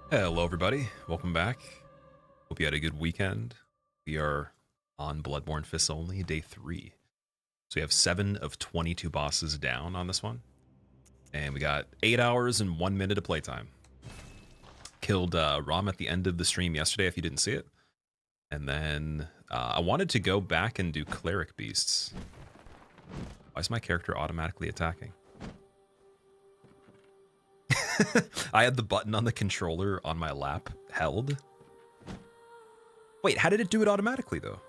Hello everybody, welcome back. Hope you had a good weekend. We are on Bloodborne Fists Only, day 3. So we have 7 of 22 bosses down on this one. And we got 8 hours and 1 minute of playtime. Killed Rom at the end of the stream yesterday if you didn't see it. And then I wanted to go back and do Cleric Beasts. Why is my character automatically attacking? I had the button on the controller on my lap held. Wait, how did it do it automatically though?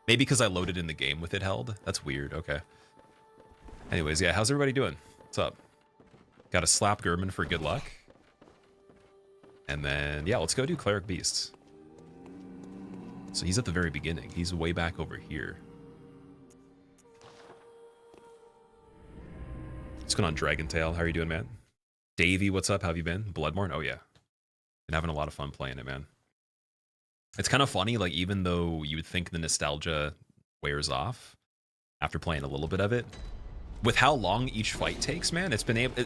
Maybe because I loaded in the game with it held? That's weird, okay. Anyways, yeah, how's everybody doing? What's up? Got to slap German for good luck. And then, yeah, let's go do Cleric Beasts. So he's at the very beginning. He's way back over here. What's going on, Dragon Tail? How are you doing, man? Davey, what's up? How have you been? Bloodborne? Oh, yeah. Been having a lot of fun playing it, man. It's kind of funny, like, even though you would think the nostalgia wears off after playing a little bit of it, with how long each fight takes, man,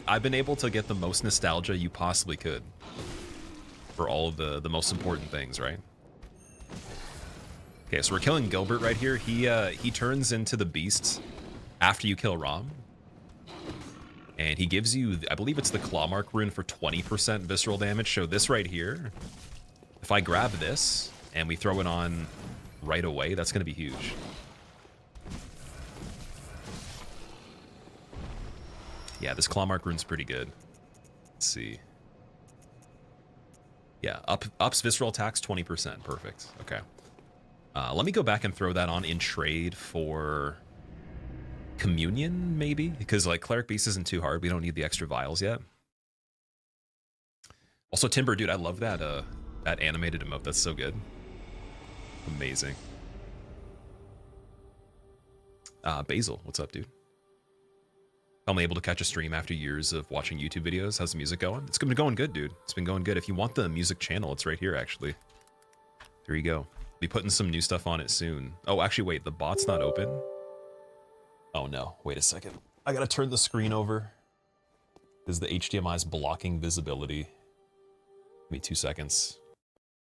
I've been able to get the most nostalgia you possibly could for all of the most important things, right? Okay, so we're killing Gilbert right here. He turns into the beast after you kill Rom. And he gives you, I believe it's the Claw Mark rune for 20% visceral damage. So this right here, if I grab this and we throw it on right away, that's going to be huge. Yeah, this Claw Mark rune's pretty good. Let's see. Yeah, ups visceral attacks 20%. Perfect. Okay. Let me go back and throw that on in trade for Communion, maybe? Because, like, Cleric Beast isn't too hard. We don't need the extra vials yet. Also, Timber, dude, I love that that animated emote. That's so good. Amazing. Basil, what's up, dude? I'm able to catch a stream after years of watching YouTube videos. How's the music going? It's been going good, dude. It's been going good. If you want the music channel, it's right here, actually. There you go. Be putting some new stuff on it soon. Oh, actually, wait. The bot's not open? Oh no, wait a second. I gotta turn the screen over because the HDMI is blocking visibility. Give me 2 seconds.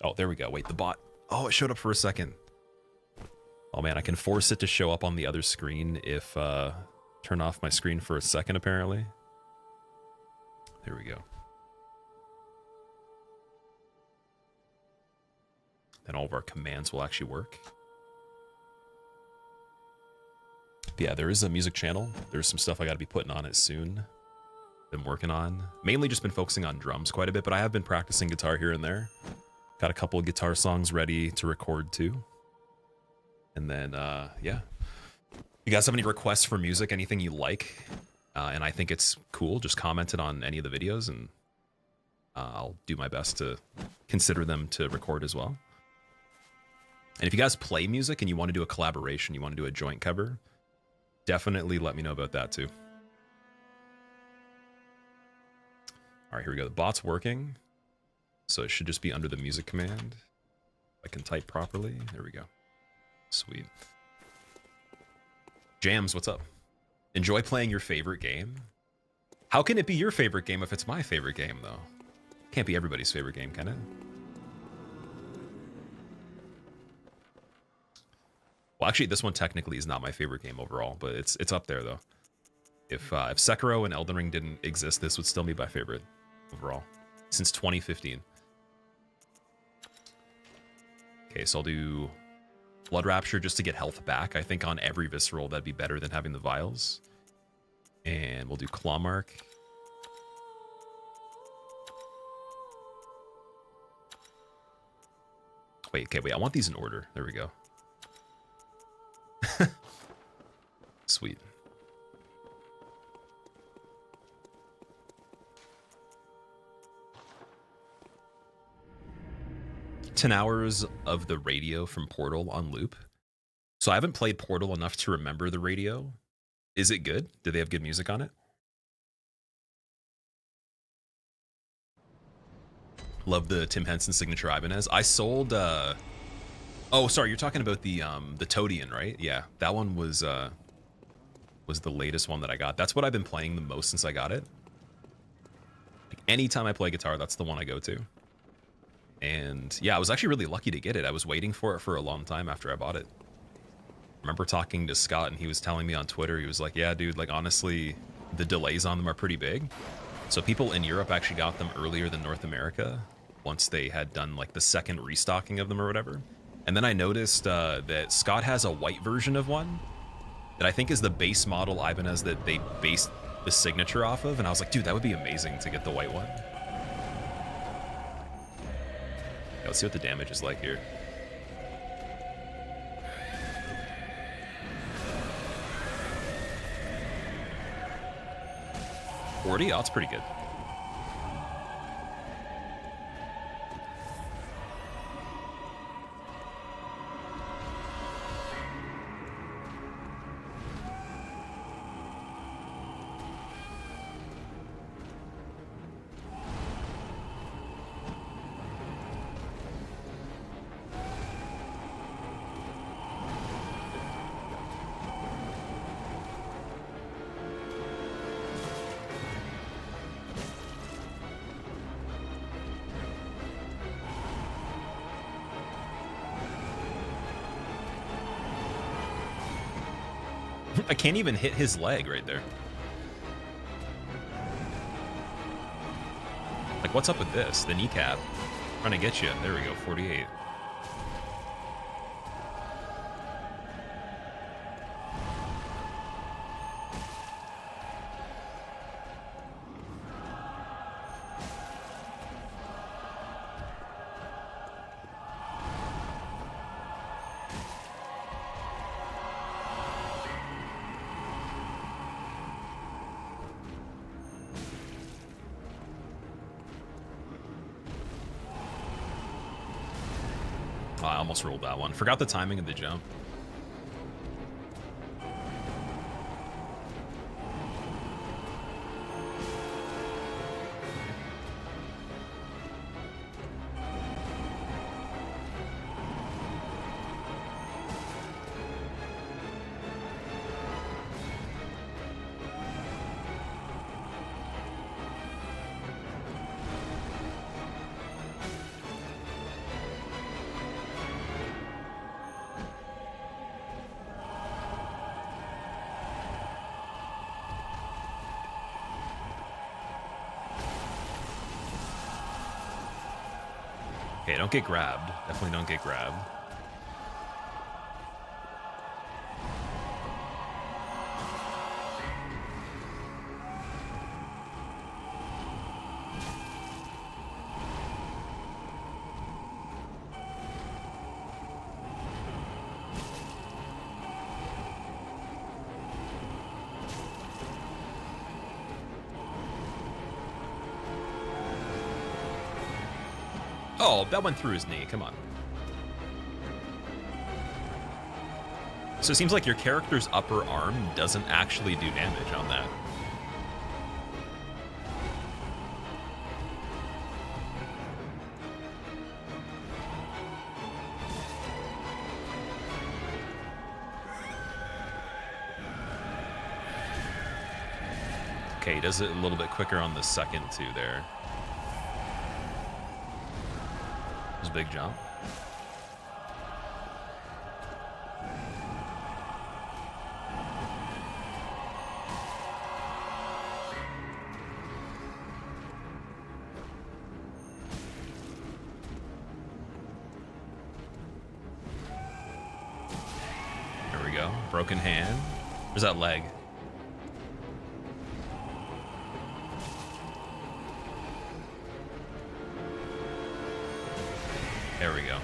Oh, there we go. Wait, the bot. Oh, it showed up for a second. Oh man, I can force it to show up on the other screen if turn off my screen for a second, apparently. There we go. Then all of our commands will actually work. Yeah, there is a music channel. There's some stuff I got to be putting on it soon. Been working on. Mainly just been focusing on drums quite a bit, but I have been practicing guitar here and there. Got a couple of guitar songs ready to record too. And then, yeah. You guys have any requests for music, anything you like, and I think it's cool, just comment it on any of the videos, and I'll do my best to consider them to record as well. And if you guys play music and you want to do a collaboration, you want to do a joint cover, definitely let me know about that too. All right, here we go. The bot's working. So it should just be under the music command. I can type properly. There we go. Sweet. Jams, what's up? Enjoy playing your favorite game? How can it be your favorite game if it's my favorite game, though? Can't be everybody's favorite game, can it? Well, actually, this one technically is not my favorite game overall, but it's up there, though. If Sekiro and Elden Ring didn't exist, this would still be my favorite overall. Since 2015. Okay, so I'll do Blood Rapture just to get health back. I think on every Visceral, that'd be better than having the vials. And we'll do Claw Mark. Wait, okay, wait, I want these in order. There we go. Sweet. "10 hours of the radio from Portal on loop." So I haven't played Portal enough to remember the radio. Is it good? Do they have good music on it? Love the Tim Henson signature Ibanez. I sold oh, sorry, you're talking about the Toadian, right? Yeah, that one was the latest one that I got. That's what I've been playing the most since I got it. Like Anytime I play guitar, that's the one I go to. And yeah, I was actually really lucky to get it. I was waiting for it for a long time after I bought it. I remember talking to Scott, and he was telling me on Twitter, he was like, yeah, dude, like honestly, the delays on them are pretty big. So people in Europe actually got them earlier than North America once they had done like the second restocking of them or whatever. And then I noticed that Scott has a white version of one that I think is the base model Ibanez that they based the signature off of. And I was like, dude, that would be amazing to get the white one. Yeah, let's see what the damage is like here. 40? Oh, that's pretty good. I can't even hit his leg right there. Like, what's up with this? The kneecap. Trying to get you. There we go, 48. I almost rolled that one. Forgot the timing of the jump. Okay, don't get grabbed. Definitely don't get grabbed. Oh, that went through his knee. Come on. So it seems like your character's upper arm doesn't actually do damage on that. Okay, he does it a little bit quicker on the second too there. Big jump. There we go. Broken hand. Where's that leg? There we go.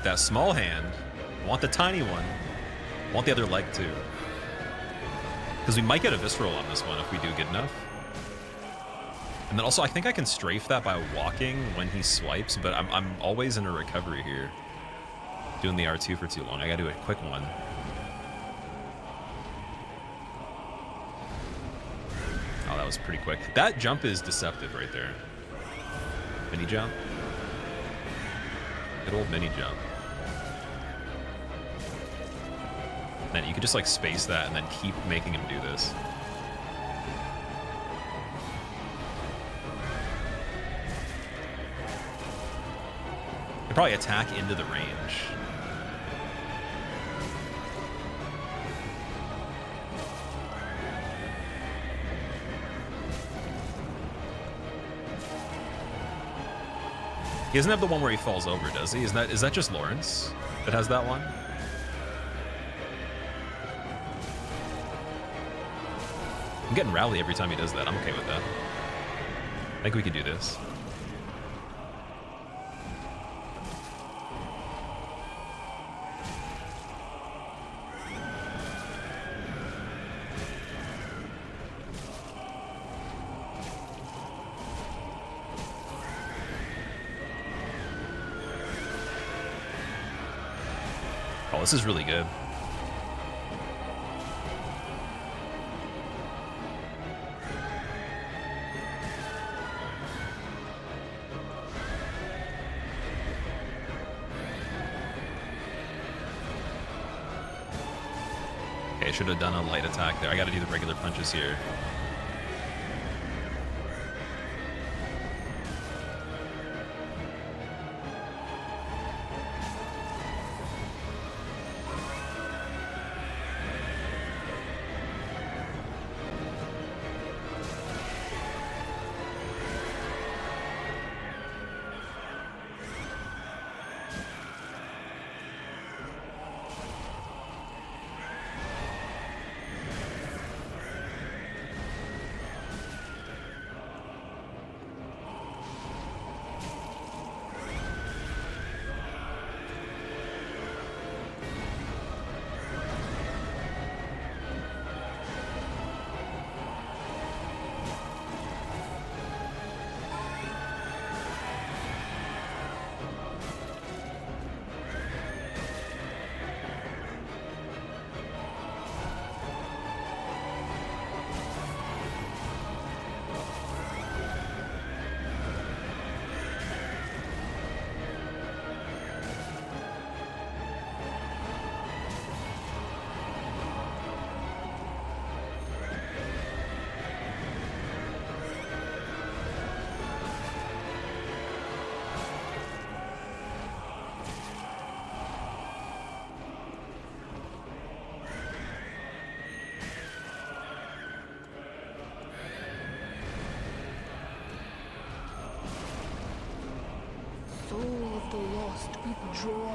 get that small hand. I want the tiny one. I want the other leg too. Because we might get a visceral on this one if we do good enough. And then also, I think I can strafe that by walking when he swipes, but I'm always in a recovery here. Doing the R2 for too long. I gotta do a quick one. Oh, that was pretty quick. That jump is deceptive right there. Mini jump. Good old mini jump. Then you could just like space that and then keep making him do this. Could probably attack into the range. He doesn't have the one where he falls over, does he? Is that just Lawrence that has that one? I'm getting rally every time he does that. I'm okay with that. I think we could do this. Oh, this is really good. Okay, should have done a light attack there. I gotta do the regular punches here.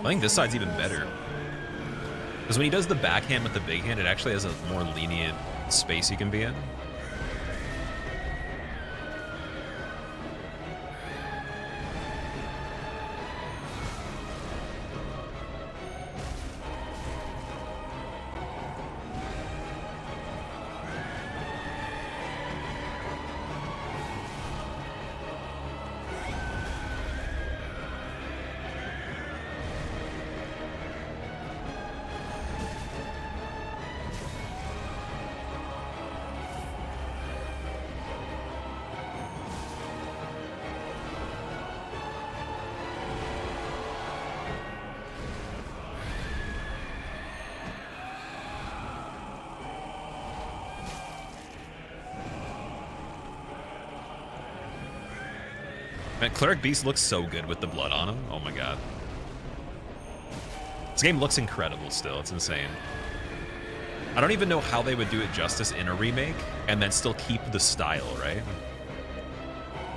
I think this side's even better. Because when he does the backhand with the big hand, it actually has a more lenient space you can be in. Man, Cleric Beast looks so good with the blood on him. Oh my god. This game looks incredible still. It's insane. I don't even know how they would do it justice in a remake and then still keep the style, right?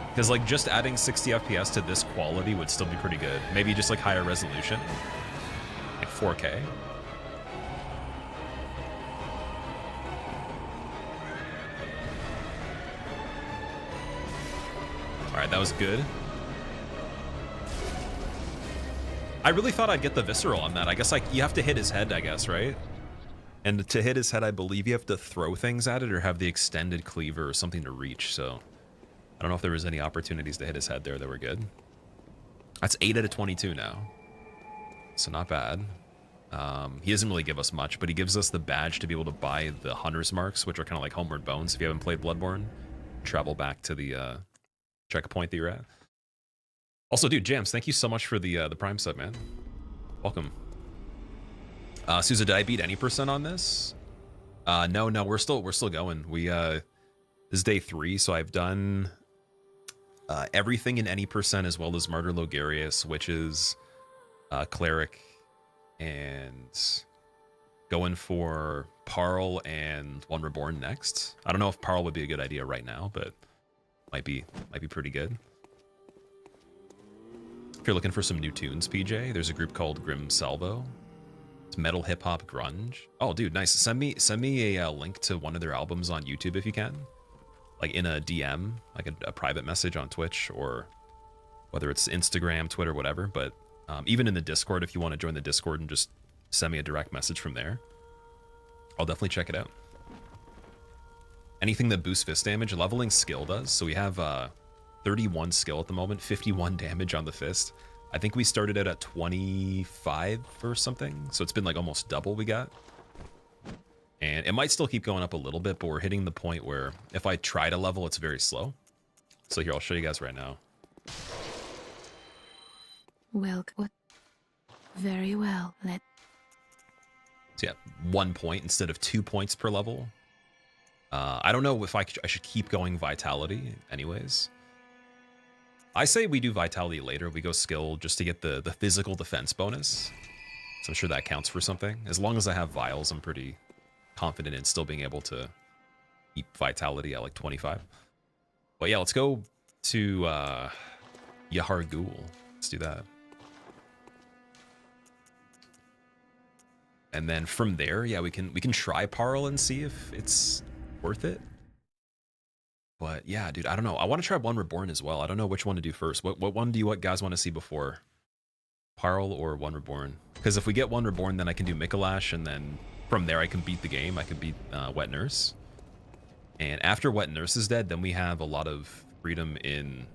Because like just adding 60 FPS to this quality would still be pretty good. Maybe just like higher resolution. Like 4K. Alright, that was good. I really thought I'd get the visceral on that. I guess like you have to hit his head, I guess, right? And to hit his head, I believe you have to throw things at it or have the extended cleaver or something to reach. So I don't know if there was any opportunities to hit his head there that were good. That's 8 out of 22 now. So not bad. He doesn't really give us much, but he gives us the badge to be able to buy the Hunter's Marks, which are kind of like Homeward Bones if you haven't played Bloodborne. Travel back to the checkpoint that you're at. Also, dude, Jams, thank you so much for the Prime sub, man. Welcome. Sousa, did I beat any % on this? No, we're still going. This is day 3, so I've done everything in any % as well as Martyr Logarius, Witches, Cleric, and going for Paarl and One Reborn next. I don't know if Paarl would be a good idea right now, but might be pretty good. If you're looking for some new tunes, PJ, there's a group called Grim Salvo. It's metal, hip hop, grunge. Oh, dude, nice. Send me a link to one of their albums on YouTube if you can, like in a DM, like a private message on Twitch, or whether it's Instagram, Twitter, whatever. But even in the Discord, if you want to join the Discord and just send me a direct message from there, I'll definitely check it out. Anything that boosts fist damage, leveling skill does. So we have 31 skill at the moment, 51 damage on the fist. I think we started out at 25 or something, so it's been like almost double we got. And it might still keep going up a little bit, but we're hitting the point where if I try to level, it's very slow. So here, I'll show you guys right now. Well, very well. So yeah, 1 point instead of 2 points per level. I don't know if I should keep going Vitality anyways. I say we do Vitality later. We go skill just to get the physical defense bonus. So I'm sure that counts for something. As long as I have vials, I'm pretty confident in still being able to keep Vitality at like 25. But yeah, let's go to Yahar'gul. Let's do that. And then from there, yeah, we can try Paarl and see if it's worth it. But yeah, dude, I don't know. I want to try One Reborn as well. I don't know which one to do first. What one do you guys want to see before? Paarl or One Reborn? Because if we get One Reborn, then I can do Micolash, and then from there I can beat the game. I can beat Wet Nurse. And after Wet Nurse is dead, then we have a lot of freedom in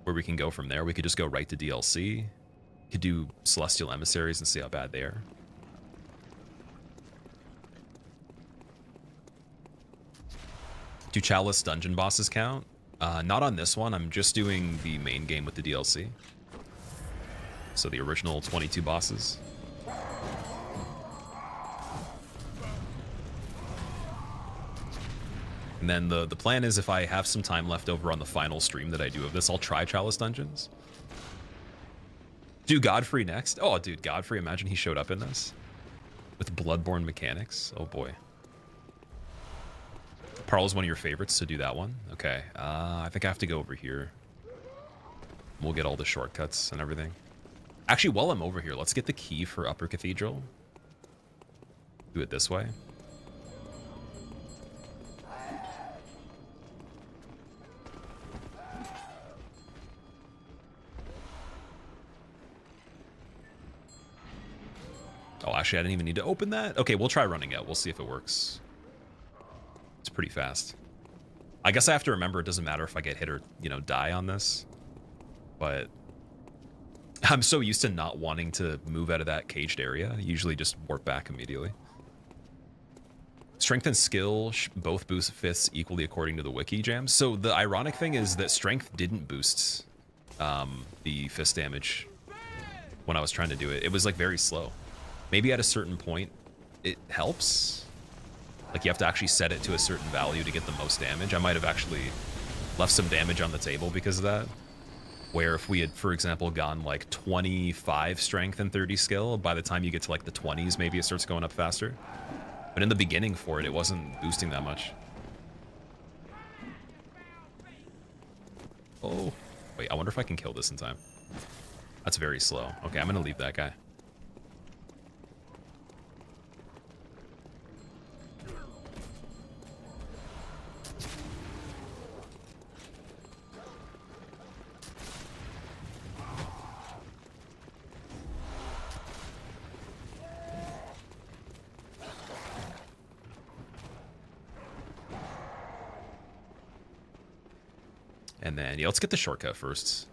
where we can go from there. We could just go right to DLC. Could do Celestial Emissaries and see how bad they are. Do Chalice dungeon bosses count? Not on this one. I'm just doing the main game with the DLC. So the original 22 bosses. And then the plan is if I have some time left over on the final stream that I do of this, I'll try Chalice dungeons. Do Godfrey next? Oh, dude, Godfrey, imagine he showed up in this. With Bloodborne mechanics. Oh, boy. Paarl is one of your favorites, so do that one. Okay, I think I have to go over here. We'll get all the shortcuts and everything. Actually, while I'm over here, let's get the key for Upper Cathedral. Do it this way. Oh, actually, I didn't even need to open that. Okay, we'll try running out. We'll see if it works. It's pretty fast. I guess I have to remember it doesn't matter if I get hit or, you know, die on this. But I'm so used to not wanting to move out of that caged area. I usually just warp back immediately. Strength and skill both boost fists equally according to the wiki jam. So the ironic thing is that strength didn't boost the fist damage when I was trying to do it. It was like very slow. Maybe at a certain point it helps. Like you have to actually set it to a certain value to get the most damage. I might have actually left some damage on the table because of that. Where if we had, for example, gone like 25 strength and 30 skill, by the time you get to like the 20s, maybe it starts going up faster. But in the beginning for it, it wasn't boosting that much. Oh, wait, I wonder if I can kill this in time. That's very slow. Okay, I'm gonna leave that guy. And then, yeah, let's get the shortcut first.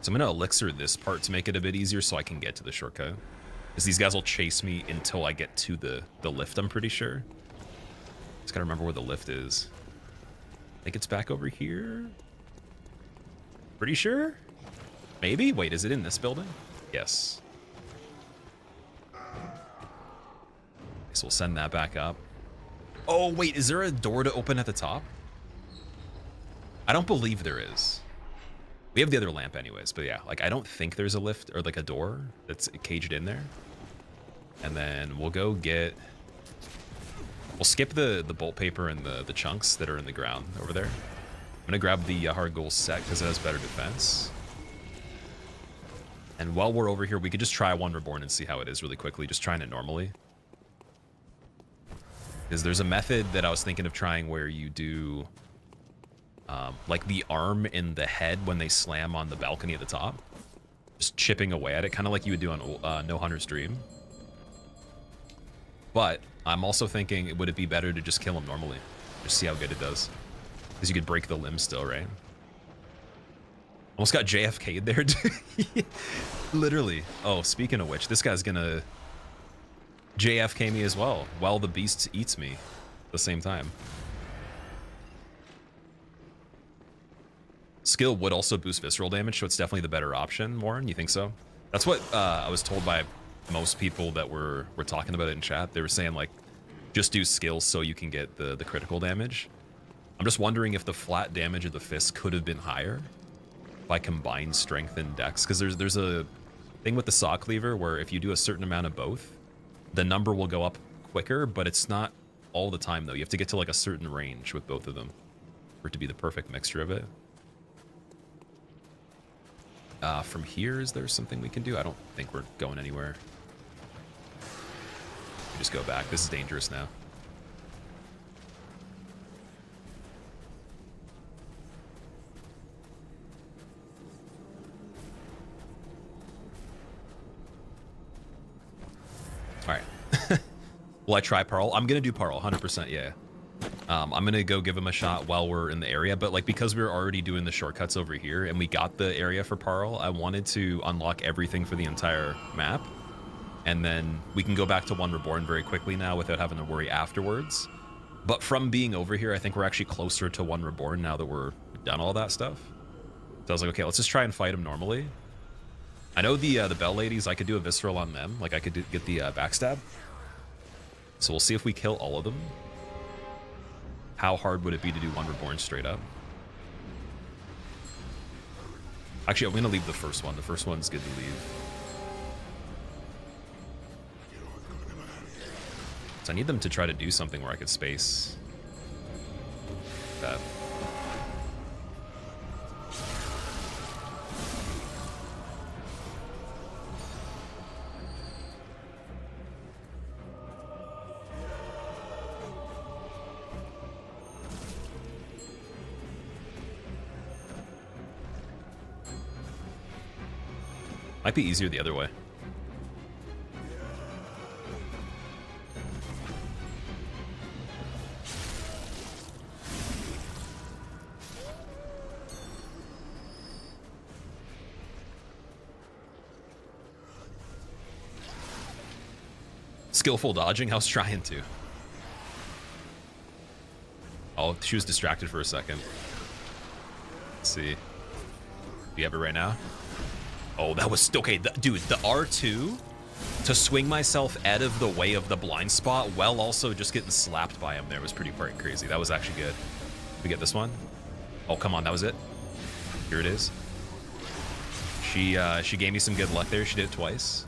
So I'm going to elixir this part to make it a bit easier so I can get to the shortcut. Because these guys will chase me until I get to the lift, I'm pretty sure. Just got to remember where the lift is. I think it's back over here. Pretty sure? Maybe? Wait, is it in this building? Yes. So we'll send that back up. Oh, wait, is there a door to open at the top? I don't believe there is. We have the other lamp anyways, but yeah, like I don't think there's a lift or like a door that's caged in there. And then we'll go get... We'll skip the bolt paper and the chunks that are in the ground over there. I'm gonna grab the Yahar'gul set because it has better defense. And while we're over here, we could just try One Reborn and see how it is really quickly, just trying it normally. Because there's a method that I was thinking of trying where you do like the arm in the head when they slam on the balcony at the top. Just chipping away at it, kind of like you would do on No Hunter's Dream. But I'm also thinking, would it be better to just kill him normally? Just see how good it does. Because you could break the limb still, right? Almost got JFK'd there, dude. Literally. Oh, speaking of which, this guy's gonna JFK me as well, while the beast eats me at the same time. Skill would also boost visceral damage, so it's definitely the better option, Warren. You think so? That's what I was told by most people that were talking about it in chat. They were saying, like, just do skills so you can get the critical damage. I'm just wondering if the flat damage of the fist could have been higher by combined strength and dex, because there's a thing with the saw cleaver where if you do a certain amount of both, the number will go up quicker, but it's not all the time, though. You have to get to, like, a certain range with both of them for it to be the perfect mixture of it. From here, is there something we can do? I don't think we're going anywhere. We just go back. This is dangerous now. All right. Will I try Paarl? I'm going to do Paarl, 100%, yeah. I'm going to go give him a shot while we're in the area, but like because we were already doing the shortcuts over here and we got the area for Paarl, I wanted to unlock everything for the entire map. And then we can go back to One Reborn very quickly now without having to worry afterwards. But from being over here, I think we're actually closer to One Reborn now that we're done all that stuff. So I was like, okay, let's just try and fight him normally. I know the Bell Ladies, I could do a Visceral on them. Like I could get the backstab. So we'll see if we kill all of them. How hard would it be to do One Reborn straight up? Actually, I'm going to leave the first one. The first one's good to leave. So I need them to try to do something where I could space that. Might be easier the other way. Skillful dodging? I was trying to. Oh, she was distracted for a second. Let's see. Do you have it right now? Oh, that was... Okay, dude, the R2 to swing myself out of the way of the blind spot while also just getting slapped by him there was pretty crazy. That was actually good. Did we get this one? Oh, come on, that was it. Here it is. She gave me some good luck there. She did it twice.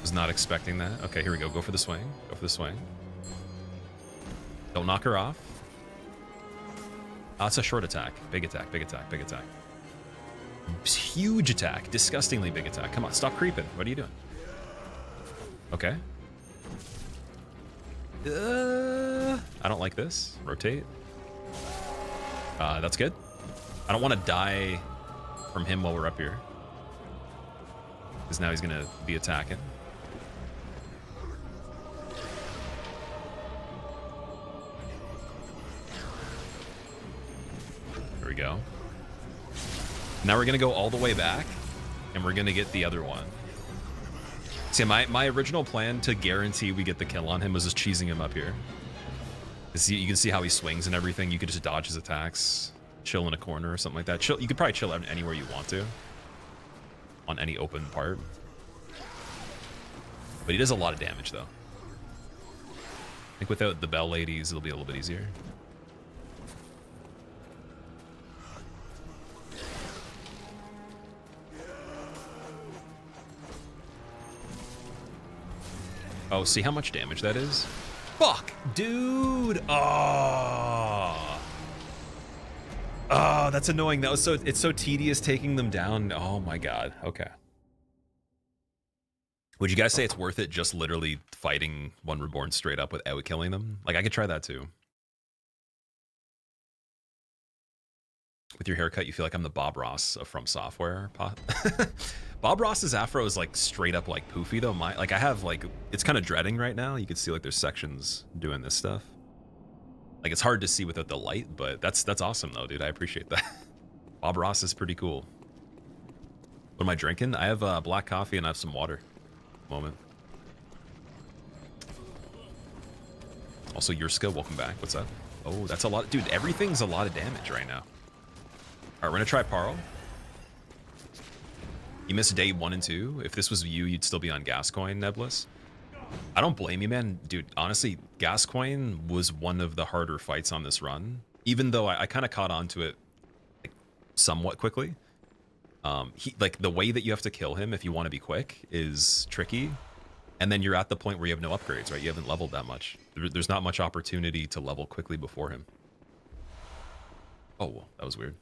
Was not expecting that. Okay, here we go. Go for the swing. Go for the swing. Don't knock her off. Oh, it's a short attack. Big attack, big attack, big attack. Huge attack. Disgustingly big attack. Come on, stop creeping. What are you doing? Okay. I don't like this. Rotate. That's good. I don't want to die from him while we're up here. Because now he's going to be attacking. go. Now we're gonna go all the way back, and we're gonna get the other one. See, my original plan to guarantee we get the kill on him was just cheesing him up here. You can see how he swings and everything. You could just dodge his attacks, chill in a corner or something like that. Chill. You could probably chill anywhere you want to, on any open part. But he does a lot of damage, though. I think without the Bell Ladies, it'll be a little bit easier. Oh, see how much damage that is? Fuck, dude! Oh, that's annoying. That was it's so tedious taking them down. Oh my god. Okay. Would you guys say it's worth it just literally fighting One Reborn straight up without killing them? Like, I could try that too. With your haircut, you feel like I'm the Bob Ross of From Software. Bob Ross's afro is like straight up like poofy though. I have like, it's kind of dreading right now. You can see like there's sections doing this stuff. Like it's hard to see without the light, but that's awesome though, dude. I appreciate that. Bob Ross is pretty cool. What am I drinking? I have black coffee and I have some water. Moment. Also, Yurska, welcome back. What's up? Oh, that's a lot. Dude, everything's a lot of damage right now. All right, we're gonna try Paarl. You missed day 1 and 2. If this was you, you'd still be on Gascoigne, Nebulous. I don't blame you, man. Dude, honestly, Gascoigne was one of the harder fights on this run. Even though I kind of caught on to it like, somewhat quickly. Like the way that you have to kill him if you want to be quick is tricky. And then you're at the point where you have no upgrades, right? You haven't leveled that much. There's not much opportunity to level quickly before him. Oh, that was weird.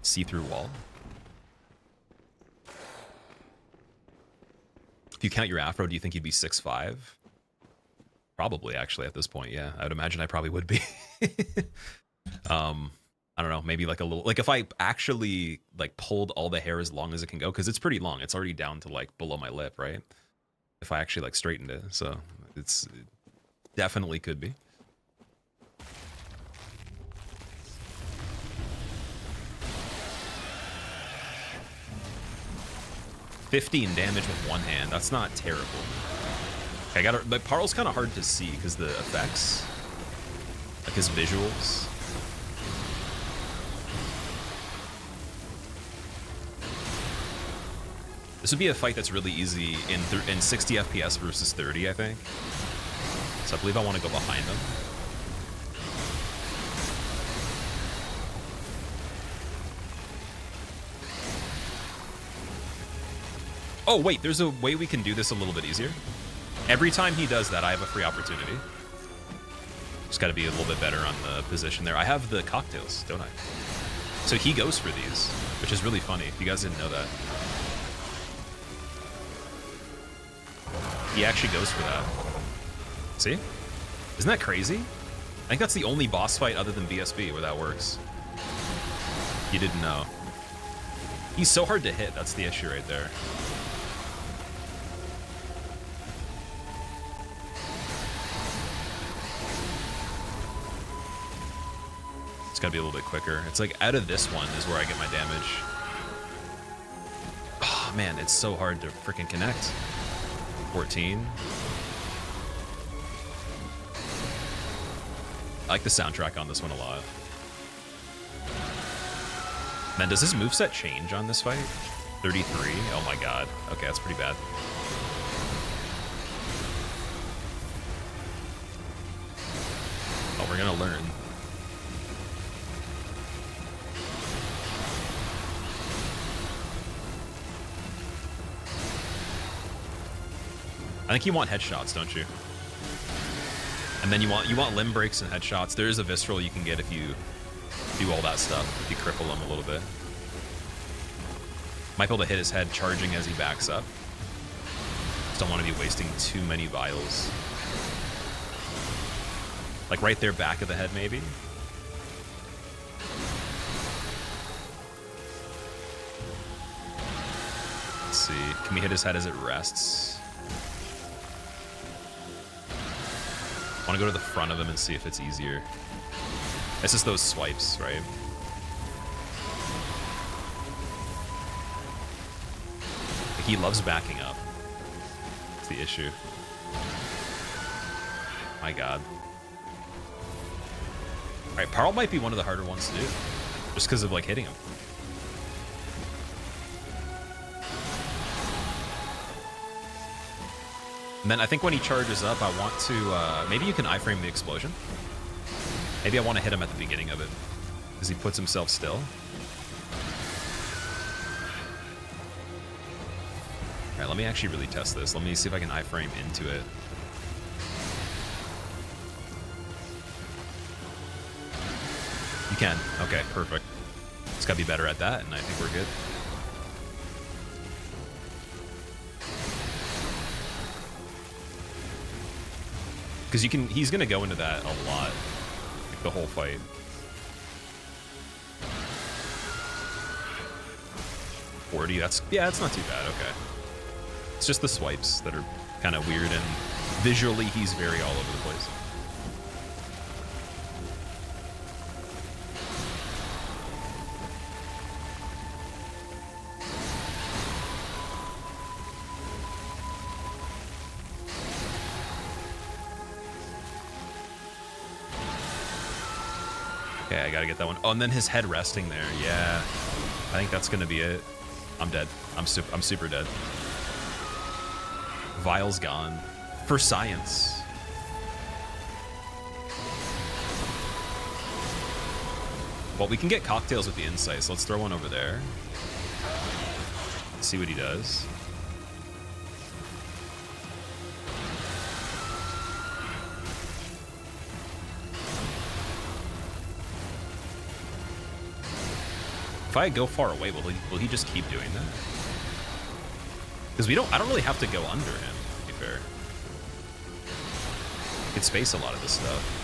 See-through wall. If you count your afro, do you think you'd be 6'5"? Probably, actually, at this point, yeah. I would imagine I probably would be. I don't know, maybe like a little, like if I actually like pulled all the hair as long as it can go, because it's pretty long. It's already down to like below my lip, right? If I actually like straightened it. So it definitely could be. $15 damage with one hand. That's not terrible. I gotta, but Paarl's kind of hard to see because the effects, like his visuals. This would be a fight that's really easy in 60 FPS versus 30, I think. So I believe I want to go behind them. Oh, wait, there's a way we can do this a little bit easier. Every time he does that, I have a free opportunity. Just got to be a little bit better on the position there. I have the cocktails, don't I? So he goes for these, which is really funny, if you guys didn't know that. He actually goes for that. See? Isn't that crazy? I think that's the only boss fight other than BSB where that works. You didn't know. He's so hard to hit, that's the issue right there. It's gotta be a little bit quicker. It's like out of this one is where I get my damage. Oh man, it's so hard to freaking connect. 14. I like the soundtrack on this one a lot. Man, does this moveset change on this fight? 33? Oh my god. Okay, that's pretty bad. Oh, we're gonna learn. I think you want headshots, don't you? And then you want limb breaks and headshots. There is a visceral you can get if you do all that stuff, if you cripple him a little bit. Might be able to hit his head charging as he backs up. Just don't want to be wasting too many vials. Like right there, back of the head, maybe? Let's see. Can we hit his head as it rests? I want to go to the front of him and see if it's easier. It's just those swipes, right? He loves backing up. That's the issue. My god. Alright, Paarl might be one of the harder ones to do. Just because of, like, hitting him. And then I think when he charges up, I want to... maybe you can iframe the explosion. Maybe I want to hit him at the beginning of it. Because he puts himself still. Alright, let me actually really test this. Let me see if I can iframe into it. You can. Okay, perfect. Just gotta be better at that, and I think we're good. Because you can, he's gonna go into that a lot, like the whole fight. That's, yeah, that's not too bad. Okay. It's just the swipes that are kind of weird, and visually he's very all over the place. Okay, I gotta get that one. Oh, and then his head resting there. Yeah, I think that's gonna be it. I'm dead. I'm super dead. Vial's gone. For science. Well, we can get cocktails with the insight, so let's throw one over there. See what he does. If I go far away, will he just keep doing that? Because I don't really have to go under him, to be fair. I can space a lot of this stuff.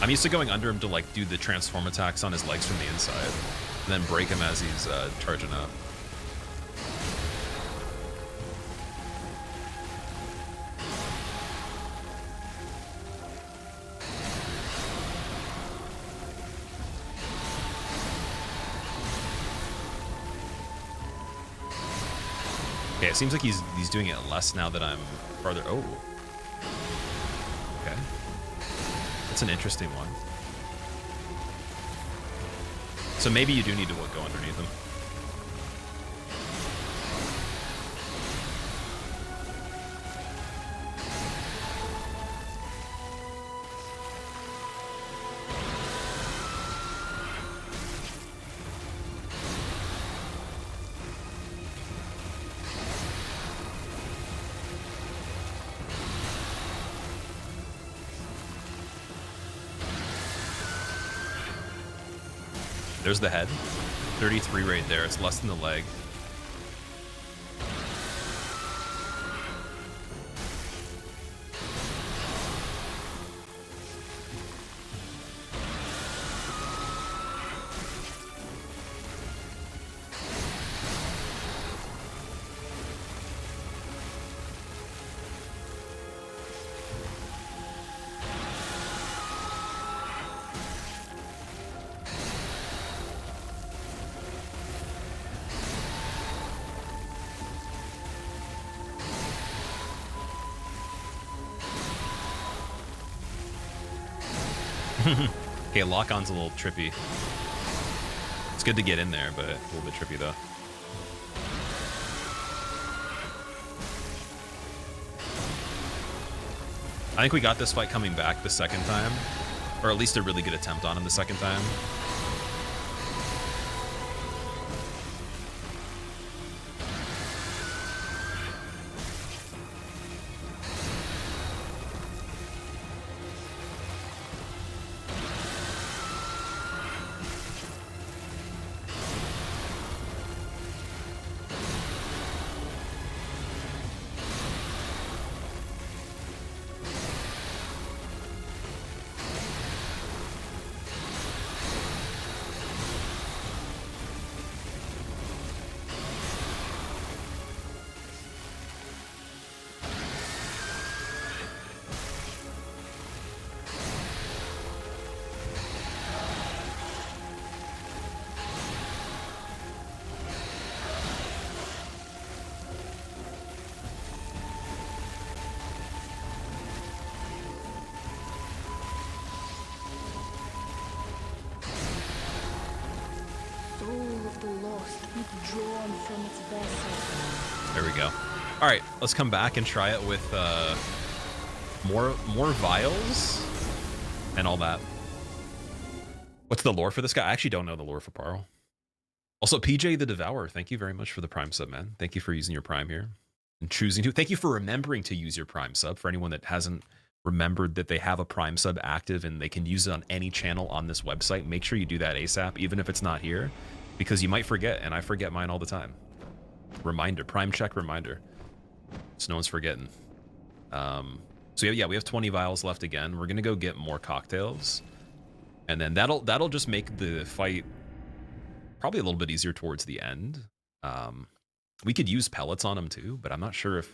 I'm used to going under him to like do the transform attacks on his legs from the inside, and then break him as he's charging up. Okay, it seems like he's doing it less now that I'm farther. Oh. Okay. That's an interesting one. So maybe you do need to go underneath him. There's the head. 33 right there. It's less than the leg. Okay, lock-on's a little trippy. It's good to get in there, but a little bit trippy though. I think we got this fight coming back the second time, or at least a really good attempt on him the second time. the lost, withdrawn from its vessel. There we go. All right, let's come back and try it with more vials and all that. What's the lore for this guy? I actually don't know the lore for Paarl. Also, PJ the Devourer, thank you very much for the Prime sub, man. Thank you for using your Prime here and choosing to. Thank you for remembering to use your Prime sub. For anyone that hasn't remembered that they have a Prime sub active and they can use it on any channel on this website, make sure you do that ASAP, even if it's not here, because you might forget, and I forget mine all the time. Reminder, Prime check reminder, so no one's forgetting. So yeah, we have 20 vials left again. We're gonna go get more cocktails, and then that'll just make the fight probably a little bit easier towards the end. We could use pellets on them too, but I'm not sure if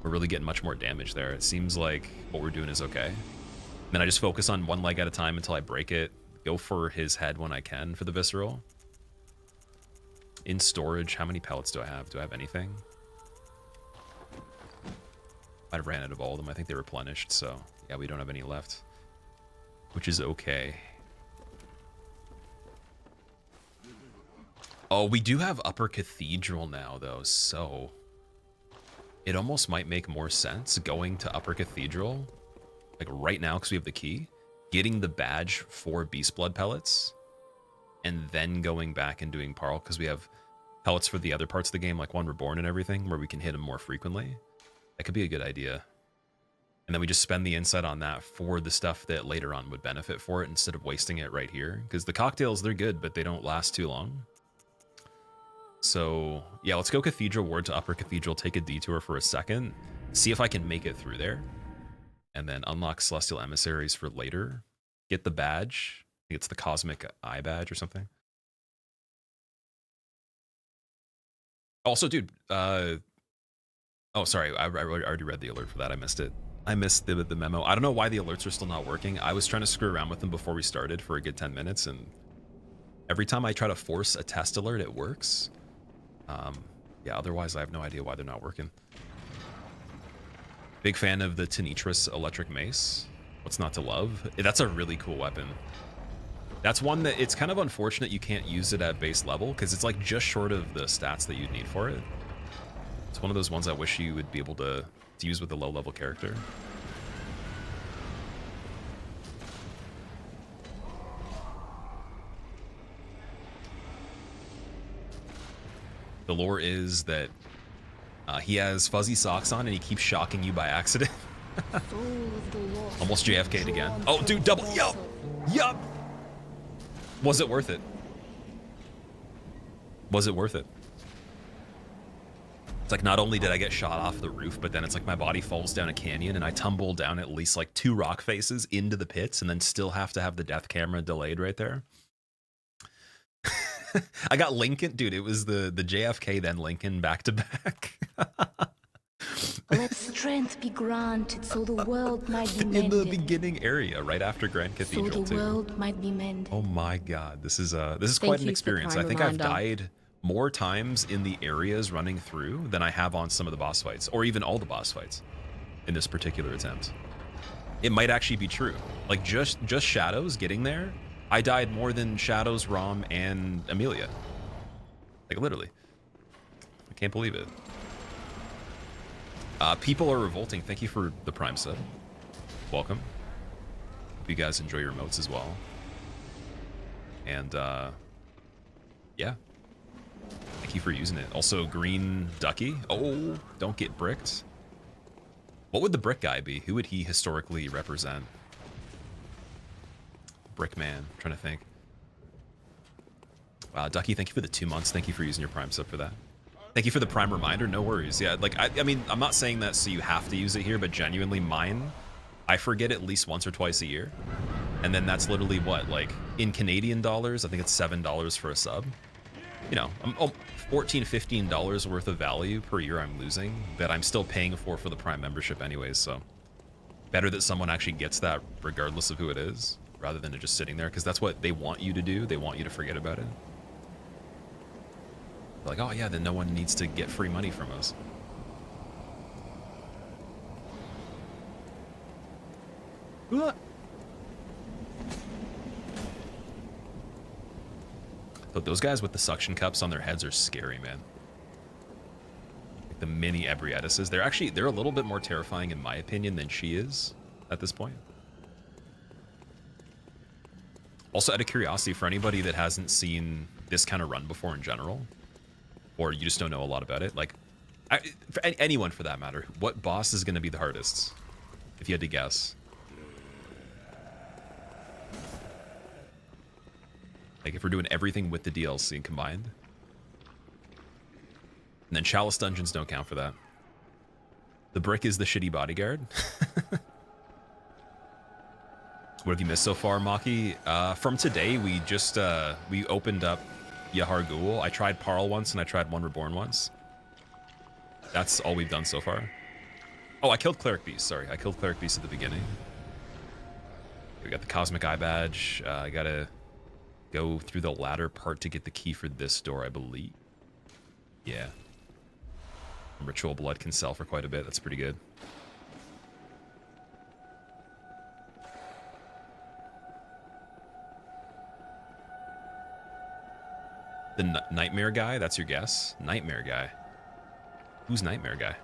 we're really getting much more damage there. It seems like what we're doing is okay. And then I just focus on one leg at a time until I break it. Go for his head when I can for the visceral. In storage, how many pellets do I have? Do I have anything? Might have ran out of all of them. I think they replenished, so yeah, we don't have any left, which is okay. Oh, we do have Upper Cathedral now, though, so it almost might make more sense going to Upper Cathedral, like right now, because we have the key, getting the badge for Beast Blood pellets, and then going back and doing Paarl, because we have pellets for the other parts of the game, like One Reborn and everything, where we can hit them more frequently. That could be a good idea. And then we just spend the insight on that for the stuff that later on would benefit for it, instead of wasting it right here. Because the cocktails, they're good, but they don't last too long. So yeah, let's go Cathedral Ward to Upper Cathedral, take a detour for a second, see if I can make it through there, and then unlock Celestial Emissaries for later. Get the badge. I think it's the Cosmic Eye badge or something. Also, dude, oh, sorry, I already read the alert for that. I missed it. I missed the memo. I don't know why the alerts are still not working. I was trying to screw around with them before we started for a good 10 minutes, and every time I try to force a test alert, it works. Yeah, otherwise I have no idea why they're not working. Big fan of the Tenitris Electric Mace. What's not to love? That's a really cool weapon. That's one that it's kind of unfortunate you can't use it at base level, because it's like just short of the stats that you'd need for it. It's one of those ones I wish you would be able to use with a low-level character. The lore is that he has fuzzy socks on and he keeps shocking you by accident. Almost JFK'd again. Oh, dude, double. Yup. Yup. Was it worth it? Was it worth it? It's like, not only did I get shot off the roof, but then it's like my body falls down a canyon and I tumble down at least like 2 rock faces into the pits and then still have to have the death camera delayed right there. I got Lincoln, dude. It was the JFK then Lincoln back to back. Let strength be granted, so the world might be mended. In the beginning area, right after Grand Cathedral, so the world might be mended. Oh my God, this is quite an experience. I think I've died more times in the areas running through than I have on some of the boss fights, or even all the boss fights in this particular attempt. It might actually be true. Like just Shadows getting there, I died more than Shadows, Rom, and Amelia. Like literally. I can't believe it. People are revolting. Thank you for the Prime sub. Welcome. Hope you guys enjoy your emotes as well. And yeah. Thank you for using it. Also, Green Ducky. Oh, don't get bricked. What would the brick guy be? Who would he historically represent? Brickman. I'm trying to think. Wow, Ducky, thank you for the 2 months. Thank you for using your Prime sub for that. Thank you for the Prime reminder. No worries. Yeah, like, I mean, I'm not saying that so you have to use it here, but genuinely mine, I forget at least once or twice a year. And then that's literally what, like, in Canadian dollars, I think it's $7 for a sub. You know, $14, $15 worth of value per year I'm losing that I'm still paying for the Prime membership anyways, so better that someone actually gets that regardless of who it is, rather than it just sitting there, because that's what they want you to do. They want you to forget about it. Like, oh yeah, then no one needs to get free money from us. But those guys with the suction cups on their heads are scary, man. Like the mini Ebrietuses. They're a little bit more terrifying in my opinion than she is at this point. Also, out of curiosity, for anybody that hasn't seen this kind of run before in general, or you just don't know a lot about it, like, for anyone for that matter, what boss is going to be the hardest, if you had to guess? Like, if we're doing everything with the DLC combined. And then Chalice Dungeons don't count for that. The brick is the shitty bodyguard. What have you missed so far, Maki? From today, we just, we opened up Yahar'gul. I tried Paarl once, and I tried One Reborn once. That's all we've done so far. Oh, I killed Cleric Beast, sorry. I killed Cleric Beast at the beginning. We got the Cosmic Eye Badge. I gotta go through the ladder part to get the key for this door, I believe. Yeah. Ritual Blood can sell for quite a bit. That's pretty good. The Nightmare guy? That's your guess? Nightmare guy. Who's Nightmare guy?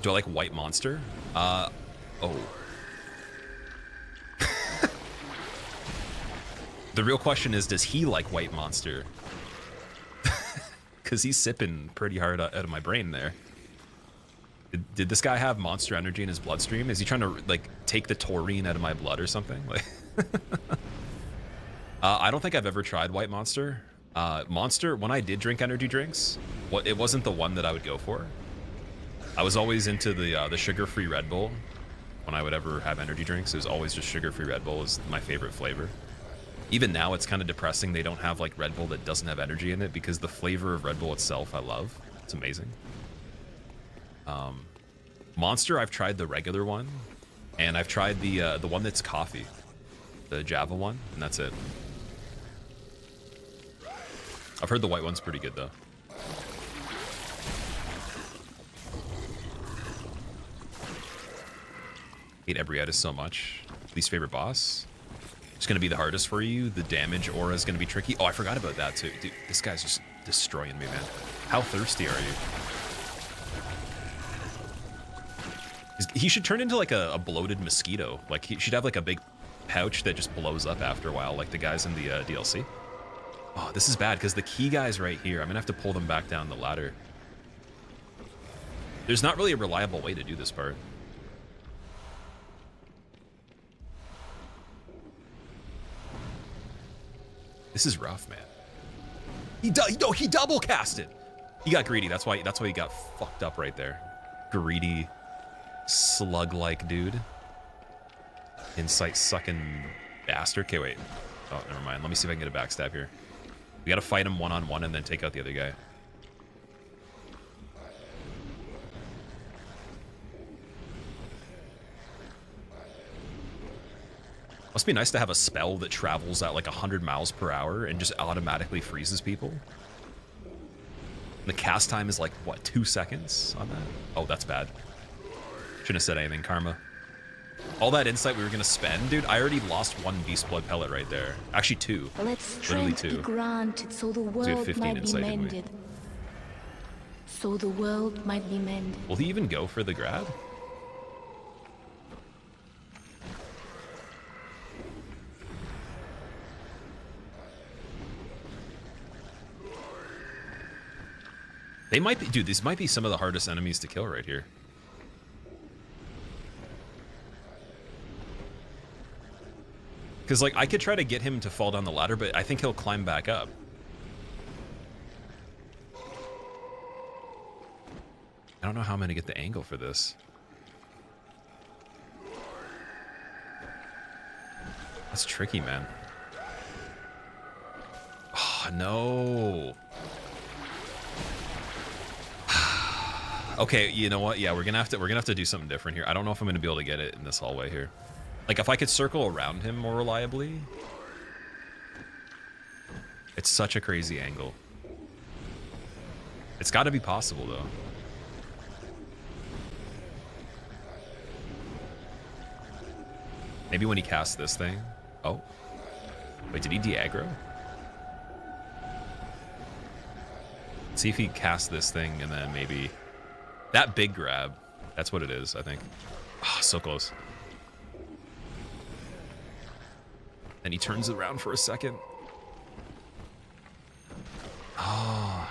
Do I like White Monster? Oh. The real question is, does he like White Monster? Because he's sipping pretty hard out of my brain there. Did this guy have monster energy in his bloodstream? Is he trying to, like, take the taurine out of my blood or something? Like... I don't think I've ever tried White Monster. Monster, when I did drink energy drinks, it wasn't the one that I would go for. I was always into the sugar-free Red Bull. When I would ever have energy drinks, it was always just sugar-free Red Bull is my favorite flavor. Even now, it's kind of depressing they don't have like Red Bull that doesn't have energy in it, because the flavor of Red Bull itself I love. It's amazing. Monster, I've tried the regular one, and I've tried the one that's coffee, the Java one, and that's it. I've heard the white one's pretty good, though. Hate Ebrietus so much. Least favorite boss? It's going to be the hardest for you. The damage aura is going to be tricky. Oh, I forgot about that, too. Dude, this guy's just destroying me, man. How thirsty are you? He should turn into, like, a bloated mosquito. Like, he should have, like, a big pouch that just blows up after a while, like the guys in the DLC. Oh, this is bad, because the key guy's right here. I'm going to have to pull them back down the ladder. There's not really a reliable way to do this part. This is rough, man. He double casted. He got greedy. That's why he got fucked up right there. Greedy, slug-like dude. Insight sucking bastard. Okay, wait. Oh, never mind. Let me see if I can get a backstab here. We gotta fight him one-on-one and then take out the other guy. Must be nice to have a spell that travels at like 100 miles per hour and just automatically freezes people. The cast time is like, what, 2 seconds on that? Oh, that's bad. Shouldn't have said anything, Karma. All that insight we were gonna spend, dude, I already lost one Beast Blood pellet right there. Actually, two. Literally two. Be granted so the world might be mended. So the world might be mended. Will he even go for the grab? They might be, dude, these might be some of the hardest enemies to kill right here. Because, like, I could try to get him to fall down the ladder, but I think he'll climb back up. I don't know how I'm going to get the angle for this. That's tricky, man. Oh, no. Okay, you know what? Yeah, we're gonna have to do something different here. I don't know if I'm gonna be able to get it in this hallway here. Like, if I could circle around him more reliably. It's such a crazy angle. It's got to be possible, though. Maybe when he casts this thing. Oh. Wait, did he de-aggro? See if he casts this thing and then maybe that big grab. That's what it is, I think. Oh, so close. And he turns it around for a second. Oh,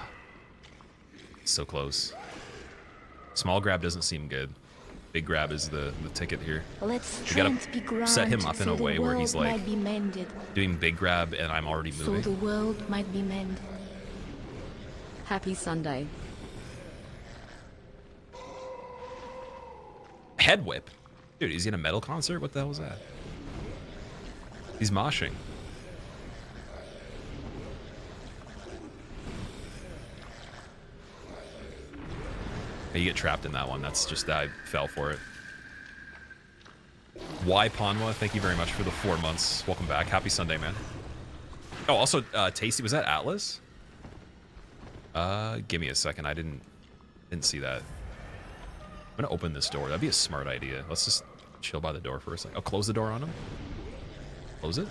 so close. Small grab doesn't seem good. Big grab is the ticket here. We gotta set him up in a way where he's like doing big grab and I'm already moving. So the world might be mended. Happy Sunday. Head whip? Dude, is he in a metal concert? What the hell was that? He's moshing. You get trapped in that one. That's just, I fell for it. Why Panwa, thank you very much for the 4 months. Welcome back. Happy Sunday, man. Oh, also, Tasty, was that Atlas? Give me a second. I didn't see that. I'm gonna open this door. That'd be a smart idea. Let's just chill by the door for a second. Oh, close the door on him? Close it?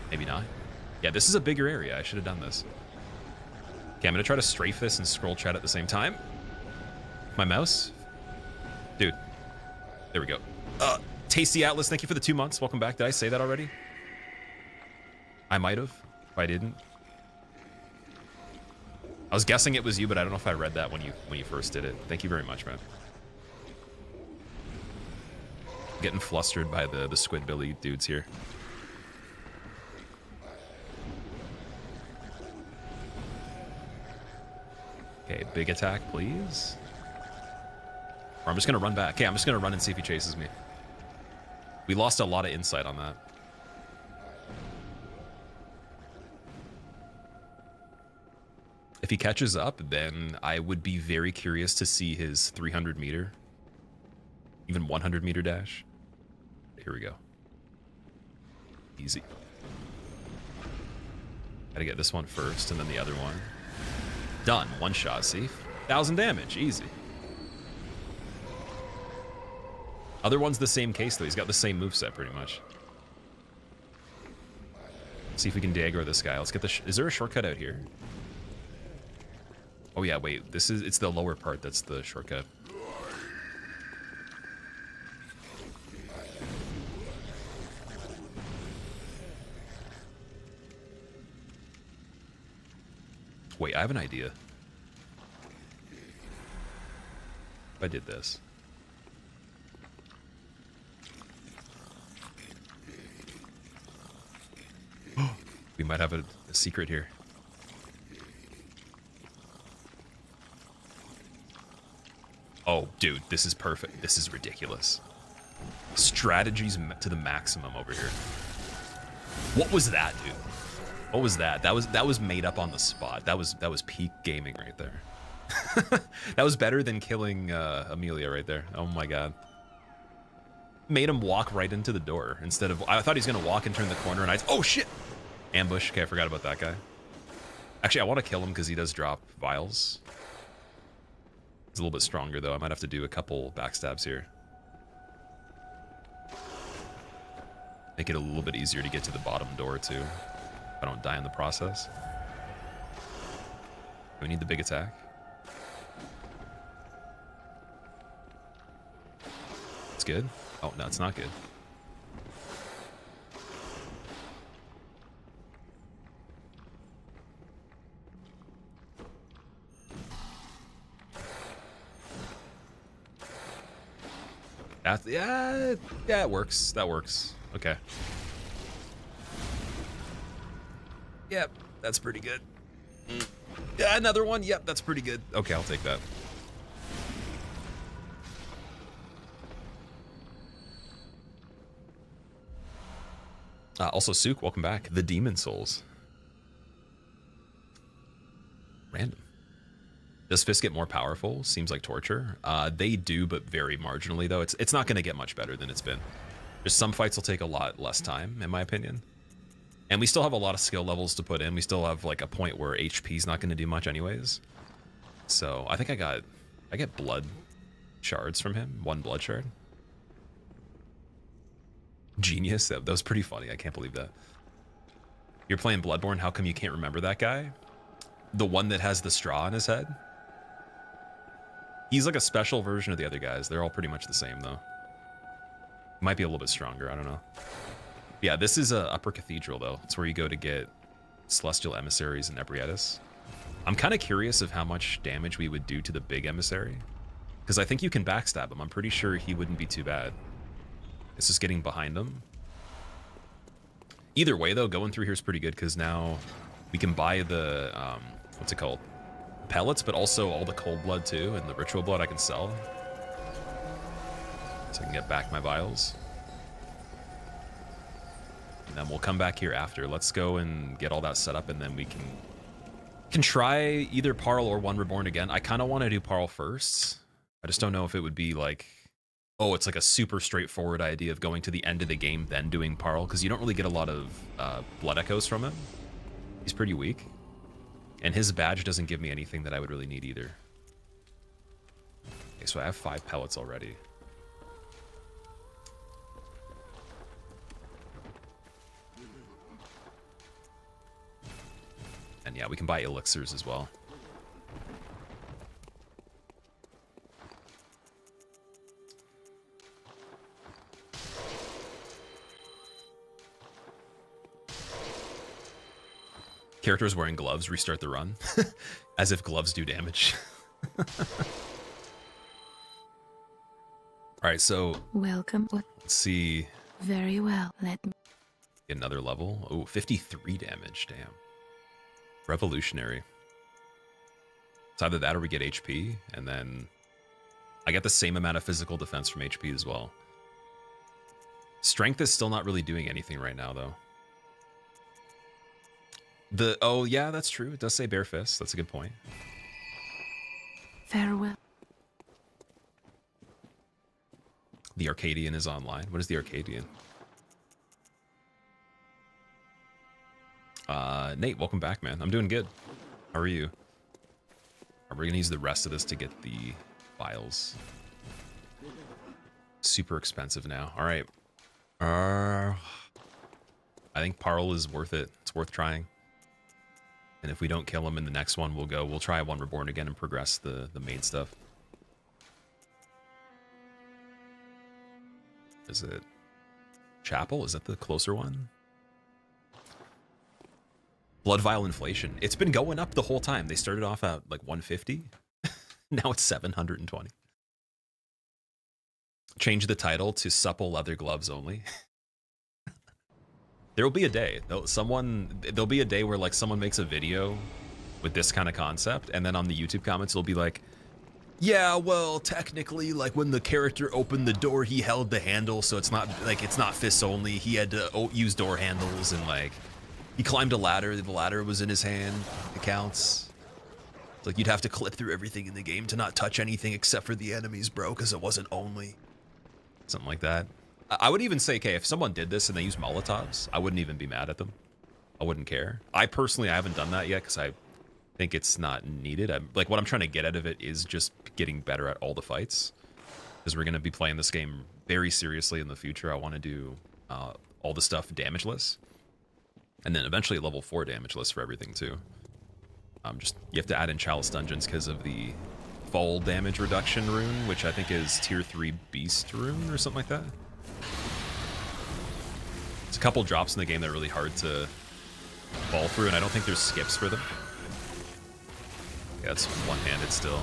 Maybe not. Yeah, this is a bigger area. I should have done this. Okay, I'm gonna try to strafe this and scroll chat at the same time. My mouse? Dude. There we go. Tasty Atlas, thank you for the 2 months. Welcome back. Did I say that already? I might have. If I didn't. I was guessing it was you, but I don't know if I read that when you first did it. Thank you very much, man. Getting flustered by the Squidbilly dudes here. Okay, big attack, please. Or I'm just gonna run back. Okay, I'm just gonna run and see if he chases me. We lost a lot of insight on that. If he catches up, then I would be very curious to see his 300 meter, even 100 meter dash. Here we go. Easy. Gotta get this one first and then the other one. Done. One shot, see? 1,000 damage. Easy. Other one's the same case, though. He's got the same moveset, pretty much. See if we can dagger this guy. Let's get the... Is there a shortcut out here? Oh, yeah, wait. It's the lower part that's the shortcut. Wait, I have an idea. If I did this. We might have a secret here. Oh, dude, this is perfect. This is ridiculous. Strategies to the maximum over here. What was that, dude? What was that? That was made up on the spot. That was peak gaming right there. That was better than killing Amelia right there. Oh my god. Made him walk right into the door instead of... I thought he was going to walk and turn the corner and oh shit! Ambush. Okay, I forgot about that guy. Actually, I want to kill him because he does drop vials. He's a little bit stronger though. I might have to do a couple backstabs here. Make it a little bit easier to get to the bottom door too. If I don't die in the process. Do we need the big attack? It's good. Oh, no, it's not good. Yeah, it works. That works. Okay. Yep, that's pretty good. Yeah, another one. Yep, that's pretty good. Okay, I'll take that. Also, Sook, welcome back. The Demon Souls. Random. Does Fist get more powerful? Seems like torture. They do, but very marginally, though. It's not going to get much better than it's been. Just some fights will take a lot less time, in my opinion. And we still have a lot of skill levels to put in. We still have like a point where HP is not going to do much anyways. So I think I get blood shards from him. 1 blood shard. Genius. That was pretty funny. I can't believe that. You're playing Bloodborne. How come you can't remember that guy? The one that has the straw on his head. He's like a special version of the other guys. They're all pretty much the same, though. Might be a little bit stronger. I don't know. Yeah, this is a upper cathedral, though. It's where you go to get celestial emissaries and Ebrietis. I'm kind of curious of how much damage we would do to the big emissary, because I think you can backstab him. I'm pretty sure he wouldn't be too bad. It's just getting behind him. Either way, though, going through here is pretty good, because now we can buy the, what's it called? Pellets, but also all the cold blood, too, and the ritual blood I can sell. So I can get back my vials. And then we'll come back here after. Let's go and get all that set up, and then we can try either Paarl or One Reborn again. I kind of want to do Paarl first. I just don't know if it would be like, oh, it's like a super straightforward idea of going to the end of the game, then doing Paarl, because you don't really get a lot of blood echoes from him. He's pretty weak. And his badge doesn't give me anything that I would really need either. Okay, so I have 5 pellets already. And yeah, we can buy elixirs as well. Characters wearing gloves restart the run. As if gloves do damage. Alright, so... Welcome. Let's see. Very well. Let me... Get another level. Oh, 53 damage. Damn. Revolutionary. It's either that or we get HP, and then I get the same amount of physical defense from HP as well. Strength is still not really doing anything right now, though. Oh, yeah, that's true. It does say bare fist. That's a good point. Farewell. The Arcadian is online. What is the Arcadian? Nate, welcome back, man. I'm doing good. How are you? We're gonna use the rest of this to get the vials. Super expensive now. All right. I think Paarl is worth it. It's worth trying. And if we don't kill him in the next one, we'll try One Reborn again and progress the main stuff. Is it Chapel? Is that the closer one? Blood vial inflation. It's been going up the whole time. They started off at like 150. Now it's 720. Change the title to Supple Leather Gloves Only. There will be a day. There'll be a day where like someone makes a video with this kind of concept, and then on the YouTube comments it'll be like, yeah, well, technically, like when the character opened the door, he held the handle, so it's not fists only. He had to use door handles, and like he climbed a ladder. The ladder was in his hand. It counts. It's like you'd have to clip through everything in the game to not touch anything except for the enemies, bro, because it wasn't only. Something like that. I would even say, okay, if someone did this and they use Molotovs, I wouldn't even be mad at them. I wouldn't care. I haven't done that yet because I think it's not needed. Like what I'm trying to get out of it is just getting better at all the fights, because we're going to be playing this game very seriously in the future. I want to do all the stuff damageless, and then eventually level 4 damageless for everything too. You have to add in Chalice Dungeons because of the fall damage reduction rune, which I think is tier 3 beast rune or something like that. There's a couple drops in the game that are really hard to fall through, and I don't think there's skips for them. Yeah, it's one-handed still.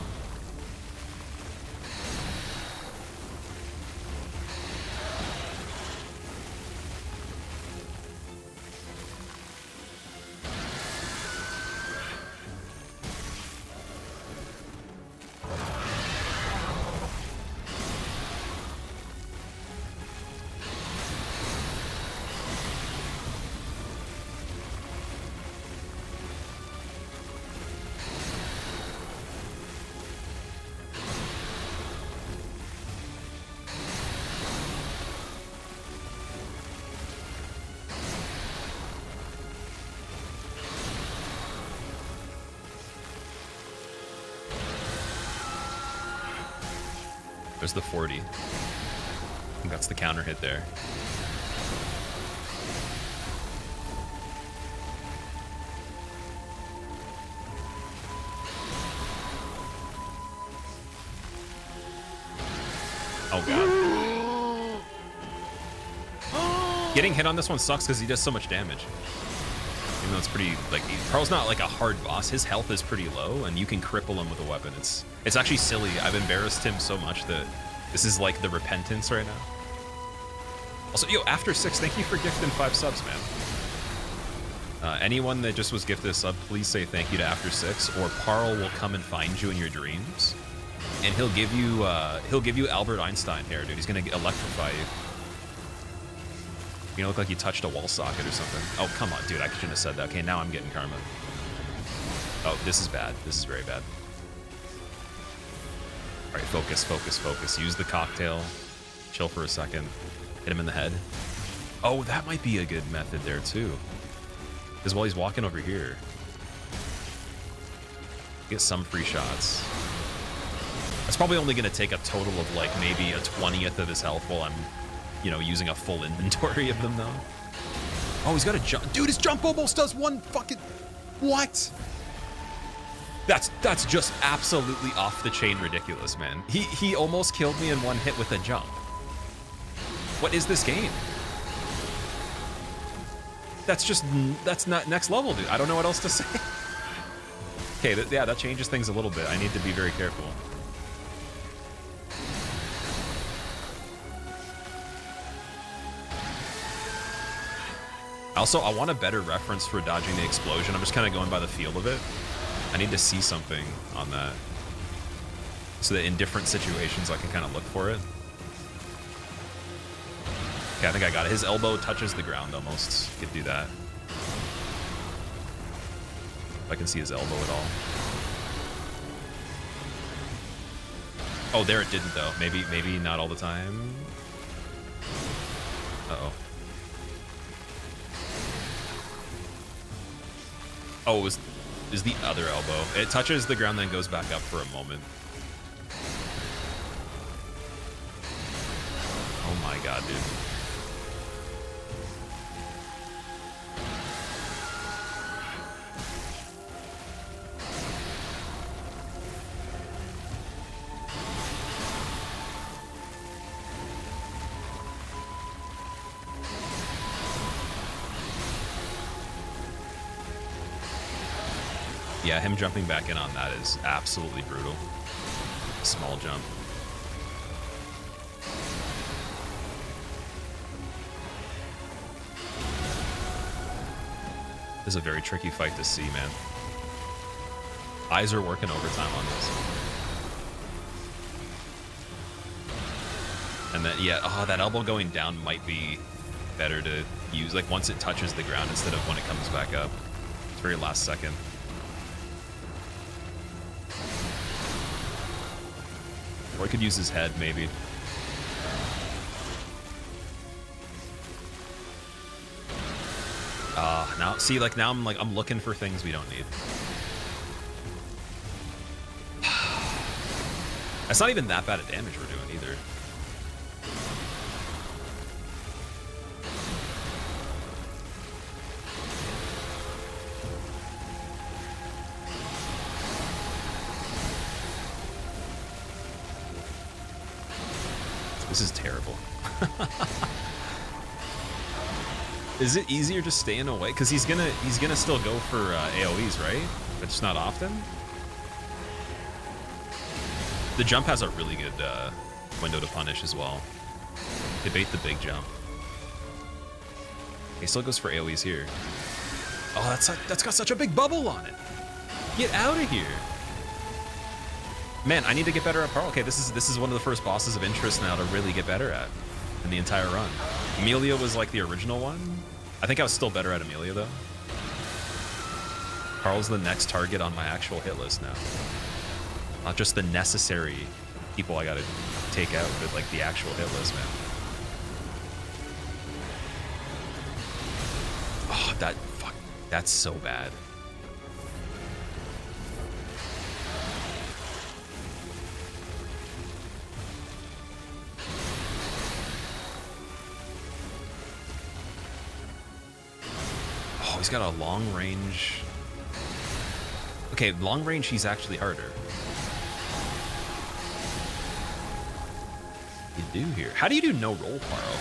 There's the 40. I think that's the counter hit there. Oh god. Getting hit on this one sucks because he does so much damage. Even though it's pretty, like, Paarl's not like a hard boss. His health is pretty low, and you can cripple him with a weapon. It's actually silly. I've embarrassed him so much that this is like the repentance right now. Also, yo, After 6, thank you for gifting 5 subs, man. Anyone that just was gifted a sub, please say thank you to After 6, or Paarl will come and find you in your dreams, and he'll give you Albert Einstein hair, dude. He's gonna electrify you. You know, look like you touched a wall socket or something. Oh, come on, dude. I shouldn't have said that. Okay, now I'm getting karma. Oh, this is bad. This is very bad. All right, focus, focus, focus. Use the cocktail. Chill for a second. Hit him in the head. Oh, that might be a good method there, too. Because while he's walking over here, get some free shots. That's probably only going to take a total of, like, maybe a 20th of his health while I'm, you know, using a full inventory of them, though. Oh, he's got a jump. Dude, his jump almost does one fucking... What? That's just absolutely off the chain ridiculous, man. He almost killed me in one hit with a jump. What is this game? That's not next level, dude. I don't know what else to say. Okay, yeah, that changes things a little bit. I need to be very careful. Also, I want a better reference for dodging the explosion. I'm just kind of going by the feel of it. I need to see something on that, so that in different situations I can kind of look for it. Okay, I think I got it. His elbow touches the ground almost. Could do that. If I can see his elbow at all. Oh, there it didn't though. Maybe not all the time. Uh-oh. Oh, it is the other elbow. It touches the ground, then goes back up for a moment. Oh my god, dude. Yeah, him jumping back in on that is absolutely brutal. Small jump. This is a very tricky fight to see, man. Eyes are working overtime on this. And then, yeah, oh, that elbow going down might be better to use, like, once it touches the ground instead of when it comes back up. It's very last second. Or I could use his head, maybe. Now, see, like, now I'm looking for things we don't need. That's not even that bad of damage we're doing, either. This is terrible. Is it easier just staying away? Because he's gonna still go for AoEs, right? But just not often. The jump has a really good window to punish as well. They bait the big jump. He still goes for AoEs here. Oh, that's got such a big bubble on it. Get out of here. Man, I need to get better at Paarl. Okay, this is one of the first bosses of interest now to really get better at in the entire run. Amelia was like the original one. I think I was still better at Amelia though. Paarl's the next target on my actual hit list now. Not just the necessary people I gotta take out, but like the actual hit list, man. Oh, that's so bad. He's got a long range. Okay, long range, he's actually harder. You do here. How do you do no roll, Paarl?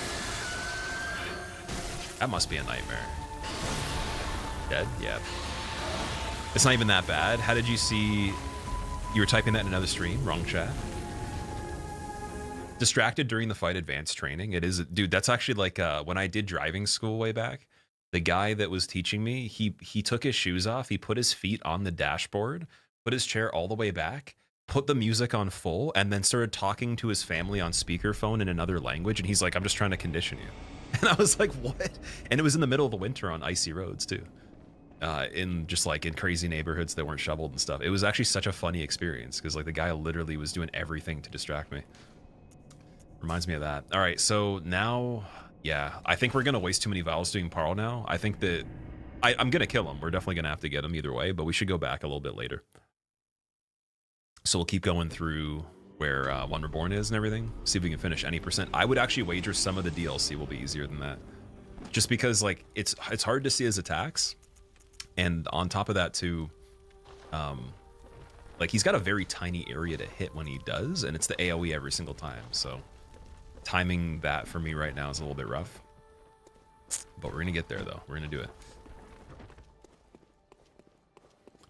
That must be a nightmare. Dead? Yeah. It's not even that bad. How did you see... You were typing that in another stream? Wrong chat. Distracted during the fight advanced training. It is... Dude, that's actually like when I did driving school way back. The guy that was teaching me, he took his shoes off. He put his feet on the dashboard, put his chair all the way back, put the music on full, and then started talking to his family on speakerphone in another language. And he's like, I'm just trying to condition you. And I was like, what? And it was in the middle of the winter on icy roads too. In just like in crazy neighborhoods that weren't shoveled and stuff. It was actually such a funny experience because like the guy literally was doing everything to distract me. Reminds me of that. All right, so now, yeah, I think we're gonna waste too many vials doing Paarl now. I think that I'm gonna kill him. We're definitely gonna have to get him either way, but we should go back a little bit later. So we'll keep going through where One Reborn is and everything. See if we can finish any percent. I would actually wager some of the DLC will be easier than that, just because like it's hard to see his attacks. And on top of that too, like he's got a very tiny area to hit when he does, and it's the AoE every single time. So timing that for me right now is a little bit rough. But we're gonna get there though. We're gonna do it.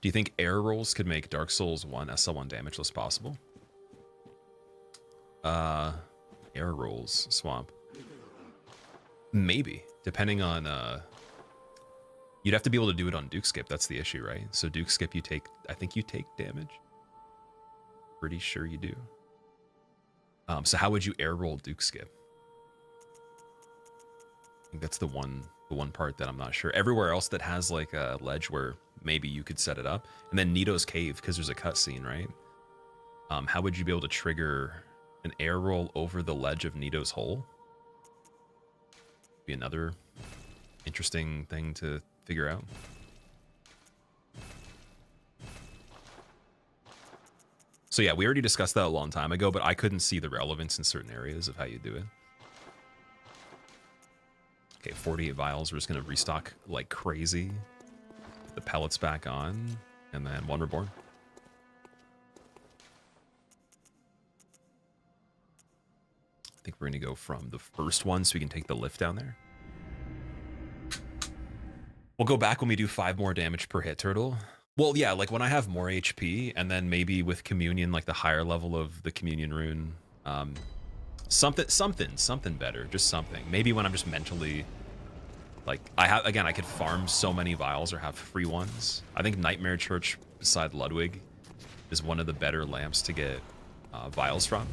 Do you think air rolls could make Dark Souls 1 SL1 damageless possible? Air rolls, Swamp. Maybe, depending on you'd have to be able to do it on Duke Skip. That's the issue, right? So Duke Skip, you take, I think you take damage. Pretty sure you do. So how would you air roll Duke Skip? I think that's the one part that I'm not sure. Everywhere else that has like a ledge where maybe you could set it up, and then Nito's Cave because there's a cutscene, right? How would you be able to trigger an air roll over the ledge of Nito's hole? Be another interesting thing to figure out. So yeah, we already discussed that a long time ago, but I couldn't see the relevance in certain areas of how you do it. Okay, 48 vials. We're just gonna restock like crazy. The pellets back on, and then One Reborn. I think we're gonna go from the first one so we can take the lift down there. We'll go back when we do 5 more damage per hit turtle. Well, yeah, like when I have more HP, and then maybe with Communion, like the higher level of the Communion rune, something better, just something. Maybe when I'm just mentally, like I could farm so many vials or have free ones. I think Nightmare Church beside Ludwig is one of the better lamps to get vials from.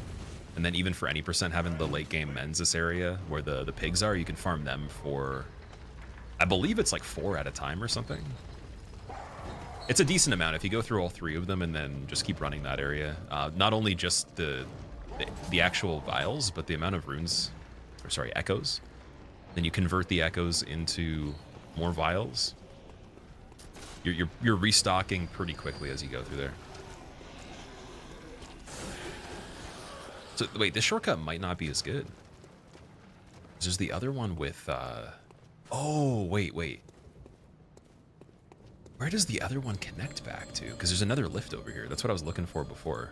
And then even for any percent, having the late game Mensis area where the pigs are, you can farm them for, I believe it's like 4 at a time or something. It's a decent amount if you go through all 3 of them and then just keep running that area. Not only just the actual vials, but the amount of runes, or sorry, echoes. Then you convert the echoes into more vials. You're restocking pretty quickly as you go through there. So wait, this shortcut might not be as good. There's the other one with oh, wait. Where does the other one connect back to? Because there's another lift over here. That's what I was looking for before.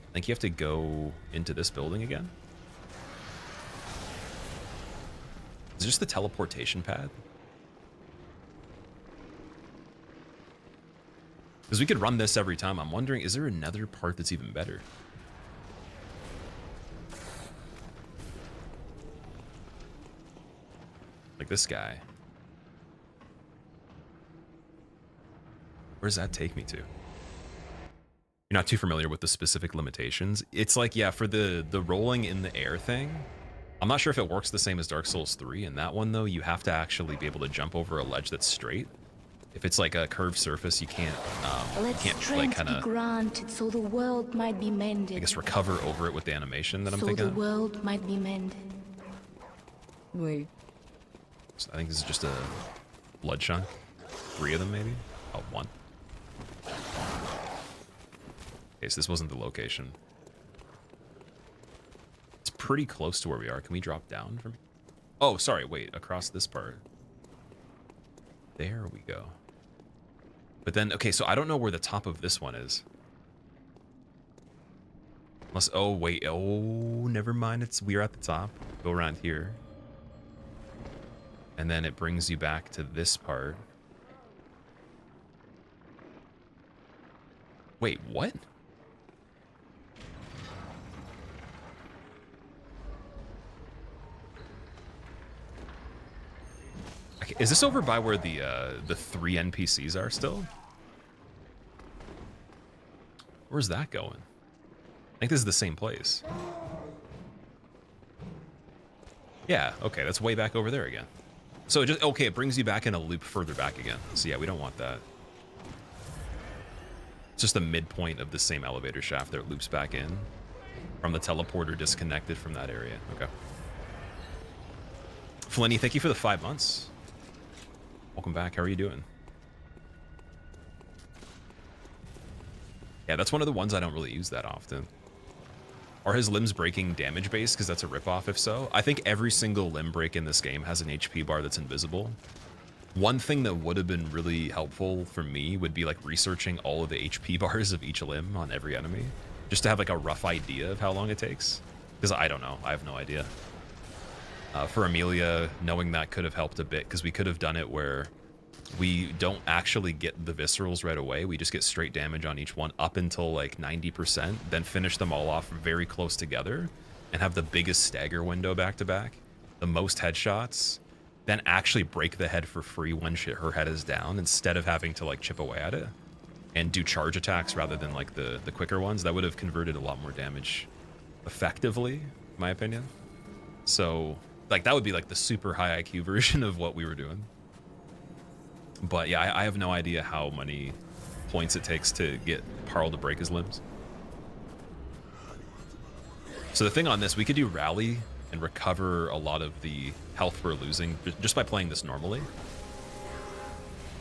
I think you have to go into this building again. Is it just the teleportation pad? Because we could run this every time. I'm wondering, is there another part that's even better? Like this guy. Where does that take me to? You're not too familiar with the specific limitations. It's like, yeah, for the rolling in the air thing, I'm not sure if it works the same as Dark Souls 3. In that one, though, you have to actually be able to jump over a ledge that's straight. If it's like a curved surface, you can't like kind of granted so the world might be mended. I guess recover over it with the animation that I'm thinking. So the world might be mended. Wait. So I think this is just a blood chunk. 3 of them, maybe? Oh, 1. Okay, so this wasn't the location. It's pretty close to where we are. Can we drop down from here? Oh, sorry, wait, across this part. There we go. But then, okay, so I don't know where the top of this one is. Unless, oh, wait. Oh, never mind. We're at the top. Go around here. And then it brings you back to this part. Wait, what? Okay, is this over by where the 3 NPCs are still? Where's that going? I think this is the same place. Yeah, okay, that's way back over there again. So it just, okay, it brings you back in a loop further back again. So yeah, we don't want that. It's just the midpoint of the same elevator shaft that loops back in from the teleporter disconnected from that area. Okay. Flenny, thank you for the 5 months. Welcome back. How are you doing? Yeah, that's one of the ones I don't really use that often. Are his limbs breaking damage based? Because that's a ripoff if so. I think every single limb break in this game has an HP bar that's invisible. One thing that would have been really helpful for me would be like researching all of the HP bars of each limb on every enemy. Just to have like a rough idea of how long it takes. Because I don't know. I have no idea. For Amelia, knowing that could have helped a bit, because we could have done it where we don't actually get the viscerals right away. We just get straight damage on each one up until like 90%, then finish them all off very close together and have the biggest stagger window back to back, the most headshots, then actually break the head for free when her head is down instead of having to like chip away at it and do charge attacks rather than like the quicker ones. That would have converted a lot more damage effectively, in my opinion. So like that would be like the super high IQ version of what we were doing. But yeah, I have no idea how many points it takes to get Paarl to break his limbs. So the thing on this, we could do rally and recover a lot of the health we're losing just by playing this normally.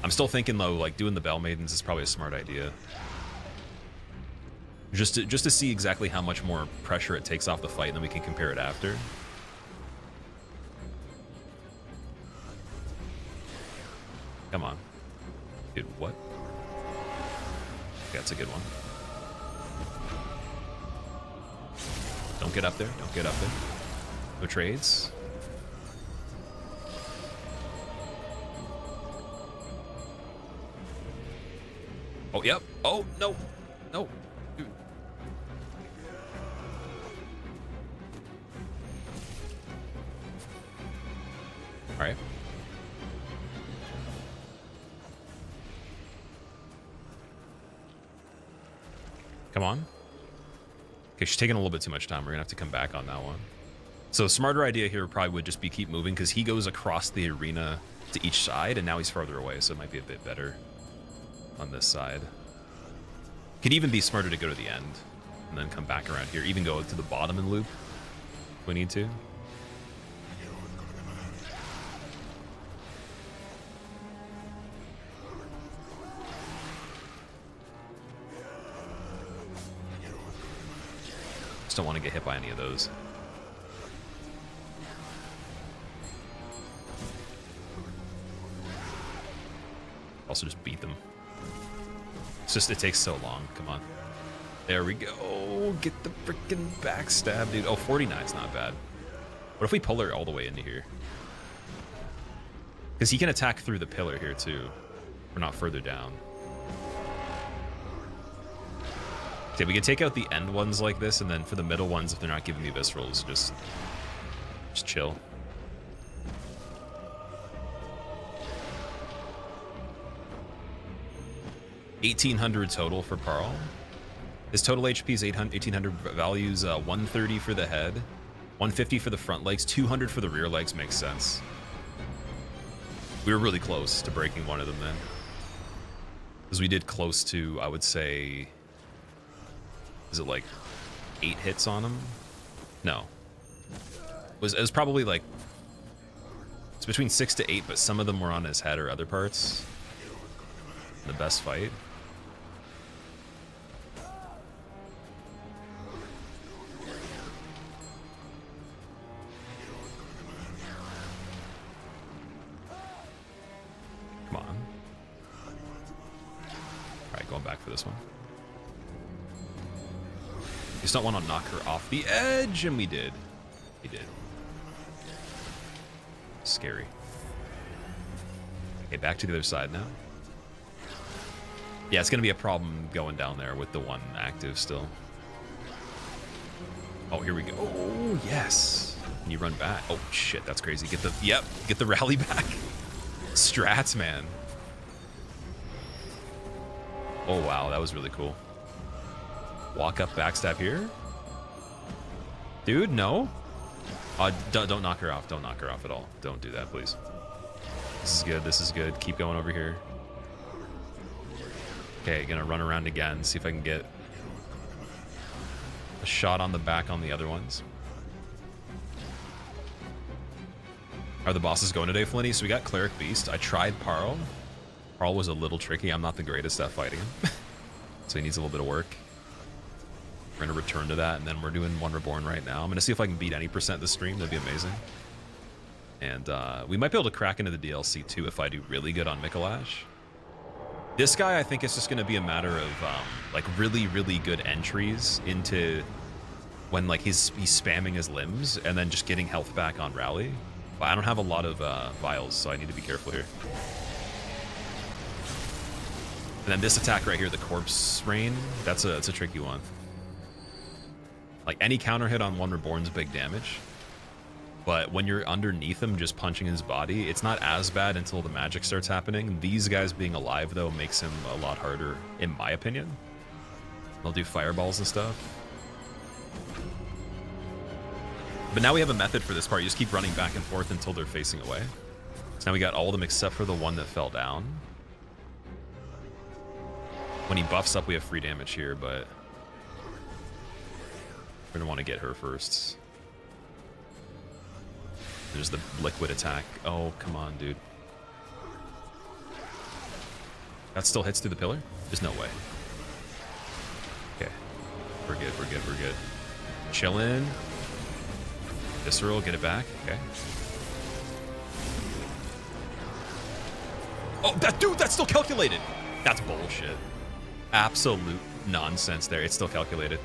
I'm still thinking though, like doing the Bell Maidens is probably a smart idea. Just to see exactly how much more pressure it takes off the fight, and then we can compare it after. Come on. Dude, what? Okay, that's a good one. Don't get up there. Don't get up there. No trades. Oh, yep. Oh, no. No. Dude. All right. Come on. Okay, she's taking a little bit too much time. We're gonna have to come back on that one. So smarter idea here probably would just be keep moving, because he goes across the arena to each side, and now he's farther away, so it might be a bit better on this side. Could even be smarter to go to the end and then come back around here. Even go to the bottom and loop if we need to. Just don't want to get hit by any of those. Also just beat them. It's just, it takes so long. Come on. There we go. Get the freaking backstab, dude. Oh, 49's not bad. What if we pull her all the way into here? Because he can attack through the pillar here too. We're not further down. Okay, we could take out the end ones like this, and then for the middle ones, if they're not giving me viscerals, just chill. $1,800 total for Paarl. His total HP is 1,800 values, 130 for the head, 150 for the front legs, 200 for the rear legs. Makes sense. We were really close to breaking one of them then. Because we did close to, I would say... Is it like 8 hits on him? No. It was probably like... It's between 6 to 8, but some of them were on his head or other parts. The best fight. Come on. Alright, going back for this one. just don't want to knock her off the edge, and we did. We did. Scary. Okay, back to the other side now. Yeah, it's gonna be a problem going down there with the one active still. Oh, here we go. Oh, yes. Can you run back? Oh, shit, that's crazy. Get the rally back. Strats, man. Oh, wow, that was really cool. Walk up, backstab here. Dude, no. Don't knock her off. Don't knock her off at all. Don't do that, please. This is good. This is good. Keep going over here. Okay, gonna run around again. See if I can get a shot on the back on the other ones. Are the bosses going today, Flinny? So we got Cleric Beast. I tried Paarl. Paarl was a little tricky. I'm not the greatest at fighting him. So he needs a little bit of work. We're going to return to that, and then we're doing One Reborn right now. I'm going to see if I can beat any % this stream. That'd be amazing. And we might be able to crack into the DLC, too, if I do really good on Micolash. This guy, I think it's just going to be a matter of, like, really, really good entries into when, like, he's spamming his limbs and then just getting health back on rally. But I don't have a lot of vials, so I need to be careful here. And then this attack right here, the Corpse Rain, that's a tricky one. Like, any counter hit on One Reborn's big damage. But when you're underneath him just punching his body, it's not as bad until the magic starts happening. These guys being alive, though, makes him a lot harder, in my opinion. They'll do fireballs and stuff. But now we have a method for this part. You just keep running back and forth until they're facing away. So now we got all of them except for the one that fell down. When he buffs up, we have free damage here, but we're going to want to get her first. There's the liquid attack. Oh, come on, dude. That still hits through the pillar? There's no way. Okay. We're good, we're good, we're good. Chillin'. Visceral, get it back. Okay. Oh, dude, that's still calculated. That's bullshit. Absolute nonsense there. It's still calculated.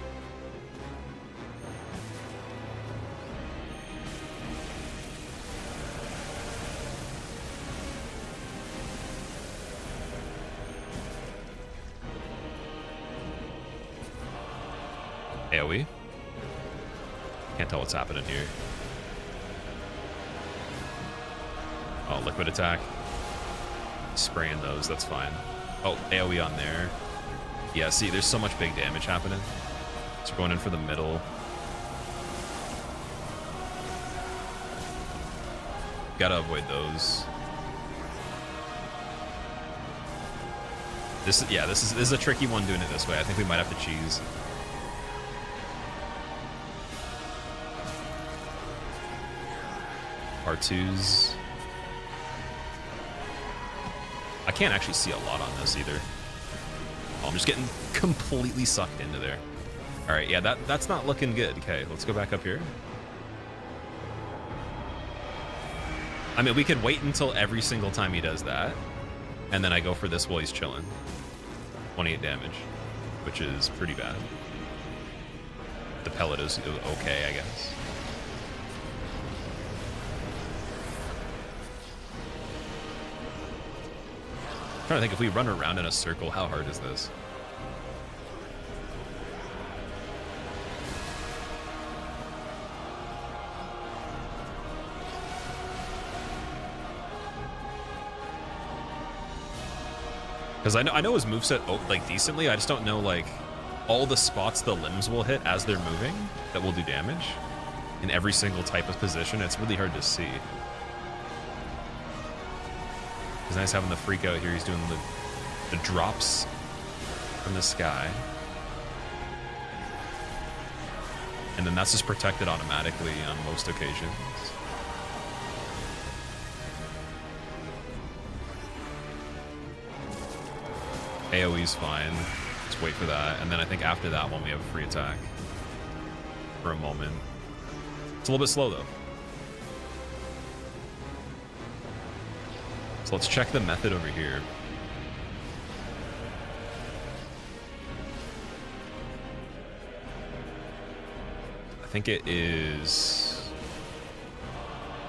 AoE. Can't tell what's happening here. Oh, liquid attack. Spraying those, that's fine. Oh, AoE on there. Yeah, see, there's so much big damage happening. So we're going in for the middle. Gotta avoid those. This is a tricky one doing it this way. I think we might have to cheese. R2s. I can't actually see a lot on this either. Oh, I'm just getting completely sucked into there. All right, yeah, that's not looking good. Okay, let's go back up here. I mean, we could wait until every single time he does that, and then I go for this while he's chilling. 28 damage, which is pretty bad. The pellet is okay, I guess. I'm trying to think, if we run around in a circle, how hard is this? Because I know his moveset like decently. I just don't know like all the spots the limbs will hit as they're moving that will do damage in every single type of position. It's really hard to see. It's nice having the freak out here. He's doing the drops from the sky. And then that's just protected automatically on most occasions. AoE's fine. Just wait for that. And then I think after that one we have a free attack. For a moment. It's a little bit slow though. So let's check the method over here. I think it is...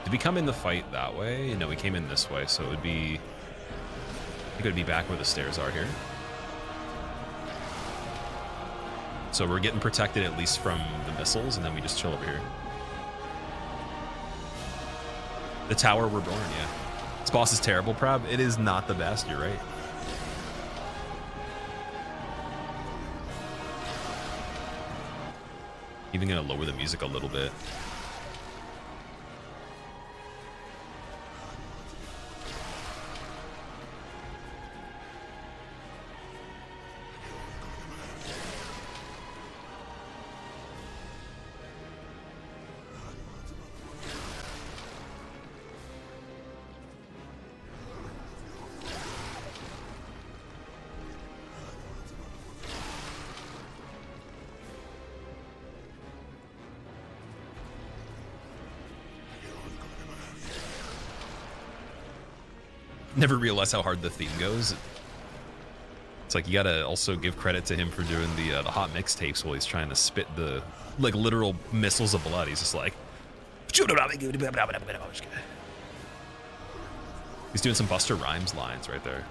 Did we come in the fight that way? No, we came in this way, so it would be... I think it would be back where the stairs are here. So we're getting protected at least from the missiles, and then we just chill over here. The tower we're born, yeah. This boss is terrible, Prob. It is not the best, you're right. Even gonna lower the music a little bit. Never realized how hard the theme goes. It's like you gotta also give credit to him for doing the hot mixtapes while he's trying to spit the like literal missiles of blood. He's just like, he's doing some Buster Rhymes lines right there.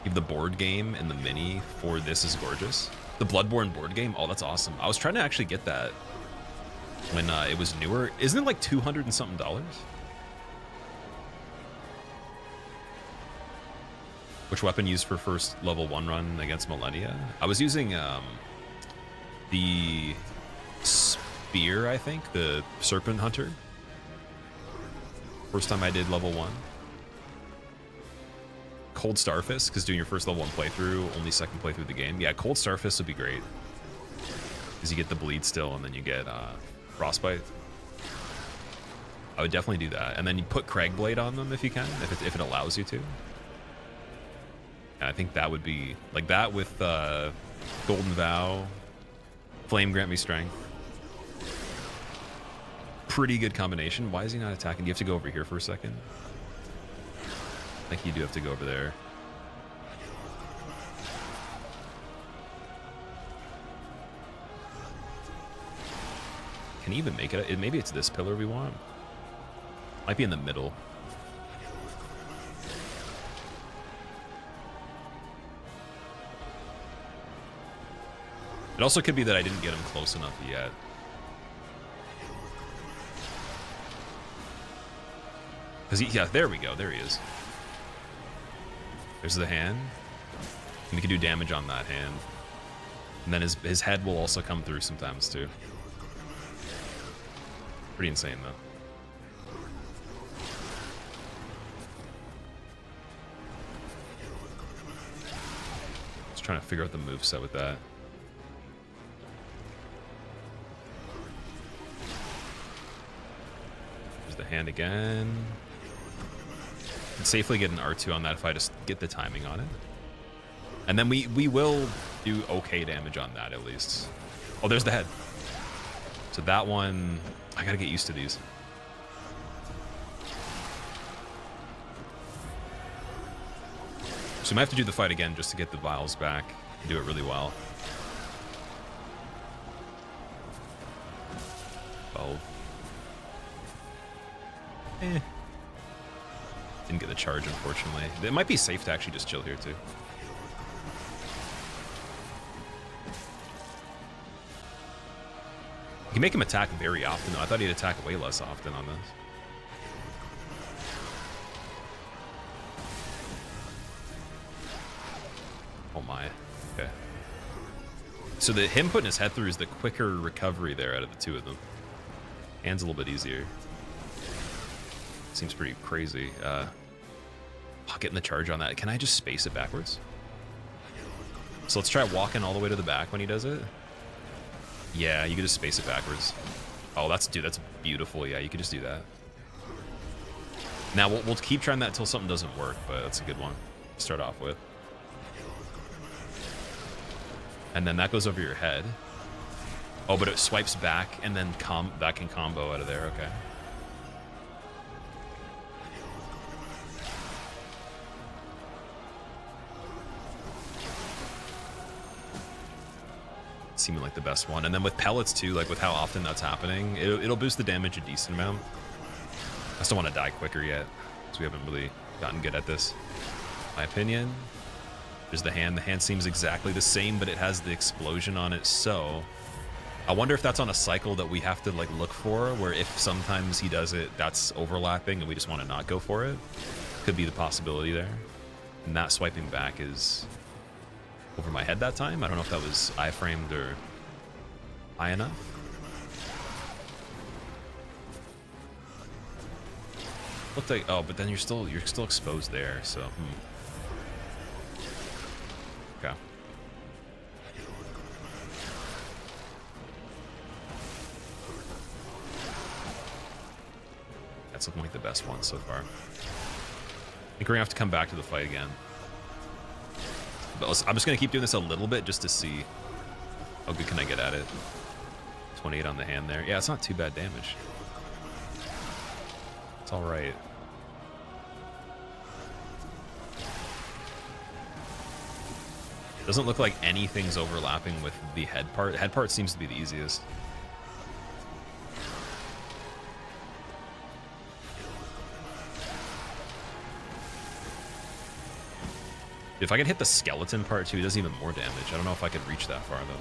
Even the board game and the mini for this is gorgeous. The Bloodborne board game, oh, that's awesome. I was trying to actually get that when it was newer. Isn't it like $200 and something? Which weapon used for first level 1 run against Millennia? I was using the spear, I think, the Serpent Hunter. First time I did level 1. Cold Starfist, because doing your first level 1 playthrough, only second playthrough of the game. Yeah, Cold Starfist would be great. Because you get the bleed still, and then you get Frostbite. I would definitely do that. And then you put Craigblade on them if you can, if it allows you to. And I think that would be, like that with Golden Vow, Flame Grant Me Strength. Pretty good combination. Why is he not attacking? Do you have to go over here for a second? I think you do have to go over there. Can he even make it? Maybe it's this pillar we want. Might be in the middle. It also could be that I didn't get him close enough yet. Yeah, there we go. There he is. There's the hand. And we can do damage on that hand. And then his head will also come through sometimes too. Pretty insane though. Just trying to figure out the moveset with that. There's the hand again. Could safely get an R2 on that if I just get the timing on it. And then we will do okay damage on that at least. Oh, there's the head. So that one, I gotta get used to these. So we might have to do the fight again just to get the vials back and do it really well. 12. Didn't get the charge, unfortunately. It might be safe to actually just chill here, too. You can make him attack very often, though. I thought he'd attack way less often on this. Oh, my. Okay. So him putting his head through is the quicker recovery there out of the two of them. Hand's a little bit easier. Seems pretty crazy. Getting the charge on that. Can I just space it backwards? So let's try walking all the way to the back when he does it. Yeah, you can just space it backwards. Oh, that's beautiful. Yeah, you can just do that. Now we'll keep trying that until something doesn't work, but that's a good one to start off with. And then that goes over your head. Oh, but it swipes back and then that can combo out of there. Okay. seeming like the best one. And then with pellets too, like with how often that's happening, it'll boost the damage a decent amount. I still want to die quicker yet, because we haven't really gotten good at this. My opinion. There's the hand. The hand seems exactly the same, but it has the explosion on it. So I wonder if that's on a cycle that we have to like look for, where if sometimes he does it, that's overlapping, and we just want to not go for it. Could be the possibility there. And that swiping back is over my head that time. I don't know if that was iframed or high enough. Looked like, oh, but then you're still exposed there, so okay. That's looking like the best one so far. I think we're gonna have to come back to the fight again. But I'm just gonna keep doing this a little bit just to see how good can I get at it. 28 on the hand there. Yeah, it's not too bad damage. It's all right. Doesn't look like anything's overlapping with the head part. The head part seems to be the easiest. If I could hit the skeleton part too, it does even more damage. I don't know if I could reach that far though.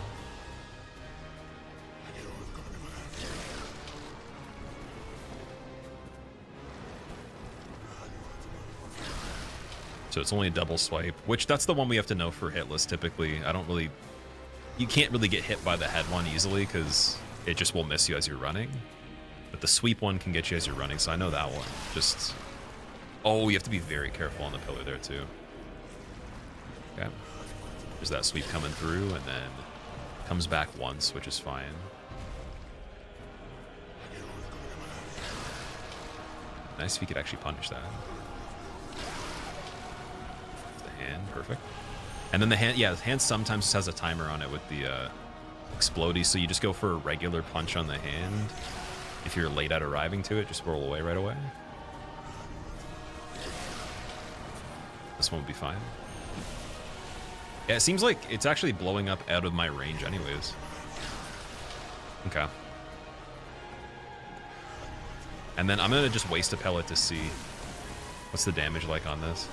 So it's only a double swipe, which that's the one we have to know for hitless typically. You can't really get hit by the head one easily because it just will miss you as you're running. But the sweep one can get you as you're running, so I know that one. Just, oh, you have to be very careful on the pillar there too. Okay. There's that sweep coming through and then comes back once, which is fine. Nice if you could actually punish that. Hand, perfect. And then the hand, yeah, the hand sometimes has a timer on it with the explodey, so you just go for a regular punch on the hand. If you're late at arriving to it, just roll away right away. This one would be fine. Yeah, it seems like it's actually blowing up out of my range anyways. Okay. And then I'm gonna just waste a pellet to see what's the damage like on this.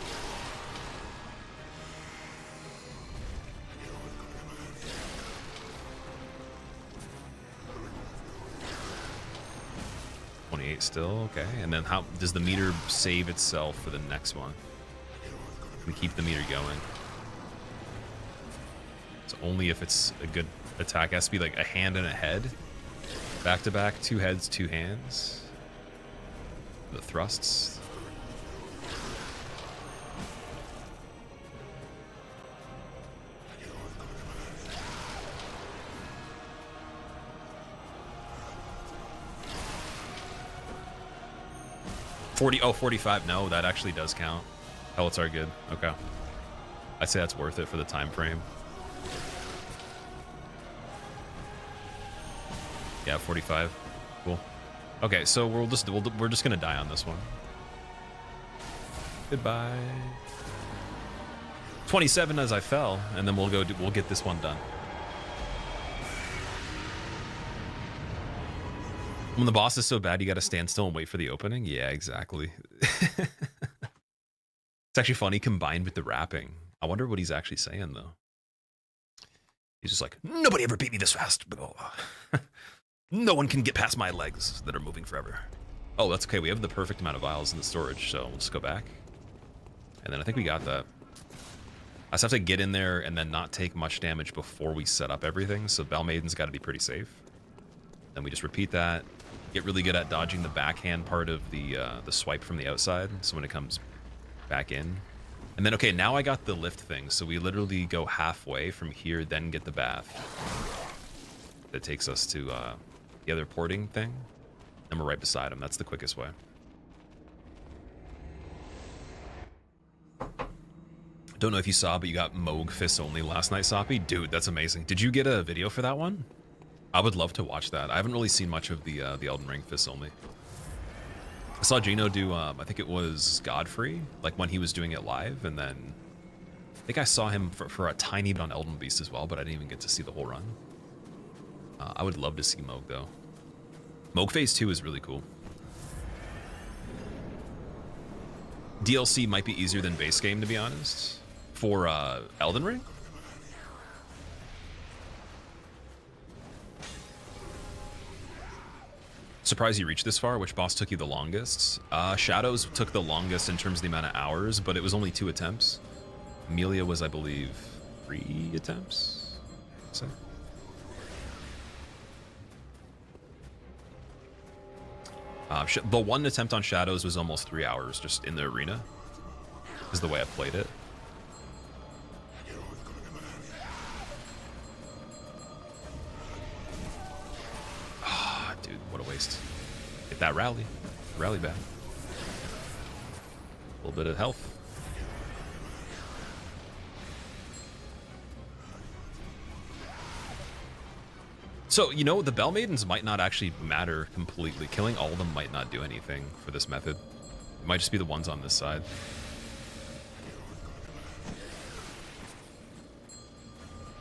Still okay, and then how does the meter save itself for the next one? We keep the meter going. It's only if it's a good attack. It has to be like a hand and a head, back to back, 2 heads, 2 hands. The thrusts. Oh, 45. No, that actually does count. Pellets are good. Okay. I'd say that's worth it for the time frame. Yeah, 45. Cool. Okay, so we're just gonna die on this one. Goodbye. 27 as I fell, and then we'll get this one done. When the boss is so bad, you got to stand still and wait for the opening. Yeah, exactly. It's actually funny combined with the rapping. I wonder what he's actually saying though. He's just like, nobody ever beat me this fast. No one can get past my legs that are moving forever. Oh, that's okay. We have the perfect amount of vials in the storage, so we'll just go back. And then I think we got that. I just have to get in there and then not take much damage before we set up everything. So Bell Maiden's got to be pretty safe. Then we just repeat that. Get really good at dodging the backhand part of the swipe from the outside. So when it comes back in. And then, okay, now I got the lift thing. So we literally go halfway from here, then get the bath. That takes us to the other porting thing. And we're right beside him. That's the quickest way. Don't know if you saw, but you got Moog Fists Only last night, Soppy. Dude, that's amazing. Did you get a video for that one? I would love to watch that. I haven't really seen much of the Elden Ring Fists Only. I saw Gino do, I think it was Godfrey, like when he was doing it live, and then I think I saw him for a tiny bit on Elden Beast as well, but I didn't even get to see the whole run. I would love to see Moog, though. Moog Phase 2 is really cool. DLC might be easier than base game, to be honest. For Elden Ring? Surprised you reached this far. Which boss took you the longest? Shadows took the longest in terms of the amount of hours, but it was only 2 attempts. Amelia was, I believe, 3 attempts? So. The 1 attempt on Shadows was almost 3 hours just in the arena, is the way I played it. Ah, dude, what a waste. Get that rally. Rally back. A little bit of health. So, you know, the Bell Maidens might not actually matter completely. Killing all of them might not do anything for this method. It might just be the ones on this side.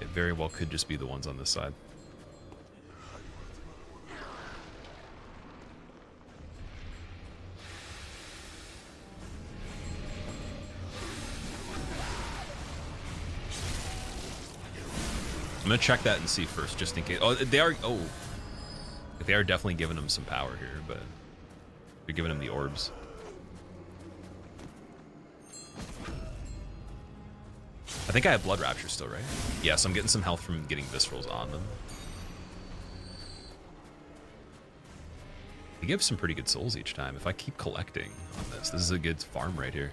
It very well could just be the ones on this side. I'm gonna check that and see first, just in case. Oh, they are. Oh, they are definitely giving him some power here, but they're giving him the orbs. I think I have Blood Rapture still, right? Yes, I'm getting some health from getting Viscerals on them. They give some pretty good souls each time. If I keep collecting on this is a good farm right here.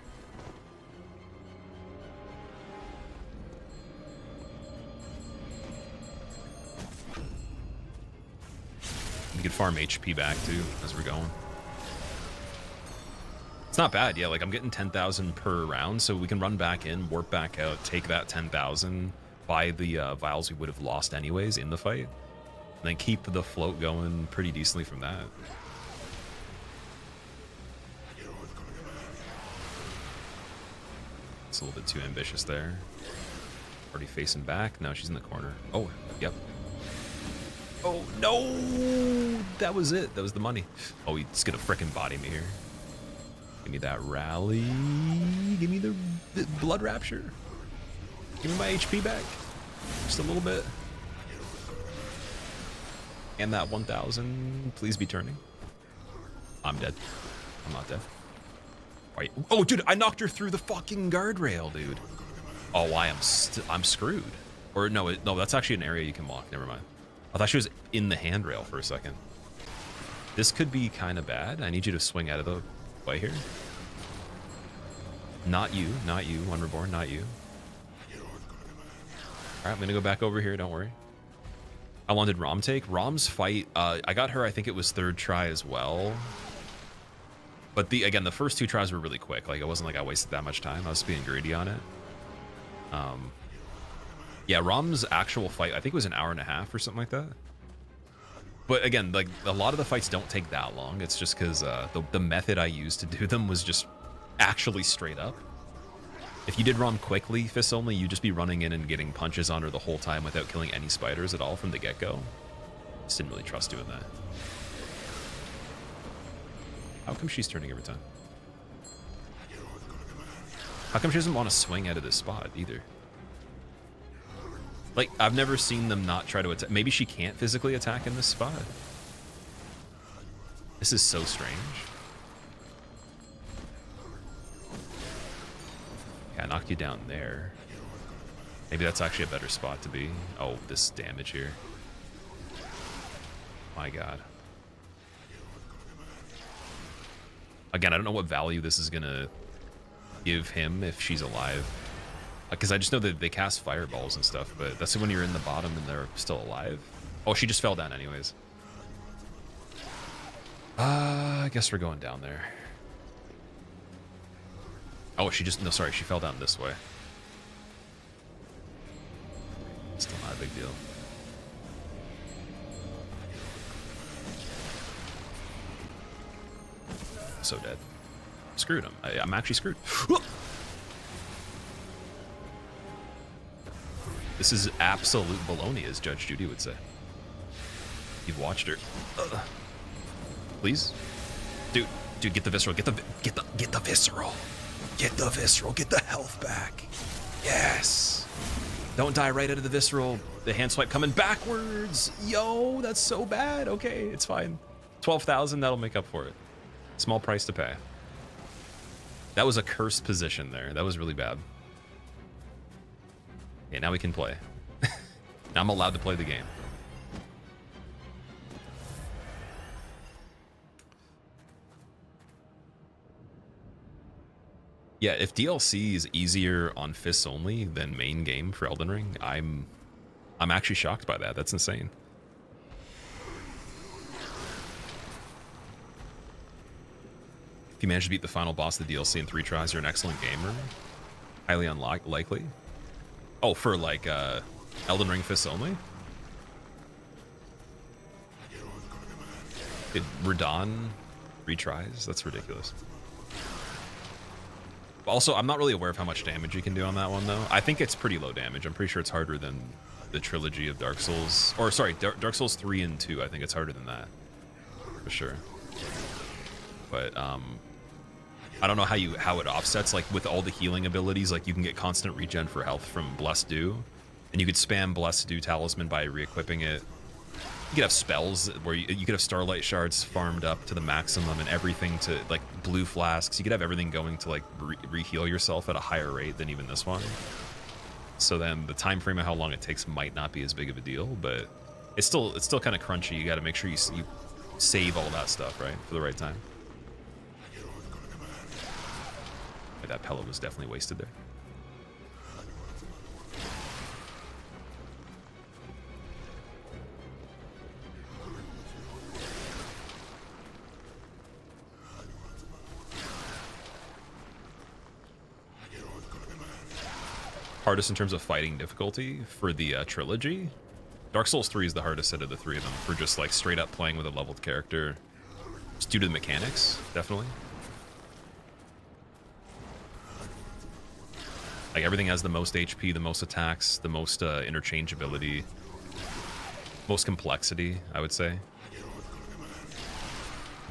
You can farm HP back too as we're going. It's not bad, yeah. Like I'm getting 10,000 per round, so we can run back in, warp back out, take that 10,000, buy the vials we would have lost anyways in the fight, and then keep the float going pretty decently from that. It's a little bit too ambitious there. Already facing back. No, she's in the corner. Oh, yep. Oh, no! That was it. That was the money. Oh, he's gonna frickin' body me here. Give me that rally. Give me the Blood Rapture. Give me my HP back. Just a little bit. And that 1,000. Please be turning. I'm dead. I'm not dead. Wait. Oh, dude, I knocked her through the fucking guardrail, dude. Oh, why I'm screwed. Or no, no, that's actually an area you can walk. Never mind. I thought she was in the handrail for a second. This could be kind of bad. I need you to swing out of the way here. Not you, One Reborn, not you. Alright, I'm gonna go back over here, don't worry. How long did Rom take? Rom's fight, I got her, I think it was 3rd try as well. But again, the first 2 tries were really quick. Like, it wasn't like I wasted that much time. I was being greedy on it. Yeah, Rom's actual fight, I think it was an hour and a half or something like that. But again, like, a lot of the fights don't take that long. It's just because the method I used to do them was just actually straight up. If you did Rom quickly, fists only, you'd just be running in and getting punches on her the whole time without killing any spiders at all from the get-go. Just didn't really trust doing that. How come she's turning every time? How come she doesn't want to swing out of this spot either? Like, I've never seen them not try to attack. Maybe she can't physically attack in this spot. This is so strange. Yeah, I knocked you down there. Maybe that's actually a better spot to be. Oh, this damage here. My God. Again, I don't know what value this is gonna give him if she's alive. Because I just know that they cast fireballs and stuff, but that's when you're in the bottom and they're still alive. Oh, she just fell down anyways. I guess we're going down there. Oh, she just... No, sorry, she fell down this way. Still not a big deal. So dead. Screwed him. I'm actually screwed. This is absolute baloney, as Judge Judy would say. You've watched her. Please? Dude, get the visceral. Get the visceral. Get the visceral. Get the health back. Yes. Don't die right out of the visceral. The hand swipe coming backwards. Yo, that's so bad. Okay, it's fine. 12,000, that'll make up for it. Small price to pay. That was a cursed position there. That was really bad. Okay, now we can play. Now I'm allowed to play the game. Yeah, if DLC is easier on fists only than main game for Elden Ring, I'm actually shocked by that. That's insane. If you manage to beat the final boss of the DLC in 3 tries, you're an excellent gamer. Highly unlikely. Oh, for like Elden Ring fists only? Did Radon retries? That's ridiculous. Also, I'm not really aware of how much damage you can do on that one, though. I think it's pretty low damage. I'm pretty sure it's harder than the trilogy of Dark Souls. Or, sorry, Dark Souls 3 and 2. I think it's harder than that. For sure. But, I don't know how it offsets. Like, with all the healing abilities, like, you can get constant regen for health from Blessed Dew. And you could spam Blessed Dew Talisman by re-equipping it. You could have spells where you could have Starlight Shards farmed up to the maximum and everything to, like, blue flasks. You could have everything going to, like, re-heal yourself at a higher rate than even this one. So then the time frame of how long it takes might not be as big of a deal, but it's still kind of crunchy. You got to make sure you save all that stuff, right, for the right time. But that pellet was definitely wasted there. Hardest in terms of fighting difficulty for the trilogy. Dark Souls 3 is the hardest out of the 3 of them for just like straight up playing with a leveled character. Just due to the mechanics, definitely. Like everything has the most HP, the most attacks, the most interchangeability, most complexity, I would say.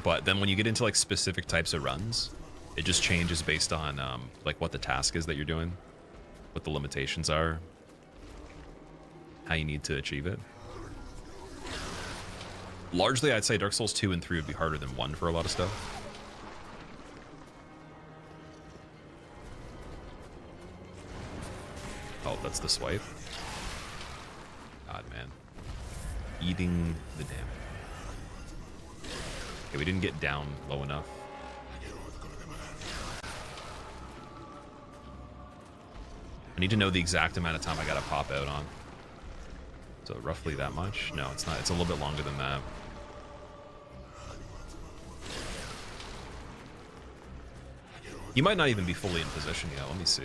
But then when you get into like specific types of runs, it just changes based on like what the task is that you're doing. What the limitations are, how you need to achieve it. Largely, I'd say Dark Souls 2 and 3 would be harder than 1 for a lot of stuff. Oh, that's the swipe. God, man. Eating the damage. Okay, we didn't get down low enough. I need to know the exact amount of time I gotta pop out on. So roughly that much? No, it's not. It's a little bit longer than that. He might not even be fully in position yet. Let me see.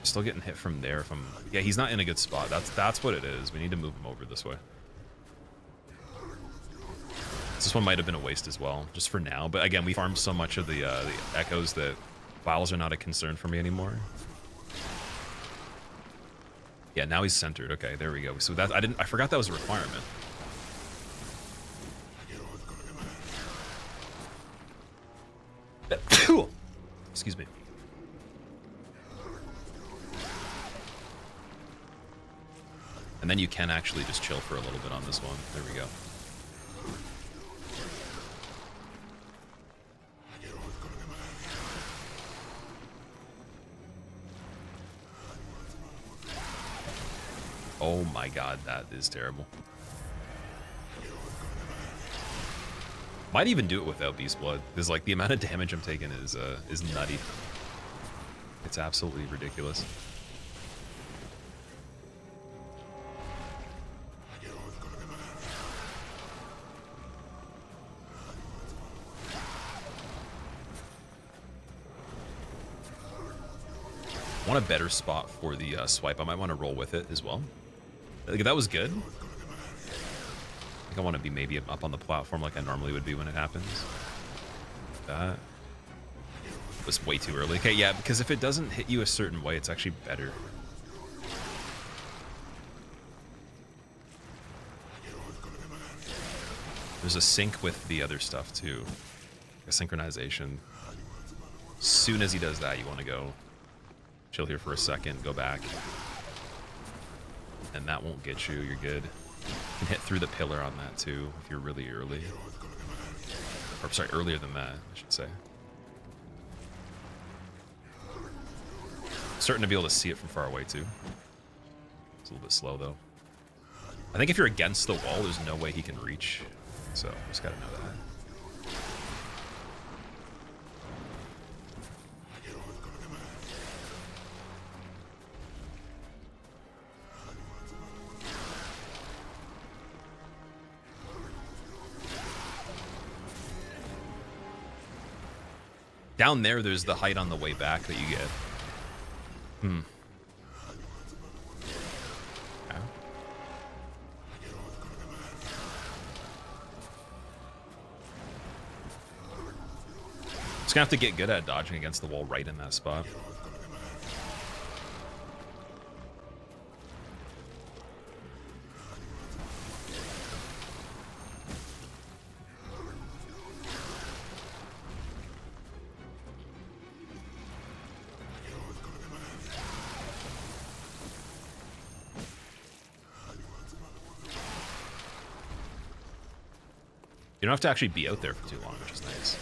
Still getting hit from there. From yeah, he's not in a good spot. That's what it is. We need to move him over this way. This one might have been a waste as well, just for now. But again, we farmed so much of the echoes that files are not a concern for me anymore. Yeah, now he's centered. Okay, there we go. So that I forgot that was a requirement. Excuse me. And then you can actually just chill for a little bit on this one. There we go. Oh my god, that is terrible. Might even do it without Beast Blood, because like the amount of damage I'm taking is nutty. It's absolutely ridiculous. I want a better spot for the swipe. I might want to roll with it as well. Like, that was good. I think I want to be maybe up on the platform like I normally would be when it happens. That. was way too early. Okay, yeah, because if it doesn't hit you a certain way, it's actually better. There's a sync with the other stuff too. A synchronization. As soon as he does that, you want to go chill here for a second, go back. And that won't get you, you're good. You can hit through the pillar on that too, if you're really early. Or sorry, earlier than that, I should say. Starting to be able to see it from far away too. It's a little bit slow though. I think if you're against the wall, there's no way he can reach. So, just gotta know that. Down there's the height on the way back that you get. Hmm. Okay. Just gonna have to get good at dodging against the wall right in that spot. You don't have to actually be out there for too long, which is nice.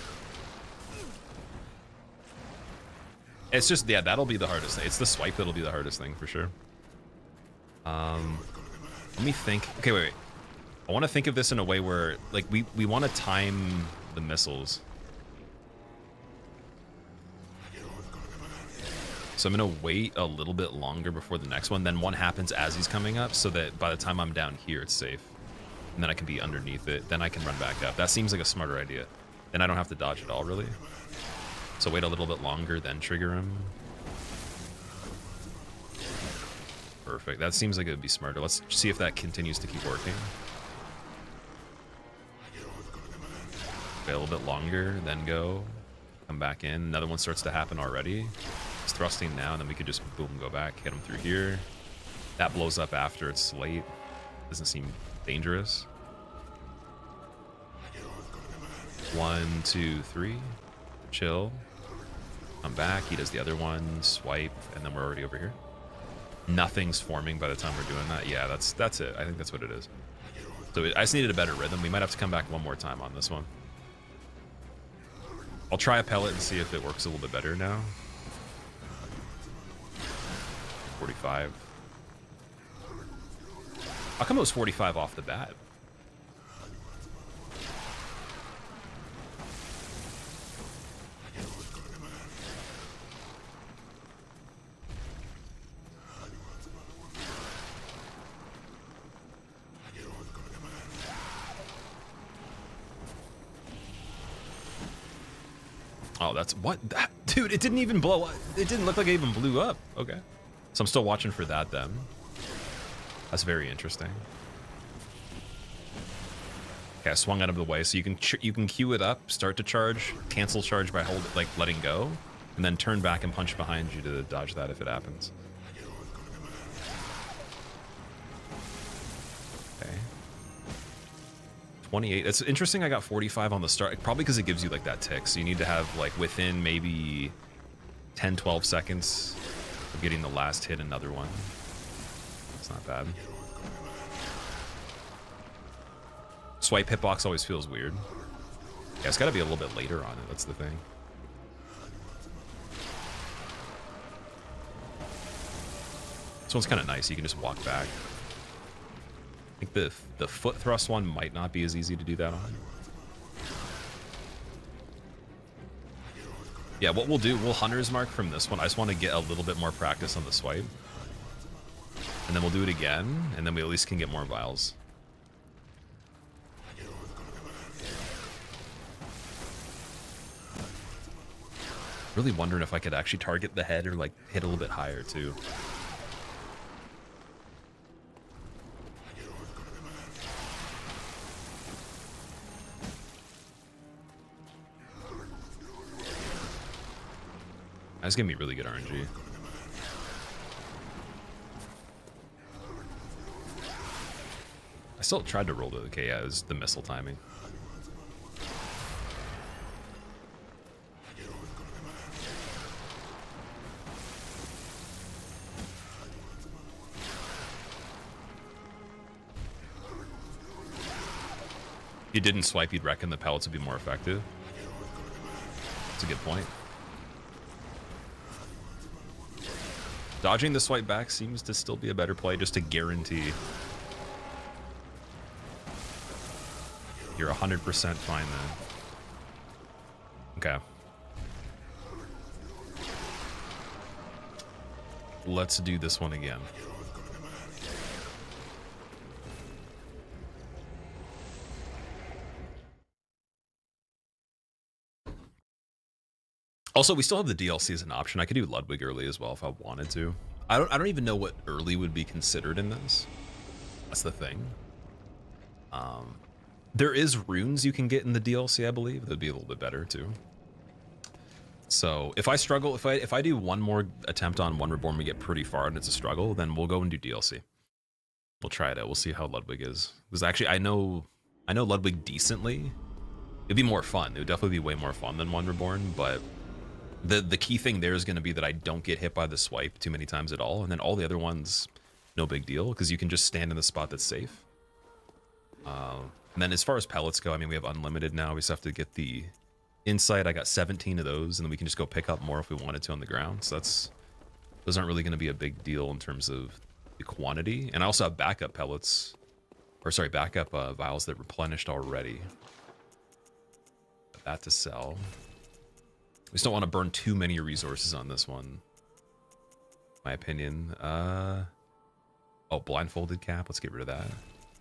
It's just, yeah, that'll be the hardest thing. It's the swipe that'll be the hardest thing for sure. Let me think. Okay, wait. I want to think of this in a way where, like, we want to time the missiles. So I'm going to wait a little bit longer before the next one. Then one happens as he's coming up so that by the time I'm down here, it's safe. And then I can be underneath it. Then I can run back up. That seems like a smarter idea. Then I don't have to dodge at all, really. So wait a little bit longer, then trigger him. Perfect. That seems like it would be smarter. Let's see if that continues to keep working. Wait a little bit longer, then go. Come back in. Another one starts to happen already. It's thrusting now, and then we could just, boom, go back, hit him through here. That blows up after it's late. Doesn't seem dangerous. 1, 2, 3. Chill. Come back. He does the other one. Swipe, and then we're already over here. Nothing's forming by the time we're doing that. Yeah, that's it. I think that's what it is. So I just needed a better rhythm. We might have to come back one more time on this one. I'll try a pellet and see if it works a little bit better now. 45. How come it was 45 off the bat? Oh, that's what? That, dude, it didn't even blow up. It didn't look like it even blew up. Okay. So I'm still watching for that then. That's very interesting. Okay, I swung out of the way, so you can queue it up, start to charge, cancel charge by letting go, and then turn back and punch behind you to dodge that if it happens. Okay. 28. It's interesting I got 45 on the start, probably because it gives you like that tick, so you need to have like within maybe 10, 12 seconds of getting the last hit another one. It's not bad. Swipe hitbox always feels weird. Yeah, it's got to be a little bit later on it. That's the thing. This one's kind of nice. You can just walk back. I think the foot thrust one might not be as easy to do that on. Yeah, what we'll do, we'll Hunter's Mark from this one. I just want to get a little bit more practice on the swipe. And then we'll do it again, and then we at least can get more vials. Really wondering if I could actually target the head or like hit a little bit higher too. That's gonna be really good RNG. I still tried to roll the okay, yeah, it was the missile timing. If you didn't swipe, you'd reckon the pellets would be more effective. That's a good point. Dodging the swipe back seems to still be a better play, just to guarantee you're 100% fine then. Okay. Let's do this one again. Also, we still have the DLC as an option. I could do Ludwig early as well if I wanted to. I don't even know what early would be considered in this. That's the thing. There is runes you can get in the DLC, I believe. That'd be a little bit better too. So if I struggle, if I do one more attempt on One Reborn, we get pretty far and it's a struggle, then we'll go and do DLC. We'll try it out. We'll see how Ludwig is. Because actually, I know Ludwig decently. It'd be more fun. It would definitely be way more fun than One Reborn, but the key thing there is going to be that I don't get hit by the swipe too many times at all, and then all the other ones, no big deal, because you can just stand in the spot that's safe. And then as far as pellets go, I mean, we have unlimited now. We just have to get the insight. I got 17 of those, and then we can just go pick up more if we wanted to on the ground. So those aren't really going to be a big deal in terms of the quantity. And I also have backup pellets, or sorry, backup vials that replenished already. Got that to sell. We just don't want to burn too many resources on this one, my opinion. Oh, blindfolded cap. Let's get rid of that.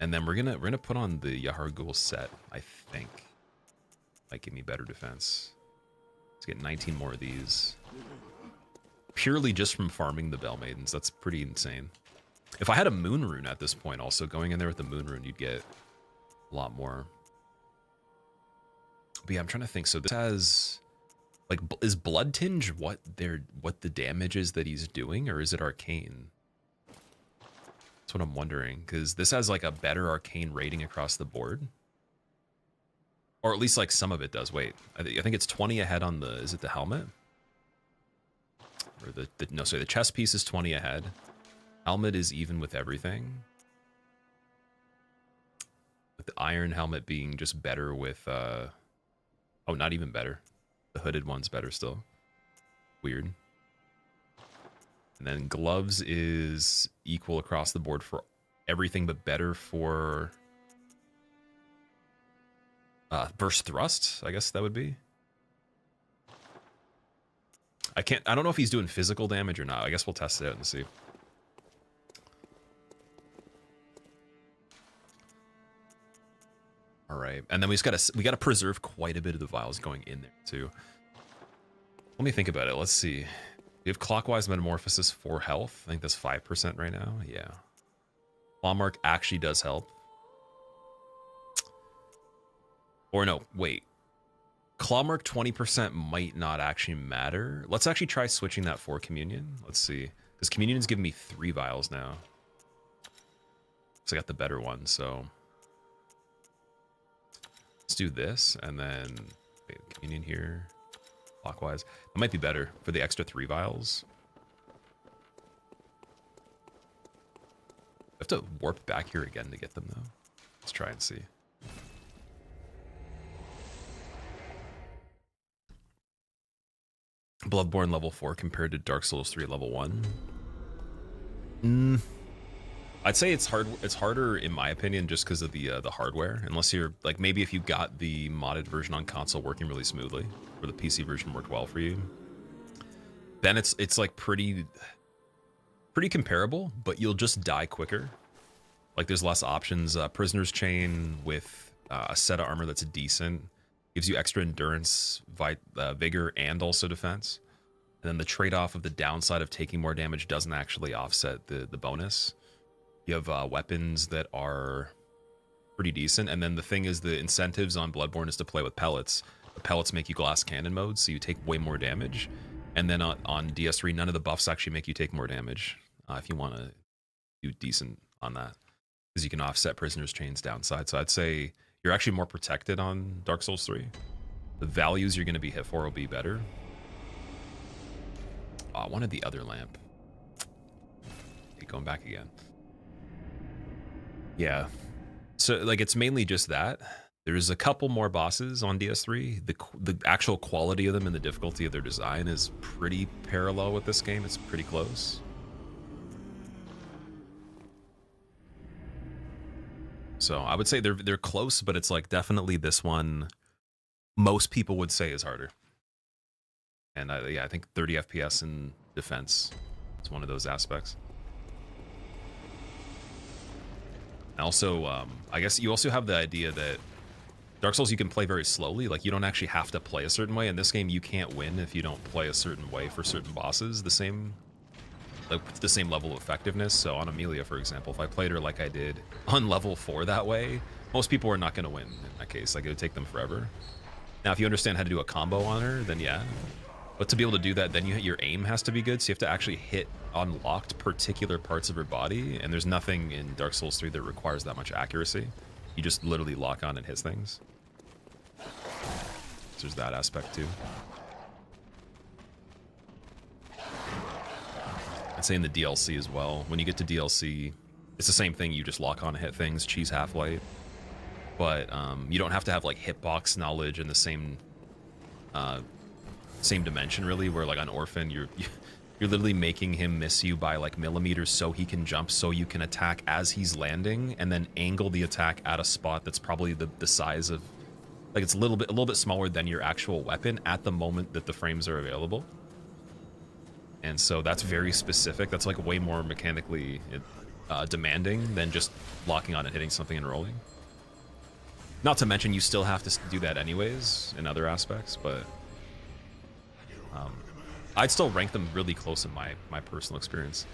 And then we're gonna put on the Yahar'gul set, I think. Might give me better defense. Let's get 19 more of these. Purely just from farming the Bell Maidens. That's pretty insane. If I had a moon rune at this point, also going in there with the moon rune, you'd get a lot more. But yeah, I'm trying to think. So this has, like, is Blood Tinge what the damage is that he's doing, or is it arcane? That's what I'm wondering, because this has like a better arcane rating across the board, or at least like some of it does. Wait, I think it's 20 ahead on the, is it the helmet, or no, sorry, the chest piece is 20 ahead. Helmet is even with everything, with the iron helmet being just better with oh, not even better, the hooded one's better still. Weird. And then gloves is equal across the board for everything, but better for burst thrust, I guess that would be. I don't know if he's doing physical damage or not. I guess we'll test it out and see. All right, and then we gotta preserve quite a bit of the vials going in there too. Let me think about it. Let's see. We have Clockwise Metamorphosis for health. I think that's 5% right now. Yeah. Clawmark actually does help. Or no, wait. Clawmark 20% might not actually matter. Let's actually try switching that for Communion. Let's see. Because Communion is giving me 3 vials now. So I got the better one, so. Let's do this, and then wait, Communion here. Clockwise. That might be better for the extra 3 vials. I have to warp back here again to get them, though. Let's try and see. Bloodborne level 4 compared to Dark Souls 3 level 1. I'd say it's hard. It's harder in my opinion, just because of the hardware. Unless you're like, maybe if you got the modded version on console working really smoothly, or the PC version worked well for you, then it's like pretty comparable, but you'll just die quicker. Like there's less options. Prisoner's Chain with a set of armor that's decent gives you extra endurance, vigor, and also defense. And then the trade-off of the downside of taking more damage doesn't actually offset the bonus. You have weapons that are pretty decent, and then the thing is, the incentives on Bloodborne is to play with pellets. The pellets make you glass cannon mode, so you take way more damage, And then on DS3, none of the buffs actually make you take more damage if you want to do decent on that, because you can offset Prisoner's Chain's downside. So I'd say you're actually more protected on Dark Souls 3. The values you're going to be hit for will be better. I wanted the other lamp. Okay, going back again. Yeah. So, like, it's mainly just that. There's a couple more bosses on DS3. The actual quality of them and the difficulty of their design is pretty parallel with this game. It's pretty close. So I would say they're close, but it's like definitely this one most people would say is harder. And yeah, I think 30 FPS in defense is one of those aspects. And also, I guess you also have the idea that Dark Souls you can play very slowly. Like, you don't actually have to play a certain way. In this game, you can't win if you don't play a certain way for certain bosses. The same level of effectiveness. So on Amelia, for example, if I played her like I did on level 4 that way, most people are not going to win in that case. Like, it would take them forever. Now, if you understand how to do a combo on her, then yeah. But to be able to do that, then your aim has to be good. So you have to actually hit unlocked particular parts of her body. And there's nothing in Dark Souls 3 that requires that much accuracy. You just literally lock on and hit things. So there's that aspect too. I'd say in the DLC as well. When you get to DLC, it's the same thing. You just lock on and hit things, cheese half-light. But you don't have to have like hitbox knowledge in the same dimension really. Where like on Orphan, you're literally making him miss you by like millimeters so he can jump, so you can attack as he's landing, and then angle the attack at a spot that's probably the size of, like, it's a little bit smaller than your actual weapon at the moment that the frames are available. And so that's very specific. That's like way more mechanically demanding than just locking on and hitting something and rolling. Not to mention you still have to do that anyways in other aspects, but I'd still rank them really close in my personal experience.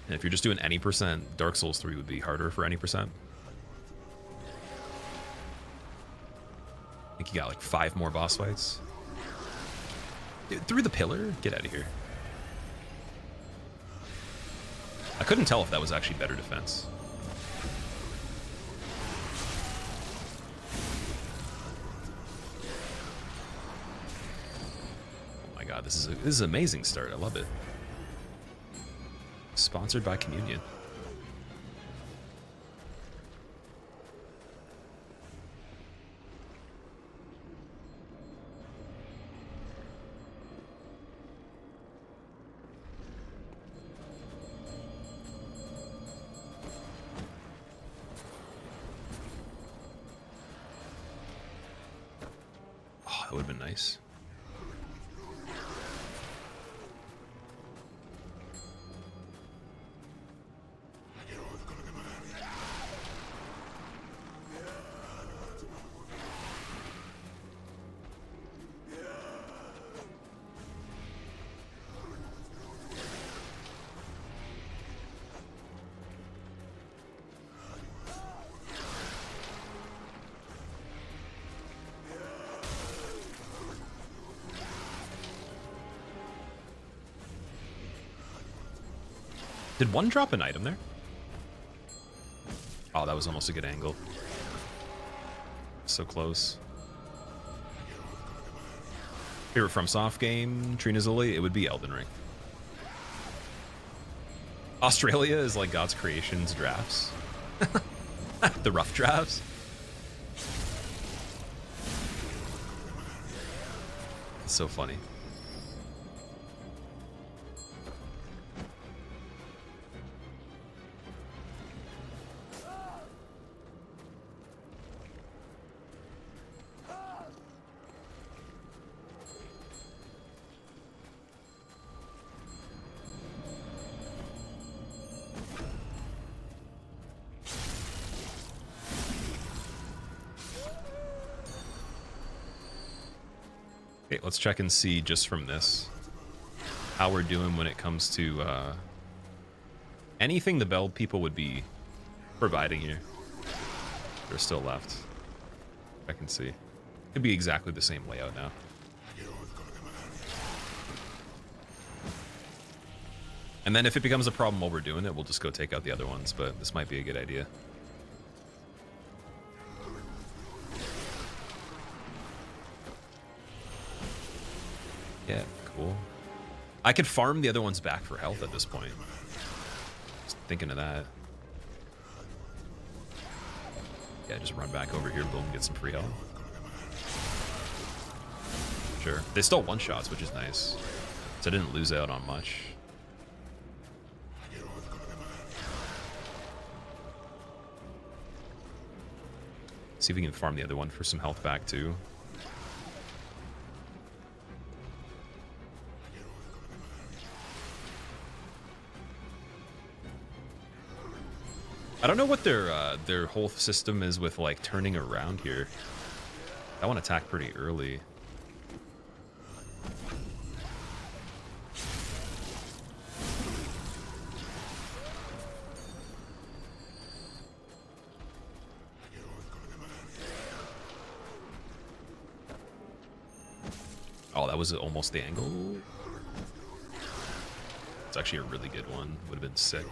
And if you're just doing any percent, Dark Souls 3 would be harder for any percent. I think you got like 5 more boss fights. Dude, through the pillar? Get out of here. I couldn't tell if that was actually better defense. Oh my god, this is an amazing start. I love it. Sponsored by Communion. Oh, that would have been nice. Did one drop an item there? Oh, that was almost a good angle. So close. Favorite FromSoft game, Trina's Uli, it would be Elden Ring. Australia is like God's Creation's drafts. The rough drafts. It's so funny. Okay, let's check and see just from this how we're doing when it comes to anything the Bell people would be providing here. There's still left. I can see. It'd be exactly the same layout now. And then if it becomes a problem while we're doing it, we'll just go take out the other ones, but this might be a good idea. Yeah, cool. I could farm the other ones back for health at this point. Just thinking of that. Yeah, just run back over here, boom, get some free health. Sure. They still one-shots, which is nice. So I didn't lose out on much. See if we can farm the other one for some health back, too. I don't know what their whole system is with, like, turning around here. That one attacked pretty early. Oh, that was almost the angle. It's actually a really good one. Would have been sick.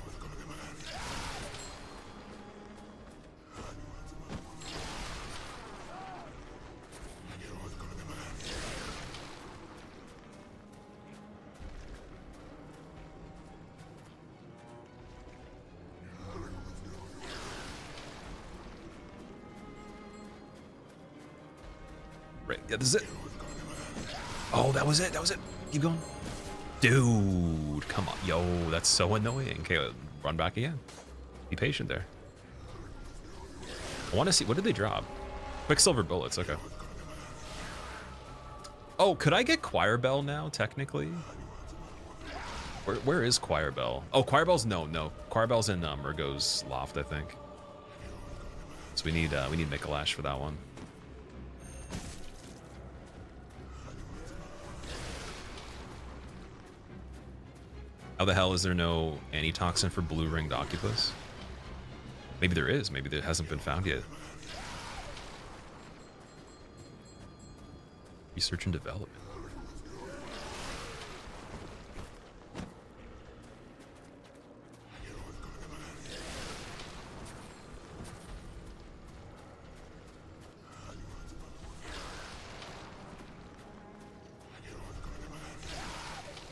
Right, yeah, this is it. Oh, that was it. That was it. Keep going. Dude, come on. Yo, that's so annoying. Okay, run back again. Be patient there. I want to see. What did they drop? Quicksilver bullets. Okay. Oh, could I get Choir Bell now, technically? Where is Choir Bell? Oh, Choir Bell's... No. Choir Bell's in Mergo's loft, I think. So we need Micolash for that one. How the hell is there no antitoxin for blue-ringed octopus? Maybe there is. Maybe there hasn't been found yet. Research and development.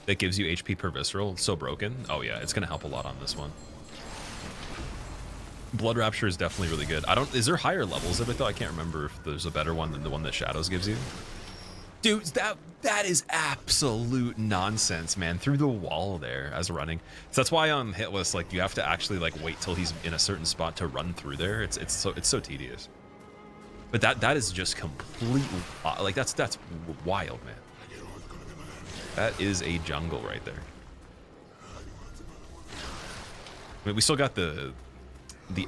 That gives you HP per visceral. It's so broken. Oh yeah, it's gonna help a lot on this one. Blood Rapture is definitely really good. Is there higher levels of it though? I can't remember if there's a better one than the one that Shadows gives you. Dude, that is absolute nonsense, man. Through the wall there as running. So that's why on Hitless, like, you have to actually like wait till he's in a certain spot to run through there. It's so tedious. But that is just completely like that's wild, man. That is a jungle right there. I mean, we still got the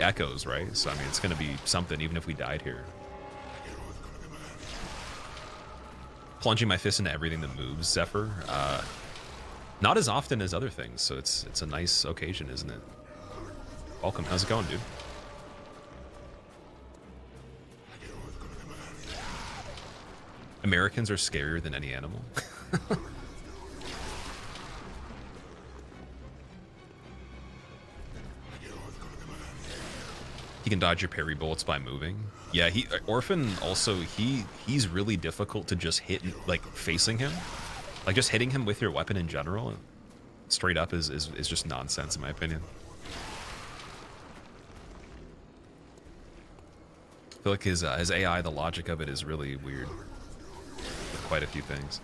echoes, right? So I mean, it's gonna be something even if we died here. Plunging my fist into everything that moves, Zephyr. Not as often as other things, so it's a nice occasion, isn't it? Welcome. How's it going, dude? Americans are scarier than any animal. He can dodge your parry bullets by moving. Yeah, Orphan also, he's really difficult to just hit, like, facing him. Like, just hitting him with your weapon in general, straight up, is just nonsense, in my opinion. I feel like his AI, the logic of it is really weird. With quite a few things.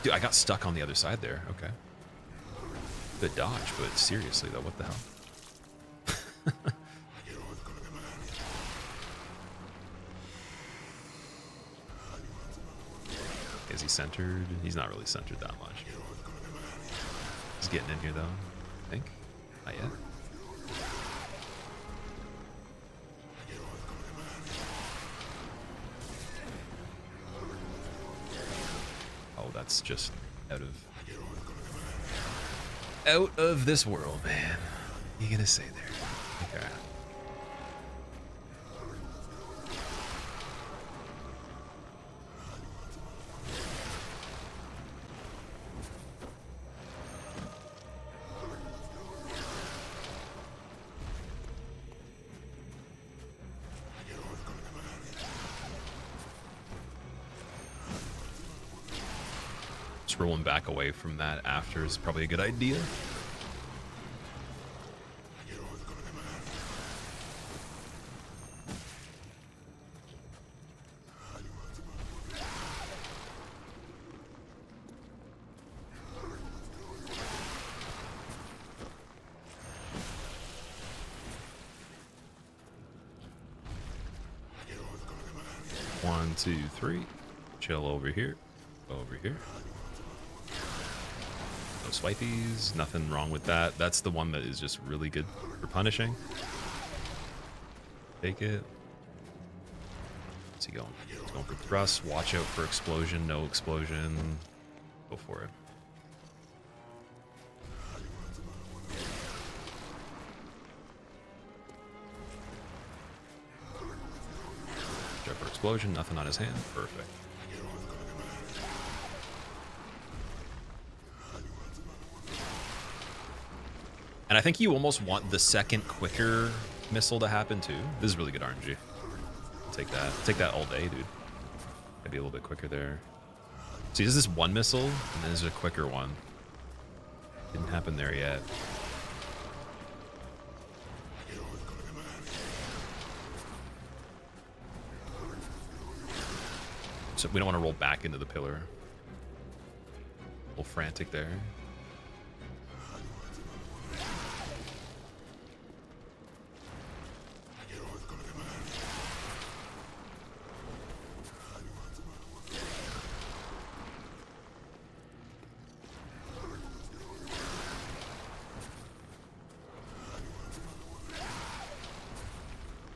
Dude, I got stuck on the other side there. Okay. Good dodge, but seriously though, what the hell? Is he centered? He's not really centered that much. He's getting in here though, I think. Not yet. Oh, that's just out of this world, man. What are you gonna say there? Okay. Just rolling back away from that after is probably a good idea. One, two, three. Chill over here. Over here. No swipies. Nothing wrong with that. That's the one that is just really good for punishing. Take it. What's he going? He's going for thrust. Watch out for explosion. No explosion. Go for it. Watch out for explosion. Nothing on his hand. Perfect. And I think you almost want the second quicker missile to happen too. This is really good RNG. I'll take that. Take that all day, dude. Maybe a little bit quicker there. See, there's this one missile, and then there's a quicker one. Didn't happen there yet. So we don't want to roll back into the pillar. A little frantic there.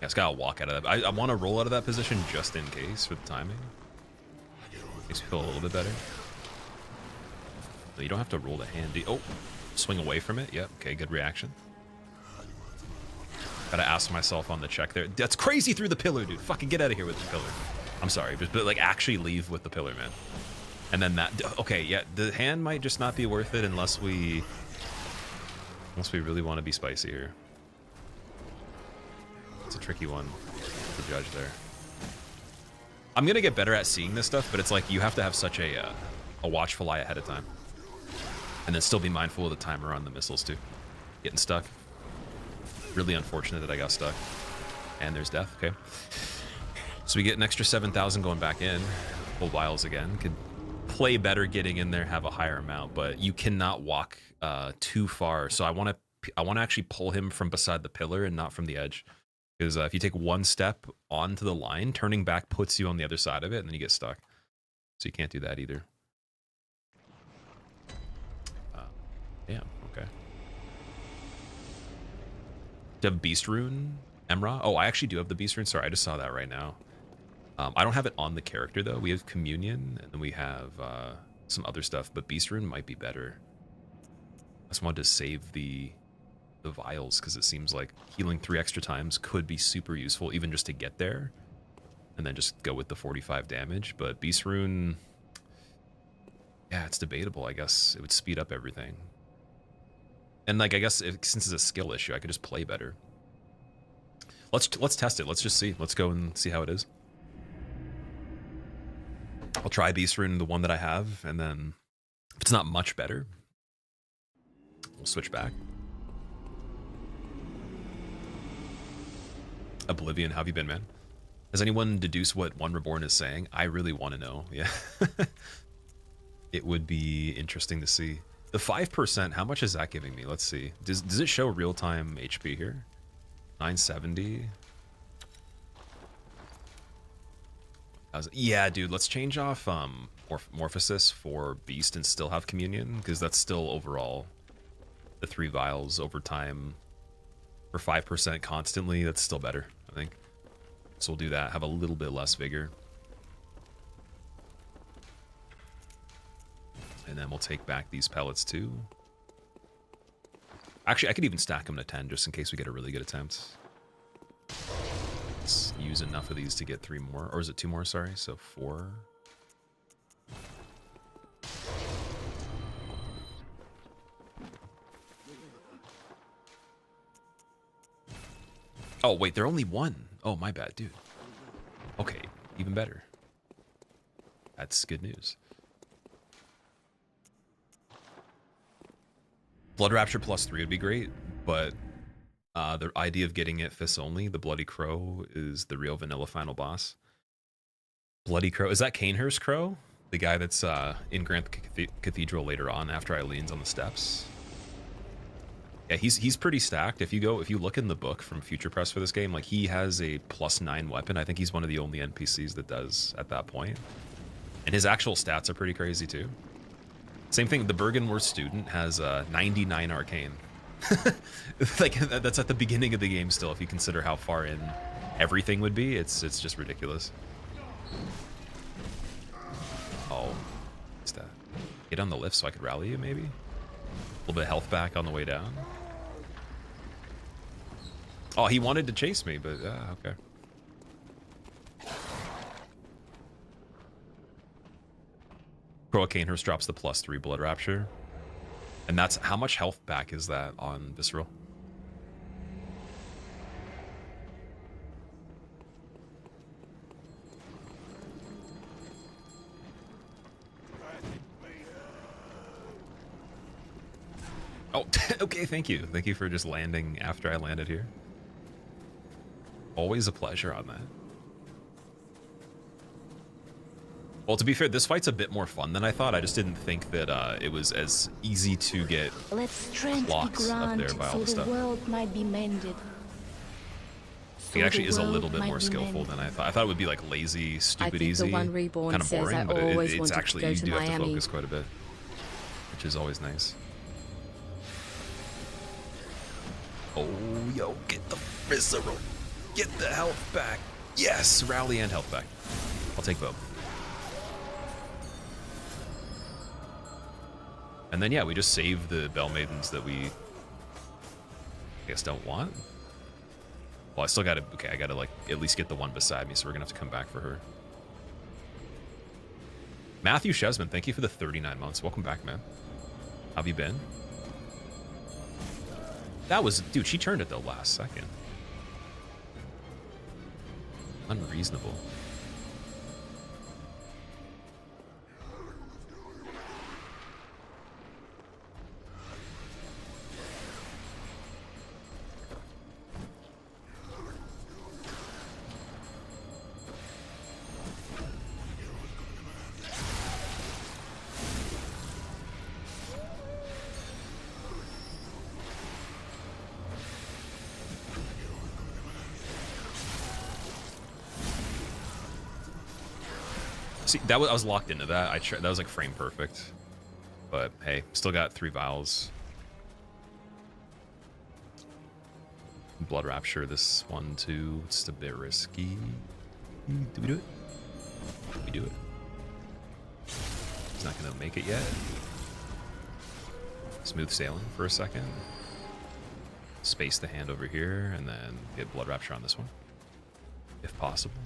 Yeah, it's gotta walk out of that. I want to roll out of that position just in case for the timing. Makes me feel a little bit better. No, you don't have to roll the hand. Oh, swing away from it. Yep. Okay, good reaction. Gotta ask myself on the check there. That's crazy through the pillar, dude. Fucking get out of here with the pillar. I'm sorry, but like actually leave with the pillar, man. And then that. Okay, yeah, the hand might just not be worth it unless we really want to be spicy here. It's a tricky one to judge there. I'm gonna get better at seeing this stuff, but it's like you have to have such a watchful eye ahead of time, and then still be mindful of the timer on the missiles too. Getting stuck. Really unfortunate that I got stuck. And there's death. Okay. So we get an extra 7,000 going back in. Full vials again. Could play better getting in there, have a higher amount, but you cannot walk too far. So I want to actually pull him from beside the pillar and not from the edge. Because if you take one step onto the line, turning back puts you on the other side of it, and then you get stuck. So you can't do that either. Damn, okay. Do you have Beast Rune, Emra? Oh, I actually do have the Beast Rune. Sorry, I just saw that right now. I don't have it on the character, though. We have Communion, and then we have some other stuff, but Beast Rune might be better. I just wanted to save the vials, because it seems like healing 3 extra times could be super useful, even just to get there, and then just go with the 45 damage. But Beast Rune, yeah, it's debatable. I guess it would speed up everything. And like, I guess since it's a skill issue, I could just play better. Let's test it. Let's just see. Let's go and see how it is. I'll try Beast Rune, the one that I have, and then if it's not much better, we'll switch back. Oblivion, how have you been, man? Has anyone deduced what One Reborn is saying? I really want to know. Yeah. It would be interesting to see. The 5%, how much is that giving me? Let's see. Does it show real-time HP here? 970. Yeah, dude, let's change off Morphosis for Beast and still have Communion, because that's still overall the 3 vials over time for 5% constantly. That's still better, I think. So we'll do that, have a little bit less vigor. And then we'll take back these pellets too. Actually, I could even stack them to 10 just in case we get a really good attempt. Let's use enough of these to get 3 more. Or is it 2 more? Sorry. So 4. Oh, wait, they're only 1. Oh, my bad, dude. Okay, even better. That's good news. Blood Rapture plus 3 would be great, but the idea of getting it fists only, the Bloody Crow, is the real vanilla final boss. Bloody Crow, is that Canehurst Crow? The guy that's in Grand Cathedral later on after Eileen's on the steps? Yeah, he's pretty stacked. If you look in the book from Future Press for this game, like he has a +9 weapon. I think he's one of the only NPCs that does at that point. And his actual stats are pretty crazy too. Same thing, the Bergenworth student has 99 arcane. Like that's at the beginning of the game still. If you consider how far in everything would be, it's just ridiculous. Oh, what's that? Get on the lift so I could rally you, maybe. A little bit of health back on the way down. Oh, he wanted to chase me, but okay. Crow Canehurst drops the +3 Blood Rapture. And that's how much health back is that on Visceral? Oh, okay, thank you. Thank you for just landing after I landed here. Always a pleasure on that. Well, to be fair, this fight's a bit more fun than I thought. I just didn't think that it was as easy to get clocks up there by all the stuff. The world might be mended. It actually is a little bit more skillful than I thought. I thought it would be like lazy, stupid, easy, the One Reborn kind of boring, says but it's actually, you do have to Miami. focus quite a bit, which is always nice. Oh, yo, get the visceral. Get the health back. Yes, rally and health back. I'll take both. And then, yeah, we just save the Bell Maidens that we, I guess, don't want. Well, I still gotta, okay, I gotta, like, at least get the one beside me, so we're gonna have to come back for her. Matthew Shesman, thank you for the 39 months. Welcome back, man. How have you been? That was, dude, she turned at the last second. Unreasonable. See, that was, I was locked into that. That was like frame perfect. But hey, still got 3 vials. Blood Rapture, this one too. It's a bit risky. Do we do it? We do it. He's not gonna make it yet. Smooth sailing for a second. Space the hand over here and then get Blood Rapture on this one, if possible.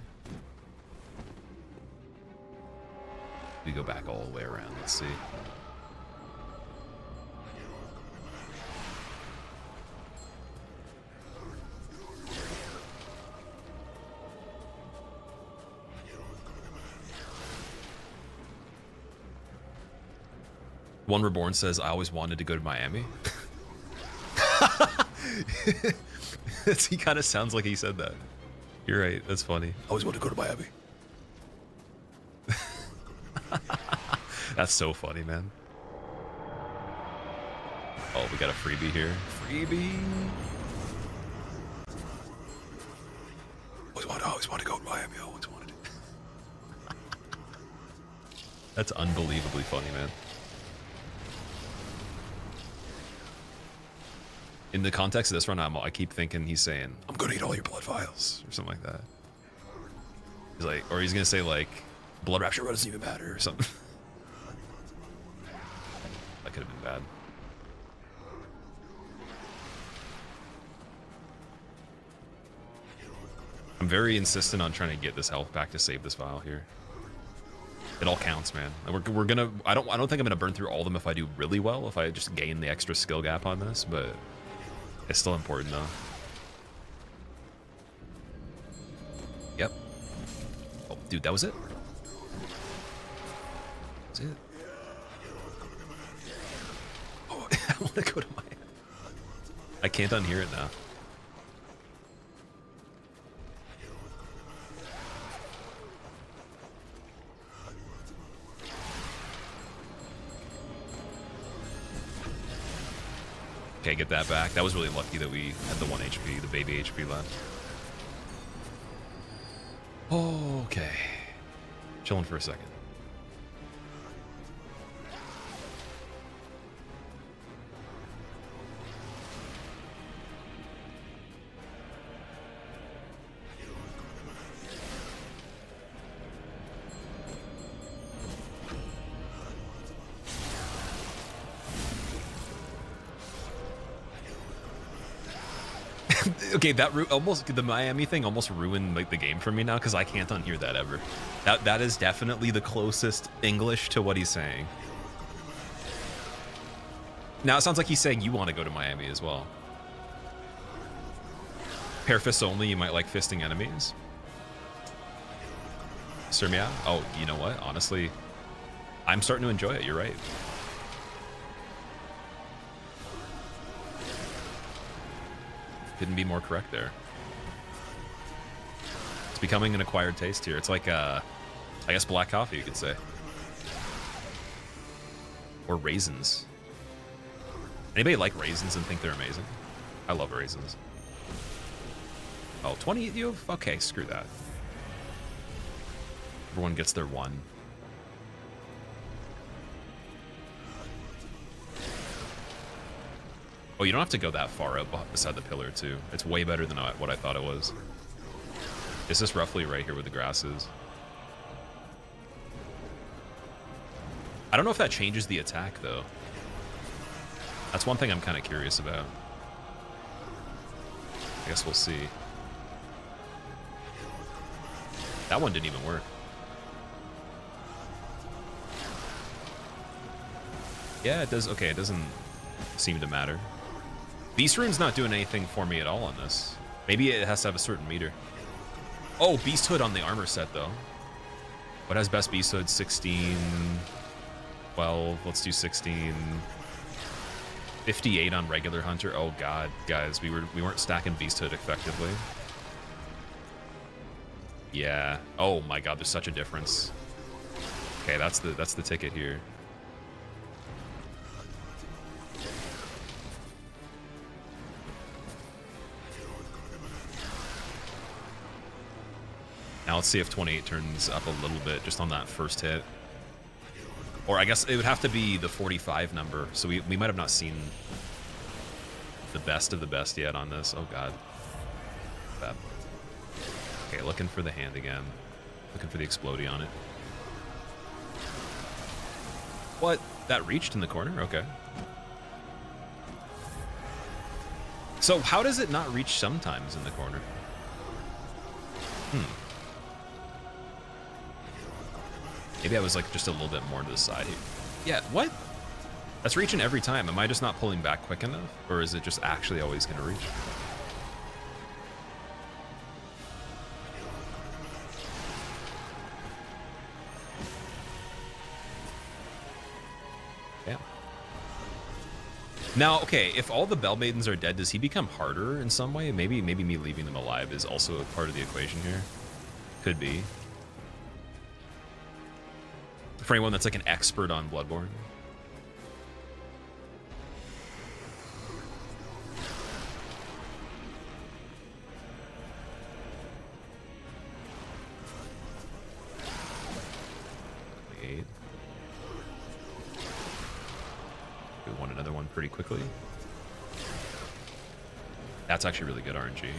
We go back all the way around. Let's see. One Reborn says, I always wanted to go to Miami. He kind of sounds like he said that. You're right. That's funny. I always wanted to go to Miami. That's so funny, man. Oh, we got a freebie here. Freebie. Always want to go to Miami. I always wanted it. That's unbelievably funny, man. In the context of this run, I keep thinking he's saying, I'm gonna eat all your blood vials, or something like that. He's like, or he's gonna say like, Blood Rapture doesn't even matter, or something. That could have been bad. I'm very insistent on trying to get this health back to save this vial here. It all counts, man. And we're gonna. I don't think I'm gonna burn through all of them if I do really well. If I just gain the extra skill gap on this, but it's still important though. Yep. Oh, dude, that was it. That's it. Oh, I want to go to my. I can't unhear it now. Okay, get that back. That was really lucky that we had the 1 HP, the baby HP left. Okay. Chilling for a second. Okay, that almost the Miami thing almost ruined like the game for me now because I can't unhear that ever. That is definitely the closest English to what he's saying. Now it sounds like he's saying you want to go to Miami as well. Pair fists only, you might like fisting enemies. Sir Meow? Oh, you know what? Honestly, I'm starting to enjoy it. You're right. Couldn't be more correct there. It's becoming an acquired taste here. It's like, I guess black coffee, you could say. Or raisins. Anybody like raisins and think they're amazing? I love raisins. Oh, 20 you have? Okay, screw that. Everyone gets their one. Oh, you don't have to go that far up beside the pillar, too. It's way better than what I thought it was. It's just roughly right here where the grass is. I don't know if that changes the attack, though. That's one thing I'm kind of curious about. I guess we'll see. That one didn't even work. Yeah, it does. Okay, it doesn't seem to matter. Beast Rune's not doing anything for me at all on this. Maybe it has to have a certain meter. Oh, Beast Hood on the armor set, though. What has best Beast Hood? 16... 12. Let's do 16. 58 on regular Hunter. Oh, God, guys. We weren't stacking Beast Hood effectively. Yeah. Oh, my God, there's such a difference. Okay, that's the ticket here. Now let's see if 28 turns up a little bit just on that first hit. Or I guess it would have to be the 45 number. So we might have not seen the best of the best yet on this. Oh, God. Bad. Okay, looking for the hand again. Looking for the explodey on it. What? That reached in the corner? Okay. So how does it not reach sometimes in the corner? Maybe I was like just a little bit more to the side here. Yeah, what? That's reaching every time. Am I just not pulling back quick enough? Or is it just actually always going to reach? Yeah. Now, okay, if all the Bell Maidens are dead, does he become harder in some way? Maybe me leaving them alive is also a part of the equation here. Could be. For anyone that's like an expert on Bloodborne. We want another one pretty quickly. That's actually really good RNG.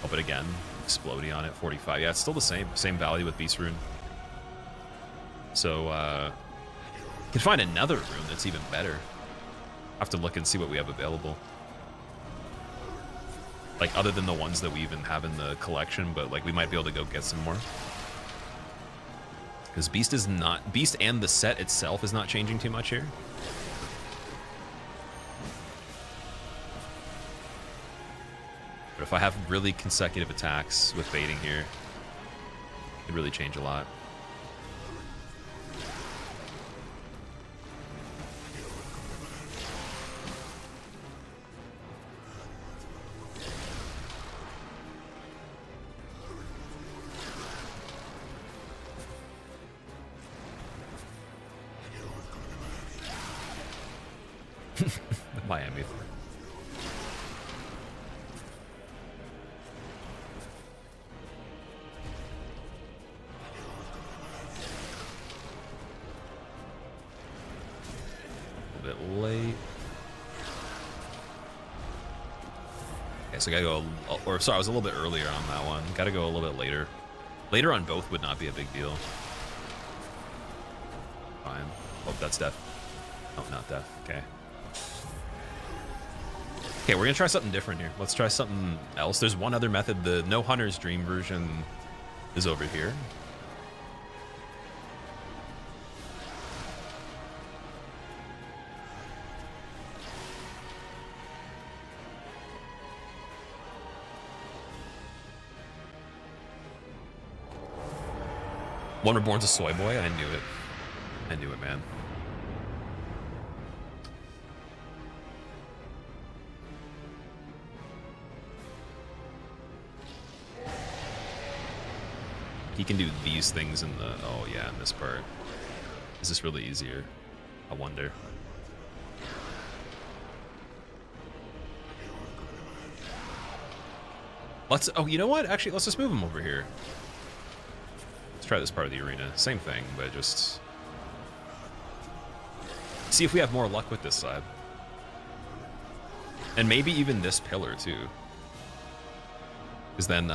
Oh, but again, exploding on it, 45. Yeah, it's still the same value with Beast Rune. So, you can find another rune that's even better. I'll have to look and see what we have available. Like, other than the ones that we even have in the collection, but, like, we might be able to go get some more. Because Beast is not... Beast and the set itself is not changing too much here. But if I have really consecutive attacks with baiting here, it could really change a lot. Miami. A bit late. Okay, so I gotta go, or sorry, I was a little bit earlier on that one. Gotta go a little bit later. Later on both would not be a big deal. Fine. Oh, that's death. Oh, not death. Okay. Okay, we're gonna try something different here. Let's try something else. There's one other method. The No Hunter's Dream version is over here. One Reborn's a soy boy. I knew it. I knew it, man. He can do these things in the... Oh, yeah, in this part. Is this really easier? I wonder. Let's... Oh, you know what? Actually, let's just move him over here. Let's try this part of the arena. Same thing, but just... see if we have more luck with this side. And maybe even this pillar, too. Because then,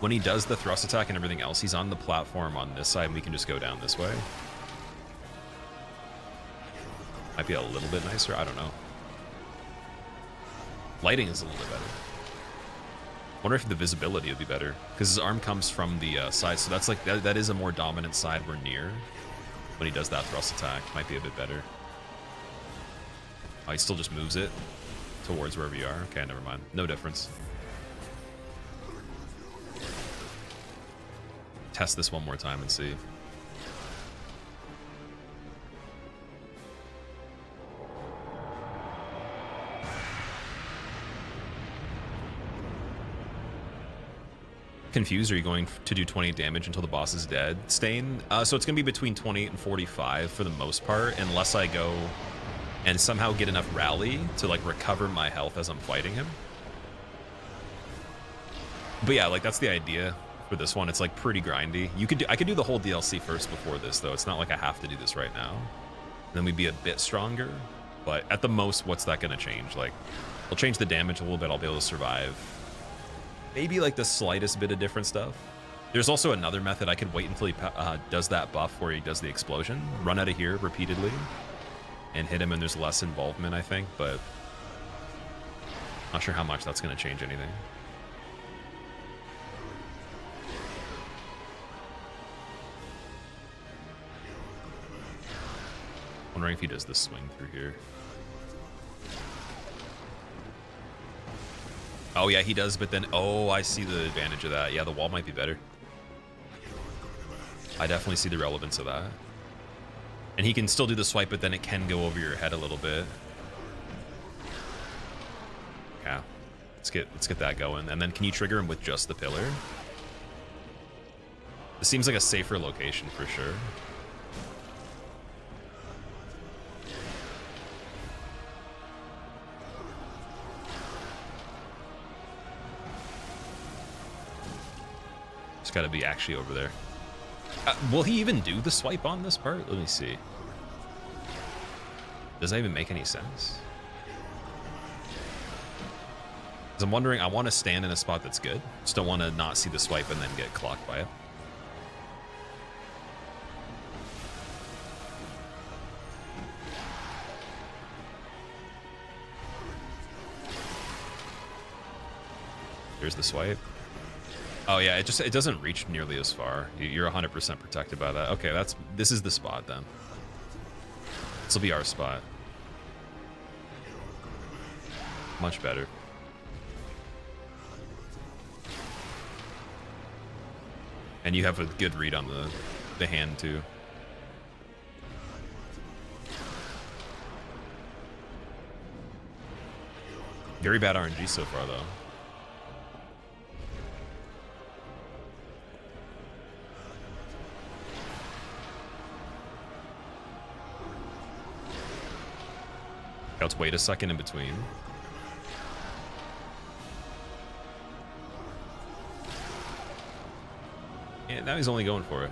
when he does the thrust attack and everything else, he's on the platform on this side, and we can just go down this way. Might be a little bit nicer, I don't know. Lighting is a little bit better. Wonder if the visibility would be better, because his arm comes from the side, so that's like, that is a more dominant side we're near. When he does that thrust attack, might be a bit better. Oh, he still just moves it towards wherever you are. Okay, never mind. No difference. Test this one more time and see. Confused, are you going to do 28 damage until the boss is dead? Stain? So it's going to be between 28 and 45 for the most part, unless I go and somehow get enough rally to like recover my health as I'm fighting him. But yeah, like that's the idea. For this one, it's like pretty grindy. I could do the whole DLC first before this, though. It's not like I have to do this right now. Then we'd be a bit stronger. But at the most, what's that going to change? Like, I'll change the damage a little bit. I'll be able to survive. Maybe like the slightest bit of different stuff. There's also another method. I could wait until he does that buff where he does the explosion. Run out of here repeatedly and hit him, and there's less involvement, I think. But not sure how much that's going to change anything. Wondering if he does this swing through here. Oh yeah, he does, but then, oh, I see the advantage of that. Yeah, the wall might be better. I definitely see the relevance of that. And he can still do the swipe, but then it can go over your head a little bit. Yeah, let's get that going. And then can you trigger him with just the pillar? This seems like a safer location for sure. It's got to be actually over there. Will he even do the swipe on this part? Let me see. Does that even make any sense? Because I'm wondering, I want to stand in a spot that's good. Just don't want to not see the swipe and then get clocked by it. There's the swipe. Oh yeah, it doesn't reach nearly as far. You're 100% protected by that. Okay, this is the spot then. This will be our spot. Much better. And you have a good read on the hand too. Very bad RNG so far though. Let's wait a second in between. And now he's only going for it.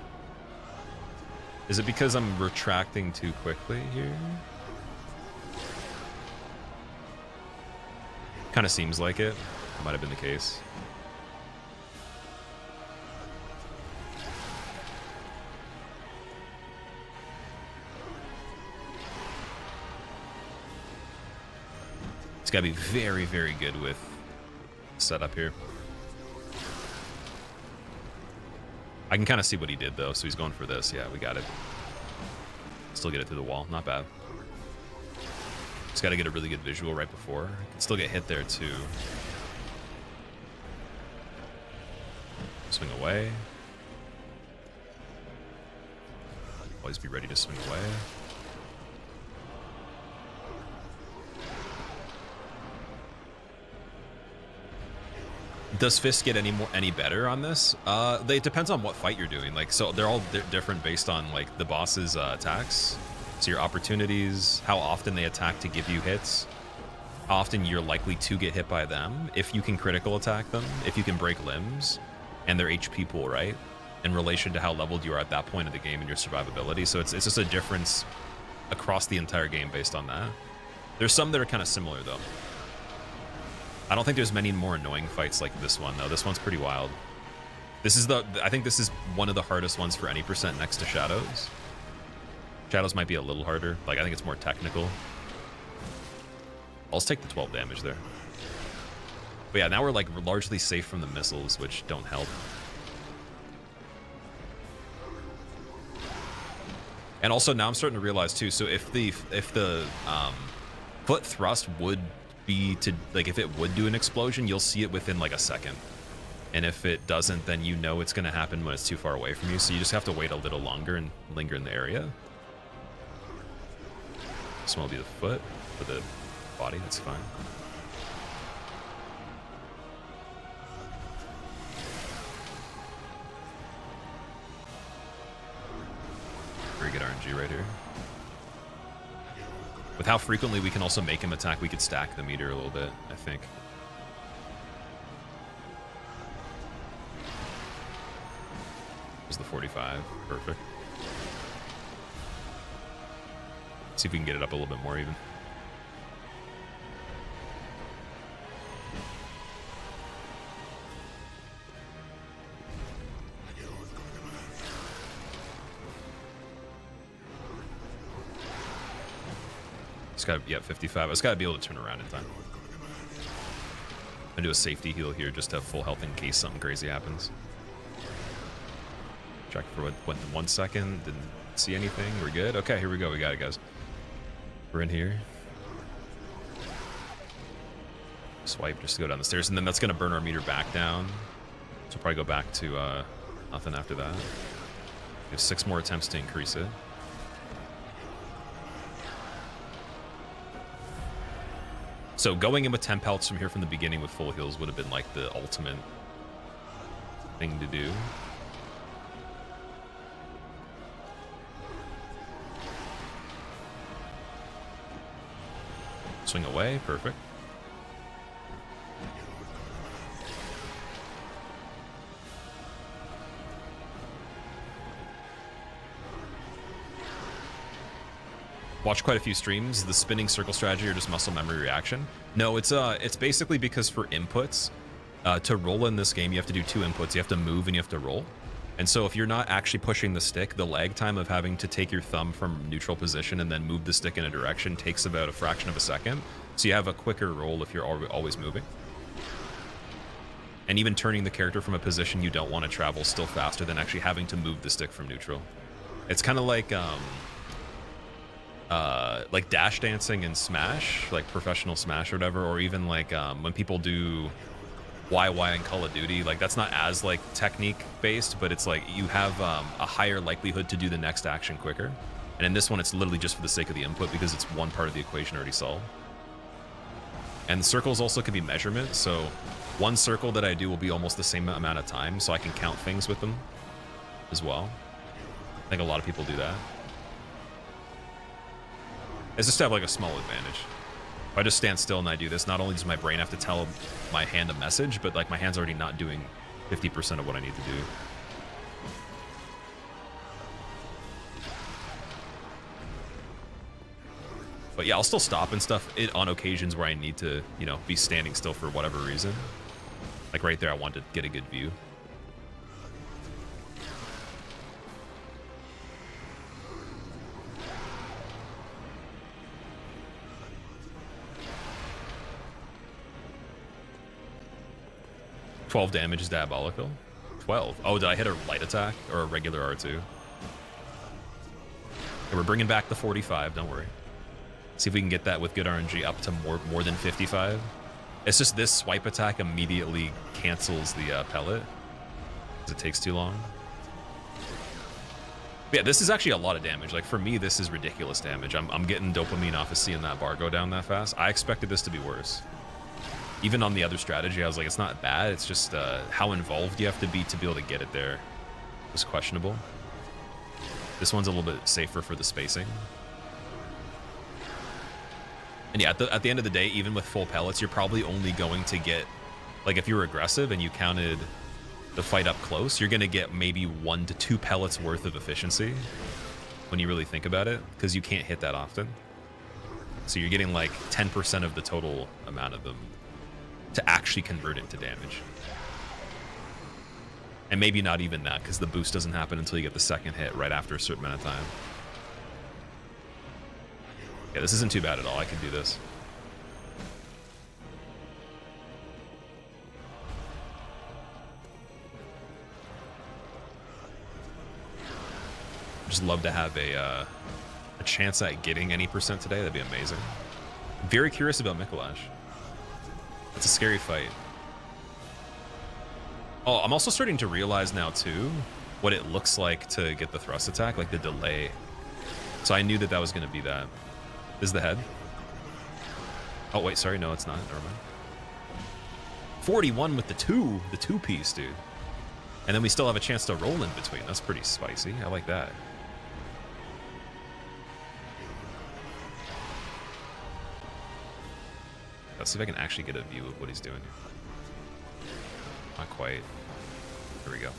Is it because I'm retracting too quickly here? Kind of seems like it. Might have been the case. It's got to be very, very good with setup here. I can kind of see what he did, though, so he's going for this. Yeah, we got it. Still get it through the wall. Not bad. Just got to get a really good visual right before. Can still get hit there, too. Swing away. Always be ready to swing away. Does Fist get any better on this? It depends on what fight you're doing. Like, so they're all different based on like the boss's attacks. So your opportunities, how often they attack to give you hits, how often you're likely to get hit by them, if you can critical attack them, if you can break limbs, and their HP pool, right? In relation to how leveled you are at that point of the game and your survivability. So it's just a difference across the entire game based on that. There's some that are kind of similar though. I don't think there's many more annoying fights like this one, though. This one's pretty wild. I think this is one of the hardest ones for any percent next to Shadows. Shadows might be a little harder. Like, I think it's more technical. I'll just take the 12 damage there. But yeah, now we're like largely safe from the missiles, which don't help. And also now I'm starting to realize too, so if the foot thrust would be to, like, if it would do an explosion, you'll see it within like a second. And if it doesn't, then you know it's going to happen when it's too far away from you, so you just have to wait a little longer and linger in the area. This one will be the foot for the body, that's fine. Very good RNG right here. With how frequently we can also make him attack, we could stack the meter a little bit, I think. There's the 45. Perfect. See if we can get it up a little bit more even. It's got, yeah, 55. It's got to be able to turn around in time. I do a safety heal here just to have full health in case something crazy happens. Check for what 1 second. Didn't see anything. We're good. Okay, here we go. We got it, guys. We're in here. Swipe just to go down the stairs, and then that's going to burn our meter back down. So we'll probably go back to nothing after that. We have 6 more attempts to increase it. So going in with 10 pelts from here from the beginning with full heals would have been like the ultimate thing to do. Swing away, perfect. Watch quite a few streams. The spinning circle strategy or just muscle memory reaction? No, it's basically because for inputs, to roll in this game, you have to do 2 inputs. You have to move and you have to roll. And so if you're not actually pushing the stick, the lag time of having to take your thumb from neutral position and then move the stick in a direction takes about a fraction of a second. So you have a quicker roll if you're always moving. And even turning the character from a position you don't want to travel still faster than actually having to move the stick from neutral. It's kind of like dash dancing in Smash, like professional Smash or whatever, or even like when people do YY in Call of Duty, like that's not as like technique based, but it's like you have a higher likelihood to do the next action quicker. And in this one, it's literally just for the sake of the input because it's one part of the equation already solved. And the circles also can be measurement, so one circle that I do will be almost the same amount of time, so I can count things with them as well. I think a lot of people do that. It's just to have like a small advantage. If I just stand still and I do this, not only does my brain have to tell my hand a message, but like my hand's already not doing 50% of what I need to do. But yeah, I'll still stop and stuff on occasions where I need to, you know, be standing still for whatever reason. Like right there, I want to get a good view. $12 damage is diabolical. 12. Oh, did I hit a light attack or a regular R2? Okay, we're bringing back the 45. Don't worry. See if we can get that with good RNG up to more than 55. It's just this swipe attack immediately cancels the pellet because it takes too long. But yeah, this is actually a lot of damage. Like for me, this is ridiculous damage. I'm getting dopamine off of seeing that bar go down that fast. I expected this to be worse. Even on the other strategy, I was like, it's not bad. It's just how involved you have to be able to get it there was questionable. This one's a little bit safer for the spacing. And yeah, at the end of the day, even with full pellets, you're probably only going to get, like if you were aggressive and you counted the fight up close, you're going to get maybe 1 to 2 pellets worth of efficiency when you really think about it, because you can't hit that often. So you're getting like 10% of the total amount of them to actually convert into damage. And maybe not even that, because the boost doesn't happen until you get the second hit right after a certain amount of time. Yeah, this isn't too bad at all. I can do this. Just love to have a chance at getting any percent today. That'd be amazing. Very curious about Micolash. It's a scary fight. Oh, I'm also starting to realize now too what it looks like to get the thrust attack, like the delay. So I knew that that was going to be that. This is the head. Oh wait, sorry, no, it's not. Never mind. 41 with the two piece, dude. And then we still have a chance to roll in between. That's pretty spicy. I like that. Let's see if I can actually get a view of what he's doing. Not quite. Here we go.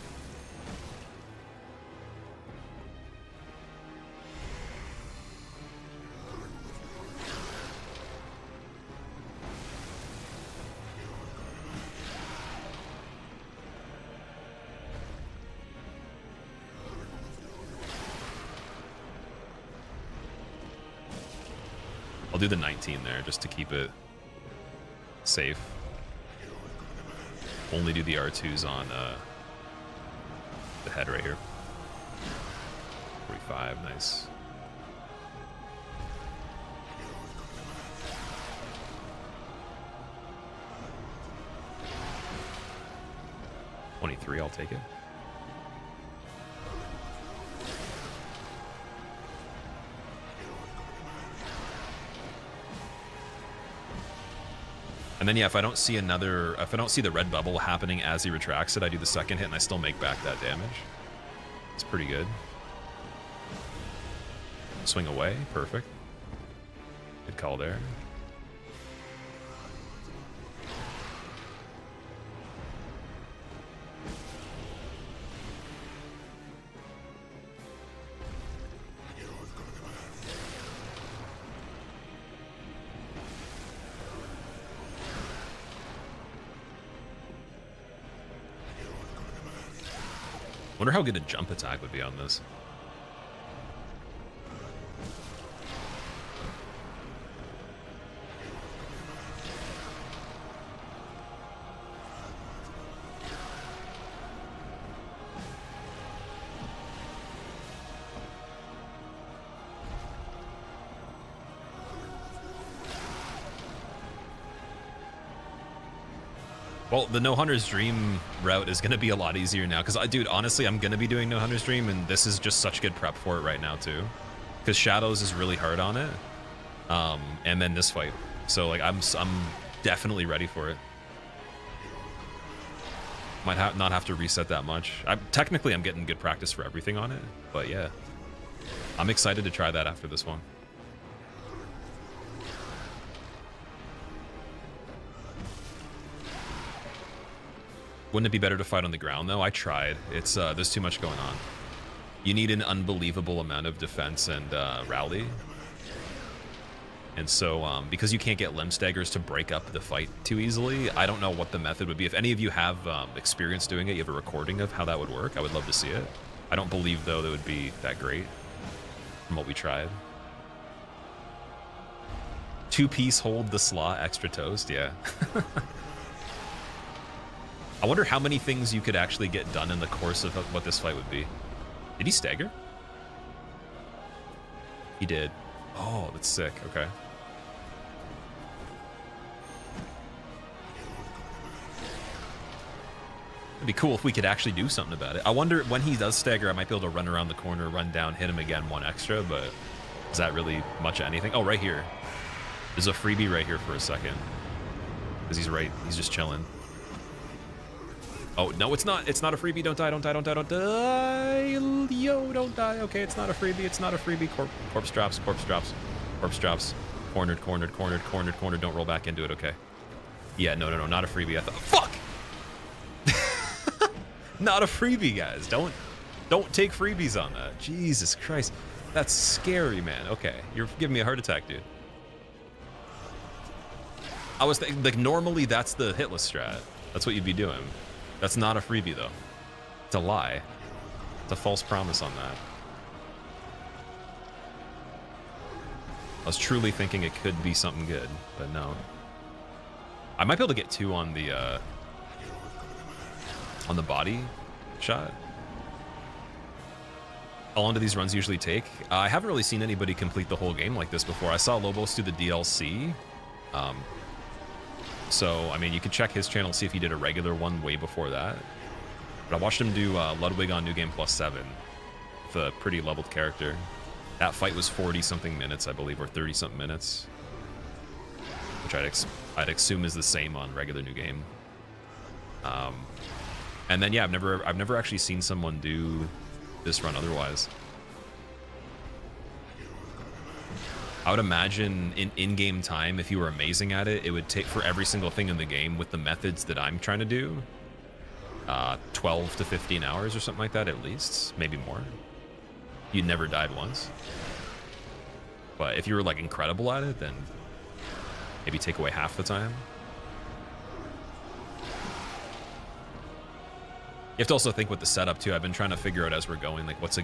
I'll do the 19 there just to keep it safe. Only do the R2s on the head right here. 45, nice. $23, I'll take it. And then yeah, if I don't see the red bubble happening as he retracts it, I do the second hit and I still make back that damage. It's pretty good. Swing away, perfect. Good call there. Wonder how good a jump attack would be on this. Well, the No Hunter's Dream route is going to be a lot easier now. Because, dude, honestly, I'm going to be doing No Hunter's Dream, and this is just such good prep for it right now, too. Because Shadows is really hard on it. And then this fight. So, like, I'm definitely ready for it. Might not have to reset that much. Technically, I'm getting good practice for everything on it. But, yeah. I'm excited to try that after this one. Wouldn't it be better to fight on the ground, though? I tried. It's there's too much going on. You need an unbelievable amount of defense and rally. And so, because you can't get limb staggers to break up the fight too easily, I don't know what the method would be. If any of you have experience doing it, you have a recording of how that would work, I would love to see it. I don't believe, though, that would be that great from what we tried. 2-piece hold the slaw extra toast, yeah. I wonder how many things you could actually get done in the course of what this fight would be. Did he stagger? He did. Oh, that's sick. Okay. It'd be cool if we could actually do something about it. I wonder when he does stagger, I might be able to run around the corner, run down, hit him again, one extra, but is that really much of anything? Oh, right here. There's a freebie right here for a second. Because he's right. He's just chilling. Oh, no, it's not. It's not a freebie. Don't die, don't die, don't die, don't die. Yo, don't die. Okay, it's not a freebie. It's not a freebie. Corpse drops, corpse drops, corpse drops. Cornered, cornered, cornered, cornered, cornered. Don't roll back into it, okay. Yeah, no, no, no, not a freebie. I thought, fuck! Not a freebie, guys. Don't take freebies on that. Jesus Christ. That's scary, man. Okay, you're giving me a heart attack, dude. I was thinking, like, normally that's the hitless strat. That's what you'd be doing. That's not a freebie, though. It's a lie. It's a false promise on that. I was truly thinking it could be something good, but no. I might be able to get 2 on the body shot. How long do these runs usually take? I haven't really seen anybody complete the whole game like this before. I saw Lobos do the DLC. So, I mean, you can check his channel, see if he did a regular one way before that. But I watched him do Ludwig on New Game Plus 7 with a pretty leveled character. That fight was 40-something minutes, I believe, or 30-something minutes. Which I'd assume is the same on regular New Game. And then, yeah, I've never actually seen someone do this run otherwise. I would imagine in-game time, if you were amazing at it, it would take for every single thing in the game with the methods that I'm trying to do, 12 to 15 hours or something like that at least, maybe more. You never died once. But if you were like incredible at it, then maybe take away half the time. You have to also think with the setup too. I've been trying to figure out as we're going, like what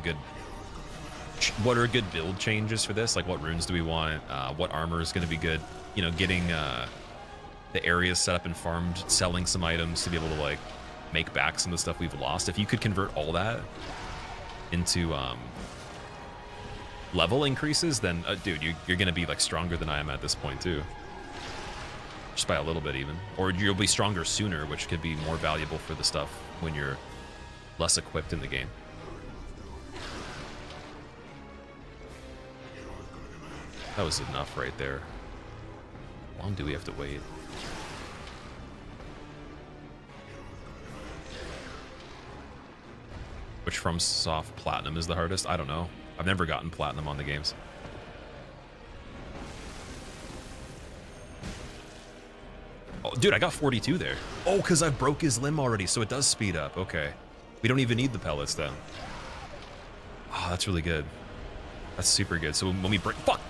are good build changes for this? Like what runes do we want? What armor is going to be good? You know, getting the areas set up and farmed, selling some items to be able to like make back some of the stuff we've lost. If you could convert all that into level increases, then dude, you're going to be like stronger than I am at this point too. Just by a little bit even. Or you'll be stronger sooner, which could be more valuable for the stuff when you're less equipped in the game. That was enough right there. How long do we have to wait? Which FromSoft Platinum is the hardest? I don't know. I've never gotten Platinum on the games. Oh, dude, I got 42 there. Oh, because I broke his limb already, so it does speed up. Okay. We don't even need the pellets then. Oh, that's really good. That's super good. So when we break... Fuck!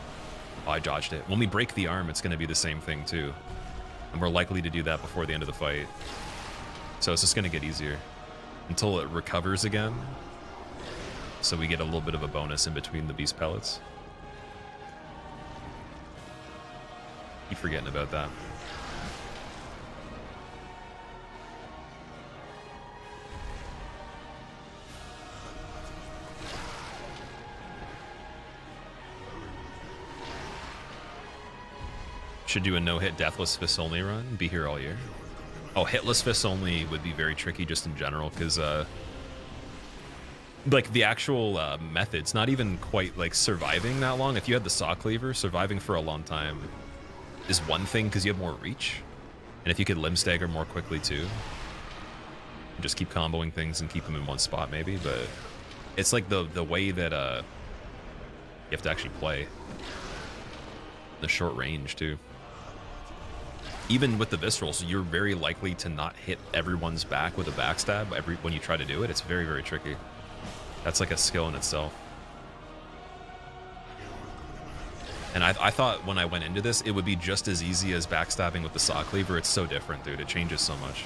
Oh, I dodged it. When we break the arm, it's going to be the same thing, too. And we're likely to do that before the end of the fight. So it's just going to get easier. Until it recovers again. So we get a little bit of a bonus in between the beast pellets. Keep forgetting about that. Should do a no-hit deathless fists only run. Be here all year. Oh, hitless fists only would be very tricky just in general, because like the actual method's not even quite like surviving that long. If you had the saw cleaver, surviving for a long time is one thing because you have more reach. And if you could limb stagger more quickly too, just keep comboing things and keep them in one spot maybe, but it's like the way that you have to actually play. The short range too. Even with the viscerals, you're very likely to not hit everyone's back with a backstab when you try to do it. It's very, very tricky. That's like a skill in itself. And I thought when I went into this, it would be just as easy as backstabbing with the saw cleaver. It's so different, dude. It changes so much.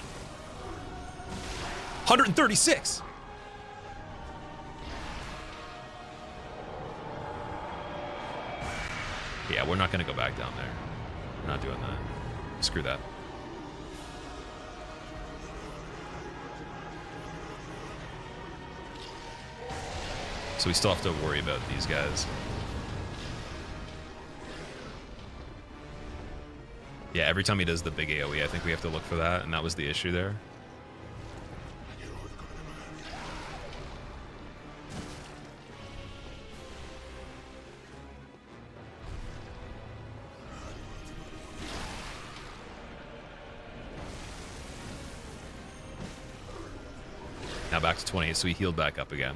136! Yeah, we're not going to go back down there. We're not doing that. Screw that. So we still have to worry about these guys. Yeah, every time he does the big AoE, I think we have to look for that, and that was the issue there. Now back to 28, so he healed back up again.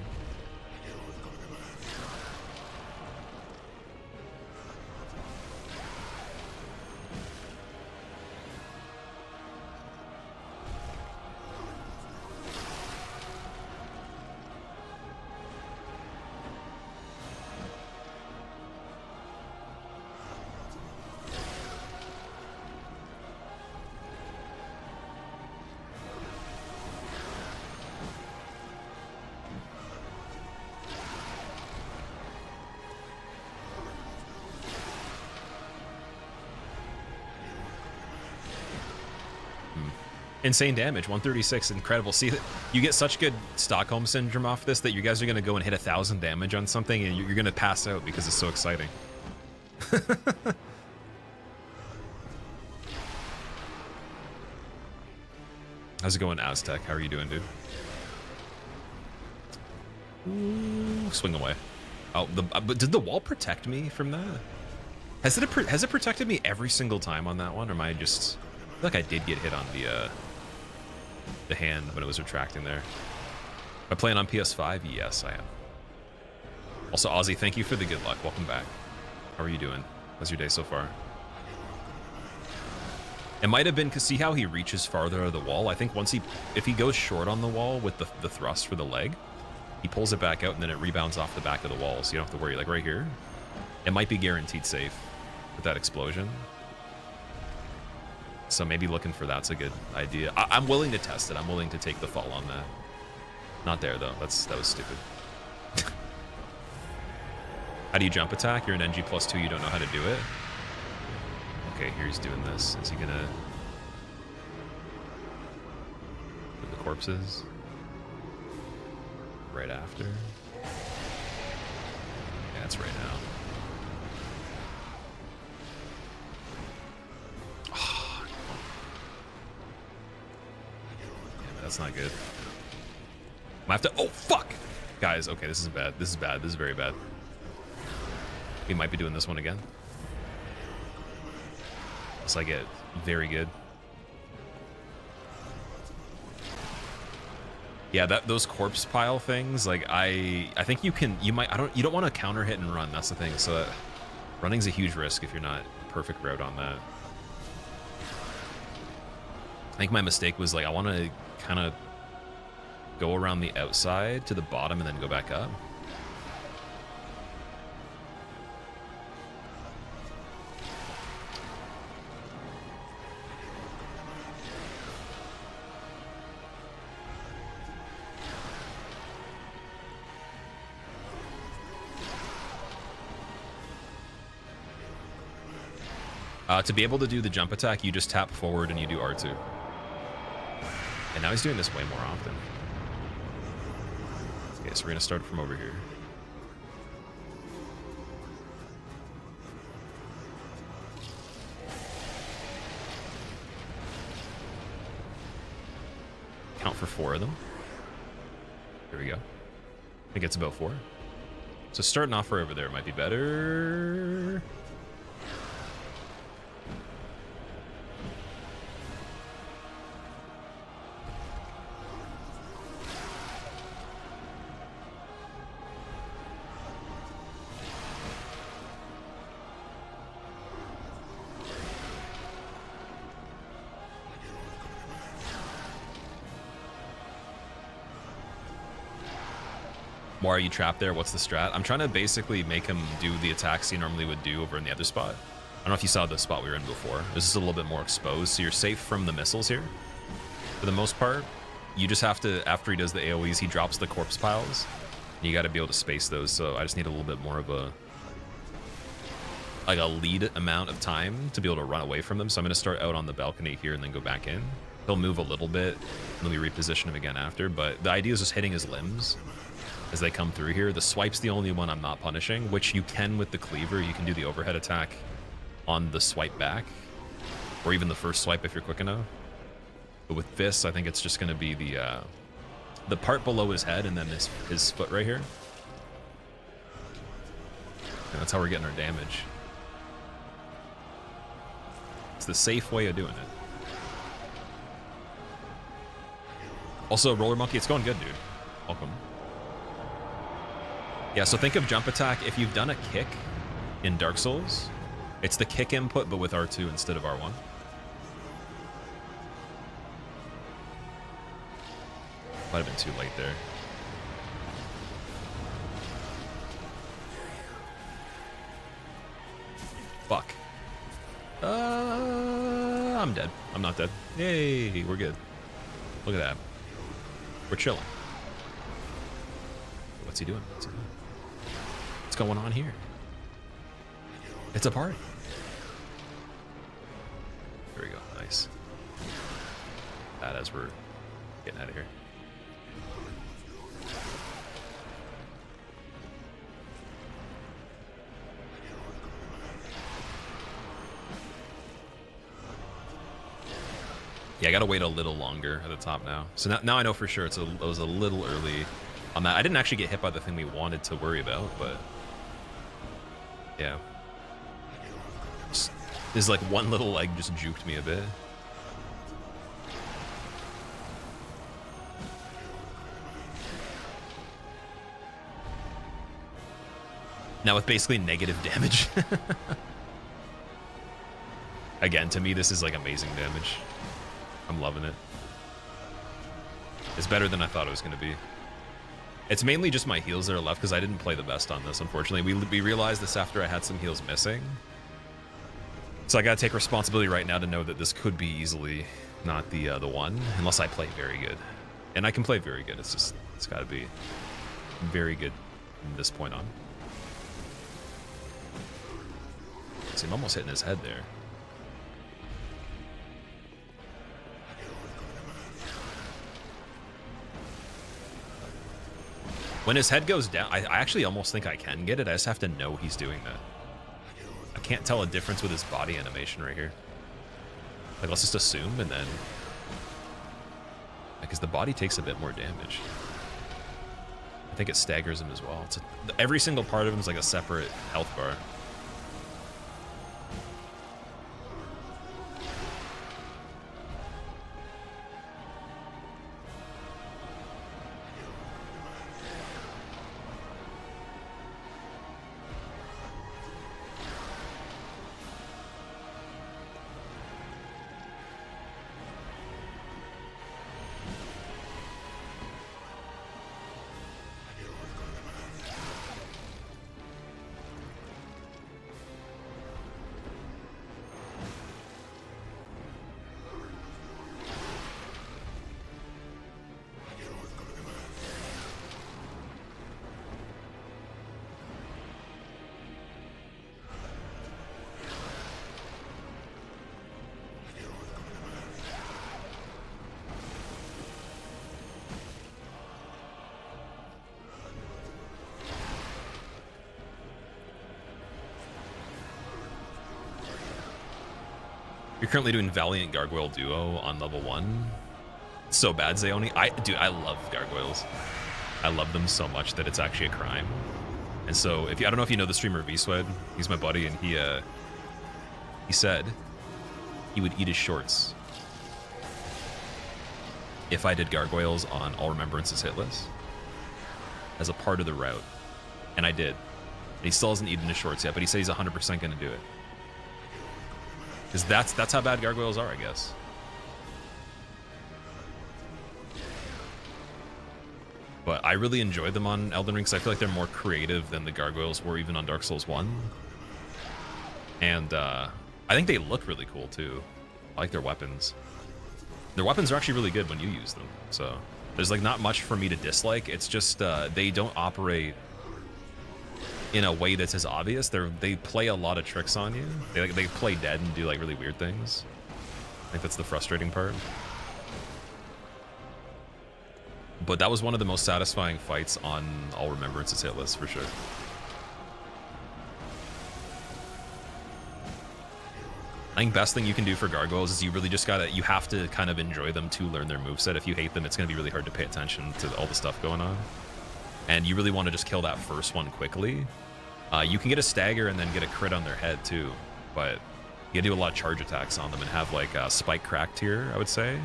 Insane damage, 136, incredible. See, you get such good Stockholm Syndrome off this that you guys are going to go and hit 1,000 damage on something and you're going to pass out because it's so exciting. How's it going, Aztec? How are you doing, dude? Ooh, swing away. Oh, but did the wall protect me from that? Has it protected me every single time on that one, or am I just... I feel like I did get hit on the hand when it was retracting there. Am I playing on PS5? Yes, I am. Also, Ozzy, thank you for the good luck. Welcome back. How are you doing? How's your day so far? It might have been because see how he reaches farther of the wall? I think once if he goes short on the wall with the thrust for the leg, he pulls it back out and then it rebounds off the back of the wall, so you don't have to worry. Like right here, it might be guaranteed safe with that explosion. So maybe looking for that's a good idea. I'm willing to test it. I'm willing to take the fall on that. Not there though. That was stupid. How do you jump attack? You're an NG +2. You don't know how to do it. Okay, here he's doing this. Is he gonna put the corpses right after? Yeah, that's right now. That's not good. I have to. Oh fuck, guys. Okay, this is bad. This is bad. This is very bad. We might be doing this one again. Unless I get very good. Yeah, those corpse pile things. Like I think you don't want to counter hit and run. That's the thing. So running's a huge risk if you're not perfect route on that. I think my mistake was like I want to kind of go around the outside to the bottom and then go back up. To be able to do the jump attack, you just tap forward and you do R2. And now he's doing this way more often. Okay, so we're gonna start from over here. count for 4 of them. Here we go. I think it's about 4. So starting off right over there might be better. Why are you trapped there? What's the strat? I'm trying to basically make him do the attacks he normally would do over in the other spot. I don't know if you saw the spot we were in before. This is a little bit more exposed, so you're safe from the missiles here. For the most part, you just have to, after he does the AoEs, he drops the corpse piles. And you got to be able to space those, so I just need a little bit more of a, like a lead amount of time to be able to run away from them. So I'm going to start out on the balcony here and then go back in. He'll move a little bit, and then we reposition him again after, but the idea is just hitting his limbs as they come through here. The swipe's the only one I'm not punishing, which you can with the cleaver. You can do the overhead attack on the swipe back, or even the first swipe if you're quick enough. But with this, I think it's just going to be the part below his head and then his foot right here. And that's how we're getting our damage. It's the safe way of doing it. Also, Roller Monkey, it's going good, dude. Welcome. Yeah, so think of jump attack. If you've done a kick in Dark Souls, it's the kick input, but with R2 instead of R1. Might have been too late there. Fuck. I'm dead. I'm not dead. Yay, we're good. Look at that. We're chilling. What's he doing? What's he doing? What's going on here? It's a party. There we go. Nice. That as we're getting out of here. Yeah, I gotta wait a little longer at the top now. So now I know for sure it was a little early on that. I didn't actually get hit by the thing we wanted to worry about, but yeah. There's like one little leg just juked me a bit. Now with basically negative damage. Again, to me, this is like amazing damage. I'm loving it. It's better than I thought it was going to be. It's mainly just my heals that are left because I didn't play the best on this, unfortunately. We realized this after I had some heals missing. So I got to take responsibility right now to know that this could be easily not the one, unless I play very good. And I can play very good. It's just, it's got to be very good from this point on. See, I'm almost hitting his head there. When his head goes down, I actually almost think I can get it. I just have to know he's doing that. I can't tell a difference with his body animation right here. Like, let's just assume, and then... Because the body takes a bit more damage. I think it staggers him as well. Every single part of him is like a separate health bar. You're currently doing Valiant Gargoyle Duo on level 1. So bad, Zeoni. Dude, I love gargoyles. I love them so much that it's actually a crime. And so, I don't know if you know the streamer VSwed. He's my buddy, and he said he would eat his shorts if I did gargoyles on All Remembrance's hit list as a part of the route. And I did. And he still hasn't eaten his shorts yet, but he said he's 100% going to do it. Because that's how bad gargoyles are, I guess. But I really enjoyed them on Elden Ring because I feel like they're more creative than the gargoyles were even on Dark Souls 1. And I think they look really cool too. I like their weapons. Their weapons are actually really good when you use them. So there's like not much for me to dislike. It's just they don't operate in a way that's as obvious. They play a lot of tricks on you. They play dead and do like really weird things. I think that's the frustrating part. But that was one of the most satisfying fights on All Remembrance's hit list for sure. I think best thing you can do for gargoyles is you really just you have to kind of enjoy them to learn their moveset. If you hate them, it's going to be really hard to pay attention to all the stuff going on. And you really want to just kill that first one quickly. You can get a stagger and then get a crit on their head too, but you gotta do a lot of charge attacks on them and have like a spike crack tier, I would say.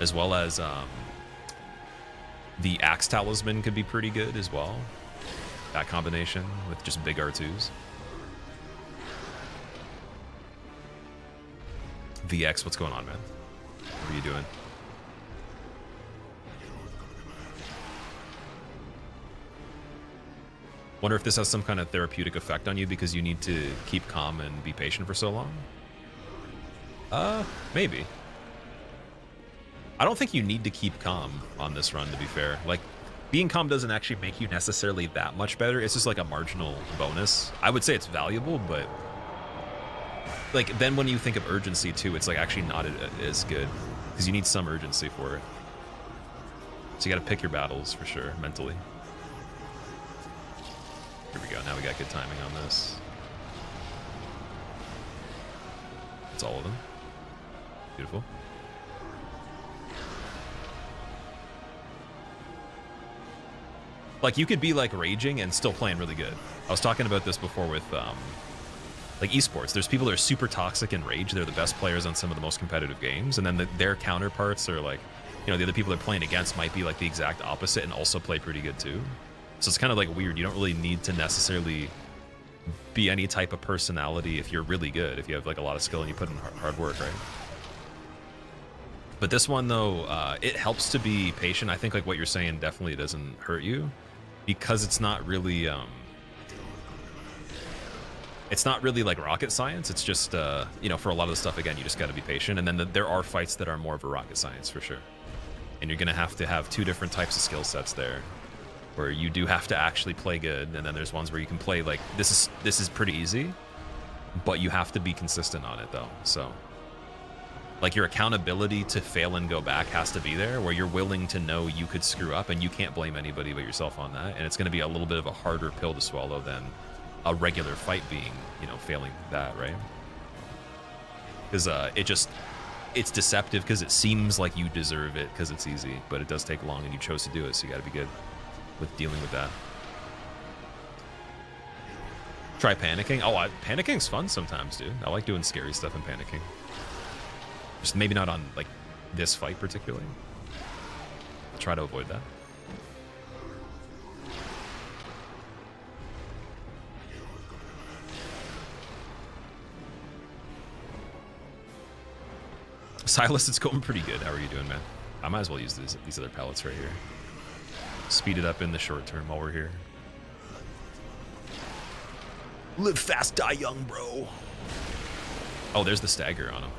As well as the Axe Talisman could be pretty good as well. That combination with just big R2s. VX, what's going on, man? What are you doing? Wonder if this has some kind of therapeutic effect on you because you need to keep calm and be patient for so long? Maybe. I don't think you need to keep calm on this run, to be fair. Like, being calm doesn't actually make you necessarily that much better. It's just like a marginal bonus. I would say it's valuable, but like then when you think of urgency too, it's like actually not as good because you need some urgency for it. So you got to pick your battles for sure, mentally. Here we go. Now we got good timing on this. That's all of them. Beautiful. Like, you could be, like, raging and still playing really good. I was talking about this before with, like, esports. There's people that are super toxic in rage. They're the best players on some of the most competitive games. And then their counterparts are, like, you know, the other people they're playing against might be, like, the exact opposite and also play pretty good, too. So it's kind of, like, weird. You don't really need to necessarily be any type of personality if you're really good, if you have, like, a lot of skill and you put in hard work, right? But this one, though, it helps to be patient. I think, like, what you're saying definitely doesn't hurt you. Because it's not really like rocket science. It's just you know, for a lot of the stuff, again, you just got to be patient. And then there are fights that are more of a rocket science for sure. And you're gonna have to have two different types of skill sets there, where you do have to actually play good, and then there's ones where you can play like this is pretty easy, but you have to be consistent on it though. So like your accountability to fail and go back has to be there, where you're willing to know you could screw up and you can't blame anybody but yourself on that. And it's going to be a little bit of a harder pill to swallow than a regular fight being, you know, failing that, right? Because it's deceptive because it seems like you deserve it because it's easy, but it does take long and you chose to do it, so you got to be good with dealing with that. Try panicking. Oh, panicking's fun sometimes, dude. I like doing scary stuff and panicking. Just maybe not on, like, this fight particularly. I'll try to avoid that. Silas, it's going pretty good. How are you doing, man? I might as well use these other pallets right here. Speed it up in the short term while we're here. Live fast, die young, bro. Oh, there's the stagger on him.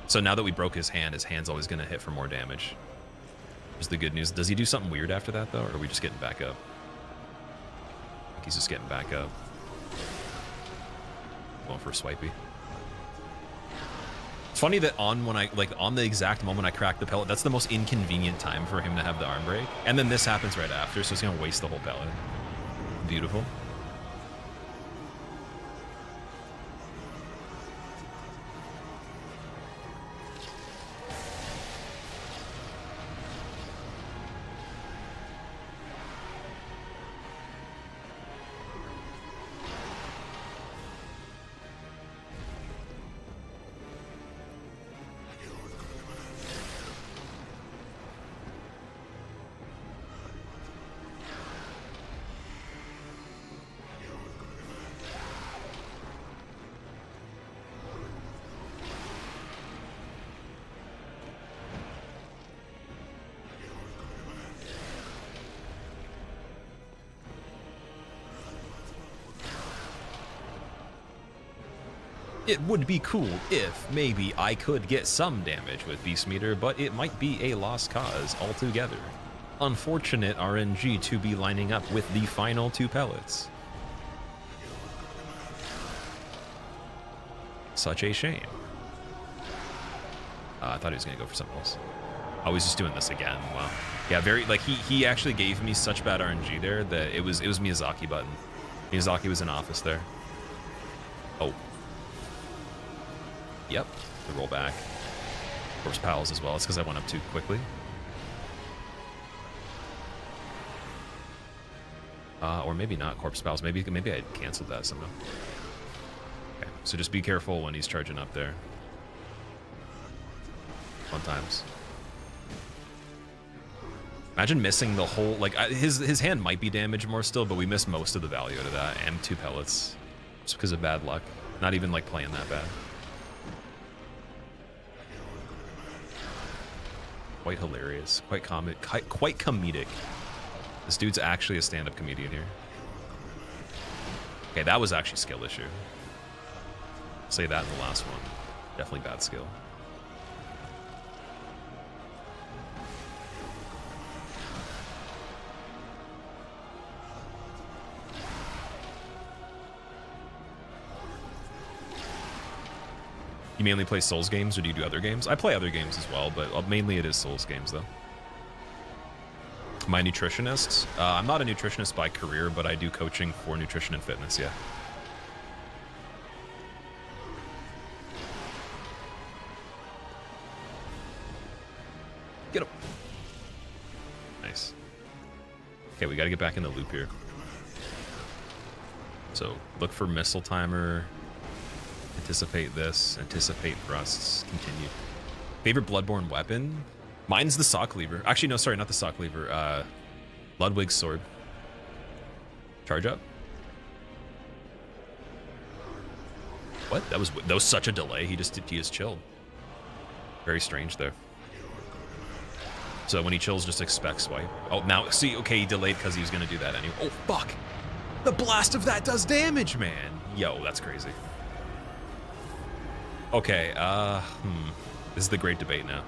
So now that we broke his hand's always going to hit for more damage. Here's the good news. Does he do something weird after that, though, or are we just getting back up? I think he's just getting back up. Going for a swipey. It's funny that on the exact moment I cracked the pellet, that's the most inconvenient time for him to have the arm break. And then this happens right after, so it's going to waste the whole pellet. Beautiful. It would be cool if maybe I could get some damage with Beast Meter, but it might be a lost cause altogether. Unfortunate RNG to be lining up with the final 2 pellets. Such a shame. I thought he was gonna go for something else. Oh, he's just doing this again. Wow. Yeah, very like he actually gave me such bad RNG there that it was Miyazaki button. Miyazaki was in office there. Oh. Yep. The roll back. Corpse Pals as well. It's because I went up too quickly. Or maybe not Corpse Pals. Maybe I canceled that somehow. Okay. So just be careful when he's charging up there. Fun times. Imagine missing the whole, like, his hand might be damaged more still, but we missed most of the value out of that, and 2 pellets. Just because of bad luck. Not even, like, playing that bad. Quite hilarious. Quite comedic. This dude's actually a stand-up comedian here. Okay, that was actually skill issue. I'll say that in the last one. Definitely bad skill. You mainly play Souls games, or do you do other games? I play other games as well, but mainly it is Souls games, though. My nutritionist? I'm not a nutritionist by career, but I do coaching for nutrition and fitness, yeah. Get him. Nice. Okay, we gotta get back in the loop here. So, look for missile timer. Anticipate this. Anticipate thrusts. Continue. Favorite Bloodborne weapon? Mine's the Saw Cleaver. Actually, no, sorry, not the Saw Cleaver. Ludwig's sword. Charge up. What? That was such a delay. He just chilled. Very strange there. So when he chills, just expect swipe. Oh, now see. Okay, he delayed because he was gonna do that anyway. Oh fuck! The blast of that does damage, man. Yo, that's crazy. Okay. This is the great debate now.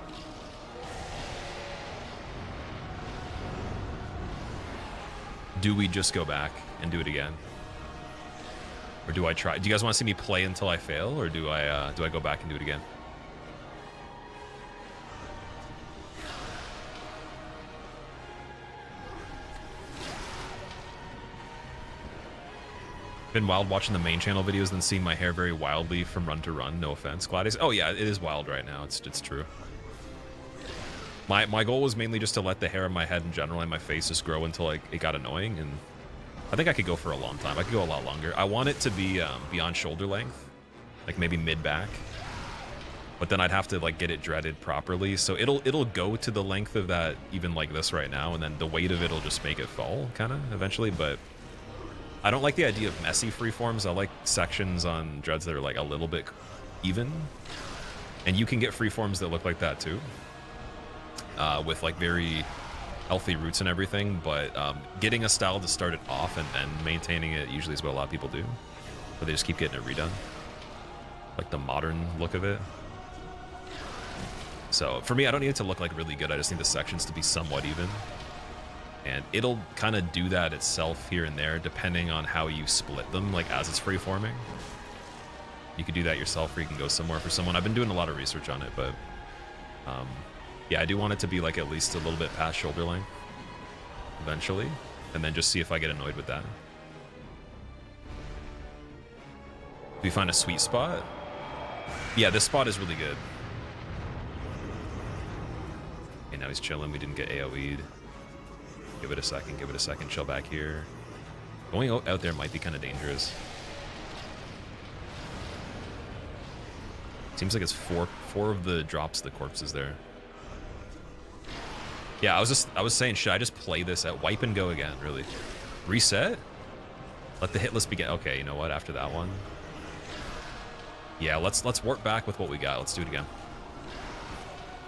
Do we just go back and do it again? Or do I try? Do you guys want to see me play until I fail, or do I go back and do it again? Been wild watching the main channel videos, then seeing my hair very wildly from run to run. No offense, Gladys. Oh yeah, it is wild right now. It's true. My goal was mainly just to let the hair on my head in general and my face just grow until like it got annoying, and I think I could go for a long time. I could go a lot longer. I want it to be beyond shoulder length, like maybe mid back, but then I'd have to like get it dreaded properly. So it'll go to the length of that, even like this right now, and then the weight of it'll just make it fall kind of eventually. But I don't like the idea of messy freeforms. I like sections on dreads that are like a little bit even, and you can get freeforms that look like that too. With like very healthy roots and everything, but getting a style to start it off and then maintaining it usually is what a lot of people do, but they just keep getting it redone, like the modern look of it. So for me, I don't need it to look like really good. I just need the sections to be somewhat even, and it'll kind of do that itself here and there depending on how you split them, like as it's freeforming. You could do that yourself, or you can go somewhere for someone. I've been doing a lot of research on it, but yeah, I do want it to be like at least a little bit past shoulder length eventually, and then just see if I get annoyed with that. Do we find a sweet spot? Yeah, this spot is really good. Okay, now he's chilling. We didn't get AoE'd. Give it a second, give it a second. Chill back here. Going out there might be kind of dangerous. Seems like it's four of the drops the corpses there. Yeah, I was saying, should I just play this at wipe and go again, really? Reset? Let the hit list begin. Okay, you know what, after that one. Yeah, let's work back with what we got. Let's do it again.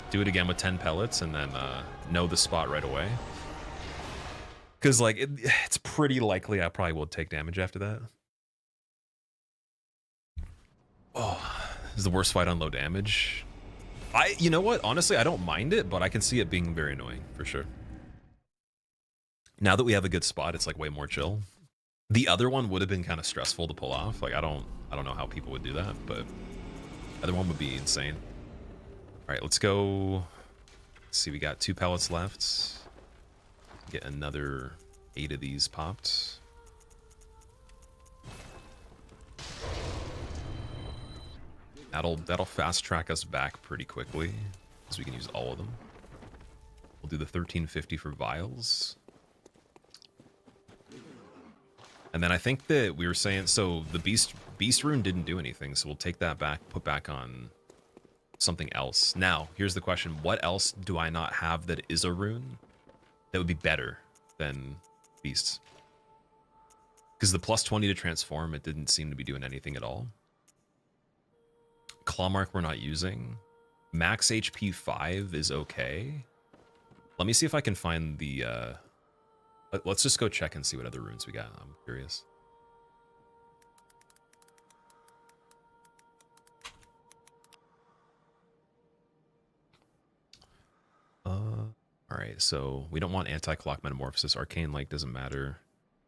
Do it again with 10 pellets and then know the spot right away. Because like it's pretty likely I probably will take damage after that. Oh, this is the worst fight on low damage. You know what? Honestly, I don't mind it, but I can see it being very annoying for sure. Now that we have a good spot, it's like way more chill. The other one would have been kind of stressful to pull off. Like I don't know how people would do that, but the other one would be insane. All right, let's go. Let's see, we got 2 pellets left. Get another 8 of these popped. That'll fast track us back pretty quickly, because we can use all of them. We'll do the 1350 for vials. And then I think that we were saying, so the beast rune didn't do anything, so we'll take that back, put back on something else. Now, here's the question. What else do I not have that is a rune that would be better than beasts? Because the plus 20 to transform, it didn't seem to be doing anything at all. Claw mark we're not using. Max HP 5 is okay. Let me see if I can find the... let's just go check and see what other runes we got. I'm curious. Alright, so we don't want anti-clock metamorphosis. Arcane Light doesn't matter.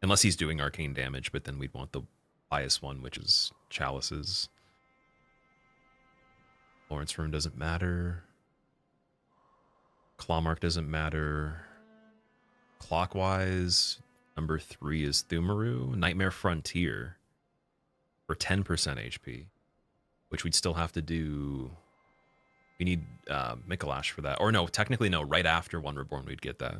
Unless he's doing arcane damage, but then we'd want the highest one, which is Chalices. Lawrence Rune doesn't matter. Clawmark doesn't matter. Clockwise, number 3 is Thumaru. Nightmare Frontier for 10% HP, which we'd still have to do. We need Micolash for that. Or no, technically no, right after One Reborn we'd get that.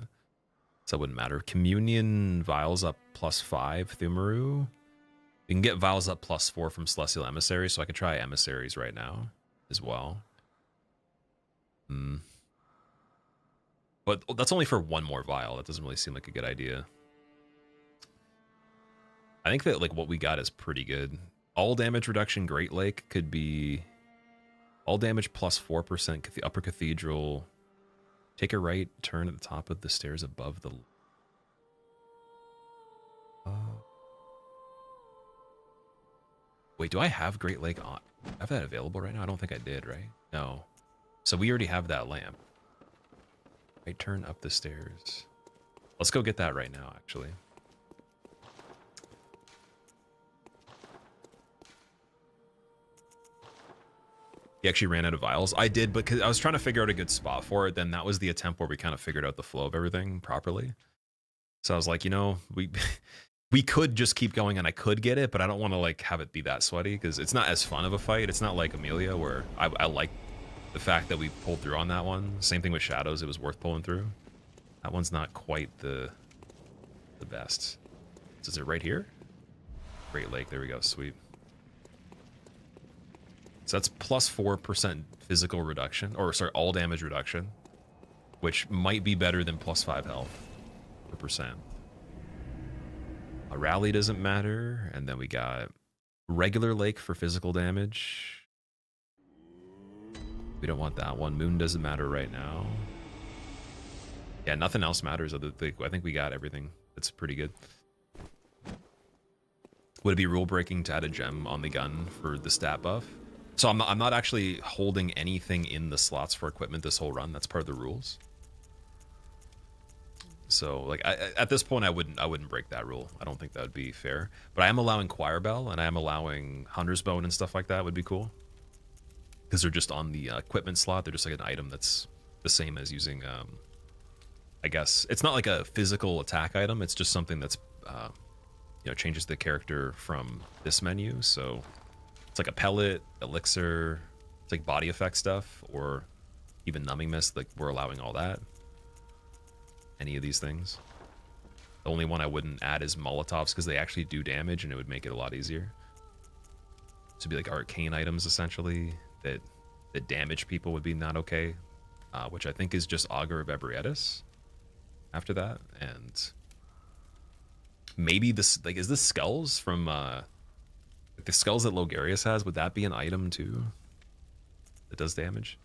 So it wouldn't matter. Communion Vials up +5, Thumaru. We can get Vials up +4 from Celestial Emissaries, so I could try Emissaries right now as well. But that's only for 1 more vial. That doesn't really seem like a good idea. I think that like what we got is pretty good. All damage reduction Great Lake could be all damage +4%. The upper cathedral. Take a right turn at the top of the stairs above the... Wait, do I have Great Lake on? I have that available right now? I don't think I did, right? No. So we already have that lamp. Right turn up the stairs. Let's go get that right now, actually. He actually ran out of vials. I did, but I was trying to figure out a good spot for it. Then that was the attempt where we kind of figured out the flow of everything properly. So I was like, you know, we could just keep going and I could get it, but I don't want to like have it be that sweaty because it's not as fun of a fight. It's not like Amelia where I like the fact that we pulled through on that one. Same thing with Shadows. It was worth pulling through. That one's not quite the best. So is it right here? Great Lake. There we go. Sweet. So that's +4% physical reduction, or sorry, all damage reduction, which might be better than +5 health per percent. A rally doesn't matter, and then we got regular Lake for physical damage. We don't want that one. Moon doesn't matter right now. Yeah, nothing else matters. I think we got everything. That's pretty good. Would it be rule breaking to add a gem on the gun for the stat buff? So I'm not actually holding anything in the slots for equipment this whole run. That's part of the rules. So like at this point, I wouldn't break that rule. I don't think that would be fair. But I am allowing Choir Bell and I am allowing Hunter's Bone and stuff like that would be cool. Because they're just on the equipment slot. They're just like an item that's the same as using, I guess, it's not like a physical attack item. It's just something that's, you know, changes the character from this menu. So it's like a pellet, elixir, it's like body effect stuff, or even numbing mist. Like we're allowing all that. Any of these things. The only one I wouldn't add is Molotovs because they actually do damage and it would make it a lot easier. So it'd be like arcane items essentially that damage people would be not okay, which I think is just Augur of Ebrietis after that. And maybe this, like, is this skulls from the skulls that Logarius has? Would that be an item too that does damage?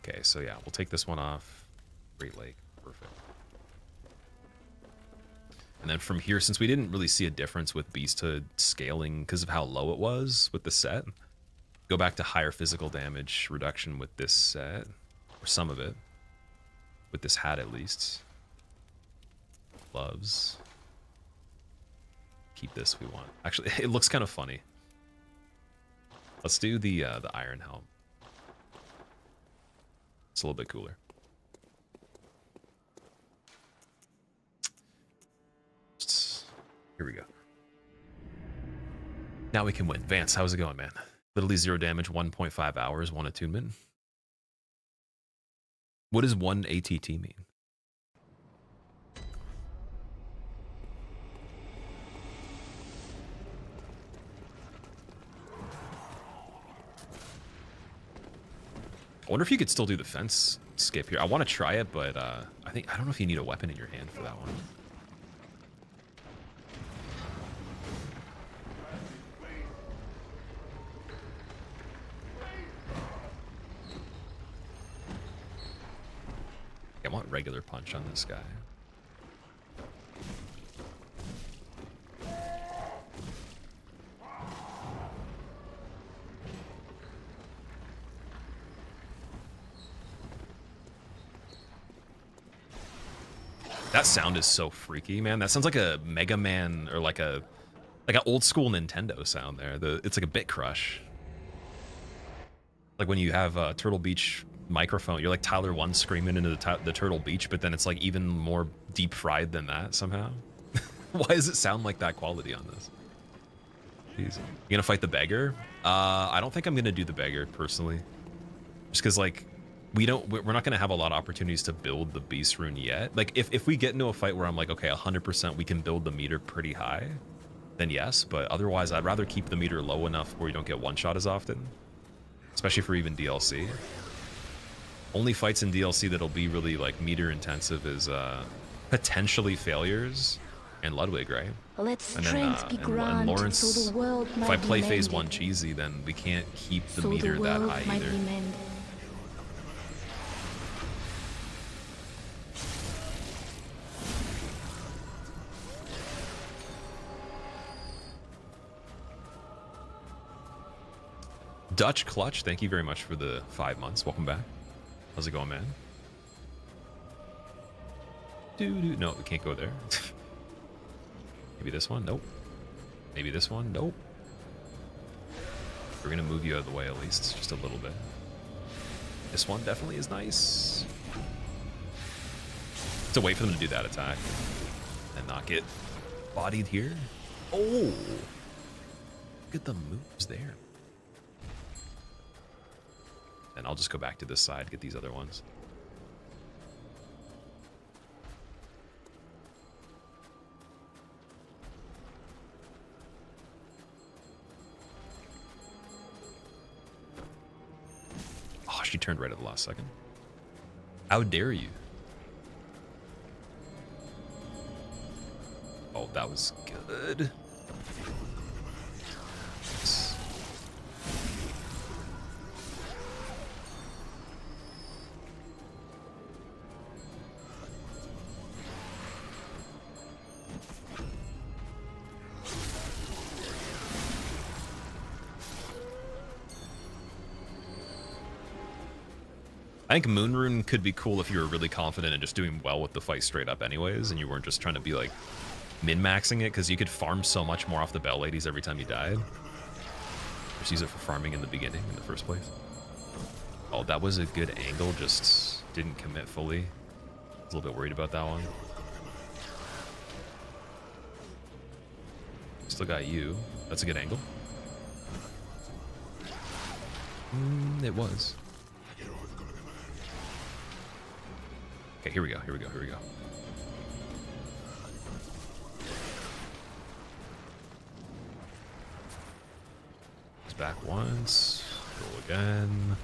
Okay, so yeah, we'll take this one off. Great Lake, perfect. And then from here, since we didn't really see a difference with Beasthood scaling because of how low it was with the set, go back to higher physical damage reduction with this set, or some of it, with this hat at least. Gloves. Keep this if we want. Actually, it looks kind of funny. Let's do the iron helm. It's a little bit cooler. Here we go. Now we can win. Vance, how's it going, man? Literally 0 damage, 1.5 hours, 1 attunement. What does 1 ATT mean? I wonder if you could still do the fence skip here. I want to try it, but I don't know if you need a weapon in your hand for that one. I want regular punch on this guy. That sound is so freaky, man. That sounds like a Mega Man or like an old school Nintendo sound there. It's like a bit crush. Like when you have a Turtle Beach microphone, you're like Tyler 1 screaming into the Turtle Beach, but then it's like even more deep fried than that somehow. Why does it sound like that quality on this? Jeez. You gonna fight the beggar? I don't think I'm gonna do the beggar personally, just because like we're not gonna have a lot of opportunities to build the beast rune yet. Like if we get into a fight where I'm like, okay, 100% we can build the meter pretty high, then yes. But otherwise, I'd rather keep the meter low enough where you don't get one shot as often, especially for even DLC. Only fights in DLC that'll be really like meter intensive is potentially failures and Ludwig, right? Let's And then and Lawrence. so the world If I play phase 1 cheesy, then we can't keep the meter that high either. Dutch Clutch, thank you very much for the 5 months. Welcome back. How's it going, man? No, we can't go there. Maybe this one? Nope. Maybe this one? Nope. We're gonna move you out of the way at least, just a little bit. This one definitely is nice. To wait for them to do that attack and not get bodied here. Oh! Look at the moves there. And I'll just go back to this side, get these other ones. Oh, she turned right at the last second. How dare you? Oh, that was good. I think Moonrune could be cool if you were really confident and just doing well with the fight straight up anyways, and you weren't just trying to be like min-maxing it, because you could farm so much more off the Bell Ladies every time you died. Just use it for farming in the beginning, in the first place. Oh, that was a good angle, just didn't commit fully. I was a little bit worried about that one. Still got you. That's a good angle. It was. Okay, here we go, here we go, here we go. It's back once. Roll again.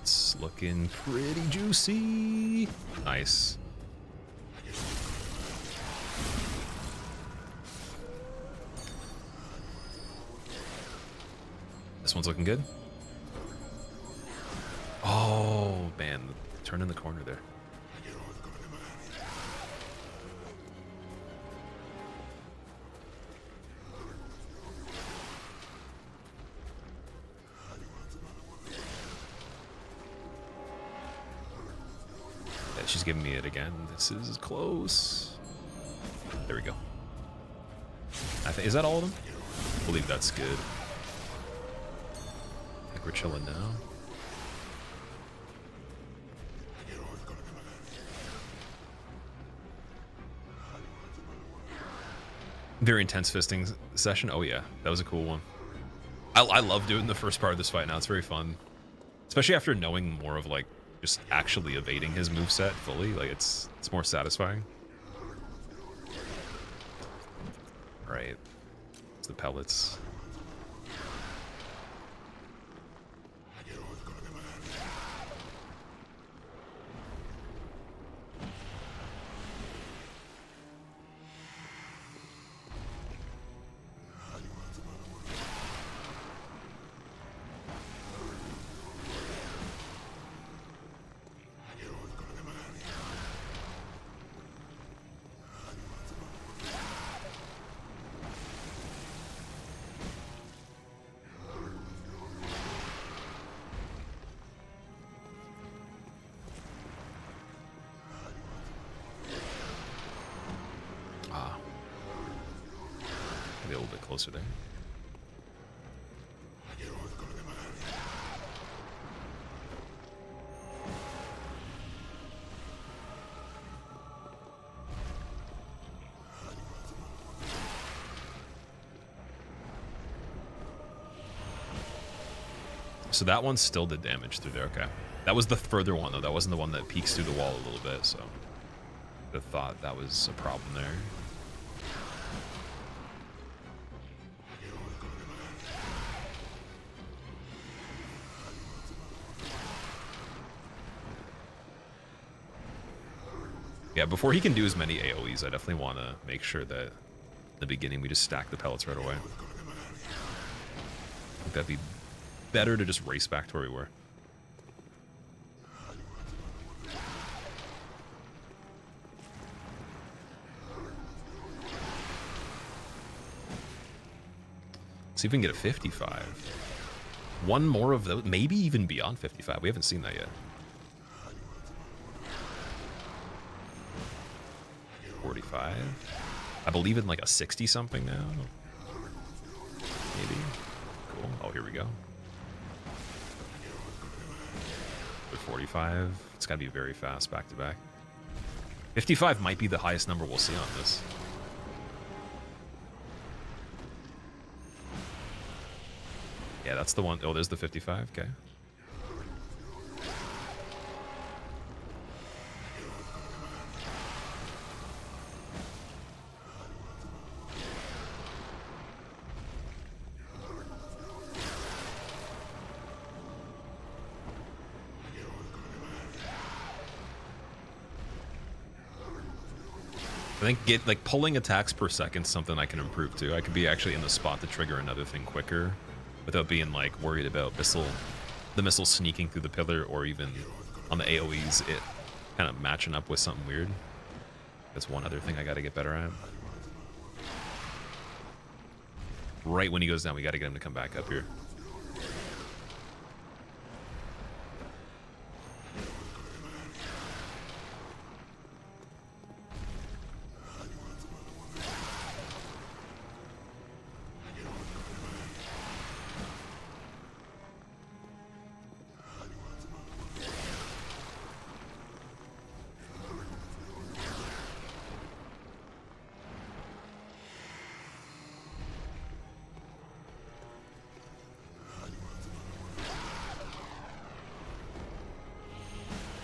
That's looking pretty juicy. Nice. This one's looking good. Oh, man. Turn in the corner there. Yeah, she's giving me it again. This is close. There we go. Is that all of them? I believe that's good. I think we're chilling now. Very intense fisting session. Oh yeah, that was a cool one. I love doing the first part of this fight now. It's very fun. Especially after knowing more of like just actually evading his moveset fully. Like it's more satisfying. Right. It's the pellets. A little bit closer there. So that one still did damage through there. Okay. That was the further one, though. That wasn't the one that peeks through the wall a little bit, so I thought that was a problem there. Yeah, before he can do as many AoEs, I definitely want to make sure that in the beginning we just stack the pellets right away. I think that'd be better to just race back to where we were. See if we can get a 55. One more of those, maybe even beyond 55. We haven't seen that yet. 45. I believe in like a 60 something now. Maybe. Cool. Oh, here we go. With 45. It's got to be very fast back to back. 55 might be the highest number we'll see on this. Yeah, that's the one. Oh, there's the 55. Okay. I think like pulling attacks per second is something I can improve too. I could be actually in the spot to trigger another thing quicker without being like worried about the missile sneaking through the pillar, or even on the AoEs it kind of matching up with something weird. That's one other thing I got to get better at. Right when he goes down, we got to get him to come back up here.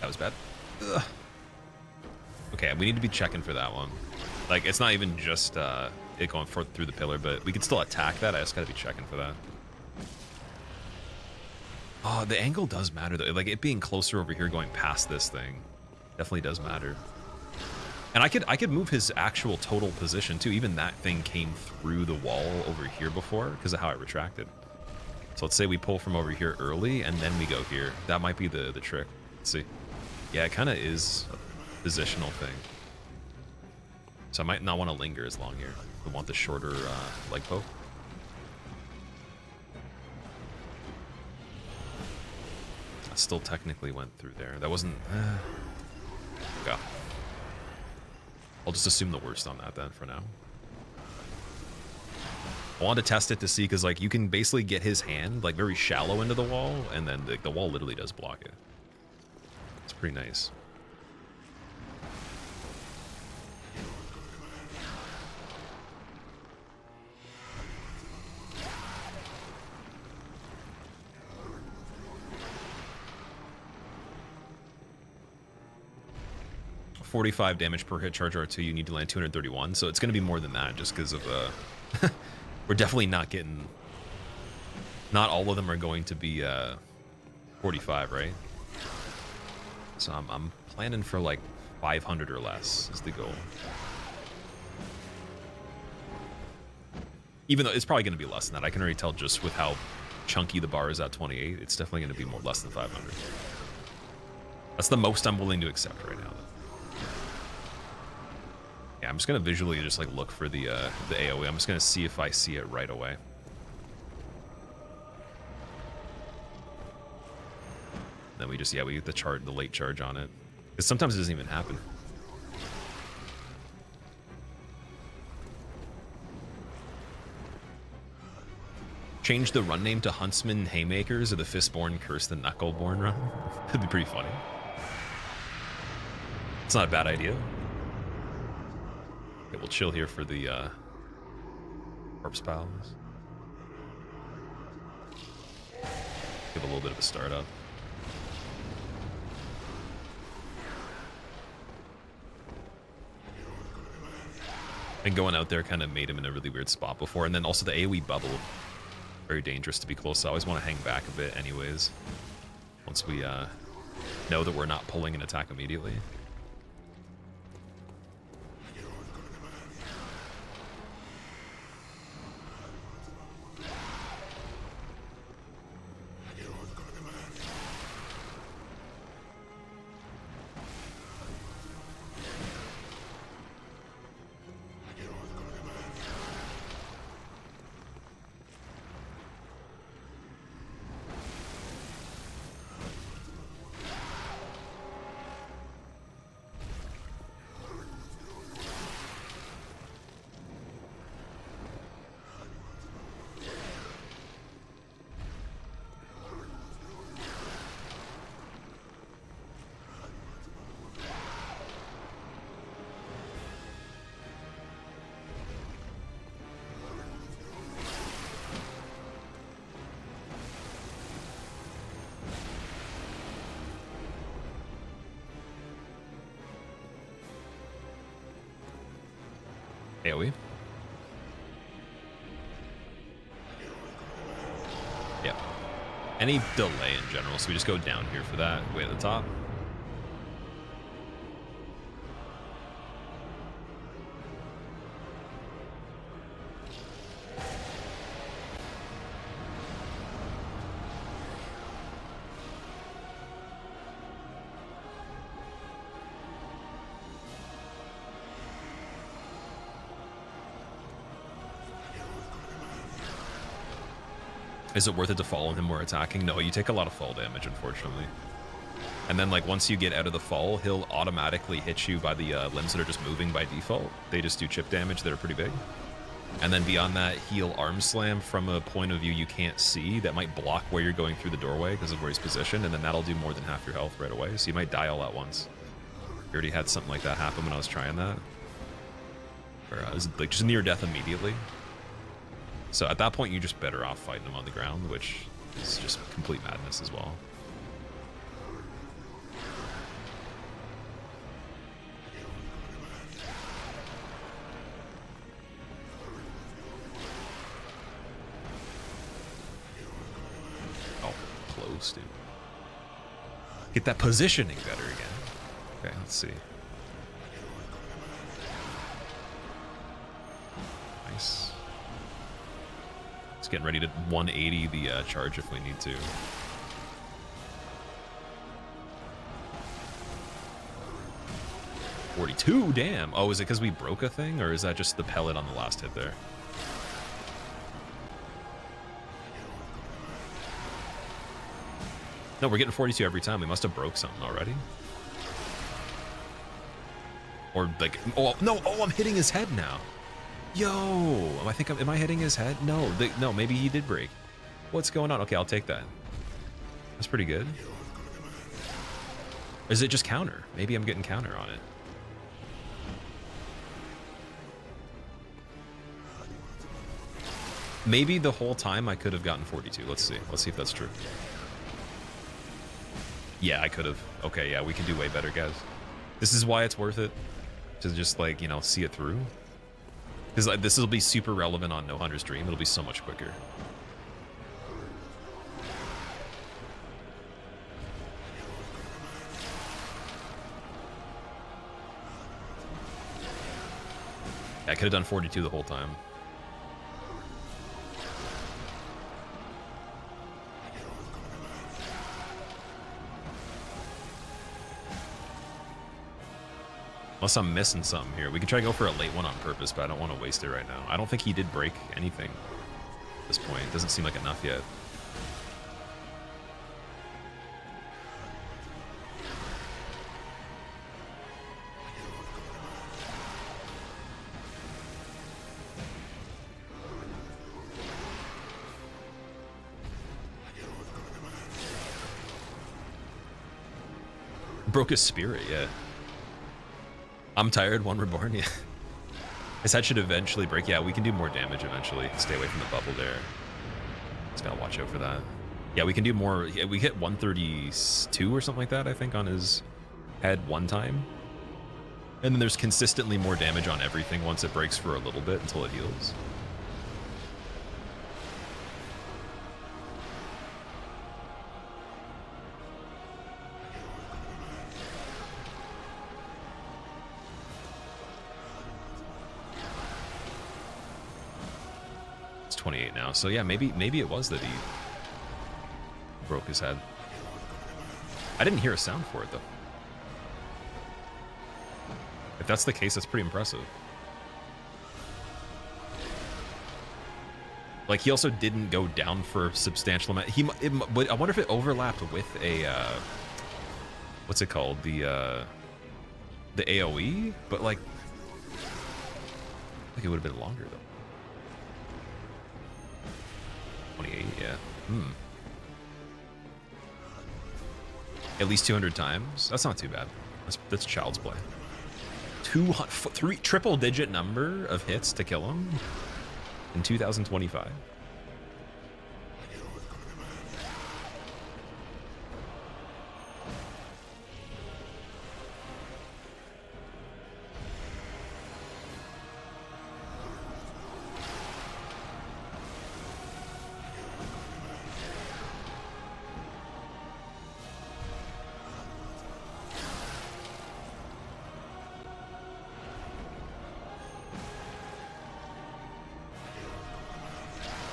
That was bad. Ugh. Okay, we need to be checking for that one. Like, it's not even just it going through the pillar, but we can still attack that. I just gotta be checking for that. Oh, the angle does matter though. Like it being closer over here, going past this thing, definitely does matter. And I could move his actual total position too. Even that thing came through the wall over here before because of how it retracted. So let's say we pull from over here early and then we go here. That might be the trick. Let's see. Yeah, it kind of is a positional thing. So I might not want to linger as long here. I want the shorter leg poke. I still technically went through there. That wasn't... Okay. I'll just assume the worst on that then for now. I wanted to test it to see, because like you can basically get his hand like very shallow into the wall, and then the wall literally does block it. It's pretty nice. $45 damage per hit, charge R2, you need to land 231, so it's going to be more than that just because of we're definitely not getting, not all of them are going to be 45, right? So I'm planning for like 500 or less is the goal. Even though it's probably going to be less than that. I can already tell just with how chunky the bar is at 28, it's definitely going to be more less than 500. That's the most I'm willing to accept right now, though. Yeah, I'm just gonna visually just like look for the AoE. I'm just gonna see if I see it right away. Then we just, yeah, we get the late charge on it. Because sometimes it doesn't even happen. Change the run name to Huntsman Haymakers or the Fistborn Curse the Knuckleborn run. That'd be pretty funny. It's not a bad idea. Okay, we'll chill here for the corpse piles. Give a little bit of a startup. And going out there kind of made him in a really weird spot before. And then also the AoE bubble. Very dangerous to be close. I always want to hang back a bit anyways. Once we know that we're not pulling an attack immediately. AoE. Yep. Any delay in general, so we just go down here for that, way at the top. Is it worth it to follow him while attacking? No, you take a lot of fall damage, unfortunately. And then, like, once you get out of the fall, he'll automatically hit you by the limbs that are just moving by default. They just do chip damage that are pretty big. And then beyond that, he'll arm slam from a point of view you can't see that might block where you're going through the doorway because of where he's positioned, and then that'll do more than half your health right away. So you might die all at once. We already had something like that happen when I was trying that. Where I was, like, just near death immediately. So at that point, you're just better off fighting him on the ground, which is just complete madness as well. Oh, close. close, dude. Get that positioning better again. Okay, let's see. Nice. Just getting ready to 180 the charge if we need to. $42, damn. Oh, is it because we broke a thing, or is that just the pellet on the last hit there? No, we're getting 42 every time. We must have broke something already. Or like, oh no, oh, I'm hitting his head now. Yo, am I hitting his head? No, no, maybe he did break. What's going on? Okay, I'll take that. That's pretty good. Or is it just counter? Maybe I'm getting counter on it. Maybe the whole time I could have gotten 42. Let's see. Let's see if that's true. Yeah, I could have. Okay, yeah, we can do way better, guys. This is why it's worth it to just, like, you know, see it through. Because this will be super relevant on No Hunter's Dream. It'll be so much quicker. I could have done 42 the whole time. Unless I'm missing something here. We can try to go for a late one on purpose, but I don't want to waste it right now. I don't think he did break anything at this point. It doesn't seem like enough yet. Broke his spirit, yeah. I'm tired, One Reborn, yeah. His head should eventually break. Yeah, we can do more damage eventually. Stay away from the bubble there. Just gotta watch out for that. Yeah, we can do more. Yeah, we hit 132 or something like that, I think, on his head one time. And then there's consistently more damage on everything once it breaks for a little bit until it heals. It's 28 now, so yeah, maybe it was that he broke his head. I didn't hear a sound for it though. If that's the case, that's pretty impressive. Like, he also didn't go down for a substantial amount. I wonder if it overlapped with a what's it called, the AOE, but like it would have been longer though. 28, yeah. At least 200 times. That's not too bad. That's child's play. 200, triple-digit number of hits to kill him in 2025.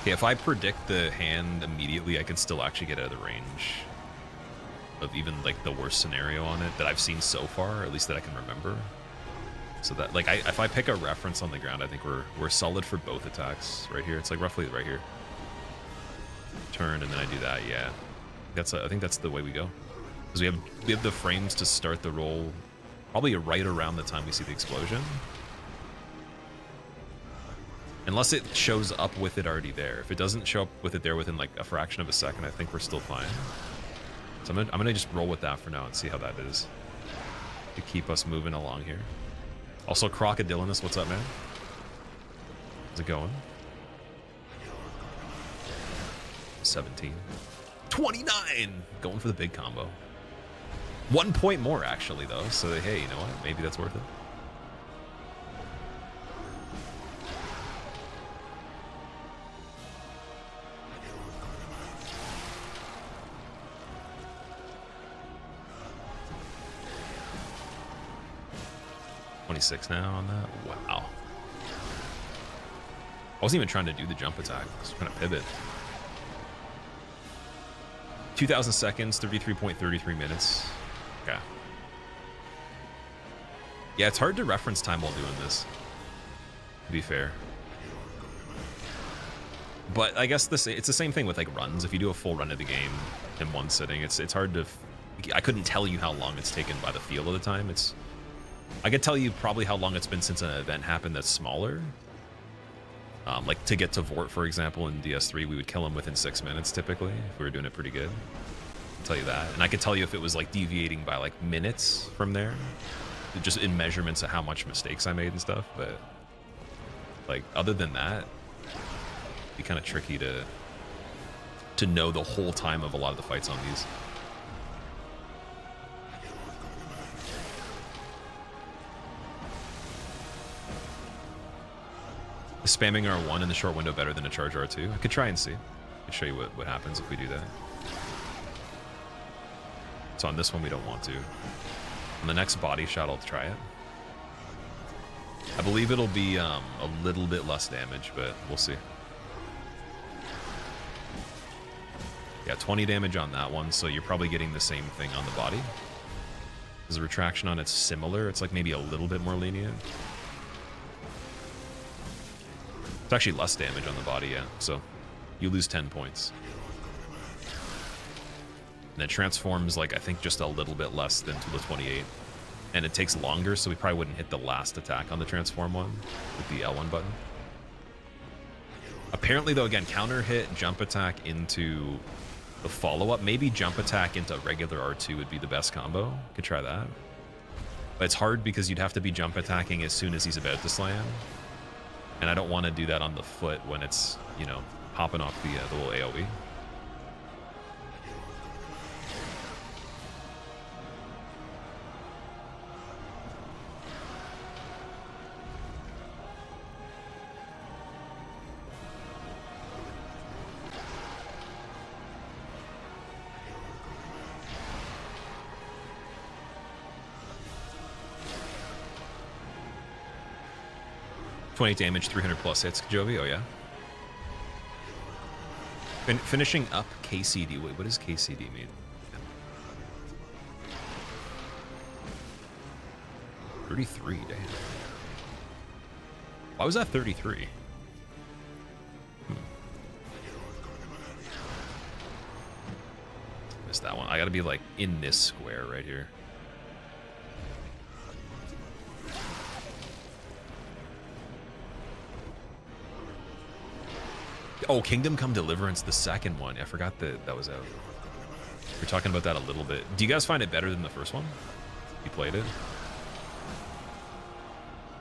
Okay, if I predict the hand immediately, I can still actually get out of the range of even like the worst scenario on it that I've seen so far, at least that I can remember. So that, like, if I pick a reference on the ground, I think we're solid for both attacks right here. It's like roughly right here. Turn and then I do that. Yeah, I think that's the way we go, because we have the frames to start the roll probably right around the time we see the explosion. Unless it shows up with it already there. If it doesn't show up with it there within like a fraction of a second, I think we're still fine. So I'm gonna just roll with that for now and see how that is to keep us moving along here. Also, Crocodilinus, what's up, man? How's it going? 17. 29! Going for the big combo. 1 point more, actually, though. So, hey, you know what? Maybe that's worth it. 26 now on that. Wow. I wasn't even trying to do the jump attack. I was trying to pivot. 2,000 seconds, 33.33 minutes. Okay. Yeah, it's hard to reference time while doing this, to be fair. But I guess it's the same thing with like runs. If you do a full run of the game in one sitting, it's hard to... I couldn't tell you how long it's taken by the feel of the time. I could tell you probably how long it's been since an event happened that's smaller. Like to get to Vort, for example, in DS3, we would kill him within 6 minutes typically, if we were doing it pretty good. I'll tell you that. And I could tell you if it was like deviating by like minutes from there, just in measurements of how much mistakes I made and stuff. But like other than that, it'd be kind of tricky to know the whole time of a lot of the fights on these. Is spamming R1 in the short window better than a charge R2? I could try and see. I could show you what happens if we do that. So on this one, we don't want to. On the next body shot, I'll try it. I believe it'll be a little bit less damage, but we'll see. Yeah, 20 damage on that one, so you're probably getting the same thing on the body. Is the retraction on it's similar? It's like maybe a little bit more lenient. It's actually less damage on the body, yeah. So you lose 10 points. And it transforms, like, I think just a little bit less than to the 28. And it takes longer, so we probably wouldn't hit the last attack on the transform one with the L1 button. Apparently, though, again, counter hit, jump attack into the follow-up. Maybe jump attack into regular R2 would be the best combo. Could try that. But it's hard because you'd have to be jump attacking as soon as he's about to slam. And I don't want to do that on the foot when it's, you know, popping off the little AoE. $28 damage, 300 plus hits, Jovi. Oh, yeah. Finishing up KCD. Wait, what does KCD mean? 33, damn. Why was that 33? Missed that one. I gotta be like in this square right here. Oh, Kingdom Come Deliverance, the second one. I forgot that was out. We're talking about that a little bit. Do you guys find it better than the first one? You played it?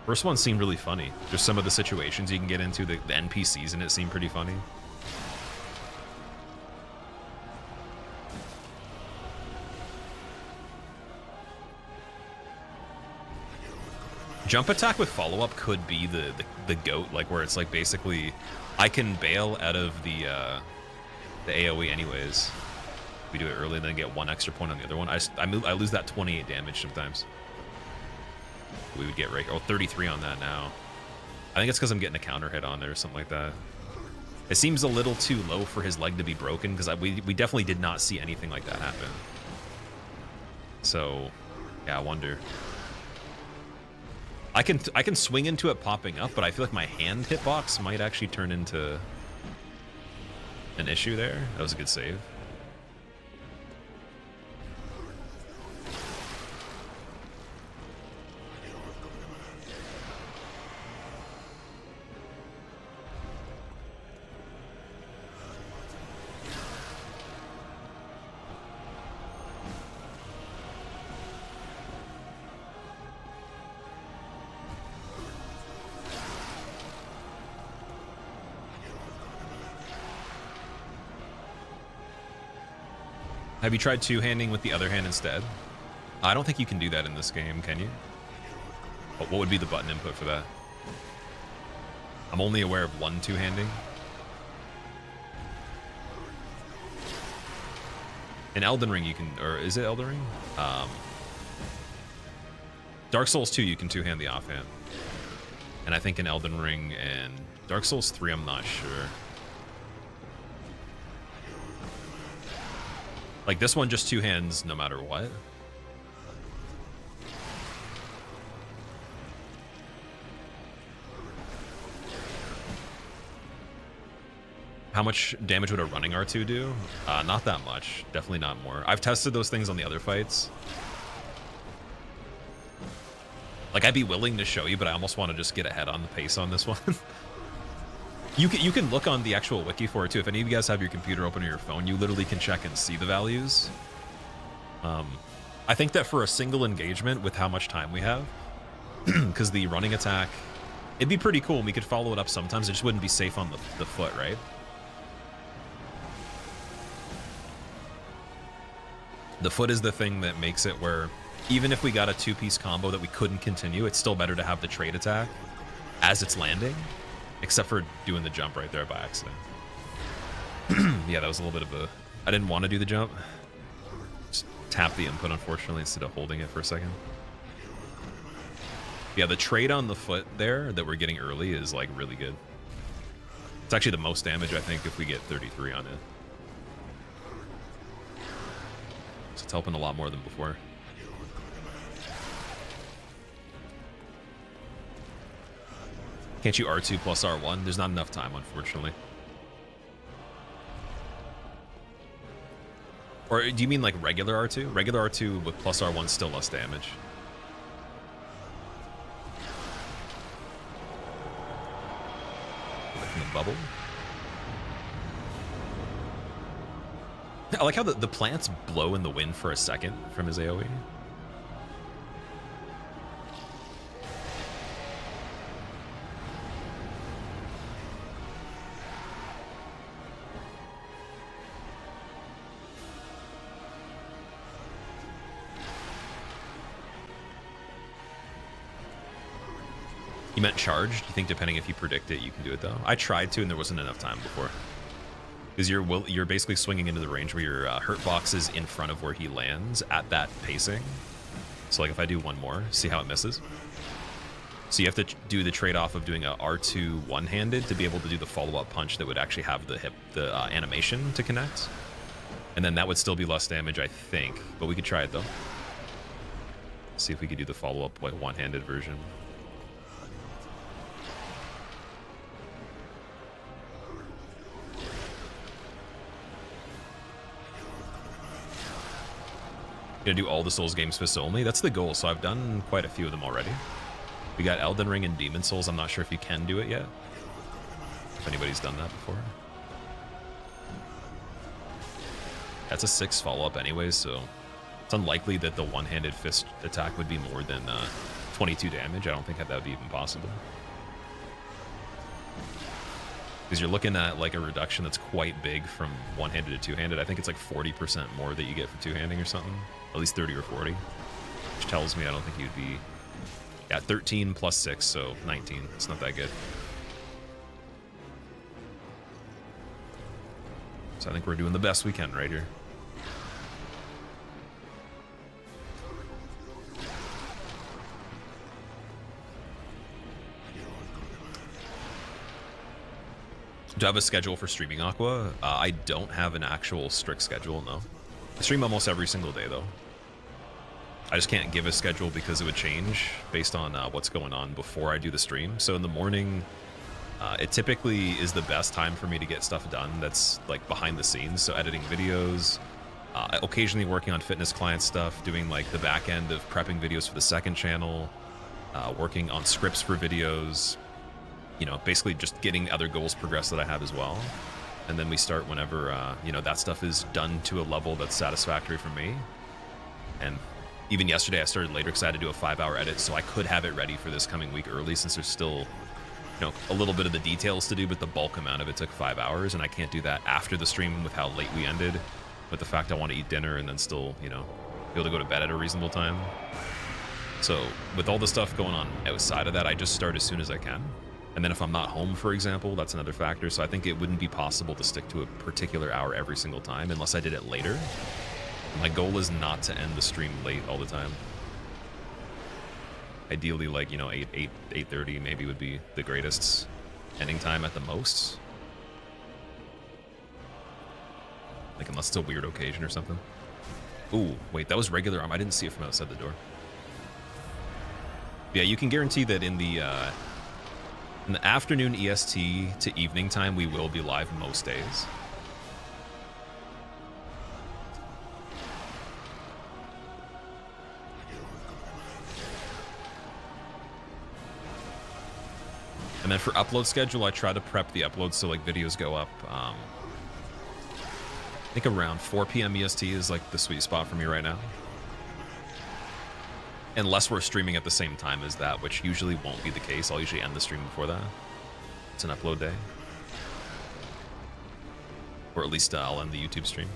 First one seemed really funny. Just some of the situations you can get into, the NPCs in it seem pretty funny. Jump attack with follow-up could be the GOAT, like where it's like basically I can bail out of the AoE anyways. We do it early and then get 1 extra point on the other one. I lose that 28 damage sometimes. We would get right, 33 on that now. I think it's because I'm getting a counter hit on there or something like that. It seems a little too low for his leg to be broken because we definitely did not see anything like that happen. So, yeah, I wonder. I can swing into it popping up, but I feel like my hand hitbox might actually turn into an issue there. That was a good save. Have you tried two-handing with the other hand instead? I don't think you can do that in this game, can you? What would be the button input for that? I'm only aware of one two-handing. In Elden Ring you can, or is it Elden Ring? Dark Souls 2, you can two-hand the offhand. And I think in Elden Ring and Dark Souls 3, I'm not sure. Like, this one just two hands no matter what. How much damage would a running R2 do? Not that much. Definitely not more. I've tested those things on the other fights. Like, I'd be willing to show you, but I almost want to just get ahead on the pace on this one. You can look on the actual wiki for it, too. If any of you guys have your computer open or your phone, you literally can check and see the values. I think that for a single engagement with how much time we have, because the running attack, it'd be pretty cool and we could follow it up sometimes. It just wouldn't be safe on the foot, right? The foot is the thing that makes it where even if we got a two-piece combo that we couldn't continue, it's still better to have the trade attack as it's landing, except for doing the jump right there by accident. Yeah, that was a little bit of a... I didn't want to do the jump. Just tap the input, unfortunately, instead of holding it for a second. Yeah, the trade on the foot there that we're getting early is, like, really good. It's actually the most damage, I think, if we get 33 on it. So it's helping a lot more than before. Can't you R2 plus R1? There's not enough time, unfortunately. Or do you mean like regular R2? Regular R2 with plus R1 still less damage. From the bubble. I like how the plants blow in the wind for a second from his AoE. You meant charged? You think depending if you predict it, you can do it though? I tried to, and there wasn't enough time before. Because you're basically swinging into the range where your hurt box is in front of where he lands at that pacing. So like if I do one more, see how it misses? So you have to do the trade-off of doing a R2 one-handed to be able to do the follow-up punch that would actually have the animation to connect. And then that would still be less damage, I think. But we could try it though. See if we could do the follow-up like one-handed version. Gonna do all the Souls games Fist only? That's the goal, so I've done quite a few of them already. We got Elden Ring and Demon Souls. I'm not sure if you can do it yet. If anybody's done that before. That's a 6 follow-up anyways, so it's unlikely that the one-handed fist attack would be more than 22 damage. I don't think that would be even possible. Because you're looking at like a reduction that's quite big from one-handed to two-handed. I think it's like 40% more that you get for two-handing or something. At least 30 or 40. Which tells me I don't think you'd be... Yeah, 13 plus 6, so 19. It's not that good. So I think we're doing the best we can right here. Do I have a schedule for streaming Aqua? I don't have an actual strict schedule, no. I stream almost every single day, though. I just can't give a schedule because it would change based on what's going on before I do the stream. So in the morning, it typically is the best time for me to get stuff done that's like behind the scenes. So editing videos, occasionally working on fitness client stuff, doing like the back end of prepping videos for the second channel, working on scripts for videos, you know, basically just getting other goals progressed that I have as well. And then we start whenever, you know, that stuff is done to a level that's satisfactory for me. And even yesterday I started later because I had to do a 5-hour edit, so I could have it ready for this coming week early since there's still, you know, a little bit of the details to do, but the bulk amount of it took 5 hours, and I can't do that after the stream with how late we ended, with the fact I want to eat dinner and then still, you know, be able to go to bed at a reasonable time. So with all the stuff going on outside of that, I just start as soon as I can. And then if I'm not home, for example, that's another factor. So I think it wouldn't be possible to stick to a particular hour every single time unless I did it later. My goal is not to end the stream late all the time. Ideally, like, you know, 8:30 maybe would be the greatest ending time at the most. Like, unless it's a weird occasion or something. Ooh, wait, that was regular arm. I didn't see it from outside the door. Yeah, you can guarantee that in the afternoon EST to evening time, we will be live most days. And then for upload schedule, I try to prep the uploads so like videos go up. I think around 4 p.m. EST is like the sweet spot for me right now. Unless we're streaming at the same time as that, which usually won't be the case. I'll usually end the stream before that. It's an upload day. Or at least I'll end the YouTube stream.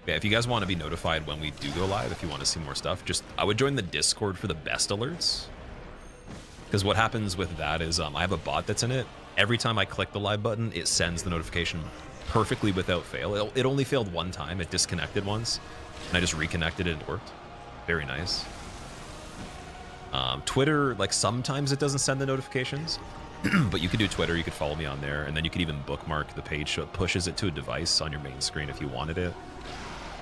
Yeah, if you guys want to be notified when we do go live, if you want to see more stuff, I would join the Discord for the best alerts. Because what happens with that is I have a bot that's in it. Every time I click the live button, it sends the notification perfectly without fail. It only failed one time. It disconnected once, and I just reconnected it and it worked. Very nice. Twitter, like sometimes it doesn't send the notifications, but you could do Twitter. You could follow me on there, and then you could even bookmark the page so it pushes it to a device on your main screen if you wanted it.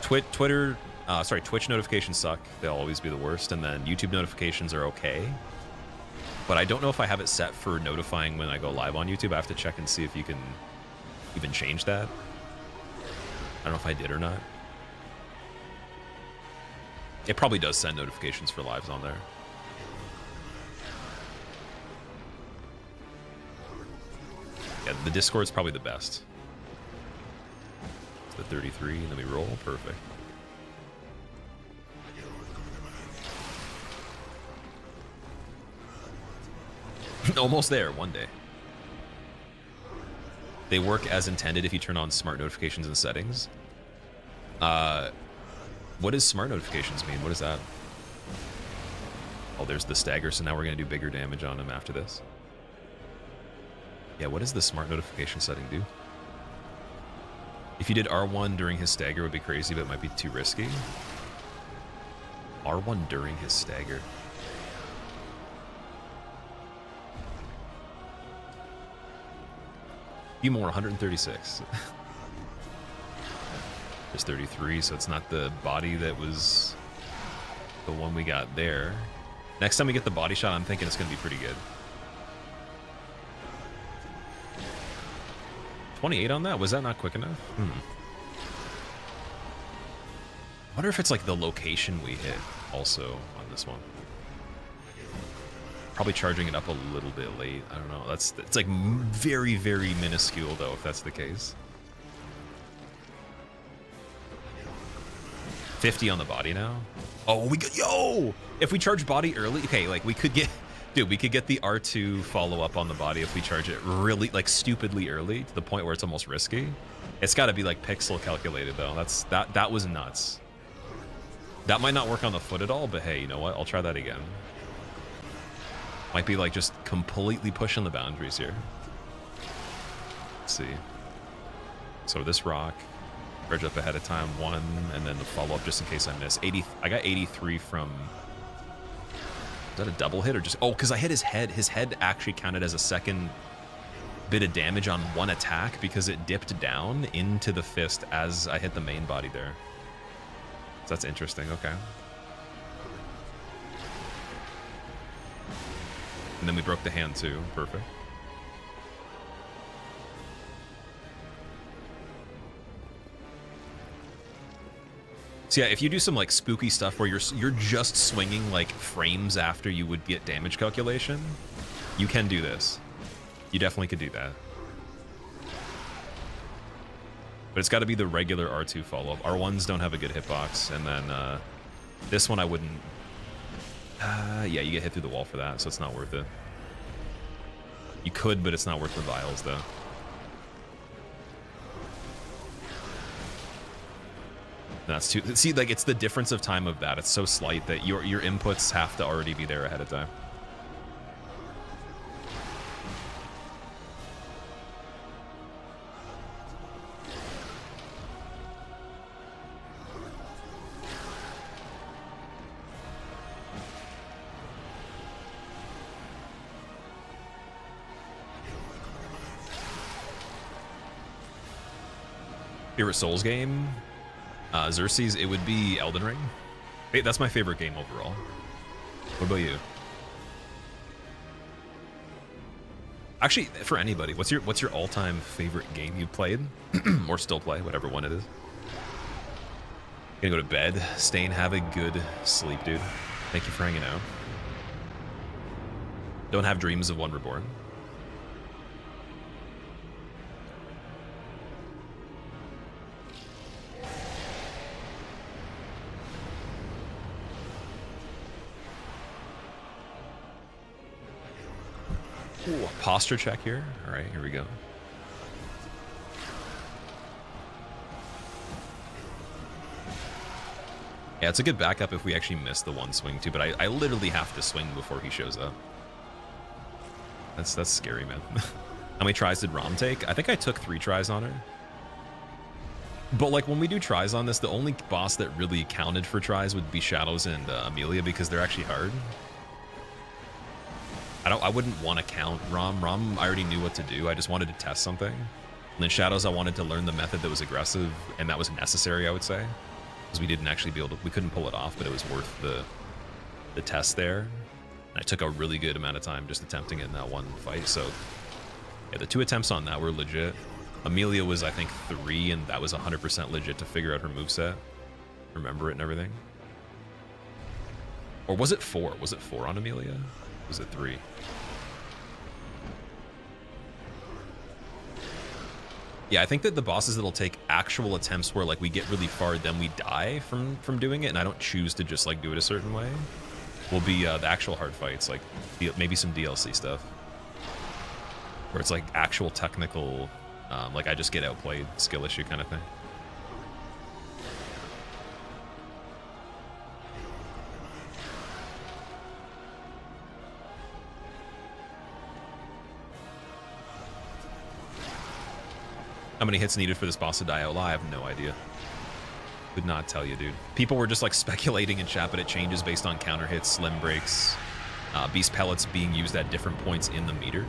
Twitch notifications suck. They'll always be the worst. And then YouTube notifications are okay. But I don't know if I have it set for notifying when I go live on YouTube. I have to check and see if you can even change that. I don't know if I did or not. It probably does send notifications for lives on there. Yeah, the Discord's probably the best. The 33, and then we roll. Perfect. Almost there, one day. They work as intended if you turn on smart notifications and settings. What does smart notifications mean? What is that? Oh, there's the stagger, so now we're going to do bigger damage on him after this. Yeah, what does the smart notification setting do? If you did R1 during his stagger, it would be crazy, but it might be too risky. R1 during his stagger. Few more, 136. There's 33, so it's not the body that was the one we got there. Next time we get the body shot, I'm thinking it's going to be pretty good. 28 on that? Was that not quick enough? I wonder if it's like the location we hit also on this one. Probably charging it up a little bit late. I don't know. It's like very, very minuscule though, if that's the case. 50 on the body now. Oh, we could, yo! If we charge body early, okay, like we could get, dude, we could get the R2 follow up on the body if we charge it really, like stupidly early to the point where it's almost risky. It's got to be like pixel calculated though. That was nuts. That might not work on the foot at all, but hey, you know what? I'll try that again. Might be like just completely pushing the boundaries here. Let's see. So this rock, charge up ahead of time, 1, and then the follow up just in case I miss. 80. I got 83 from. Is that a double hit or just? Oh, because I hit his head. His head actually counted as a second bit of damage on one attack because it dipped down into the fist as I hit the main body there. So that's interesting. Okay. And then we broke the hand too. Perfect. So yeah, if you do some like spooky stuff where you're just swinging like frames after you would get damage calculation, you can do this. You definitely could do that. But it's got to be the regular R2 follow-up. R1s don't have a good hitbox, and then this one I wouldn't. Yeah, you get hit through the wall for that, so it's not worth it. You could, but it's not worth the vials though. That's too. See, like it's the difference of time of that. It's so slight that your inputs have to already be there ahead of time. Favorite Souls game? Xerxes, it would be Elden Ring. Hey, that's my favorite game overall. What about you? Actually, for anybody, what's your all-time favorite game you've played? Or still play, whatever one it is. Gonna go to bed. Stain, have a good sleep, dude. Thank you for hanging out. Don't have dreams of One Reborn. Ooh, a posture check here. All right, here we go. Yeah, it's a good backup if we actually miss the one swing too, but I literally have to swing before he shows up. That's scary, man. How many tries did Rom take? I think I took 3 tries on her. But like when we do tries on this, the only boss that really counted for tries would be Shadows and Amelia because they're actually hard. I wouldn't want to count Rom. Rom, I already knew what to do. I just wanted to test something. And then Shadows, I wanted to learn the method that was aggressive, and that was necessary, I would say. Because we didn't actually be able to, we couldn't pull it off, but it was worth the test there. And I took a really good amount of time just attempting it in that one fight. So yeah, the 2 attempts on that were legit. Amelia was, I think, 3, and that was 100% legit to figure out her moveset, remember it and everything. Or was it 4? Was it 4 on Amelia? Was it 3? Yeah, I think that the bosses that'll take actual attempts where like we get really far, then we die from doing it, and I don't choose to just like do it a certain way, will be the actual hard fights, like maybe some DLC stuff, where it's like actual technical, like I just get outplayed, skill issue kind of thing. How many hits needed for this boss to die out? I have no idea. Could not tell you, dude. People were just like speculating in chat, but it changes based on counter hits, slim breaks, beast pellets being used at different points in the meter,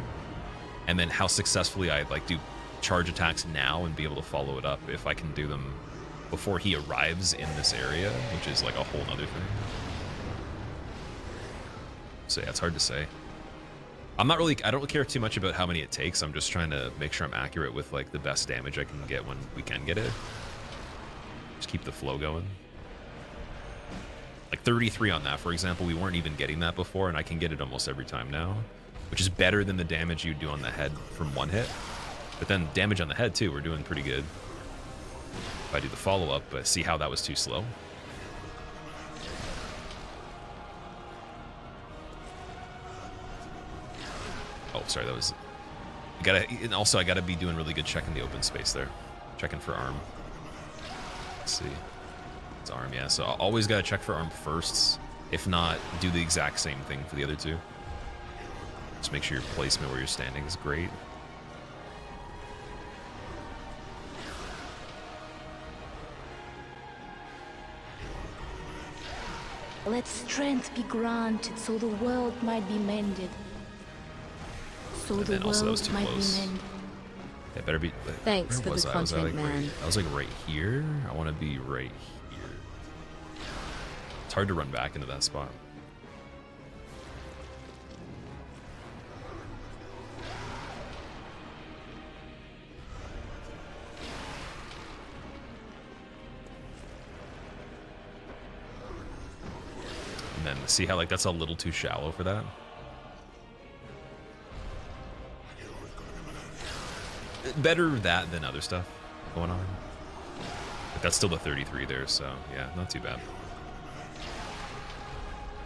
and then how successfully I like do charge attacks now and be able to follow it up if I can do them before he arrives in this area, which is like a whole nother thing. So yeah, it's hard to say. I don't care too much about how many it takes. I'm just trying to make sure I'm accurate with like the best damage I can get when we can get it. Just keep the flow going. Like 33 on that, for example, we weren't even getting that before, and I can get it almost every time now, which is better than the damage you do on the head from 1 hit. But then damage on the head too, we're doing pretty good. If I do the follow-up, but see how that was too slow. Oh, sorry, that was... And also, I gotta be doing really good checking the open space there. Checking for arm. Let's see. It's arm, yeah. So I always gotta check for arm first. If not, do the exact same thing for the other 2. Just make sure your placement where you're standing is great. Let strength be granted so the world might be mended. So and the then also that was world too might close. be mended. It better be... Thanks where for the was I? content, man. I was like right here. I want to be right here. It's hard to run back into that spot. And then see how like that's a little too shallow for that. Better that than other stuff going on. But that's still the 33 there, so yeah, not too bad.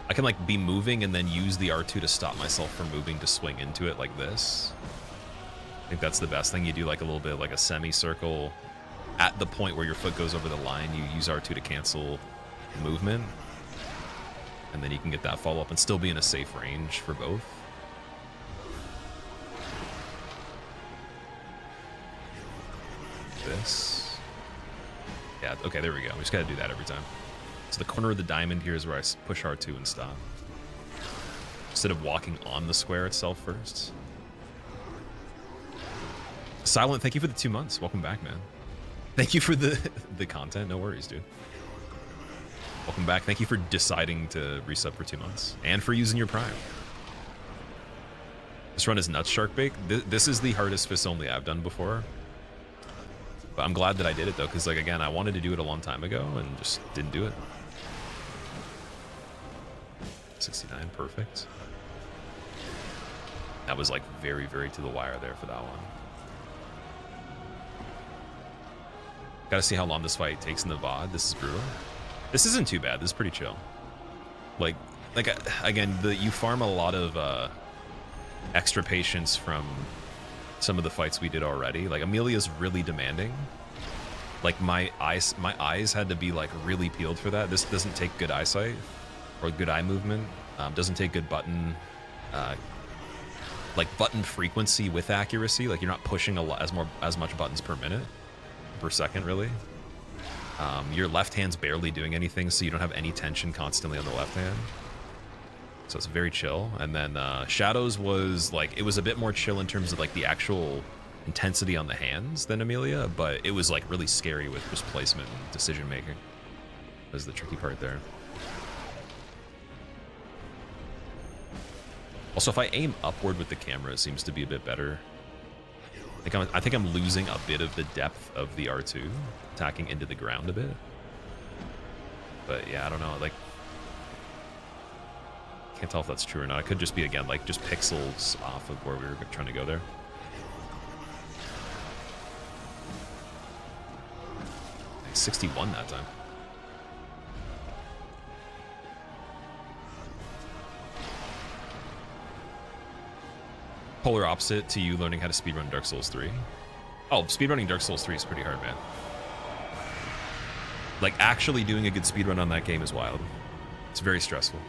I can like be moving and then use the R2 to stop myself from moving to swing into it like this. I think that's the best thing. You do like a little bit like a semicircle at the point where your foot goes over the line. You use R2 to cancel movement, and then you can get that follow up and still be in a safe range for both. This. Yeah, okay, there we go. We just gotta do that every time. So the corner of the diamond here is where I push R2 and stop. Instead of walking on the square itself first. Silent, thank you for the 2 months. Welcome back, man. Thank you for the content. No worries, dude. Welcome back. Thank you for deciding to resub for 2 months and for using your Prime. This run is nuts, Sharkbait. This is the hardest fists only I've done before. But I'm glad that I did it though, because like again, I wanted to do it a long time ago and just didn't do it. 69, perfect. That was like very, very to the wire there for that one. Gotta see how long this fight takes in the VOD. This is brutal. This isn't too bad. This is pretty chill. Like again, you farm a lot of extra patience from some of the fights we did already. Like Amelia's really demanding. Like my eyes had to be like really peeled for that. This doesn't take good eyesight or good eye movement. Doesn't take good button like button frequency with accuracy. Like you're not pushing as much buttons per minute. Per second, really. Your left hand's barely doing anything, so you don't have any tension constantly on the left hand. So it's very chill. And then Shadows was like, it was a bit more chill in terms of like the actual intensity on the hands than Amelia, but it was like really scary with just placement and decision making. Was the tricky part there. Also, if I aim upward with the camera, it seems to be a bit better. I think I'm losing a bit of the depth of the R2, attacking into the ground a bit. But yeah, I don't know, like, can't tell if that's true or not. It could just be, again, like, just pixels off of where we were trying to go there. Like 61 that time. Polar opposite to you learning how to speedrun Dark Souls 3. Oh, speedrunning Dark Souls 3 is pretty hard, man. Like, actually doing a good speedrun on that game is wild. It's very stressful.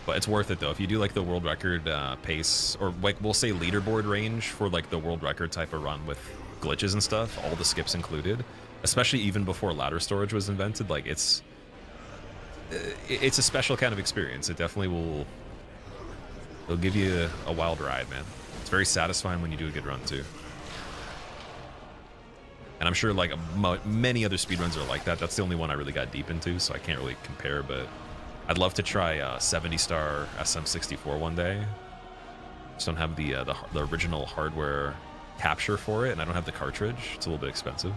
But it's worth it, though. If you do, like, the world record pace, or, like, we'll say leaderboard range for, like, the world record type of run with glitches and stuff, all the skips included, especially even before ladder storage was invented, like, it's a special kind of experience. It definitely it'll give you a wild ride, man. It's very satisfying when you do a good run, too. And I'm sure, like, many other speedruns are like that. That's the only one I really got deep into, so I can't really compare, but I'd love to try 70-star SM64 one day. Just don't have the original hardware capture for it, and I don't have the cartridge. It's a little bit expensive.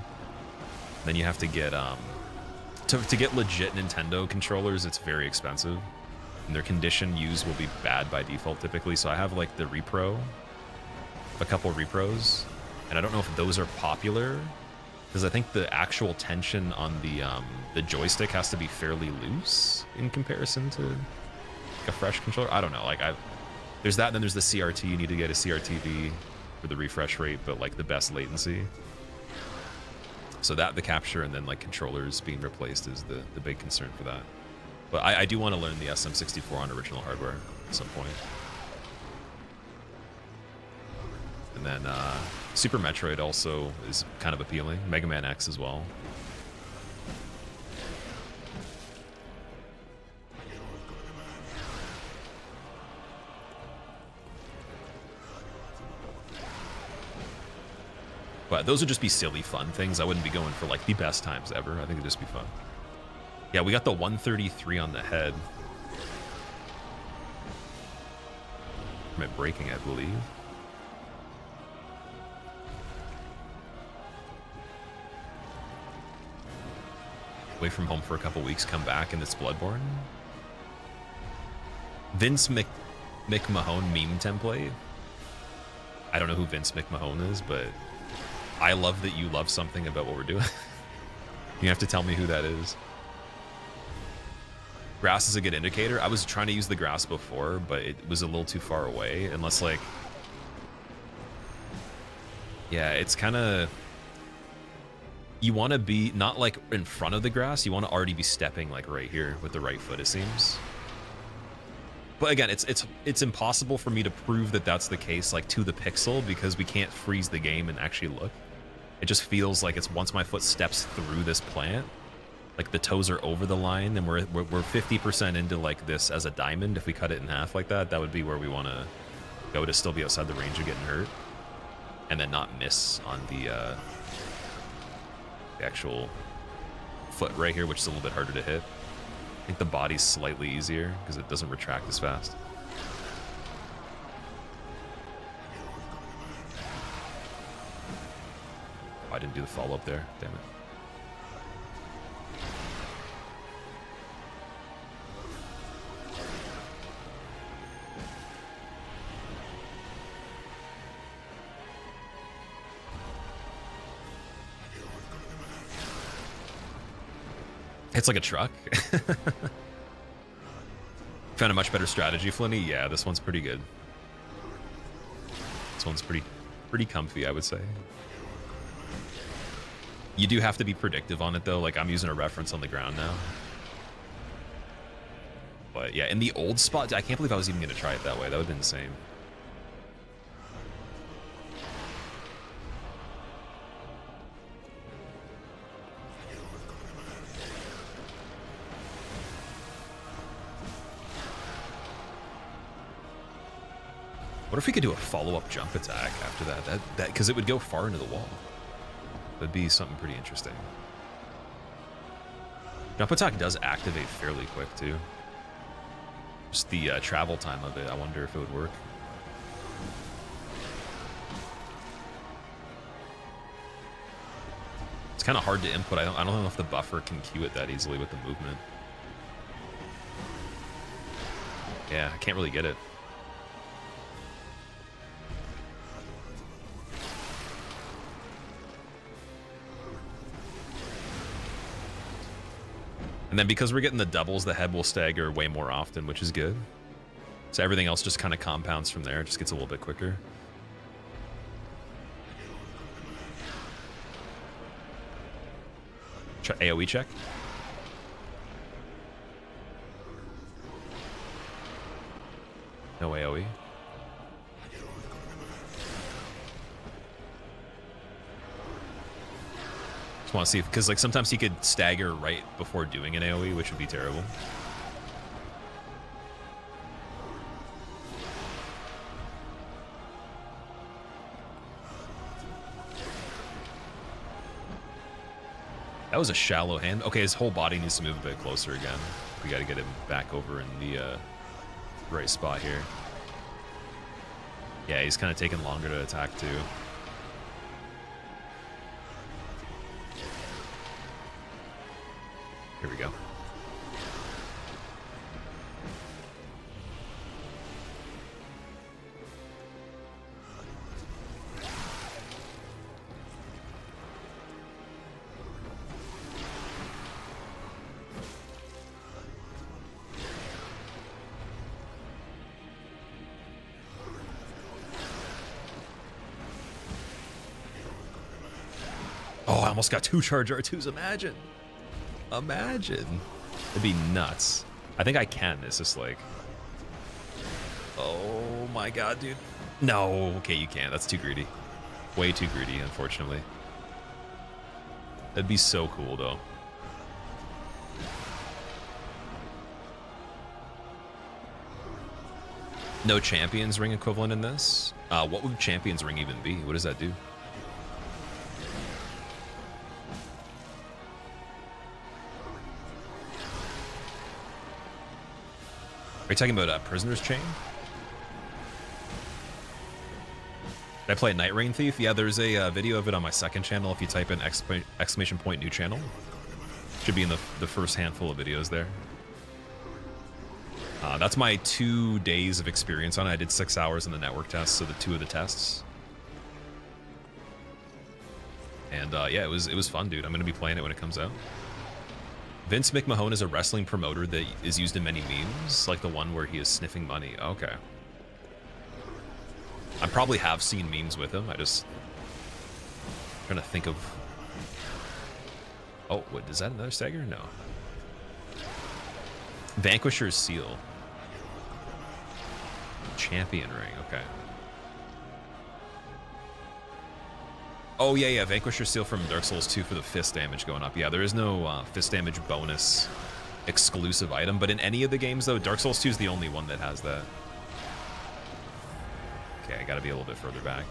Then you have to get to get legit Nintendo controllers. It's very expensive, and their condition used will be bad by default typically. So I have like the repro, a couple repros, and I don't know if those are popular because I think the actual tension on the joystick has to be fairly loose in comparison to like a fresh controller. I don't know. Like there's that, and then there's the CRT. You need to get a CRTV for the refresh rate, but like the best latency. So that, the capture, and then like controllers being replaced is the big concern for that. But I do want to learn the SM64 on original hardware at some point. And then Super Metroid also is kind of appealing. Mega Man X as well. But those would just be silly fun things. I wouldn't be going for like the best times ever. I think it'd just be fun. Yeah, we got the 133 on the head. From it breaking, I believe. Away from home for a couple weeks, come back, and it's Bloodborne. Vince McMahon meme template. I don't know who Vince McMahon is, but I love that you love something about what we're doing. You have to tell me who that is. Grass is a good indicator. I was trying to use the grass before, but it was a little too far away. Unless, like... Yeah, it's kind of... You want to be not, like, in front of the grass. You want to already be stepping, like, right here with the right foot, it seems. But again, it's impossible for me to prove that that's the case, like, to the pixel, because we can't freeze the game and actually look. It just feels like it's once my foot steps through this plant, like the toes are over the line, then we're 50% into like this as a diamond. If we cut it in half like that, that would be where we want to go to still be outside the range of getting hurt, and then not miss on the actual foot right here, which is a little bit harder to hit. I think the body's slightly easier because it doesn't retract as fast. Oh, I didn't do the follow-up there. Damn it. It's like a truck. Found a much better strategy, Flinny? Yeah, this one's pretty good. This one's pretty comfy, I would say. You do have to be predictive on it, though. Like, I'm using a reference on the ground now. But, yeah, in the old spot, I can't believe I was even going to try it that way. That would have been insane. What if we could do a follow-up jump attack after that? That because it would go far into the wall. That'd be something pretty interesting. Jump attack does activate fairly quick too. Just the travel time of it, I wonder if it would work. It's kind of hard to input. I don't know if the buffer can cue it that easily with the movement. Yeah, I can't really get it. And then because we're getting the doubles, the head will stagger way more often, which is good. So everything else just kind of compounds from there. It just gets a little bit quicker. AoE check. No AoE. Just want to see if, because like sometimes he could stagger right before doing an AoE, which would be terrible. That was a shallow hand. Okay, his whole body needs to move a bit closer again. We got to get him back over in the right spot here. Yeah, he's kind of taking longer to attack too. Here we go. Oh, I almost got 2 charge R2s, imagine. Imagine. It'd be nuts. I think I can. It's just like... Oh my god, dude. No, okay, you can't. That's too greedy. Way too greedy, unfortunately. That'd be so cool, though. No Champions Ring equivalent in this? What would Champions Ring even be? What does that do? Are you talking about Prisoner's Chain? Did I play Night Rain Thief? Yeah, there's a video of it on my second channel. If you type in exclamation point new channel, should be in the first handful of videos there. That's my 2 days of experience on it. I did 6 hours in the network test, so the 2 of the tests. And yeah, it was fun, dude. I'm gonna be playing it when it comes out. Vince McMahon is a wrestling promoter that is used in many memes, like the one where he is sniffing money. Okay. I probably have seen memes with him. I just... trying to think of... Oh, what, is that another stagger? No. Vanquisher's Seal. Champion Ring, okay. Oh yeah, yeah, Vanquisher Seal from Dark Souls 2 for the fist damage going up. Yeah, there is no fist damage bonus exclusive item, but in any of the games though, Dark Souls 2 is the only one that has that. Okay, I gotta be a little bit further back.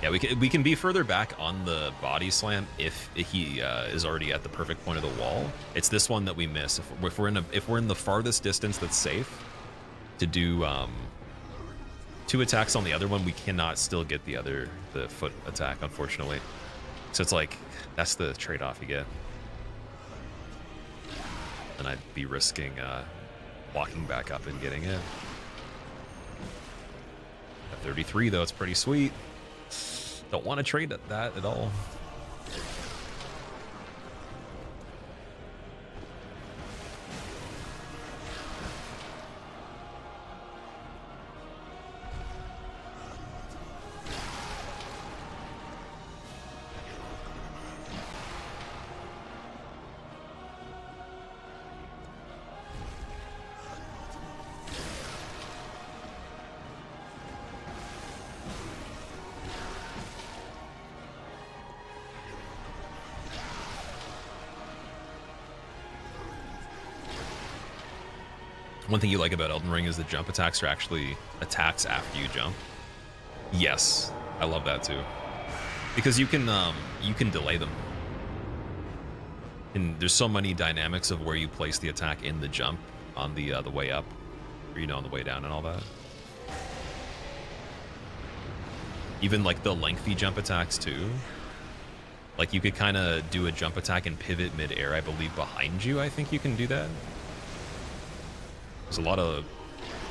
Yeah, we can be further back on the body slam if he is already at the perfect point of the wall. It's this one that we miss. If we're in the farthest distance that's safe to do 2 attacks on the other one, we cannot still get the foot attack, unfortunately. So it's like that's the trade-off you get. And I'd be risking walking back up and getting it. At 33 though, it's pretty sweet. Don't want to trade that at all. One thing you like about Elden Ring is the jump attacks are actually attacks after you jump. Yes, I love that too, because you can delay them. And there's so many dynamics of where you place the attack in the jump on the way up, or on the way down and all that. Even like the lengthy jump attacks too. Like you could kind of do a jump attack and pivot mid-air, I believe, behind you. I think you can do that. There's a lot of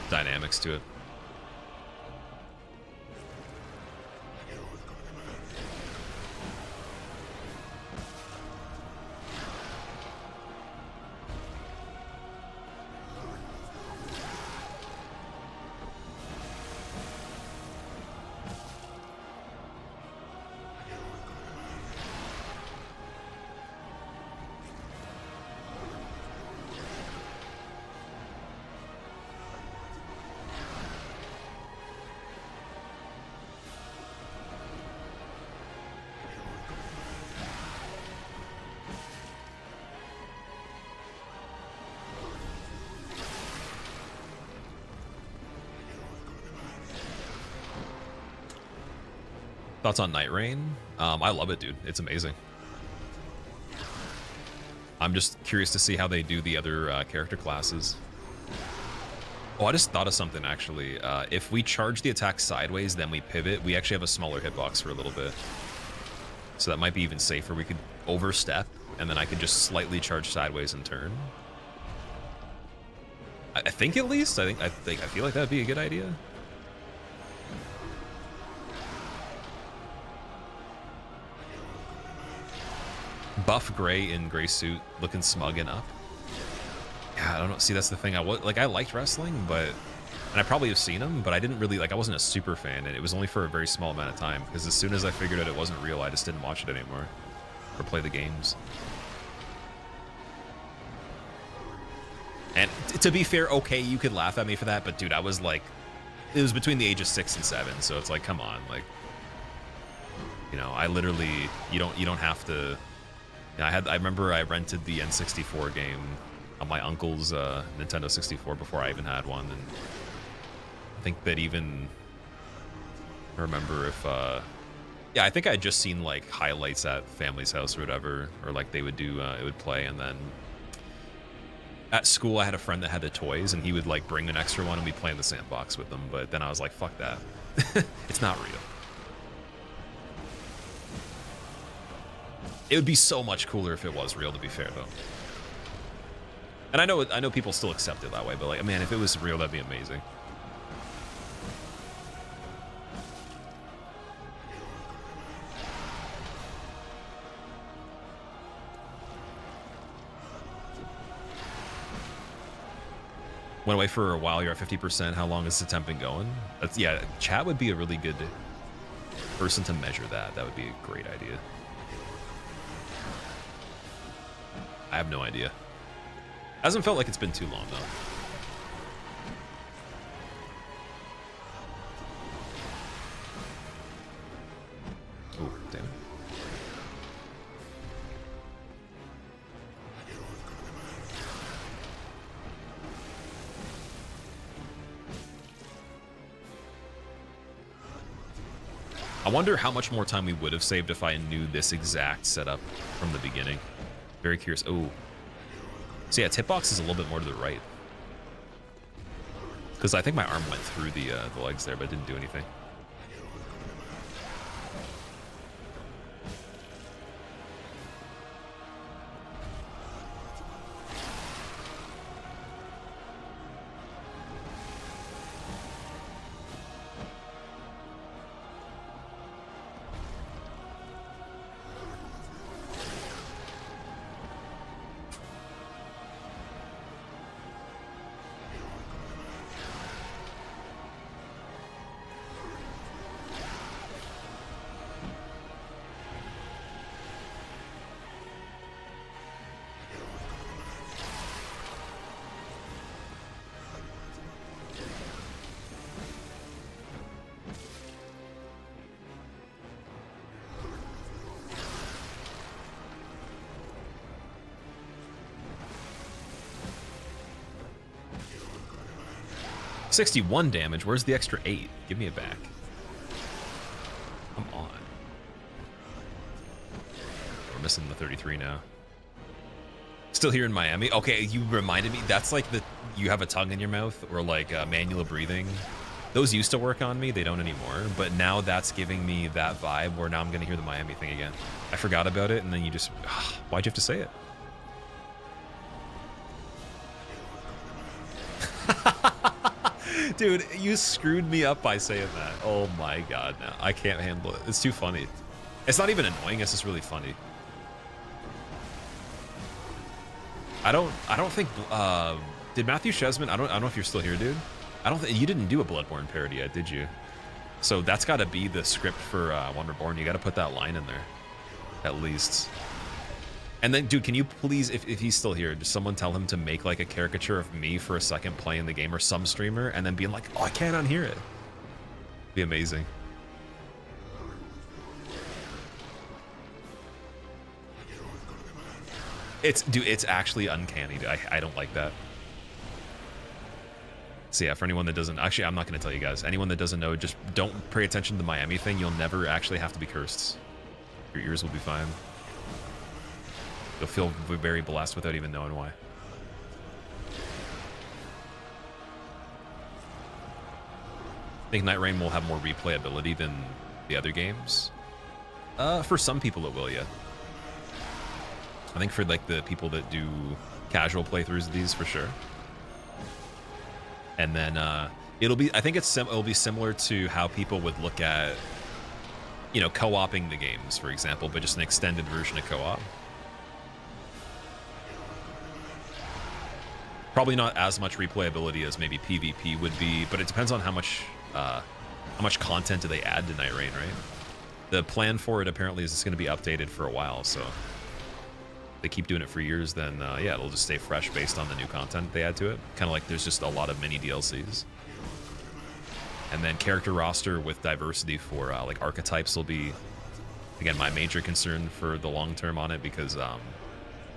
dynamics to it. Thoughts on Night Rain? I love it, dude. It's amazing. I'm just curious to see how they do the other character classes. Oh, I just thought of something, actually. If we charge the attack sideways, then we pivot, we actually have a smaller hitbox for a little bit. So that might be even safer. We could overstep, and then I could just slightly charge sideways and turn. I think, at least. I feel like that'd be a good idea. Buff Gray in gray suit, looking smug and up. Yeah, I don't know. See, that's the thing. I liked wrestling, and I probably have seen him, but I didn't really I wasn't a super fan, and it was only for a very small amount of time. Because as soon as I figured out it wasn't real, I just didn't watch it anymore or play the games. And to be fair, okay, you could laugh at me for that, but dude, I was like, it was between the ages 6 and 7, so it's like, come on, like, I literally, you don't have to. I remember I rented the N64 game on my uncle's Nintendo 64 before I even had one, and I think that even I remember if I think I had just seen like highlights at family's house or whatever, or like they would do it would play, and then at school I had a friend that had the toys, and he would like bring an extra one and we'd play in the sandbox with them, but then I was like, fuck that. It's not real. It would be so much cooler if it was real, to be fair, though. And I know people still accept it that way, but like, man, if it was real, that'd be amazing. Went away for a while, you're at 50%. How long has this attempt been going? Yeah, chat would be a really good person to measure that. That would be a great idea. I have no idea. Hasn't felt like it's been too long though. Oh, damn it. I wonder how much more time we would have saved if I knew this exact setup from the beginning. Very curious. Oh. So yeah, tip box is a little bit more to the right. Because I think my arm went through the legs there, but it didn't do anything. $61 damage. Where's the extra 8? Give me it back. Come on. We're missing the 33 now. Still here in Miami. Okay, you reminded me. That's like the you have a tongue in your mouth or like manual breathing. Those used to work on me. They don't anymore. But now that's giving me that vibe where now I'm gonna hear the Miami thing again. I forgot about it, and then you just why'd you have to say it? Dude, you screwed me up by saying that. Oh my god, now I can't handle it. It's too funny. It's not even annoying, it's just really funny. I don't think did Matthew Chesman, I don't know if you're still here, dude. I don't think you didn't do a Bloodborne parody yet, did you? So that's got to be the script for One Reborn. You got to put that line in there at least. And then, dude, can you please, if he's still here, just someone tell him to make like a caricature of me for a second playing the game, or some streamer, and then being like, oh, I can't unhear it. Be amazing. Dude, it's actually uncanny. Dude. I don't like that. So yeah, for anyone that doesn't, actually, I'm not going to tell you guys. Anyone that doesn't know, just don't pay attention to the Miami thing. You'll never actually have to be cursed. Your ears will be fine. You'll feel very blessed without even knowing why. I think Night Rain will have more replayability than the other games. For some people it will, yeah. I think for like the people that do casual playthroughs of these, for sure. And then it'll be, I think it'll be similar to how people would look at, you know, co-oping the games, for example, but just an extended version of co-op. Probably not as much replayability as maybe PvP would be, but it depends on how much content do they add to Night Rain, right? The plan for it apparently is it's going to be updated for a while, so if they keep doing it for years, then yeah, it'll just stay fresh based on the new content they add to it. Kind of like there's just a lot of mini DLCs. And then character roster with diversity for like archetypes will be, again, my major concern for the long term on it, because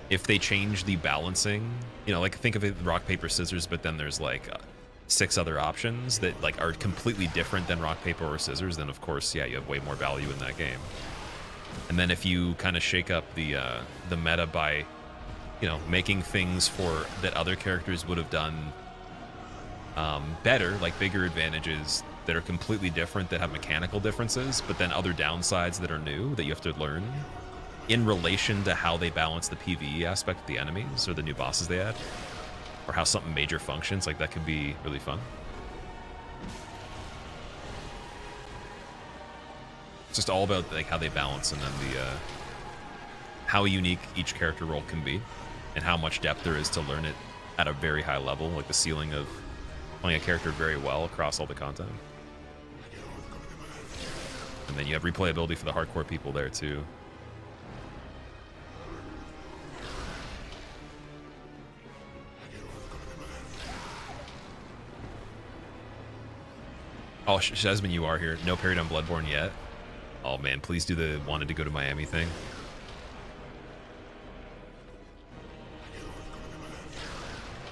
if they change the balancing, you know, like think of it rock, paper, scissors, but then there's like 6 other options that like are completely different than rock, paper, or scissors, then of course, yeah, you have way more value in that game. And then if you kind of shake up the meta by, you know, making things for that other characters would have done better, like bigger advantages that are completely different, that have mechanical differences, but then other downsides that are new that you have to learn in relation to how they balance the PvE aspect of the enemies or the new bosses they add, or how something major functions, like that could be really fun. It's just all about like how they balance, and then the how unique each character role can be, and how much depth there is to learn it at a very high level, like the ceiling of playing a character very well across all the content. And then you have replayability for the hardcore people there too. Oh, Shazman, you are here. No parried on Bloodborne yet. Oh man, please do the wanted to go to Miami thing.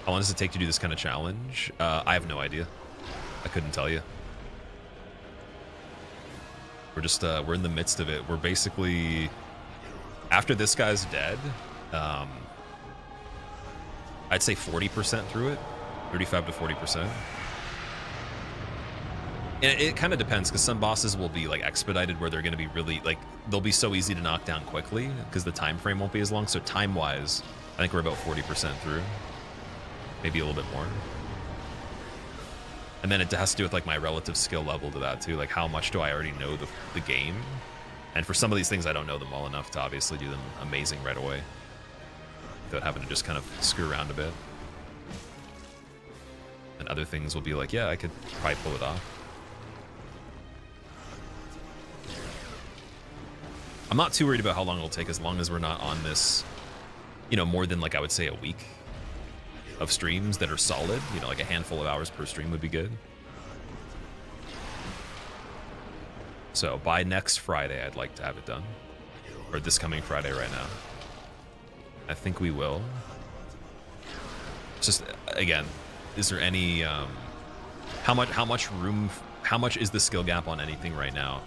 How long does it take to do this kind of challenge? I have no idea. I couldn't tell you. We're just, we're in the midst of it. We're basically, after this guy's dead, I'd say 40% through it, 35 to 40%. And it kind of depends, because some bosses will be like expedited where they're going to be really, like, they'll be so easy to knock down quickly because the time frame won't be as long. So time-wise, I think we're about 40% through. Maybe a little bit more. And then it has to do with like my relative skill level to that too. Like how much do I already know the game? And for some of these things, I don't know them well enough to obviously do them amazing right away, without having to just kind of screw around a bit. And other things will be like, yeah, I could probably pull it off. I'm not too worried about how long it'll take, as long as we're not on this, you know, more than like I would say a week of streams that are solid. You know, like a handful of hours per stream would be good. So by next Friday, I'd like to have it done. Or this coming Friday right now. I think we will. Just, again, is there any, how much is the skill gap on anything right now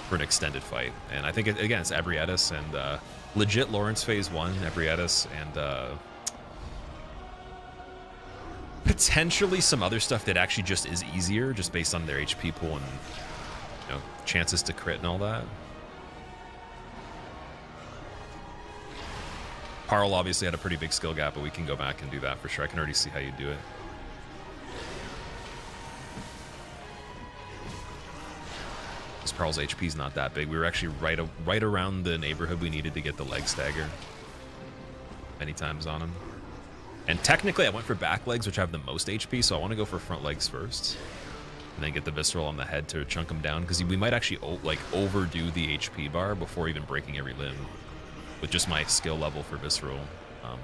for an extended fight? And I think, again, it's Ebrietas and legit Lawrence phase 1, Ebrietas, and potentially some other stuff that actually just is easier, just based on their HP pool and, you know, chances to crit and all that. Paarl obviously had a pretty big skill gap, but we can go back and do that for sure. I can already see how you do it. This Paarl's HP is not that big. We were actually right around the neighborhood we needed to get the leg stagger many times on him. And technically I went for back legs, which have the most HP, so I want to go for front legs first. And then get the visceral on the head to chunk him down, because we might actually like overdo the HP bar before even breaking every limb. With just my skill level for visceral,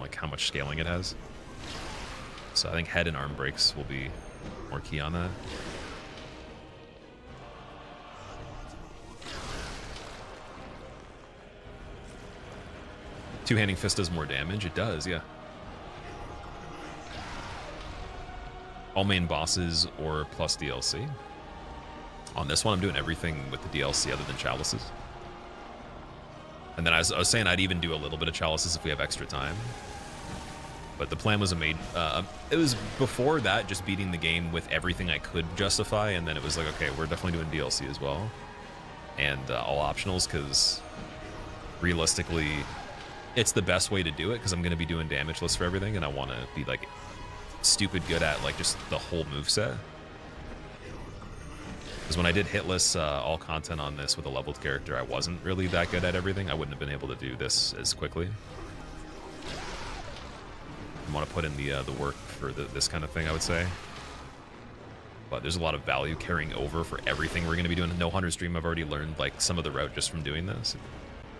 like how much scaling it has. So I think head and arm breaks will be more key on that. Two-handing fist does more damage. It does, yeah. All main bosses or plus DLC. On this one, I'm doing everything with the DLC other than chalices. And then I was saying I'd even do a little bit of chalices if we have extra time. But the plan was it was before that, just beating the game with everything I could justify, and then it was like, okay, we're definitely doing DLC as well. And all optionals, because realistically, it's the best way to do it, because I'm going to be doing damage lists for everything, and I want to be like stupid good at like just the whole moveset. Because when I did hitless all content on this with a leveled character, I wasn't really that good at everything. I wouldn't have been able to do this as quickly. I want to put in the work for this kind of thing, I would say. But there's a lot of value carrying over for everything we're going to be doing. No Hunter stream, I've already learned like some of the route just from doing this.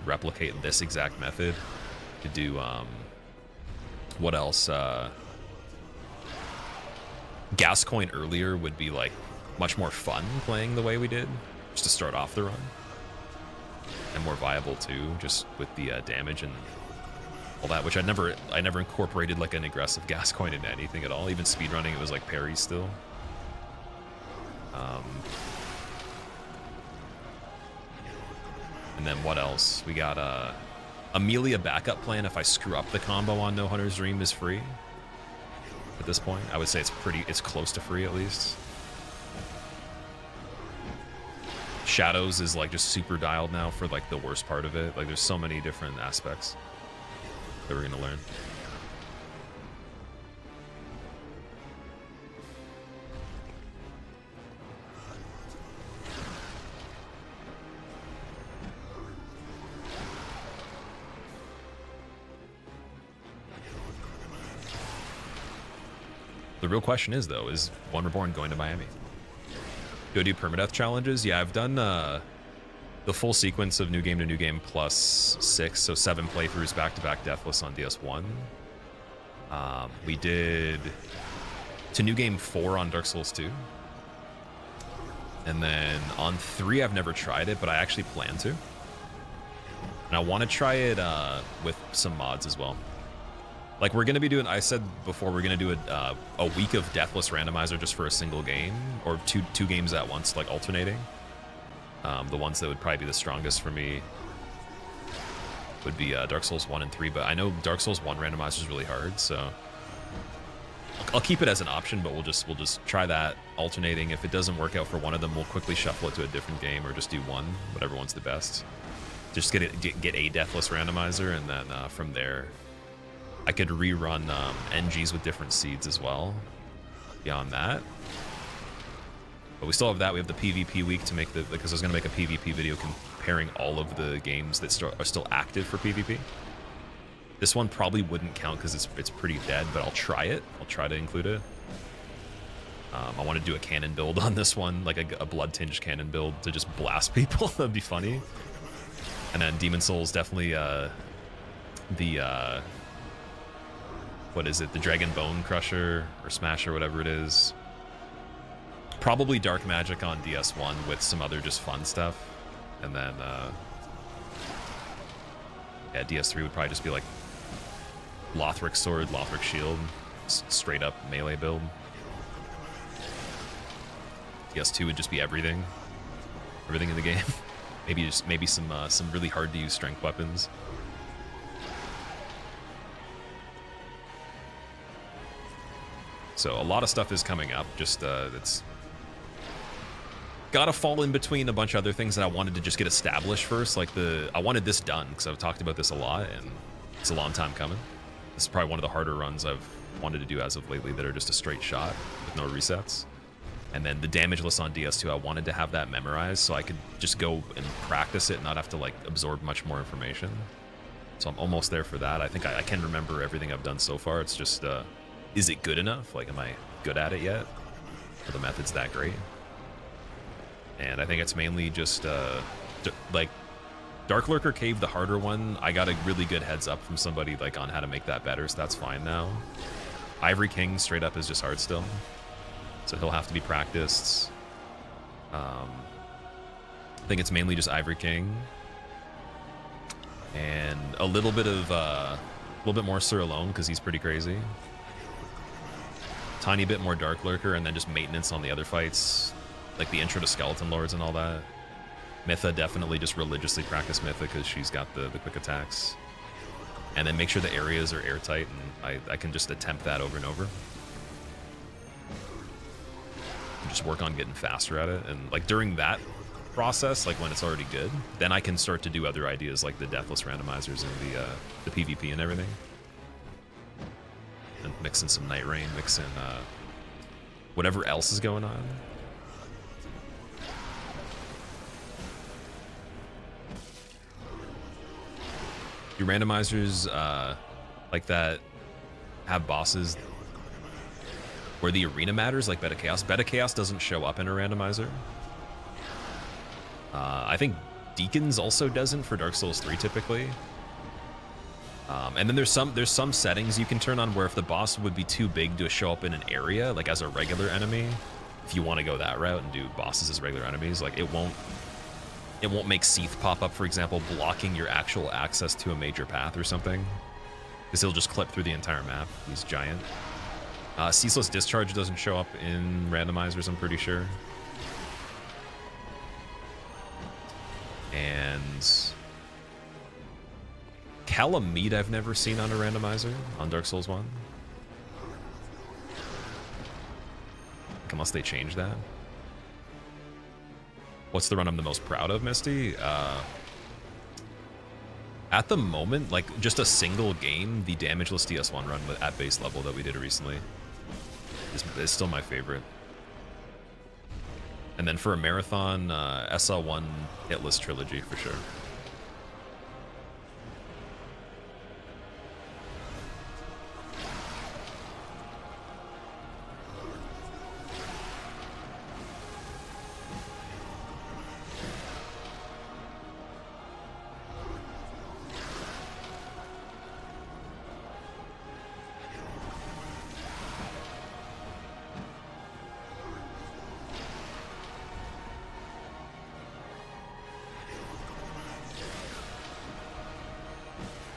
Replicate this exact method to do what else? Gascoigne earlier would be like much more fun playing the way we did, just to start off the run, and more viable too, just with the damage and all that, which I never incorporated like an aggressive Gascoigne into anything at all. Even speedrunning, it was like parry still. And then what else? We got Amelia backup plan. If I screw up the combo on No Hunter's Dream is free. At this point, I would say it's close to free at least. Shadows is like just super dialed now for like the worst part of it. Like there's so many different aspects that we're gonna learn. The real question is, though, is One Reborn going to Miami? Do I do permadeath challenges? Yeah, I've done the full sequence of New Game to New Game plus 6, so 7 playthroughs back-to-back deathless on DS1. We did to New Game 4 on Dark Souls 2. And then on 3, I've never tried it, but I actually plan to. And I want to try it with some mods as well. Like, we're going to be doing, I said before, we're going to do a week of Deathless Randomizer just for a single game, or two games at once, like alternating. The ones that would probably be the strongest for me would be Dark Souls 1 and 3, but I know Dark Souls 1 randomizer is really hard, so I'll keep it as an option, but we'll just try that alternating. If it doesn't work out for one of them, we'll quickly shuffle it to a different game or just do one, whatever one's the best. Just get a Deathless Randomizer, and then from there, I could rerun NGs with different seeds as well. Beyond that, but we still have that. We have the PvP week to make because I was gonna make a PvP video comparing all of the games that are still active for PvP. This one probably wouldn't count because it's pretty dead, but I'll try it. I'll try to include it. I want to do a cannon build on this one, like a blood-tinged cannon build to just blast people. That'd be funny. And then Demon Souls, definitely what is it? The Dragon Bone Crusher or Smasher, whatever it is. Probably Dark Magic on DS1 with some other just fun stuff. And then, yeah, DS3 would probably just be like Lothric Sword, Lothric Shield, straight up melee build. DS2 would just be everything in the game. maybe some really hard to use strength weapons. So a lot of stuff is coming up. Just it's gotta fall in between a bunch of other things that I wanted to just get established first. Like I wanted this done because I've talked about this a lot, and it's a long time coming. This is probably one of the harder runs I've wanted to do as of lately that are just a straight shot with no resets. And then the damage list on DS2, I wanted to have that memorized so I could just go and practice it and not have to like absorb much more information. So I'm almost there for that. I think I can remember everything I've done so far. It's just, is it good enough? Like, am I good at it yet? Are the methods that great? And I think it's mainly just, like, Dark Lurker Cave, the harder one, I got a really good heads up from somebody, like, on how to make that better, so that's fine now. Ivory King, straight up, is just hard still. So he'll have to be practiced. I think it's mainly just Ivory King. And a little bit more Sir Alone, because he's pretty crazy. Tiny bit more Dark Lurker, and then just maintenance on the other fights, like the intro to Skeleton Lords and all that. Mytha, definitely just religiously practice Mytha because she's got the quick attacks. And then make sure the areas are airtight, and I can just attempt that over and over. And just work on getting faster at it, and like during that process, like when it's already good, then I can start to do other ideas like the Deathless Randomizers and the PvP and everything. And mix in some Night Rain, mix in whatever else is going on. Do randomizers like that have bosses where the arena matters, like Beta Chaos? Beta Chaos doesn't show up in a randomizer. I think Deacons also doesn't for Dark Souls 3 typically. And then there's some settings you can turn on where if the boss would be too big to show up in an area, like as a regular enemy, if you want to go that route and do bosses as regular enemies, like it won't make Seath pop up, for example, blocking your actual access to a major path or something, because he'll just clip through the entire map. He's giant. Ceaseless Discharge doesn't show up in randomizers, I'm pretty sure. And Calamite I've never seen on a randomizer on Dark Souls 1. Unless they change that. What's the run I'm the most proud of, Misty? At the moment, like just a single game, the damageless DS1 run at base level that we did recently is still my favorite. And then for a marathon, SL1 hitless trilogy for sure.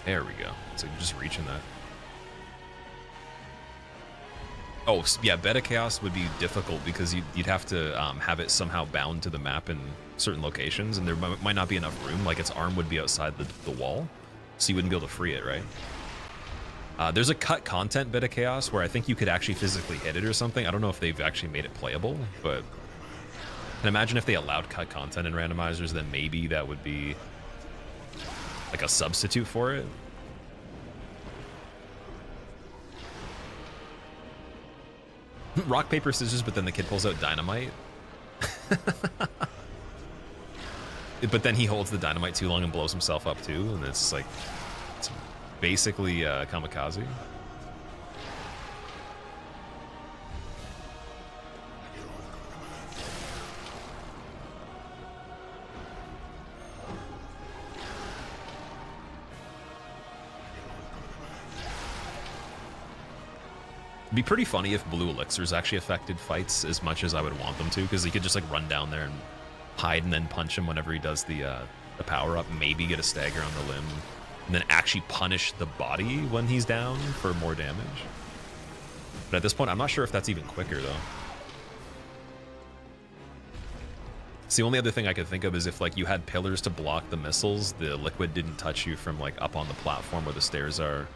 There we go. So you're just reaching that. Oh, yeah, Beta Chaos would be difficult because you'd have to have it somehow bound to the map in certain locations, and there might not be enough room. Like, its arm would be outside the wall, so you wouldn't be able to free it, right? There's a cut content Beta Chaos where I think you could actually physically hit it or something. I don't know if they've actually made it playable, but I can imagine if they allowed cut content in randomizers, then maybe that would be like a substitute for it. Rock, paper, scissors, but then the kid pulls out dynamite. But then he holds the dynamite too long and blows himself up too, and it's like, it's basically kamikaze. It'd be pretty funny if blue elixirs actually affected fights as much as I would want them to, because he could just like run down there and hide and then punch him whenever he does the power up, maybe get a stagger on the limb, and then actually punish the body when he's down for more damage. But at this point, I'm not sure if that's even quicker though. It's the only other thing I could think of is if like you had pillars to block the missiles, the liquid didn't touch you from like up on the platform where the stairs are,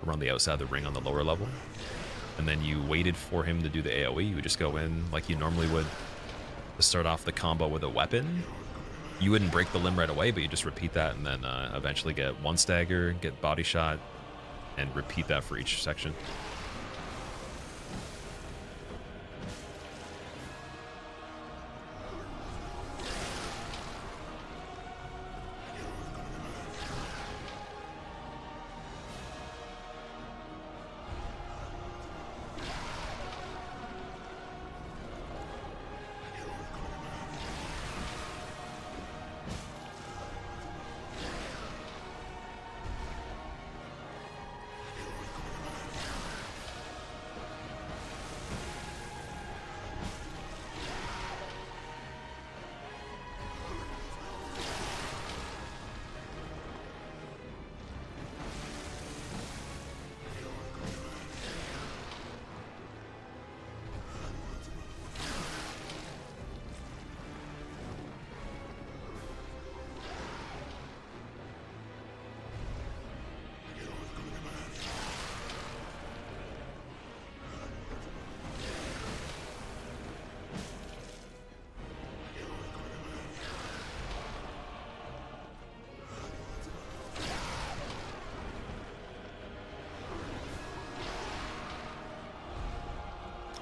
or on the outside of the ring on the lower level. And then you waited for him to do the AoE, you would just go in like you normally would to start off the combo with a weapon. You wouldn't break the limb right away, but you just repeat that and then eventually get one stagger, get body shot, and repeat that for each section.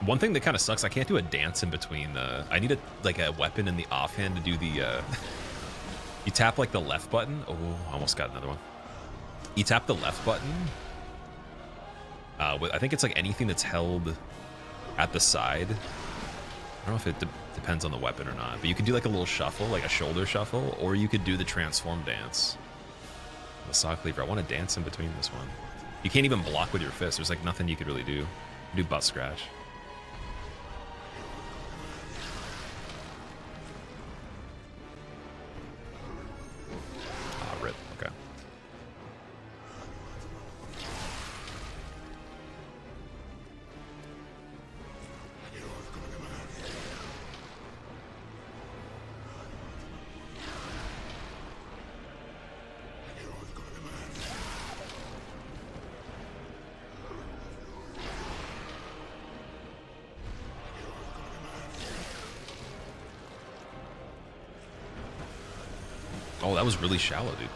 One thing that kind of sucks, I can't do a dance in between. I need like a weapon in the offhand to do the... you tap like the left button. Oh, almost got another one. You tap the left button. I think it's like anything that's held at the side. I don't know if it depends on the weapon or not, but you could do like a little shuffle, like a shoulder shuffle, or you could do the transform dance. The saw cleaver. I want to dance in between this one. You can't even block with your fist. There's like nothing you could really do. Do butt scratch. Rip. Okay. Oh, that was really shallow, dude.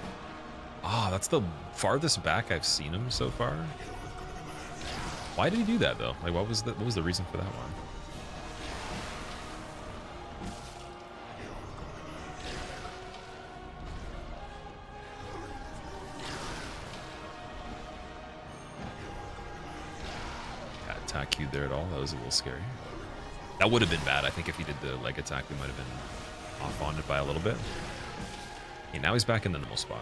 Ah, that's the farthest back I've seen him so far. Why did he do that though? Like, what was the reason for that one? Got attack queued there at all? That was a little scary. That would have been bad. I think if he did the leg attack, we might have been off on it by a little bit. Okay, now he's back in the normal spot.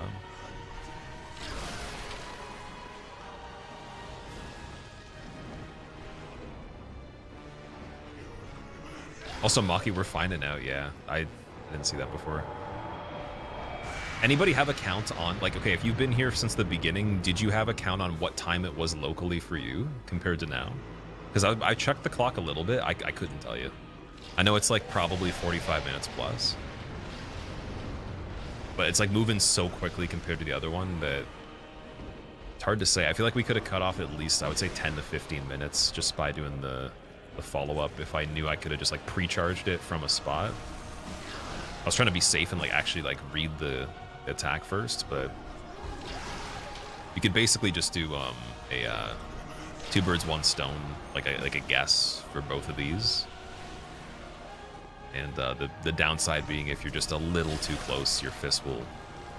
Also, Maki, we're finding out. Yeah, I didn't see that before. Anybody have a count on, like, okay, if you've been here since the beginning, did you have a count on what time it was locally for you compared to now? Because I checked the clock a little bit. I couldn't tell you. I know it's like probably 45 minutes plus. But it's like moving so quickly compared to the other one that it's hard to say. I feel like we could have cut off at least, I would say 10 to 15 minutes just by doing the follow-up if I knew I could have just like pre-charged it from a spot. I was trying to be safe and like actually like read the attack first, but you could basically just do a two birds one stone, like a guess for both of these. And the downside being if you're just a little too close, your fist will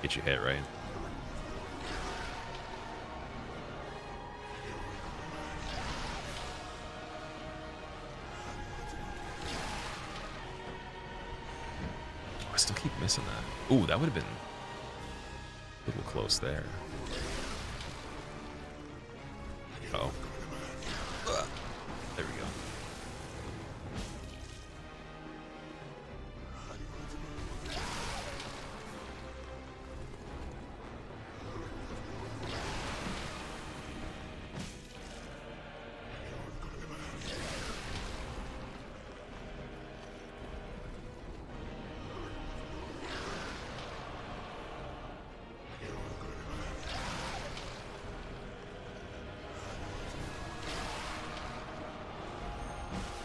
get you hit, right? Oh, I still keep missing that. Ooh, that would have been a little close there. Uh-oh. There we go.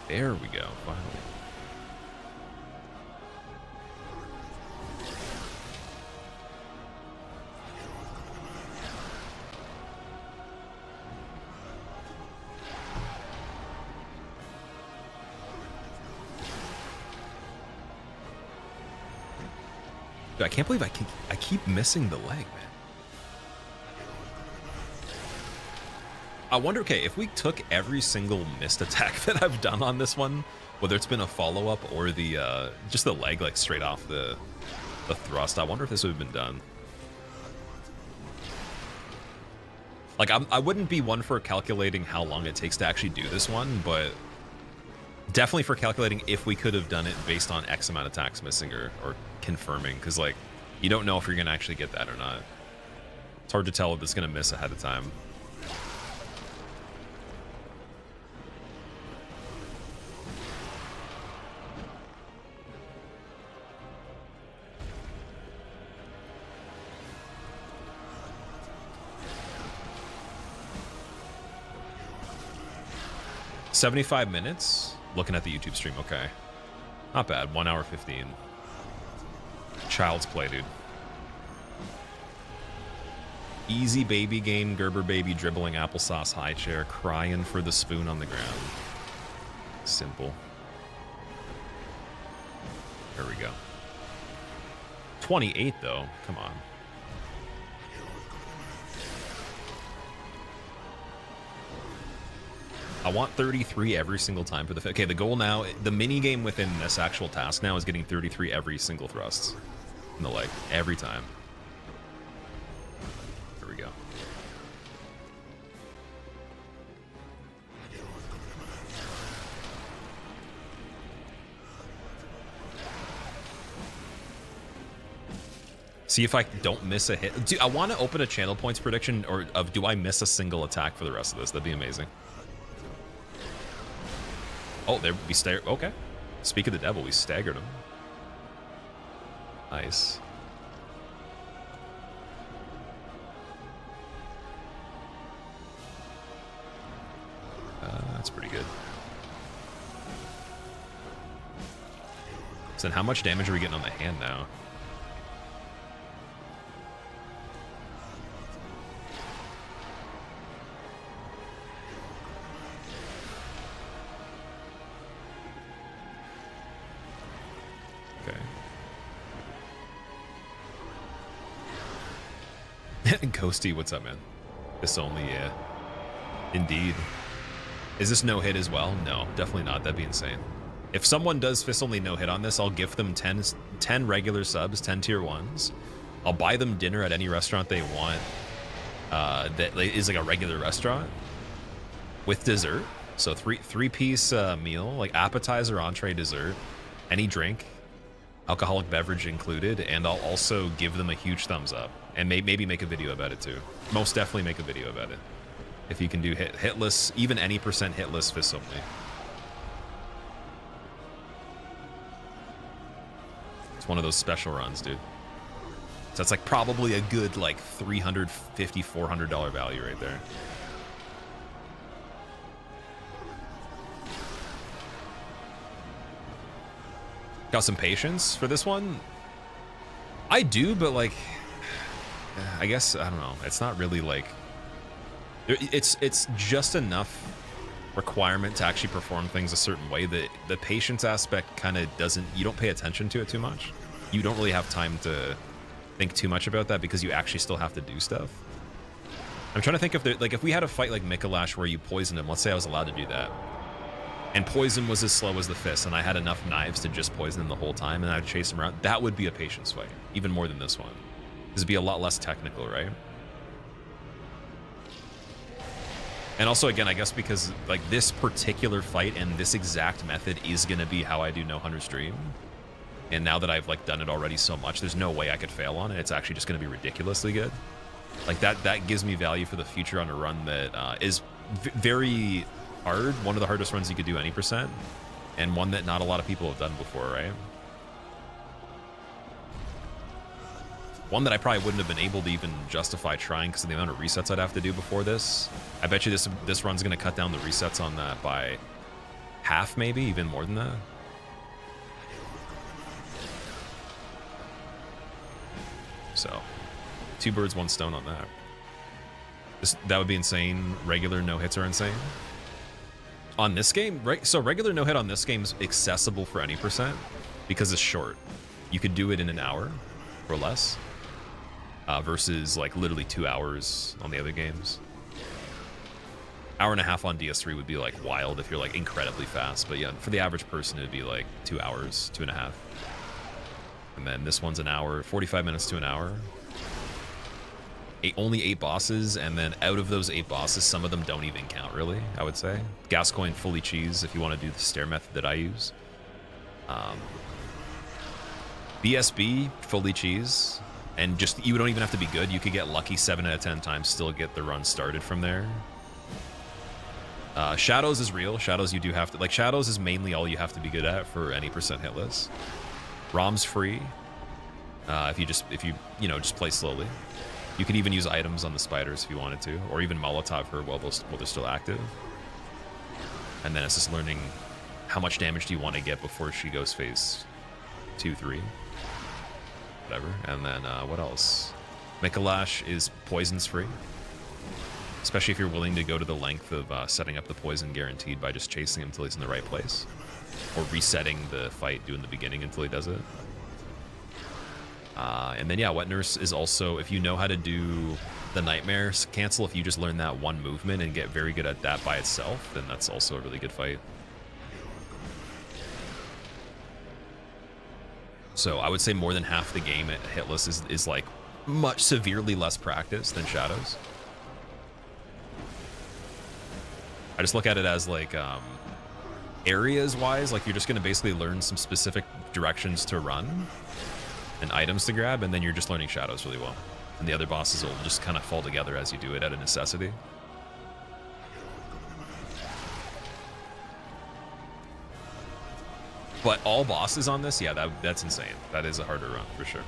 There we go, finally. Dude, I can't believe I keep missing the leg, man. I wonder, okay, if we took every single missed attack that I've done on this one, whether it's been a follow-up or the just the leg, like straight off the thrust, I wonder if this would have been done. Like, I wouldn't be one for calculating how long it takes to actually do this one, but definitely for calculating if we could have done it based on X amount of attacks missing or confirming, because, like, you don't know if you're going to actually get that or not. It's hard to tell if it's going to miss ahead of time. $75 minutes? Looking at the YouTube stream, okay. Not bad, 1 hour 15. Child's play, dude. Easy baby game, Gerber baby dribbling applesauce high chair, crying for the spoon on the ground. Simple. There we go. 28 though, come on. I want 33 every single time for the... Okay, the goal now, the mini game within this actual task now is getting 33 every single thrust in the leg, every time. There we go. See if I don't miss a hit. I want to open a channel points prediction or of do I miss a single attack for the rest of this? That'd be amazing. Oh, there we staggered. Okay. Speak of the devil, we staggered him. Nice. That's pretty good. So then how much damage are we getting on the hand now? Ghosty, what's up, man? This only, yeah. Indeed. Is this no hit as well? No, definitely not. That'd be insane. If someone does fist only no hit on this, I'll gift them 10 regular subs, 10 tier 1s. I'll buy them dinner at any restaurant they want that is like a regular restaurant with dessert. So three-piece meal, like appetizer, entree, dessert, any drink. alcoholic beverage included, and I'll also give them a huge thumbs up and maybe make a video about it too. Most definitely make a video about it. If you can do hitless, even any percent hitless fists only. It's one of those special runs, dude. So that's like probably a good like $350, $400 value right there. Got some patience for this one? I do, but like, I guess, I don't know. It's not really like, it's just enough requirement to actually perform things a certain way that the patience aspect kind of doesn't, you don't pay attention to it too much. You don't really have time to think too much about that because you actually still have to do stuff. I'm trying to think if there, like if we had a fight like Micolash where you poisoned him, let's say I was allowed to do that, and poison was as slow as the fist, and I had enough knives to just poison him the whole time, and I'd chase him around, that would be a patience fight, even more than this one. This would be a lot less technical, right? And also, again, I guess because like this particular fight and this exact method is going to be how I do No Hunter stream. And now that I've like done it already so much, there's no way I could fail on it. It's actually just going to be ridiculously good. Like that gives me value for the future on a run that is very hard. One of the hardest runs you could do any percent, and one that not a lot of people have done before, right? One that I probably wouldn't have been able to even justify trying because of the amount of resets I'd have to do before this. I bet you this run's going to cut down the resets on that by half, maybe even more than that. So, 2 birds, 1 stone on that. That would be insane. Regular no hits are insane. On this game, right? So regular no hit on this game is accessible for any percent because it's short. You could do it in an hour or less, versus like literally 2 hours on the other games. Hour and a half on DS3 would be like wild if you're like incredibly fast, but yeah, for the average person it'd be like 2 hours, 2.5. And then this one's an hour, 45 minutes to an hour. Only 8 bosses, and then out of those 8 bosses, some of them don't even count, really, I would say. Gascoigne fully cheese if you want to do the stair method that I use. BSB, fully cheese. And just, you don't even have to be good. You could get lucky 7 out of 10 times, still get the run started from there. Shadows is real. Shadows you do have to, like, Shadows is mainly all you have to be good at for any percent hitless. ROM's free. If you just play slowly. You could even use items on the spiders if you wanted to, or even Molotov her while they're still active. And then it's just learning how much damage do you want to get before she goes phase 2, 3, whatever. And then what else? Micolash is poisons free, especially if you're willing to go to the length of setting up the poison guaranteed by just chasing him until he's in the right place, or resetting the fight doing the beginning until he does it. And then, yeah, Wet Nurse is also, if you know how to do the Nightmares cancel, if you just learn that one movement and get very good at that by itself, then that's also a really good fight. So I would say more than half the game at hitless is like much severely less practice than Shadows. I just look at it as like areas wise, like you're just going to basically learn some specific directions to run and items to grab, and then you're just learning Shadows really well. And the other bosses will just kind of fall together as you do it out of necessity. But all bosses on this, yeah, that's insane. That is a harder run for sure.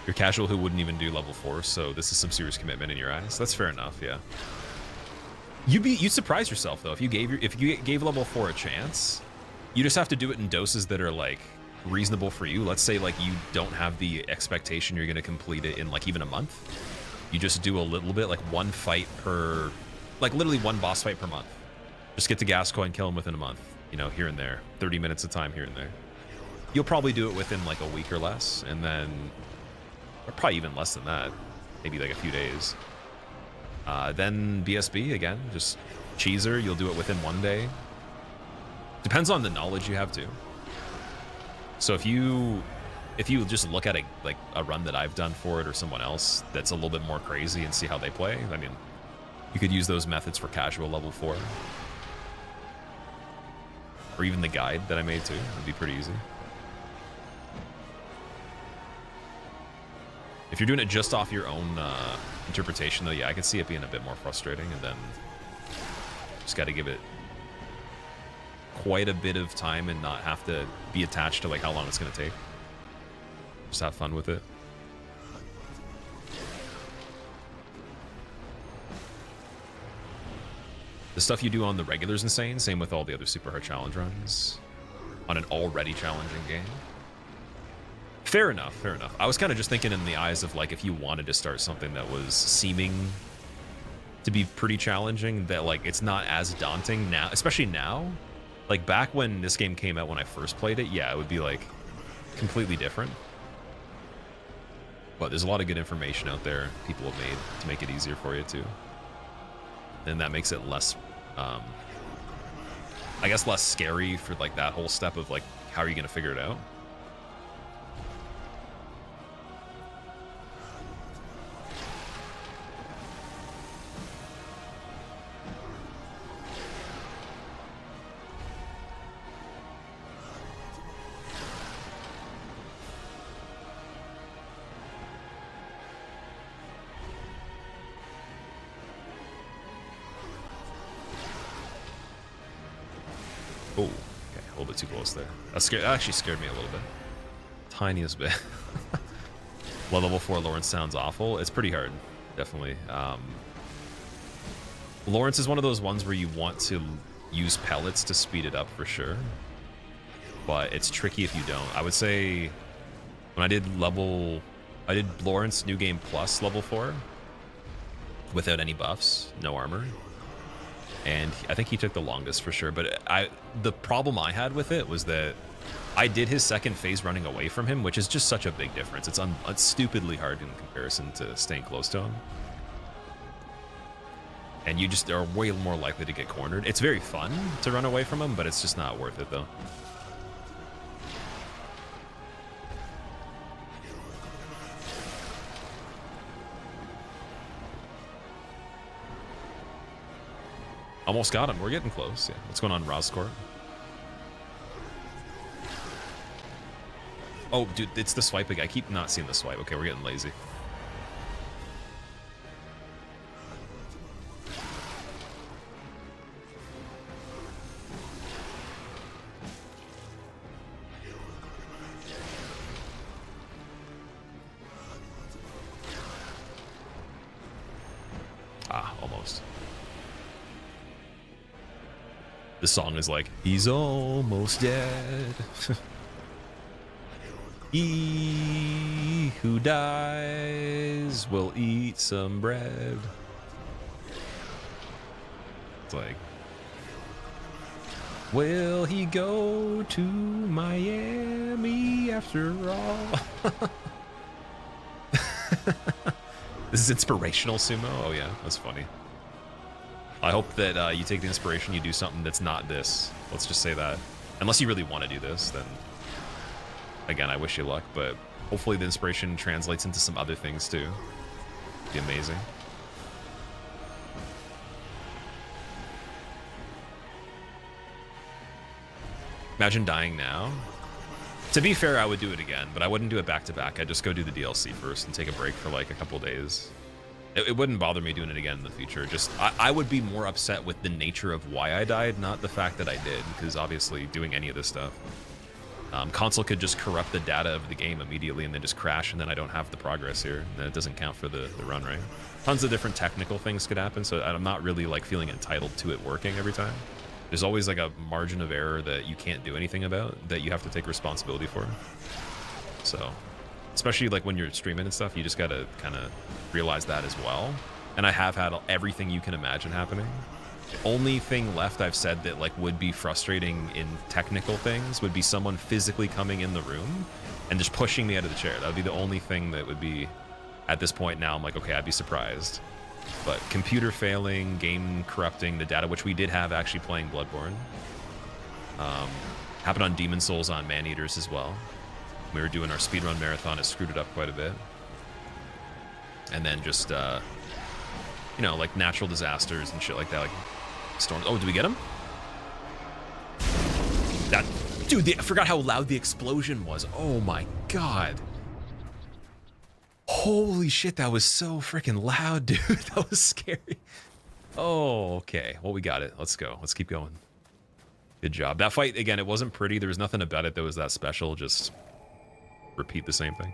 You're casual who wouldn't even do level 4, so this is some serious commitment in your eyes. That's fair enough, yeah. You'd surprise yourself though if you gave level 4 a chance. You just have to do it in doses that are like reasonable for you. Let's say like you don't have the expectation you're going to complete it in like even a month. You just do a little bit, like one fight per, like literally one boss fight per month. Just get to Gascoigne, kill him within a month, you know, here and there, 30 minutes of time here and there. You'll probably do it within like a week or less, and then, or probably even less than that, maybe like a few days. Then BSB again, just cheeser, you'll do it within 1 day. Depends on the knowledge you have too. So if you if you just look at a run that I've done for it or someone else that's a little bit more crazy and see how they play, I mean, you could use those methods for casual level 4. Or even the guide that I made too. It'd be pretty easy. If you're doing it just off your own interpretation though, yeah, I can see it being a bit more frustrating, and then just got to give it quite a bit of time and not have to be attached to like how long it's going to take. Just have fun with it. The stuff you do on the regular is insane. Same with all the other super hard challenge runs on an already challenging game. Fair enough, fair enough. I was kind of just thinking in the eyes of like if you wanted to start something that was seeming to be pretty challenging, that like it's not as daunting now, especially now. Like back when this game came out when I first played it, yeah, it would be like completely different. But there's a lot of good information out there people have made to make it easier for you too. And that makes it less, I guess less scary for like that whole step of like, how are you going to figure it out? Oh, okay, a little bit too close there. That actually scared me a little bit. Tiniest bit. Level 4 Lawrence sounds awful. It's pretty hard, definitely. Lawrence is one of those ones where you want to use pellets to speed it up for sure. But it's tricky if you don't. I would say when I did Lawrence New Game Plus level 4 without any buffs, no armor. And I think he took the longest for sure. But the problem I had with it was that I did his second phase running away from him, which is just such a big difference. It's stupidly hard in comparison to staying close to him. And you just are way more likely to get cornered. It's very fun to run away from him, but it's just not worth it though. Almost got him. We're getting close. Yeah. What's going on, Roscourt? Oh, dude, it's the swiping. I keep not seeing the swipe. Okay, we're getting lazy. Ah, almost. The song is like, he's almost dead. He who dies will eat some bread. It's like, will he go to Miami after all? This is inspirational sumo? Oh yeah, that's funny. I hope that you take the inspiration, you do something that's not this. Let's just say that. Unless you really want to do this, then again, I wish you luck, but hopefully the inspiration translates into some other things too. It'd be amazing. Imagine dying now. To be fair, I would do it again, but I wouldn't do it back to back. I'd just go do the DLC first and take a break for like a couple days. It wouldn't bother me doing it again in the future. Just I would be more upset with the nature of why I died, not the fact that I did, because obviously doing any of this stuff, console could just corrupt the data of the game immediately and then just crash, and then I don't have the progress here. And then it doesn't count for the run, right? Tons of different technical things could happen, so I'm not really like feeling entitled to it working every time. There's always like a margin of error that you can't do anything about, that you have to take responsibility for. So, especially like when you're streaming and stuff, you just gotta kind of realize that as well. And I have had everything you can imagine happening. The only thing left I've said that like would be frustrating in technical things would be someone physically coming in the room and just pushing me out of the chair. That would be the only thing that would be, at this point now, I'm like, okay, I'd be surprised. But computer failing, game corrupting the data, which we did have actually playing Bloodborne. Happened on Demon Souls, on Maneaters as well. We were doing our speedrun marathon, it screwed it up quite a bit. And then just, you know, like natural disasters and shit like that, like storms. Oh, did we get him? That, dude, I forgot how loud the explosion was. Oh my God. Holy shit, that was so freaking loud, dude. That was scary. Oh, okay. Well, we got it. Let's go. Let's keep going. Good job. That fight, again, it wasn't pretty. There was nothing about it that was that special. Just repeat the same thing.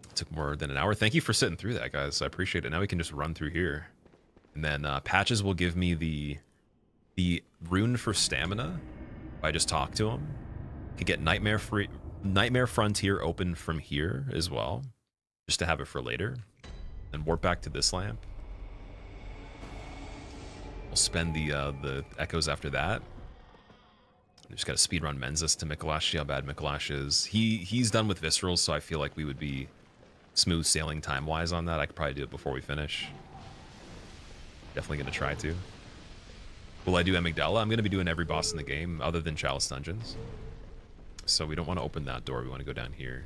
It took more than an hour. Thank you for sitting through that, guys. I appreciate it. Now we can just run through here. And then Patches will give me the rune for stamina. If I just talk to him. Can get Nightmare Frontier open from here as well. Just to have it for later. And warp back to this lamp. We'll spend the echoes after that. We just got to speedrun Mensis to Micolash. See how bad Micolash is. He's done with Viscerals, so I feel like we would be smooth sailing time-wise on that. I could probably do it before we finish. Definitely going to try to. Will I do Amygdala? I'm going to be doing every boss in the game other than Chalice Dungeons. So we don't want to open that door. We want to go down here.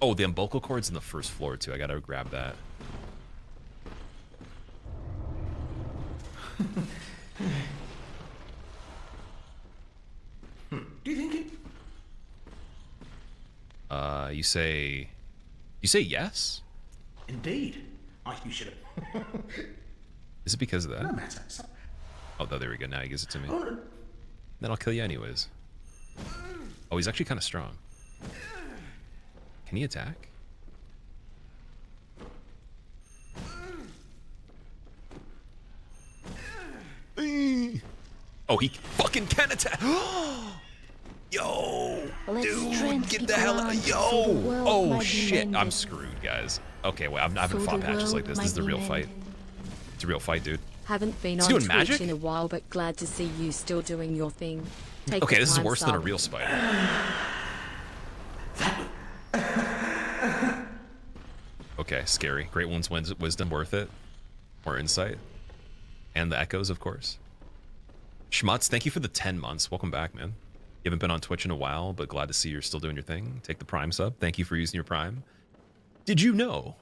Oh, the umbilical cord's in the first floor, too. I got to grab that. Do you think it? You say yes? Indeed. You should have. Is it because of that? No matter. Oh, there we go. Now he gives it to me. Oh, no. Then I'll kill you anyways. Oh, he's actually kind of strong. Can he attack? Oh, he fucking can attack. Yo, dude, get the hell out. Yo. Oh, shit. I'm screwed, guys. Okay, wait, I haven't fought Patches like this. This is the real fight. It's a real fight, dude. Haven't been He's on doing Twitch magic? in a while, but glad to see you still doing your thing. Take Okay, the this is time, worse than a sub. real spider. Okay, scary. Great One's wisdom worth it. More insight. And the echoes, of course. Schmutz, thank you for the 10 months. Welcome back, man. You haven't been on Twitch in a while, but glad to see you're still doing your thing. Take the Prime sub. Thank you for using your Prime. Did you know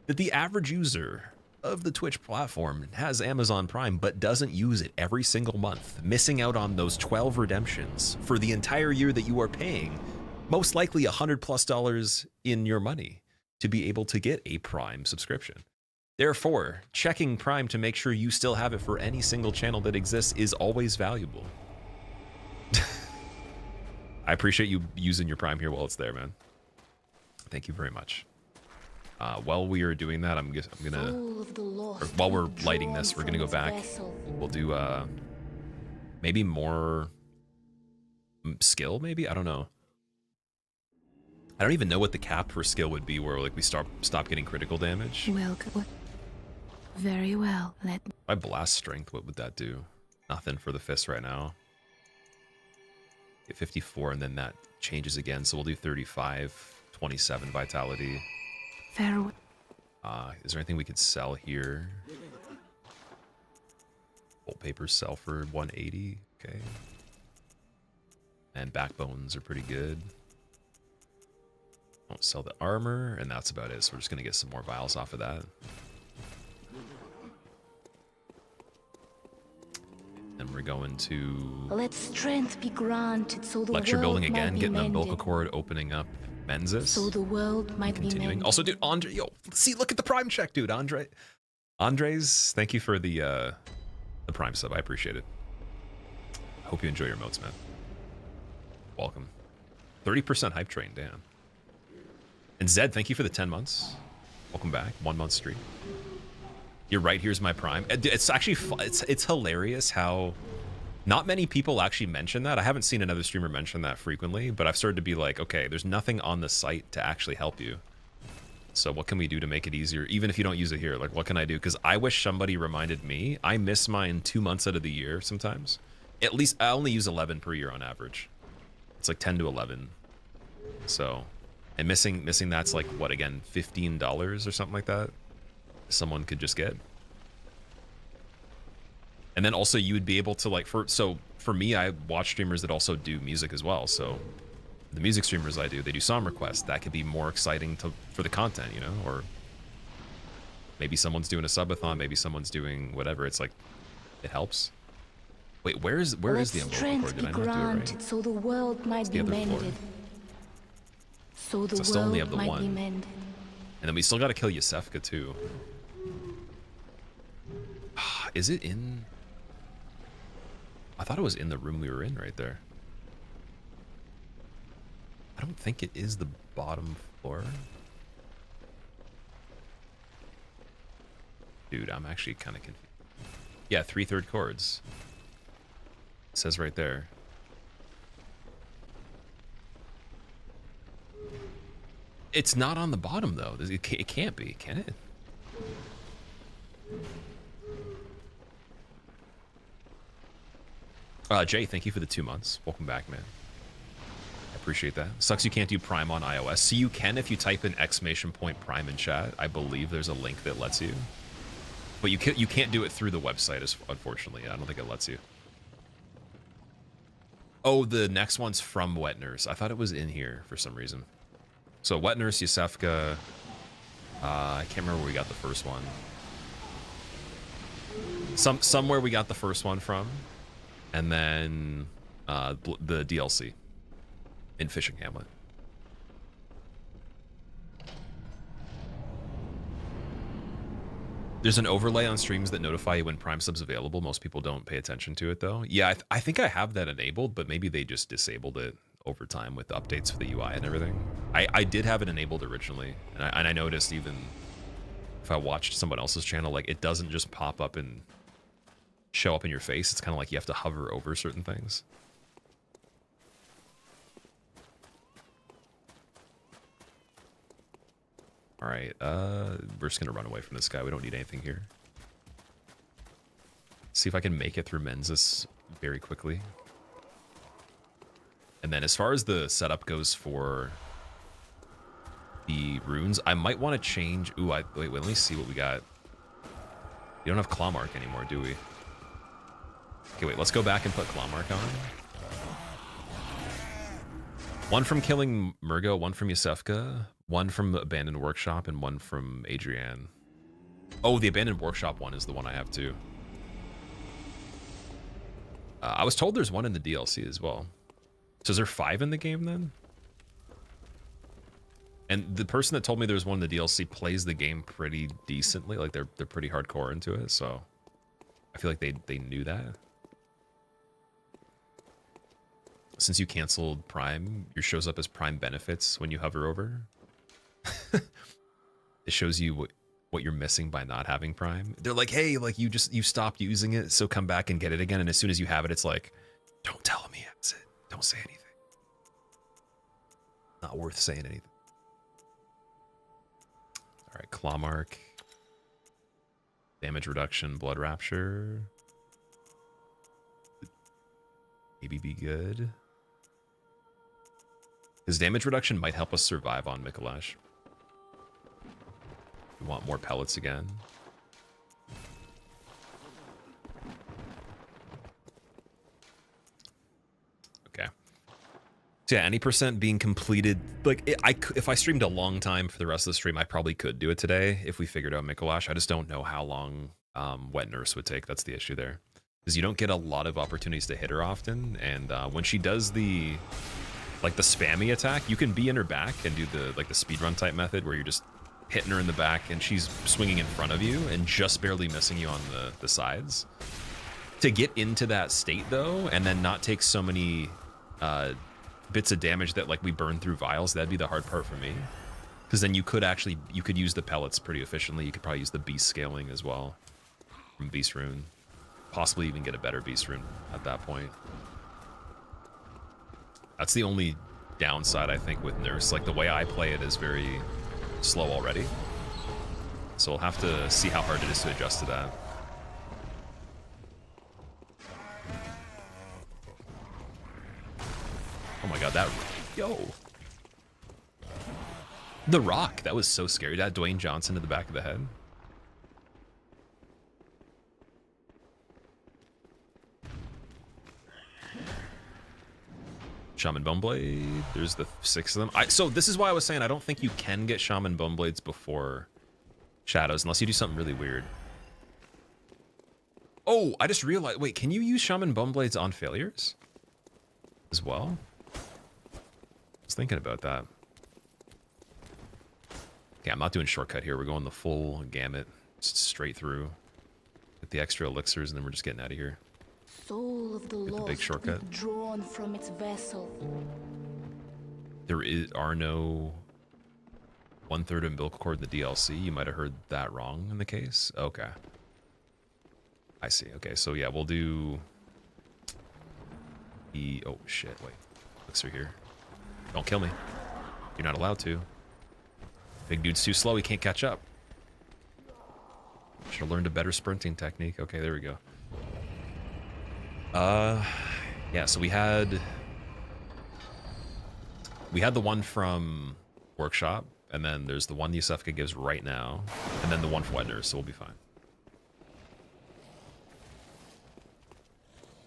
that the average user of the Twitch platform has Amazon Prime, but doesn't use it every single month, missing out on those 12 redemptions for the entire year that you are paying, most likely $100+ in your money to be able to get a Prime subscription? Therefore, checking Prime to make sure you still have it for any single channel that exists is always valuable. I appreciate you using your Prime here while it's there, man. Thank you very much. While we are doing that, I'm gonna, while we're lighting this, we're gonna go back. We'll do maybe more skill, maybe? I don't know. I don't even know what the cap for skill would be where like we stop getting critical damage. Welcome. Very well. My blast strength, what would that do? Nothing for the fist right now. Get 54 and then that changes again, so we'll do 35, 27 vitality. Farewell. Is there anything we could sell here? Bolt papers sell for 180. Okay. And backbones are pretty good. Won't sell the armor, and that's about it. So we're just gonna get some more vials off of that. And we're going to Let strength be granted so the lecture building world again, might be getting an mended. umbilical cord, opening up Mensis. So the world might be Continuing. mended. Also, dude, Andre, yo, see, look at the Prime check, dude. Andres, thank you for the Prime sub. I appreciate it. Hope you enjoy your modes, man. Welcome. 30% hype train, damn. And Zed, thank you for the 10 months. Welcome back. 1 month stream. You're right, here's my Prime. It's actually, it's hilarious how not many people actually mention that. I haven't seen another streamer mention that frequently, but I've started to be like, okay, there's nothing on the site to actually help you. So what can we do to make it easier? Even if you don't use it here, like what can I do? Because I wish somebody reminded me. I miss mine 2 months out of the year sometimes. At least I only use 11 per year on average. It's like 10 to 11. So, and missing that's like, what, again, $15 or something like that? Someone could just get. And then also you would be able to like, for for me, I watch streamers that also do music as well. So the music streamers I do, they do song requests. That could be more exciting for the content, you know? Or maybe someone's doing a subathon, maybe someone's doing whatever. It's like, it helps. Wait, where is the umbilical cord? Did I not do it right? So the world might be the other floor. mended. So the still only world have the might be one. mended. And then we still got to kill Yasefka too. Is it in? I thought it was in the room we were in right there. I don't think it is the bottom floor. Dude, I'm actually kind of confused. Yeah, 3/3 chords. It says right there. It's not on the bottom though. It can't be, can it? Jay, thank you for the 2 months. Welcome back, man. I appreciate that. Sucks you can't do Prime on iOS. So you can if you type in !Prime in chat. I believe there's a link that lets you. But you can't do it through the website, unfortunately. I don't think it lets you. Oh, the next one's from Wet Nurse. I thought it was in here for some reason. So Wet Nurse, Yasefka. I can't remember where we got the first one. Somewhere we got the first one from. And then the DLC in Fishing Hamlet. There's an overlay on streams that notify you when Prime sub's available. Most people don't pay attention to it though. Yeah, I think I have that enabled, but maybe they just disabled it over time with updates for the UI and everything. I did have it enabled originally, and I noticed even if I watched someone else's channel, like it doesn't just pop up and show up in your face. It's kind of like you have to hover over certain things. All right, we're just gonna run away from this guy. We don't need anything here. See if I can make it through Mensis very quickly. And then as far as the setup goes for the runes, I might want to change. Ooh, wait, let me see what we got. We don't have Claw Mark anymore, do we? Okay, wait, let's go back and put Claw Mark on. One from killing Mergo, one from Yasefka, one from the Abandoned Workshop, and one from Adrienne. Oh, the Abandoned Workshop one is the one I have too. I was told there's one in the DLC as well. So is there 5 in the game then? And the person that told me there's one in the DLC plays the game pretty decently. Like they're pretty hardcore into it, so I feel like they knew that. Since you canceled Prime, your shows up as Prime benefits when you hover over. It shows you what you're missing by not having Prime. They're like, hey, like you stopped using it, so come back and get it again. And as soon as you have it, it's like, don't tell me it's it. Don't say anything. Not worth saying anything. All right, Claw Mark. Damage reduction, Blood Rapture. Maybe be good. His damage reduction might help us survive on Micolash. We want more pellets again. Okay. So yeah, any percent being completed. Like, if I streamed a long time for the rest of the stream, I probably could do it today if we figured out Micolash. I just don't know how long Wet Nurse would take. That's the issue there. Because you don't get a lot of opportunities to hit her often. And when she does the spammy attack, you can be in her back and do the speedrun type method where you're just hitting her in the back and she's swinging in front of you and just barely missing you on the sides. To get into that state though, and then not take so many bits of damage that like we burn through vials, that'd be the hard part for me. Because then you could use the pellets pretty efficiently. You could probably use the beast scaling as well from Beast Rune. Possibly even get a better Beast Rune at that point. That's the only downside, I think, with Nurse. Like, the way I play it is very slow already. So we'll have to see how hard it is to adjust to that. Oh my god, that... Yo! The Rock! That was so scary. That Dwayne Johnson to the back of the head. Shaman Bone Blade. There's the 6 of them. So this is why I was saying I don't think you can get Shaman Bone Blades before Shadows unless you do something really weird. Oh, I just realized. Wait, can you use Shaman Bone Blades on failures as well? I was thinking about that. Okay, I'm not doing shortcut here. We're going the full gamut, straight through with the extra elixirs, and then we're just getting out of here. Soul of the With the lost big shortcut. withdrawn from its vessel. There are no 1/3 umbilical cord in the DLC. You might have heard that wrong in the case. Okay. I see. Okay, so yeah, we'll do the... Oh, shit. Wait. Elixir here. Don't kill me. You're not allowed to. Big dude's too slow. He can't catch up. Should have learned a better sprinting technique. Okay, there we go. Yeah, so we had the one from Workshop, and then there's the one Yusefka gives right now, and then the one from Wedner, so we'll be fine.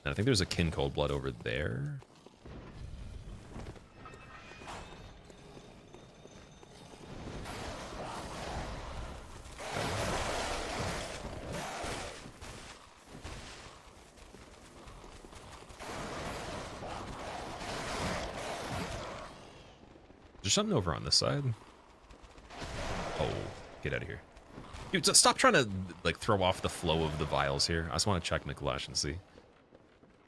And I think there's a Kin Cold Blood over there. There's something over on this side. Oh, get out of here. Dude, stop trying to like throw off the flow of the vials here. I just want to check Micolash and see.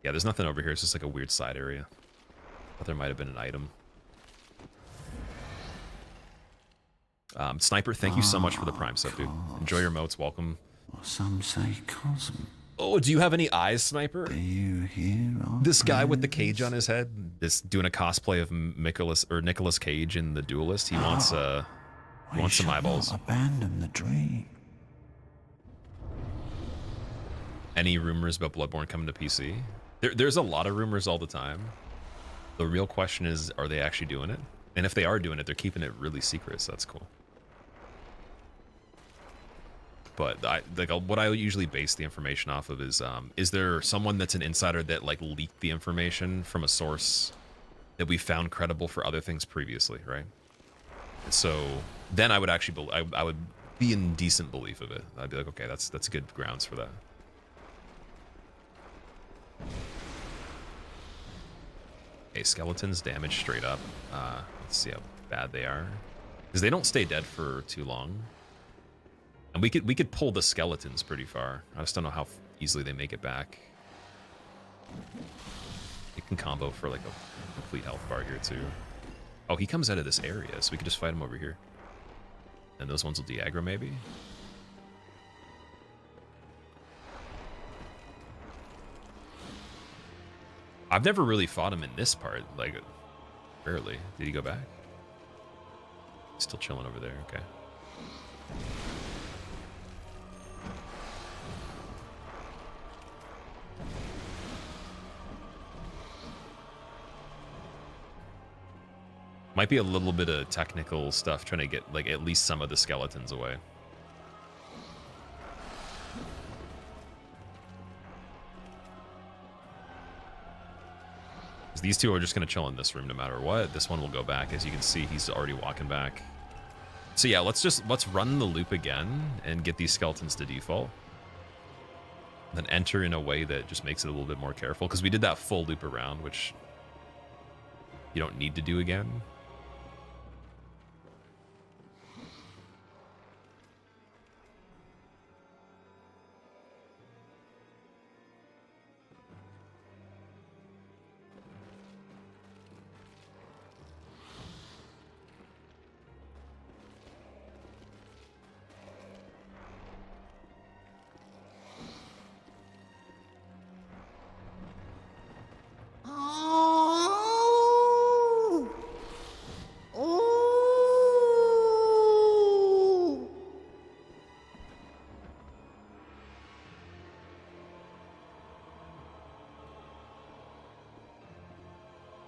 Yeah, there's nothing over here. It's just like a weird side area. Thought there might have been an item. Sniper, thank you so much for the Prime sub, dude. Enjoy your motes. Welcome. Or some say cosm. Oh, do you have any eyes, Sniper? Do you hear of This guy with the prayers? cage on his head, this doing a cosplay of Nicolas Cage in The Duelist. He wants We some shall eyeballs. not abandon the dream. Any rumors about Bloodborne coming to PC? There's a lot of rumors all the time. The real question is, are they actually doing it? And if they are doing it, they're keeping it really secret, so that's cool. But what I usually base the information off of is there someone that's an insider that like leaked the information from a source that we found credible for other things previously, right? And so then I would actually I would be in decent belief of it. I'd be like, okay, that's good grounds for that. Okay, skeletons damage straight up. Let's see how bad they are, because they don't stay dead for too long. And we could pull the skeletons pretty far. I just don't know how easily they make it back. It can combo for like a complete health bar here too. Oh, he comes out of this area, so we could just fight him over here. And those ones will de-aggro maybe? I've never really fought him in this part, like, barely. Did he go back? Still chilling over there, okay. Might be a little bit of technical stuff trying to get like at least some of the skeletons away. These two are just going to chill in this room no matter what. This one will go back. As you can see, he's already walking back. So yeah, let's run the loop again and get these skeletons to default. Then enter in a way that just makes it a little bit more careful, because we did that full loop around, which you don't need to do again.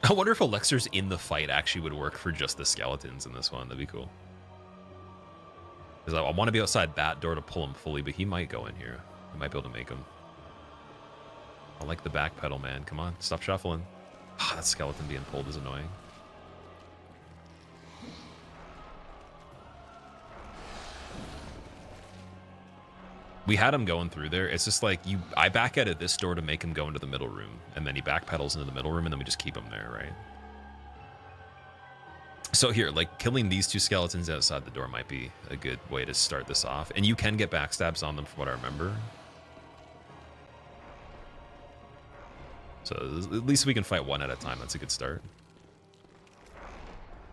I wonder if elixirs in the fight actually would work for just the skeletons in this one. That'd be cool. Because I want to be outside that door to pull him fully, but he might go in here. We might be able to make him. I like the back pedal, man. Come on, stop shuffling. Ah, that skeleton being pulled is annoying. We had him going through there. It's just like I back out at this door to make him go into the middle room, and then he backpedals into the middle room, and then we just keep him there, right? So here, like, killing these two skeletons outside the door might be a good way to start this off. And you can get backstabs on them from what I remember. So at least we can fight one at a time. That's a good start.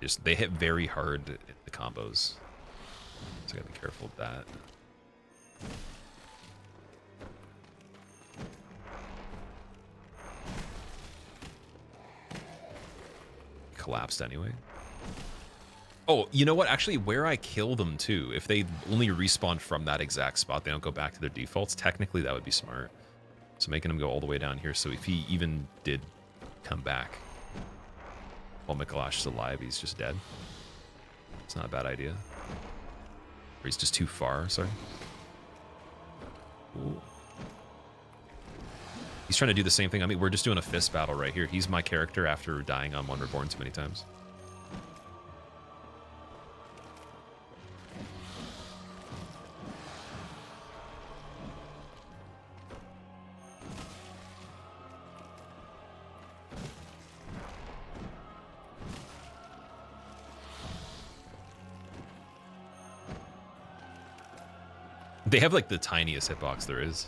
Just they hit very hard in the combos. So I gotta be careful of that. Collapsed anyway. Oh, you know what? Actually, where I kill them too, if they only respawn from that exact spot, they don't go back to their defaults, technically that would be smart. So making him go all the way down here, so if he even did come back while Micolash is alive, he's just dead. It's not a bad idea. Or he's just too far, sorry. Ooh. He's trying to do the same thing. I mean, we're just doing a fist battle right here. He's my character after dying on One Reborn too many times. They have like the tiniest hitbox there is.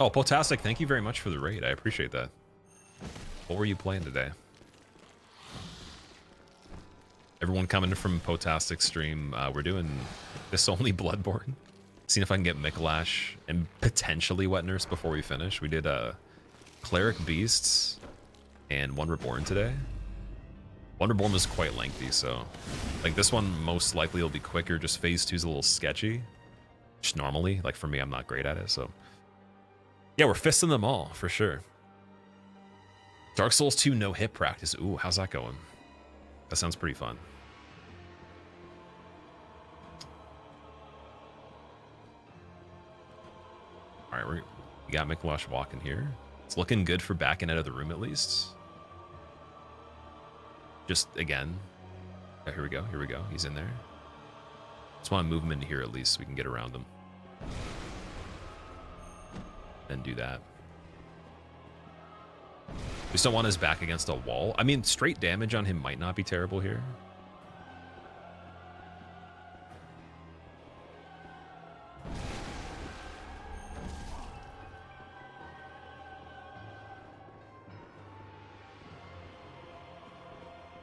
Oh, Potastic, thank you very much for the raid. I appreciate that. What were you playing today? Everyone coming from Potastic stream, we're doing this only Bloodborne. Seeing if I can get Micolash and potentially Wet Nurse before we finish. We did Cleric Beasts and One Reborn today. One Reborn was quite lengthy, so like this one most likely will be quicker. Just phase 2 is a little sketchy. Just normally, like for me, I'm not great at it, so yeah, we're fisting them all for sure. Dark Souls 2 no hit practice. Ooh, how's that going? That sounds pretty fun. All right, we got Micolash walking here. It's looking good for backing out of the room at least. Just again. Oh, here we go. Here we go. He's in there. Just want to move him into here at least so we can get around him. Then do that. We just don't want his back against a wall. I mean, straight damage on him might not be terrible here.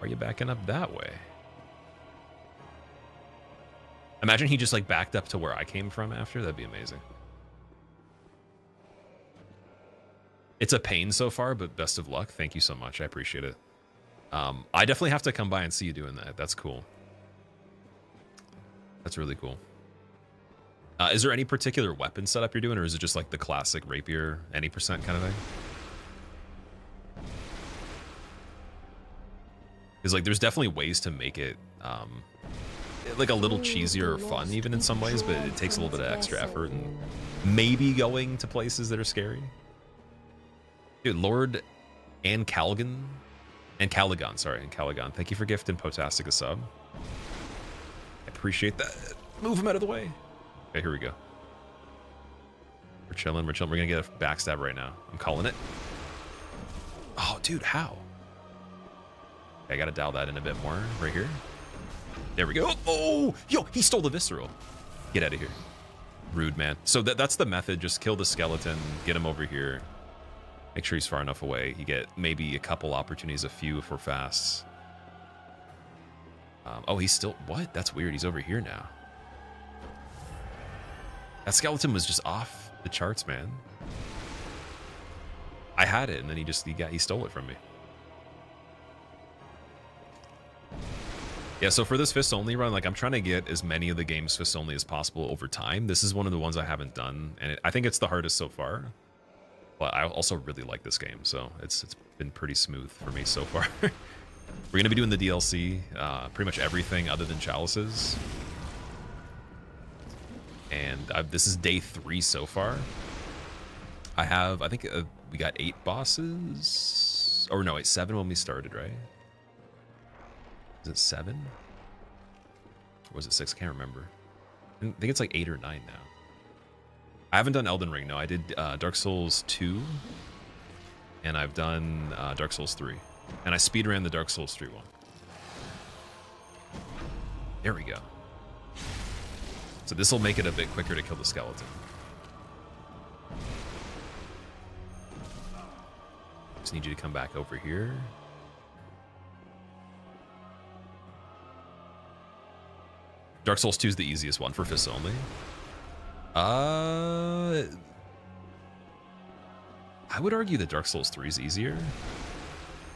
Are you backing up that way? Imagine he just like backed up to where I came from after. That'd be amazing. It's a pain so far, but best of luck. Thank you so much. I appreciate it. I definitely have to come by and see you doing that. That's cool. That's really cool. Is there any particular weapon setup you're doing, or is it just like the classic rapier, any percent kind of thing? Because like there's definitely ways to make it like a little cheesier or fun even in some ways, but it takes a little bit of extra effort and maybe going to places that are scary. Dude, Lord and Caligan, sorry, and Caligan, thank you for gifting Potastic a sub. I appreciate that. Move him out of the way. Okay, here we go. We're chilling, we're chilling. We're gonna get a backstab right now. I'm calling it. Oh, dude, how? I gotta dial that in a bit more right here. There we go. Oh, yo, he stole the visceral. Get out of here. Rude, man. So that's the method. Just kill the skeleton, get him over here. Make sure he's far enough away. You get maybe a couple opportunities, a few if we're fast. Oh, he's still, what? That's weird. He's over here now. That skeleton was just off the charts, man. I had it, and then he stole it from me. Yeah, so for this fist only run, like I'm trying to get as many of the games fist only as possible over time. This is one of the ones I haven't done, and I think it's the hardest so far. But I also really like this game, so it's been pretty smooth for me so far. We're gonna be doing the DLC, pretty much everything other than chalices. And this is day 3 so far. I think we got 8 bosses. Or no, wait, 7 when we started, right? Is it 7? Or was it 6? I can't remember. I think it's like 8 or 9 now. I haven't done Elden Ring, no. I did Dark Souls 2. And I've done Dark Souls 3. And I speedran the Dark Souls 3 one. There we go. So this will make it a bit quicker to kill the skeleton. Just need you to come back over here. Dark Souls 2 is the easiest one for fists only. I would argue that Dark Souls 3 is easier.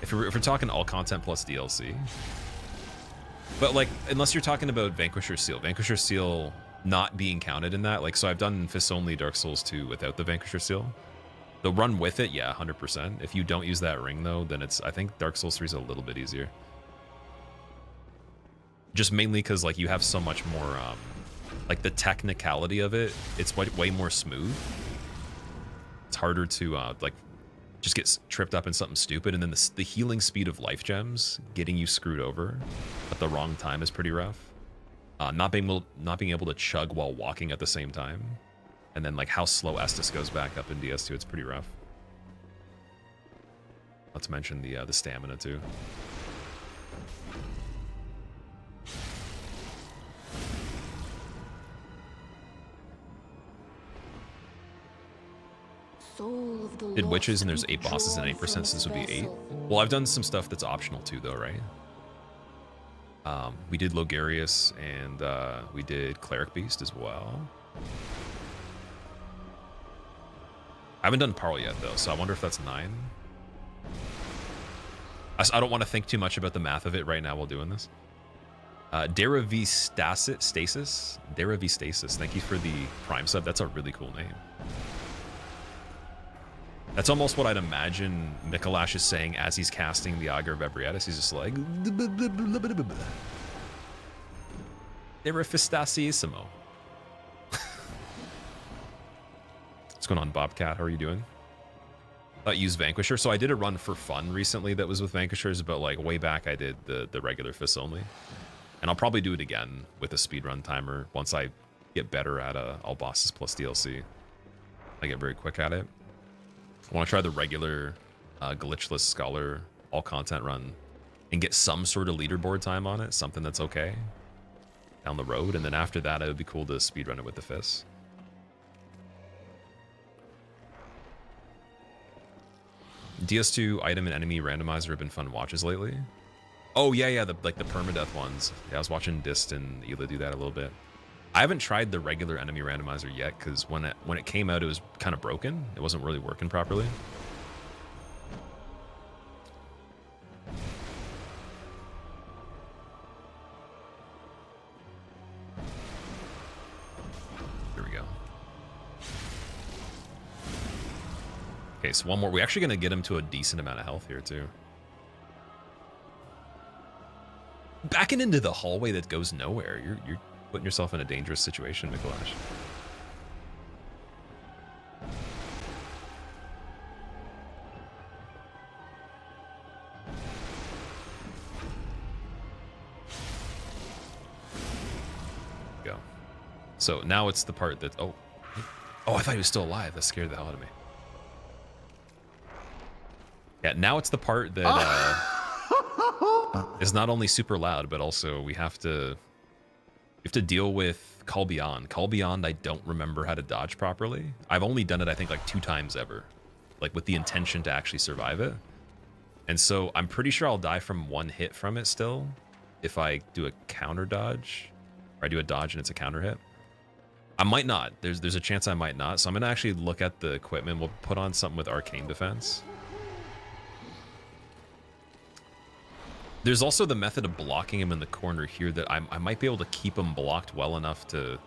If we're talking all content plus DLC. But like, unless you're talking about Vanquisher's Seal not being counted in that. Like, so I've done fists only Dark Souls 2 without the Vanquisher's Seal. The run with it, yeah, 100%. If you don't use that ring though, then I think Dark Souls 3 is a little bit easier. Just mainly because like you have so much more, like the technicality of it, it's way more smooth. It's harder to like just get tripped up in something stupid, and then the healing speed of life gems getting you screwed over at the wrong time is pretty rough. Not being able to chug while walking at the same time, and then like how slow Estus goes back up in DS2, it's pretty rough. Let's mention the stamina too. Did witches and there's 8 bosses and 8%, so this would be 8. Well, I've done some stuff that's optional too though, right? We did Logarius and we did Cleric Beast as well. I haven't done Paarl yet though, so I wonder if that's 9. I don't want to think too much about the math of it right now while doing this. Day3 Stasis. Day3 Stasis. Thank you for the Prime sub. That's a really cool name. That's almost what I'd imagine Micolash is saying as he's casting the Augur of Ebrietis. He's just like... Derifistasissimo. What's going on, Bobcat? How are you doing? Use Vanquisher. So I did a run for fun recently that was with Vanquishers, but like way back I did the regular fists only. And I'll probably do it again with a speedrun timer once I get better at all bosses plus DLC. I get very quick at it. I want to try the regular glitchless scholar all content run and get some sort of leaderboard time on it, something that's okay down the road, and then after that it would be cool to speedrun it with the fists. DS2 item and enemy randomizer have been fun watches lately. Oh yeah, the permadeath ones. Yeah, I was watching Dist and Ela do that a little bit. I haven't tried the regular enemy randomizer yet because when it came out, it was kind of broken. It wasn't really working properly. Here we go. Okay, so one more. We're actually going to get him to a decent amount of health here too. Backing into the hallway that goes nowhere. You're putting yourself in a dangerous situation, Micolash. Go. So now it's the part that... Oh, I thought he was still alive. That scared the hell out of me. Yeah, now it's the part that is not only super loud, but also we have to deal with Call Beyond. Call Beyond, I don't remember how to dodge properly. I've only done it, I think, like 2 times ever, like with the intention to actually survive it. And so I'm pretty sure I'll die from 1 hit from it still if I do a counter dodge, or I do a dodge and it's a counter hit. I might not. There's a chance I might not. So I'm gonna actually look at the equipment. We'll put on something with arcane defense. There's also the method of blocking him in the corner here that I might be able to keep him blocked well enough to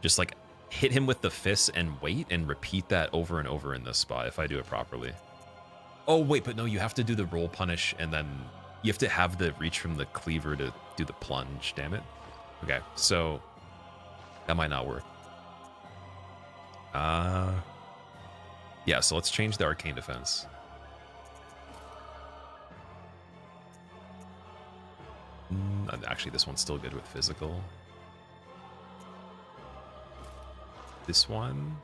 just like hit him with the fists and wait and repeat that over and over in this spot if I do it properly. Oh, wait, but no, you have to do the roll punish and then you have to have the reach from the cleaver to do the plunge, damn it. Okay, so that might not work. Yeah, so let's change the arcane defense. Actually, this one's still good with physical. This one.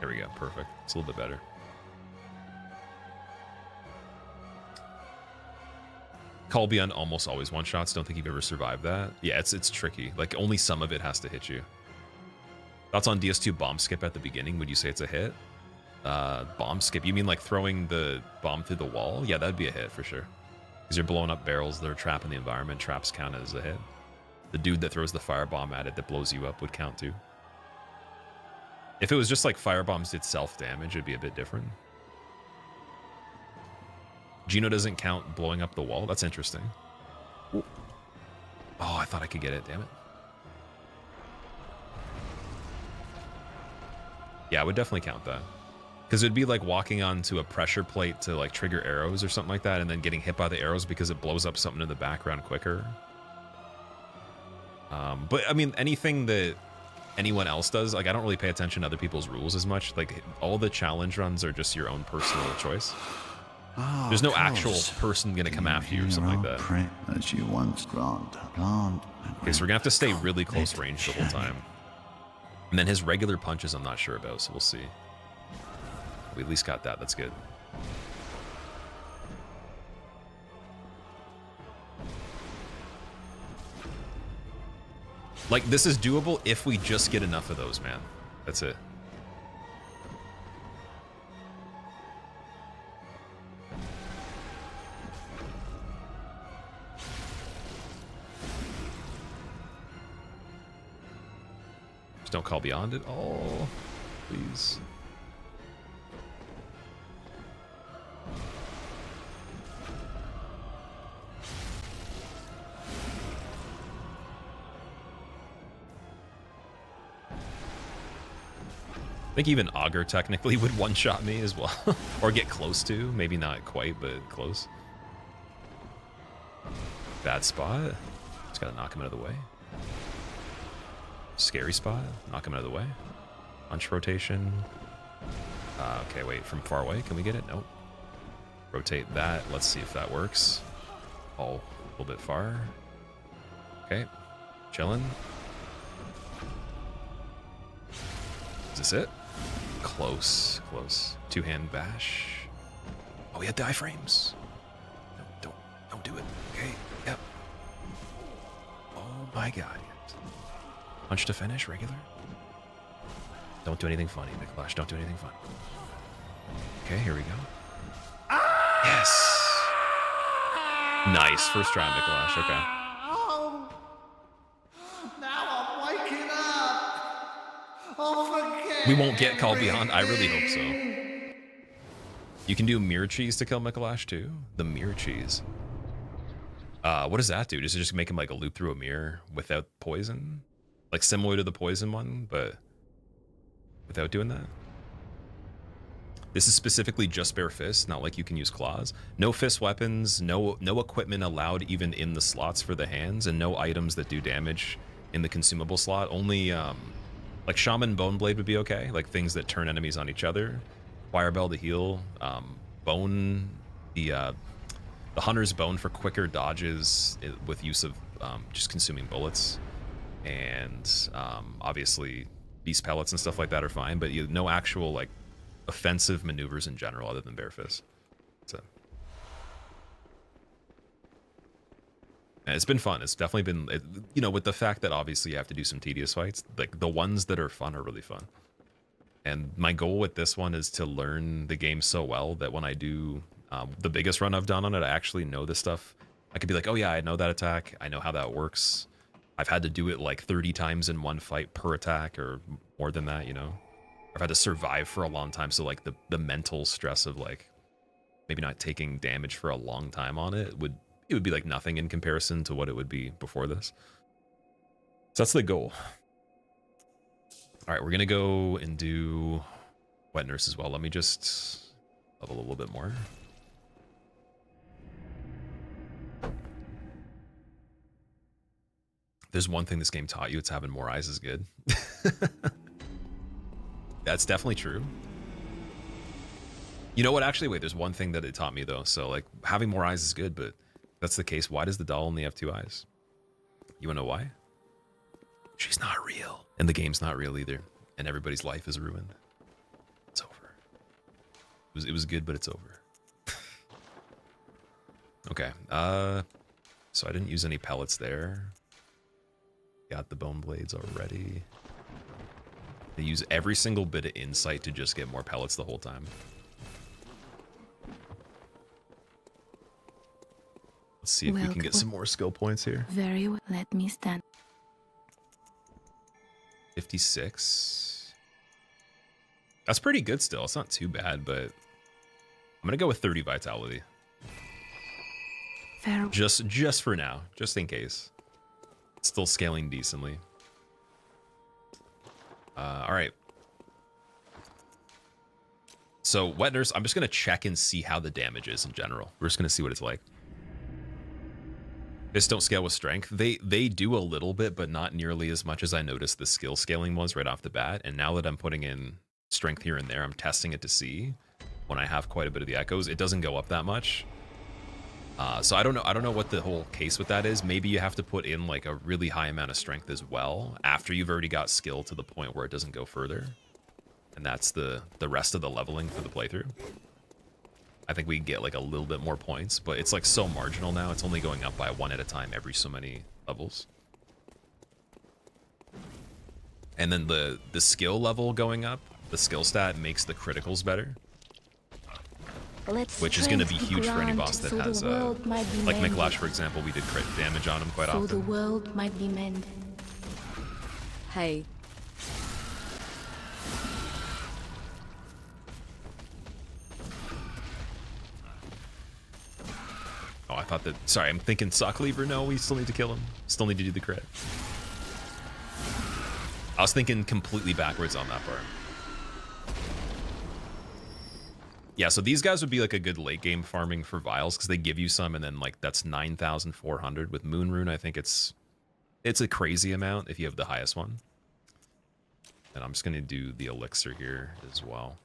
There we go, perfect. It's a little bit better. Call Beyond almost always one-shots. Don't think you've ever survived that. Yeah, it's tricky. Like, only some of it has to hit you. Thoughts on DS2 bomb skip at the beginning? Would you say it's a hit? Bomb skip? You mean like throwing the bomb through the wall? Yeah, that'd be a hit for sure. Because you're blowing up barrels that are trapping the environment. Traps count as a hit. The dude that throws the firebomb at it that blows you up would count too. If it was just like firebombs did self-damage, it'd be a bit different. Gino doesn't count blowing up the wall? That's interesting. Ooh. Oh, I thought I could get it, damn it. Yeah, I would definitely count that. Because it'd be like walking onto a pressure plate to like trigger arrows or something like that and then getting hit by the arrows because it blows up something in the background quicker. But I mean, anything that anyone else does, like I don't really pay attention to other people's rules as much. Like all the challenge runs are just your own personal choice. Oh, There's no actual person gonna come after you or something like that. As you once grant, Okay, so we're gonna have to stay really close range the whole time. And then his regular punches I'm not sure about, so we'll see. We at least got that, that's good. Like, this is doable if we just get enough of those, man. That's it. Just don't call beyond it. Oh, please. I think even Augur technically would one-shot me as well. Or get close to. Maybe not quite, but close. Bad spot. Just gotta knock him out of the way. Scary spot. Knock him out of the way. Punch rotation. Okay, wait. From far away, can we get it? Nope. Rotate that. Let's see if that works. Oh, a little bit far. Okay. Chilling. Is this it? Close, close. Two-hand bash. Oh, we had diaphragms. No, don't do it. Okay, yep. Oh my god. Punch to finish, regular. Don't do anything funny, Micolash. Don't do anything funny. Okay, here we go. Yes. Nice. First try, Micolash. Okay. We won't get Call Beyond. I really hope so. You can do Mirror Cheese to kill Micolash too. The Mirror Cheese. What does that do? Does it just make him like a loop through a mirror without poison? Like similar to the poison one, but without doing that? This is specifically just bare fists, not like you can use claws. No fist weapons, no equipment allowed even in the slots for the hands, and no items that do damage in the consumable slot. Only like Shaman Bone Blade would be okay, like things that turn enemies on each other. Fire Bell to heal. Bone, the Hunter's Bone for quicker dodges with use of just consuming bullets. And obviously Beast Pellets and stuff like that are fine, but no actual like offensive maneuvers in general other than bare fists. That's it. And it's been fun. It's definitely been, you know, with the fact that obviously you have to do some tedious fights, like the ones that are fun are really fun. And my goal with this one is to learn the game so well that when I do the biggest run I've done on it, I actually know this stuff. I could be like, oh yeah, I know that attack. I know how that works. I've had to do it like 30 times in one fight per attack or more than that, you know. I've had to survive for a long time, so like the mental stress of like maybe not taking damage for a long time on it would be like nothing in comparison to what it would be before this. So that's the goal. All right, we're gonna go and do Wet Nurse as well. Let me just level a little bit more. There's one thing this game taught you, it's having more eyes is good. That's definitely true. You know what, actually, wait, there's one thing that it taught me though. So like having more eyes is good, but if that's the case, why does the doll only have 2 eyes? You wanna know why? She's not real. And the game's not real either. And everybody's life is ruined. It's over. It was good, but it's over. Okay, so I didn't use any pellets there. Got the bone blades already. They use every single bit of insight to just get more pellets the whole time. Let's see if we can get some more skill points here. Very well. Let me stand. 56. That's pretty good still. It's not too bad, but I'm gonna go with 30 vitality. Farewell. Just for now, just in case. It's still scaling decently. All right. So Wet Nurse, I'm just gonna check and see how the damage is in general. We're just gonna see what it's like. Fists don't scale with strength. They do a little bit, but not nearly as much as I noticed the skill scaling was right off the bat. And now that I'm putting in strength here and there, I'm testing it to see when I have quite a bit of the echoes. It doesn't go up that much. So I don't know what the whole case with that is. Maybe you have to put in like a really high amount of strength as well after you've already got skill to the point where it doesn't go further. And that's the rest of the leveling for the playthrough. I think we can get like a little bit more points, but it's like so marginal now. It's only going up by 1 at a time every so many levels. And then the skill level going up, the skill stat makes the criticals better. Which is going to be huge for any boss that has, like Micolash, for example, we did crit damage on him quite often. So the world might be mended. Hey, Oh, I thought that, sorry, I'm thinking Sock Lever. No, we still need to kill him. Still need to do the crit. I was thinking completely backwards on that part. Yeah, so these guys would be like a good late game farming for vials because they give you some and then like that's 9,400 with Moon Rune. I think it's a crazy amount if you have the highest one. And I'm just gonna do the elixir here as well.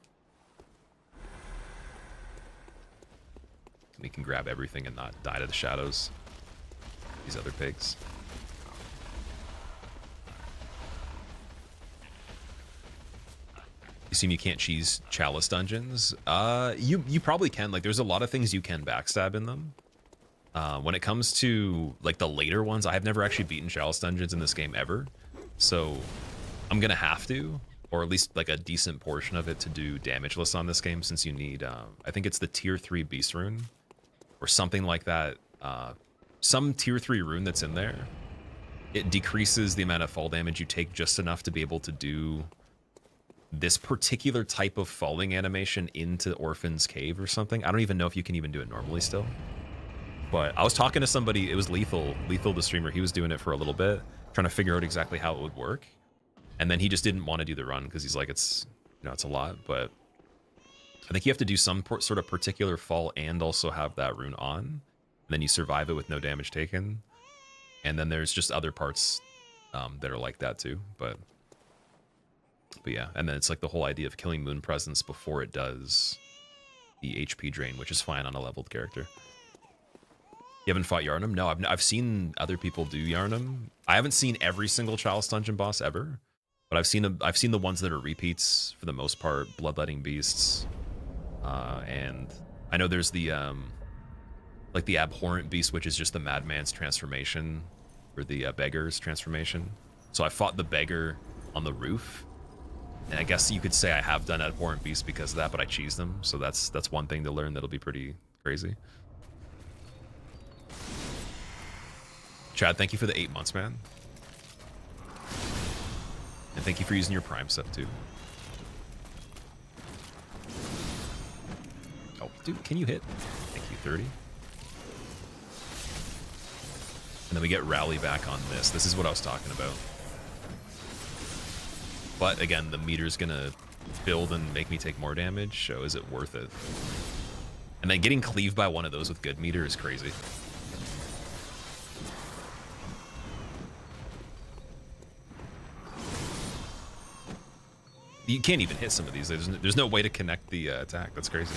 We can grab everything and not die to the shadows. These other pigs. You assume you can't cheese Chalice dungeons? You probably can. Like, there's a lot of things you can backstab in them. When it comes to like the later ones, I have never actually beaten Chalice dungeons in this game ever. So I'm gonna have to, or at least like a decent portion of it to do damageless on this game, since you need, I think it's the tier 3 beast rune or something like that. Some tier 3 rune that's in there. It decreases the amount of fall damage you take just enough to be able to do this particular type of falling animation into Orphan's Cave or something. I don't even know if you can even do it normally still. But I was talking to somebody, it was Lethal the streamer, he was doing it for a little bit, trying to figure out exactly how it would work. And then he just didn't want to do the run because he's like, it's, you know, it's a lot. But I think you have to do some sort of particular fall and also have that rune on. And then you survive it with no damage taken. And then there's just other parts that are like that too. But yeah, and then it's like the whole idea of killing Moon Presence before it does the HP drain, which is fine on a leveled character. You haven't fought Yhar'gul? No, I've seen other people do Yhar'gul. I haven't seen every single Chalice dungeon boss ever, but I've seen the ones that are repeats for the most part, Bloodletting Beasts, and I know there's the like the Abhorrent Beast, which is just the Madman's transformation, or the Beggar's transformation. So I fought the Beggar on the roof. And I guess you could say I have done Abhorrent Beast because of that, but I cheesed them. So that's one thing to learn that'll be pretty crazy. Chad, thank you for the 8 months, man. And thank you for using your Prime sub too. Oh, dude, can you hit? Thank you, 30. And then we get Rally back on this. This is what I was talking about. But again, the meter's gonna build and make me take more damage, so is it worth it? And then getting cleaved by one of those with good meter is crazy. You can't even hit some of these. There's no way to connect the attack. That's crazy.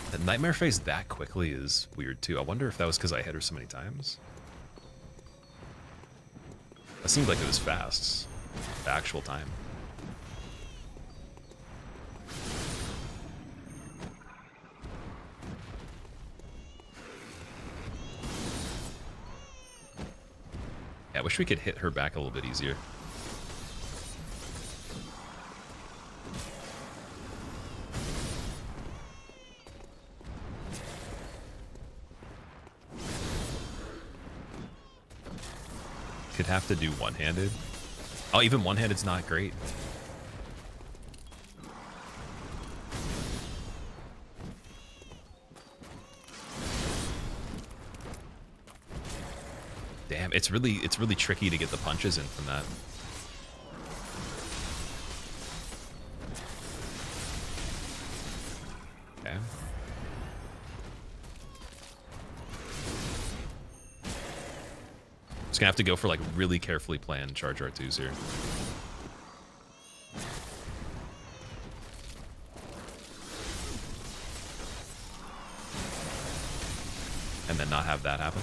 The Nightmare phase that quickly is weird too. I wonder if that was because I hit her so many times. That seemed like it was fast. The actual time. Yeah, I wish we could hit her back a little bit easier. Could have to do one-handed. Oh, even one-handed's not great. Damn, it's really tricky to get the punches in from that. Okay. Just gonna have to go for like really carefully planned charge R2s here. And then not have that happen.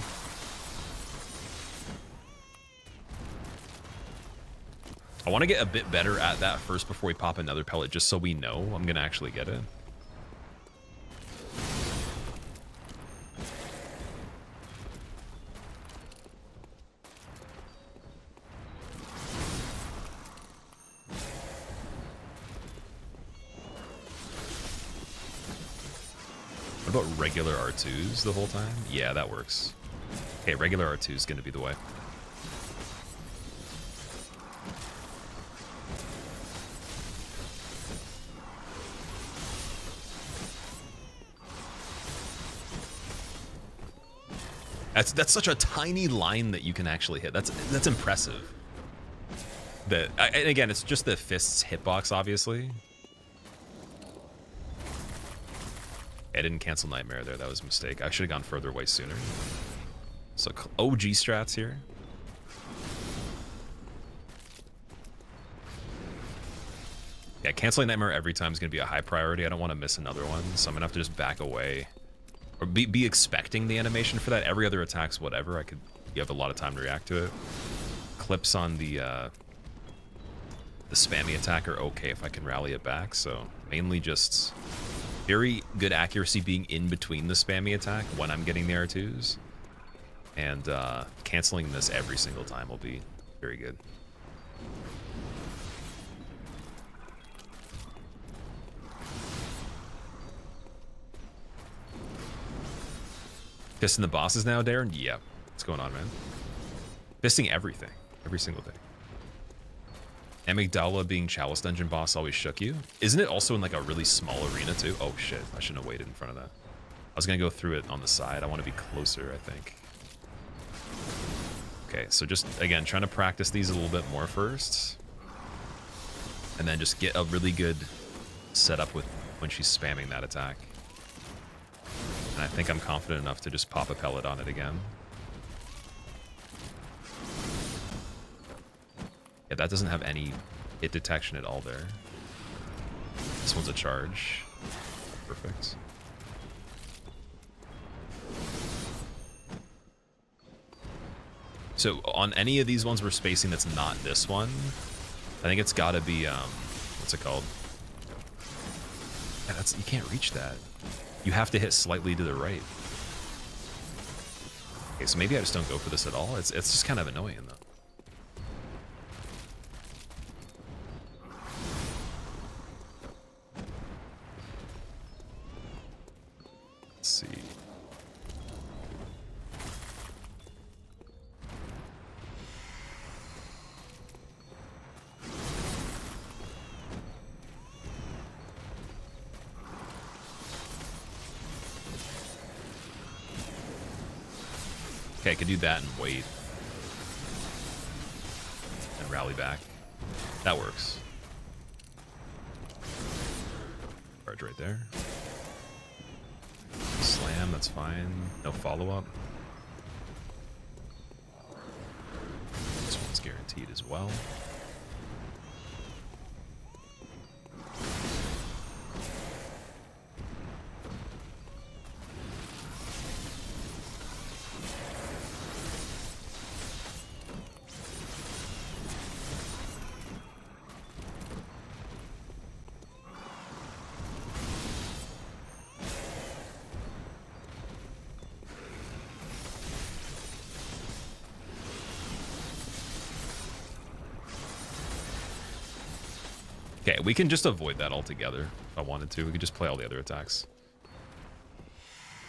I want to get a bit better at that first before we pop another pellet, just so we know I'm gonna actually get it. What about regular R2s the whole time? Yeah, that works. Okay, regular R2 is going to be the way. That's such a tiny line that you can actually hit. That's impressive. And again, it's just the fist's hitbox, obviously. I didn't cancel Nightmare there. That was a mistake. I should have gone further away sooner. So OG strats here. Yeah, canceling Nightmare every time is going to be a high priority. I don't want to miss another one, so I'm going to have to just back away. Or be expecting the animation for that. Every other attack's whatever. You have a lot of time to react to it. Clips on the spammy attack are okay if I can rally it back, so mainly just very good accuracy being in between the spammy attack when I'm getting the R2s. And canceling this every single time will be very good. Fisting the bosses now, Darren? Yeah. What's going on, man? Fisting everything. Every single day. Amygdala being Chalice Dungeon boss always shook you? Isn't it also in like a really small arena too? Oh shit, I shouldn't have waited in front of that. I was gonna go through it on the side. I want to be closer, I think. Okay, so just, again, trying to practice these a little bit more first. And then just get a really good setup with when she's spamming that attack. And I think I'm confident enough to just pop a pellet on it again. Yeah, that doesn't have any hit detection at all there. This one's a charge. Perfect. So on any of these ones we're spacing that's not this one, I think it's gotta be, what's it called? Yeah, you can't reach that. You have to hit slightly to the right. Okay, so maybe I just don't go for this at all. It's just kind of annoying though. Let's see. Okay, I could do that and wait. And rally back. That works. Charge right there. Slam, that's fine. No follow-up. This one's guaranteed as well. Okay, we can just avoid that altogether if I wanted to. We could just play all the other attacks.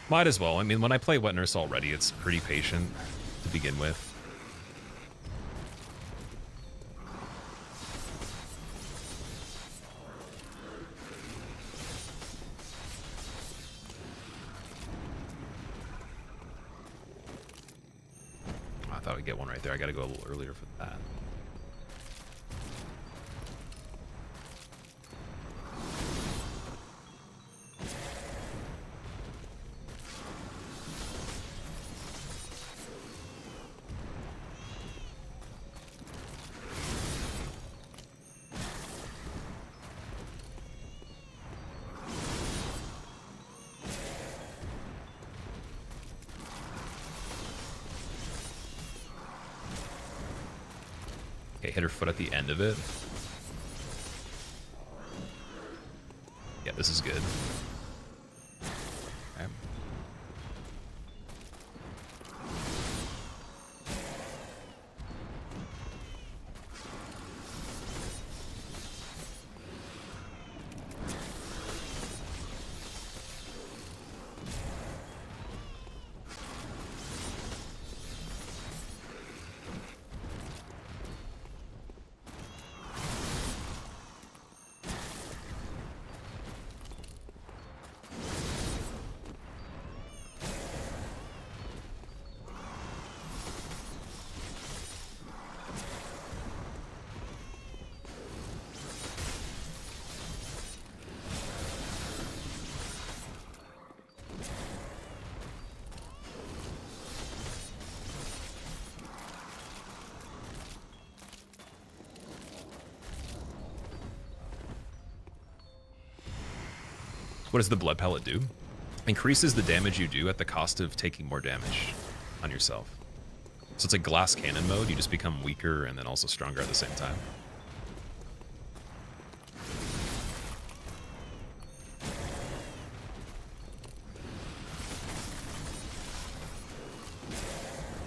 Might as well. I mean, when I play Wet Nurse already, it's pretty patient to begin with. I thought we'd get one right there. I gotta go a little earlier for that. Okay, hit her foot at the end of it. Yeah, this is good. Okay. What does the blood pellet do? Increases the damage you do at the cost of taking more damage on yourself. So it's like glass cannon mode. You just become weaker and then also stronger at the same time.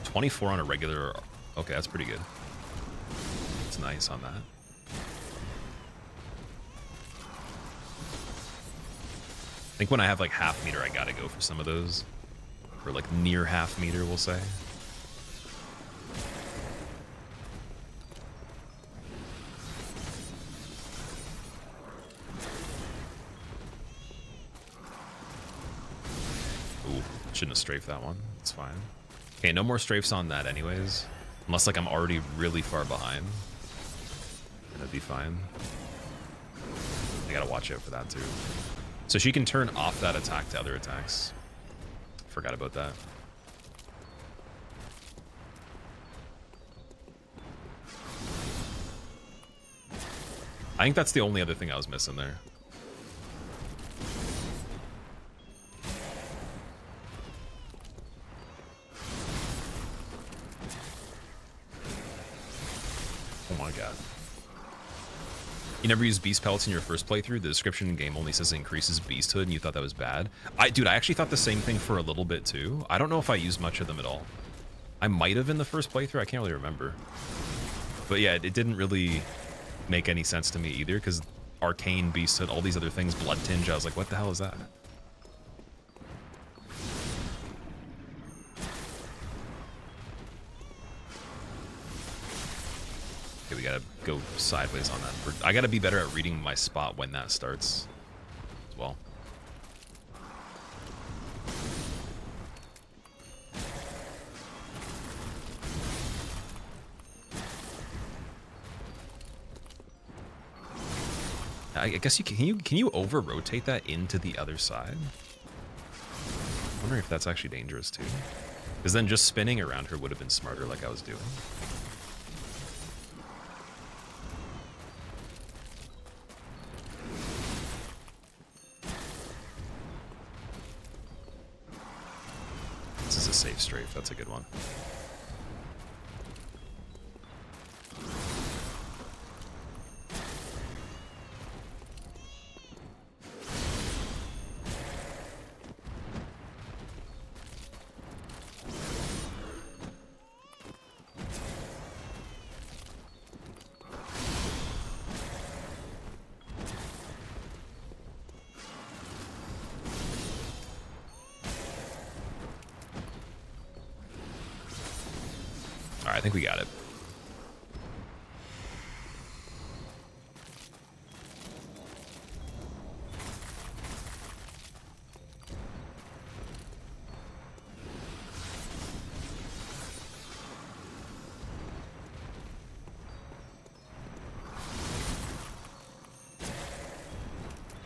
$24 on a regular. Okay, that's pretty good. It's nice on that. I think when I have like half meter, I gotta go for some of those. Or like near half meter, we'll say. Ooh, shouldn't have strafed that one. It's fine. Okay, no more strafes on that anyways. Unless like I'm already really far behind. And that'd be fine. I gotta watch out for that too. So she can turn off that attack to other attacks. Forgot about that. I think that's the only other thing I was missing there. Oh my god. You never used beast pellets in your first playthrough? The description in game only says it increases beasthood and you thought that was bad? Dude, I actually thought the same thing for a little bit too. I don't know if I used much of them at all. I might have in the first playthrough, I can't really remember. But yeah, it didn't really make any sense to me either, because arcane, beasthood, all these other things, blood tinge, I was like, what the hell is that? Okay, we gotta go sideways on that. I gotta be better at reading my spot when that starts as well. I guess can you over rotate that into the other side? I'm wondering if that's actually dangerous too. Because then just spinning around her would have been smarter like I was doing. This is a safe strafe, that's a good one. I think we got it.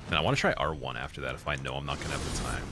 And I want to try R1 after that if I know I'm not going to have the time.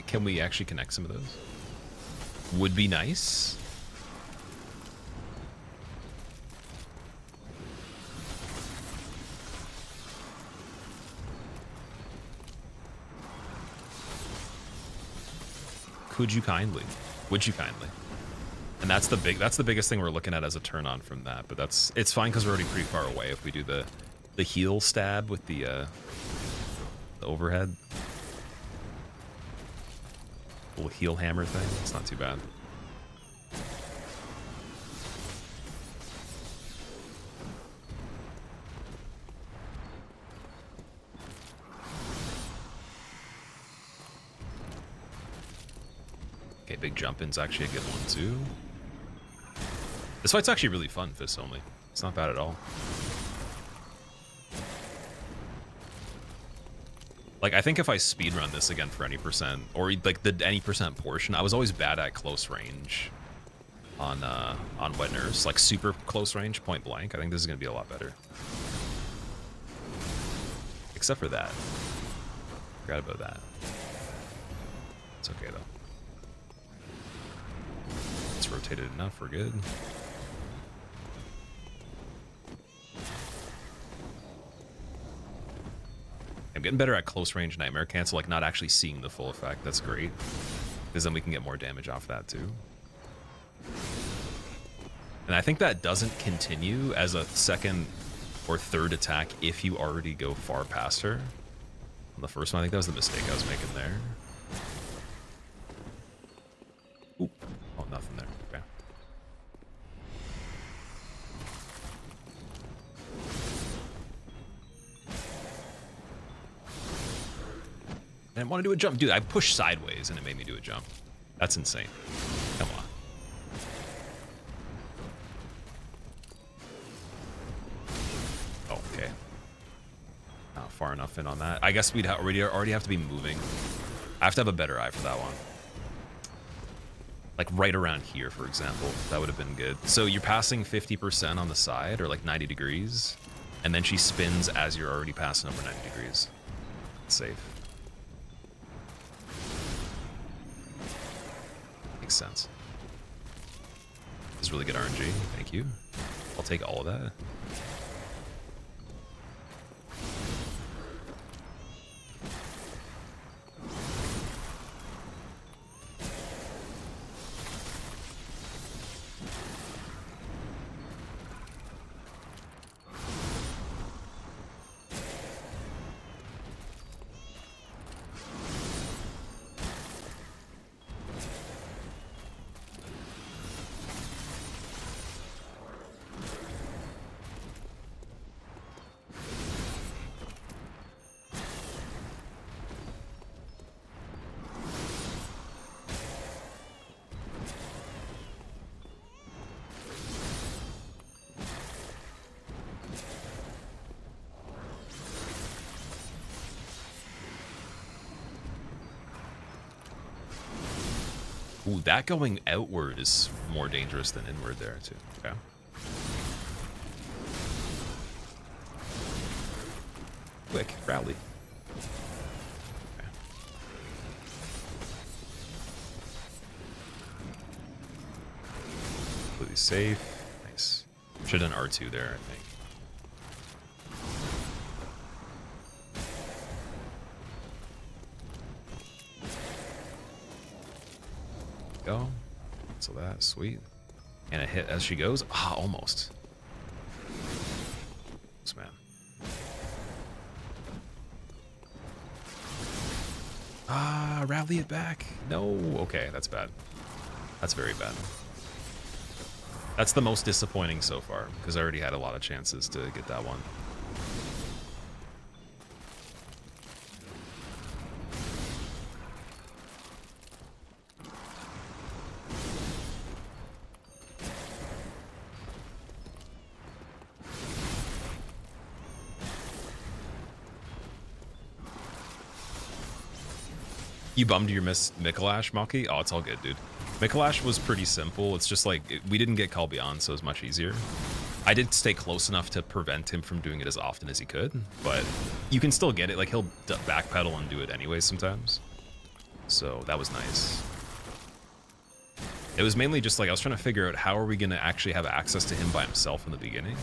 Can we actually connect some of those? Would be nice. Could you kindly? Would you kindly? And that's the biggest thing we're looking at as a turn on from that. But it's fine because we're already pretty far away. If we do the heel stab with the overhead. Little heel hammer thing. It's not too bad. Okay, big jump in's actually a good one too. This fight's actually really fun, fists only. It's not bad at all. Like, I think if I speedrun this again for any percent, or like the any percent portion, I was always bad at close range on wet nerves, like super close range, point blank. I think this is gonna be a lot better. Except for that. Forgot about that. It's okay though. It's rotated enough, we're good. I'm getting better at close range Nightmare Cancel, like not actually seeing the full effect. That's great. Because then we can get more damage off that too. And I think that doesn't continue as a second or third attack if you already go far past her. On the first one, I think that was the mistake I was making there. Ooh. Oh, nothing there. Okay. I didn't want to do a jump. Dude, I pushed sideways and it made me do a jump. That's insane. Come on. Oh, okay. Not far enough in on that. I guess we'd already have to be moving. I have to have a better eye for that one. Like right around here, for example. That would have been good. So you're passing 50% on the side, or like 90 degrees, and then she spins as you're already passing over 90 degrees. It's safe. Makes sense. is really good RNG. Thank you. I'll take all of that. Ooh, that going outward is more dangerous than inward there, too. Okay. Quick, rally. Okay. Completely safe. Nice. Should have done R2 there, I think. Go. So that, sweet. And a hit as she goes. Ah, almost. This man. Ah, rally it back. No. Okay, that's bad. That's very bad. That's the most disappointing so far, because I already had a lot of chances to get that one. You bummed your miss Micolash, Maki? Oh, it's all good, dude. Micolash was pretty simple. It's just like, we didn't get Call Beyond, so it was much easier. I did stay close enough to prevent him from doing it as often as he could, but you can still get it. Like, he'll backpedal and do it anyways sometimes. So that was nice. It was mainly just like, I was trying to figure out how are we going to actually have access to him by himself in the beginning.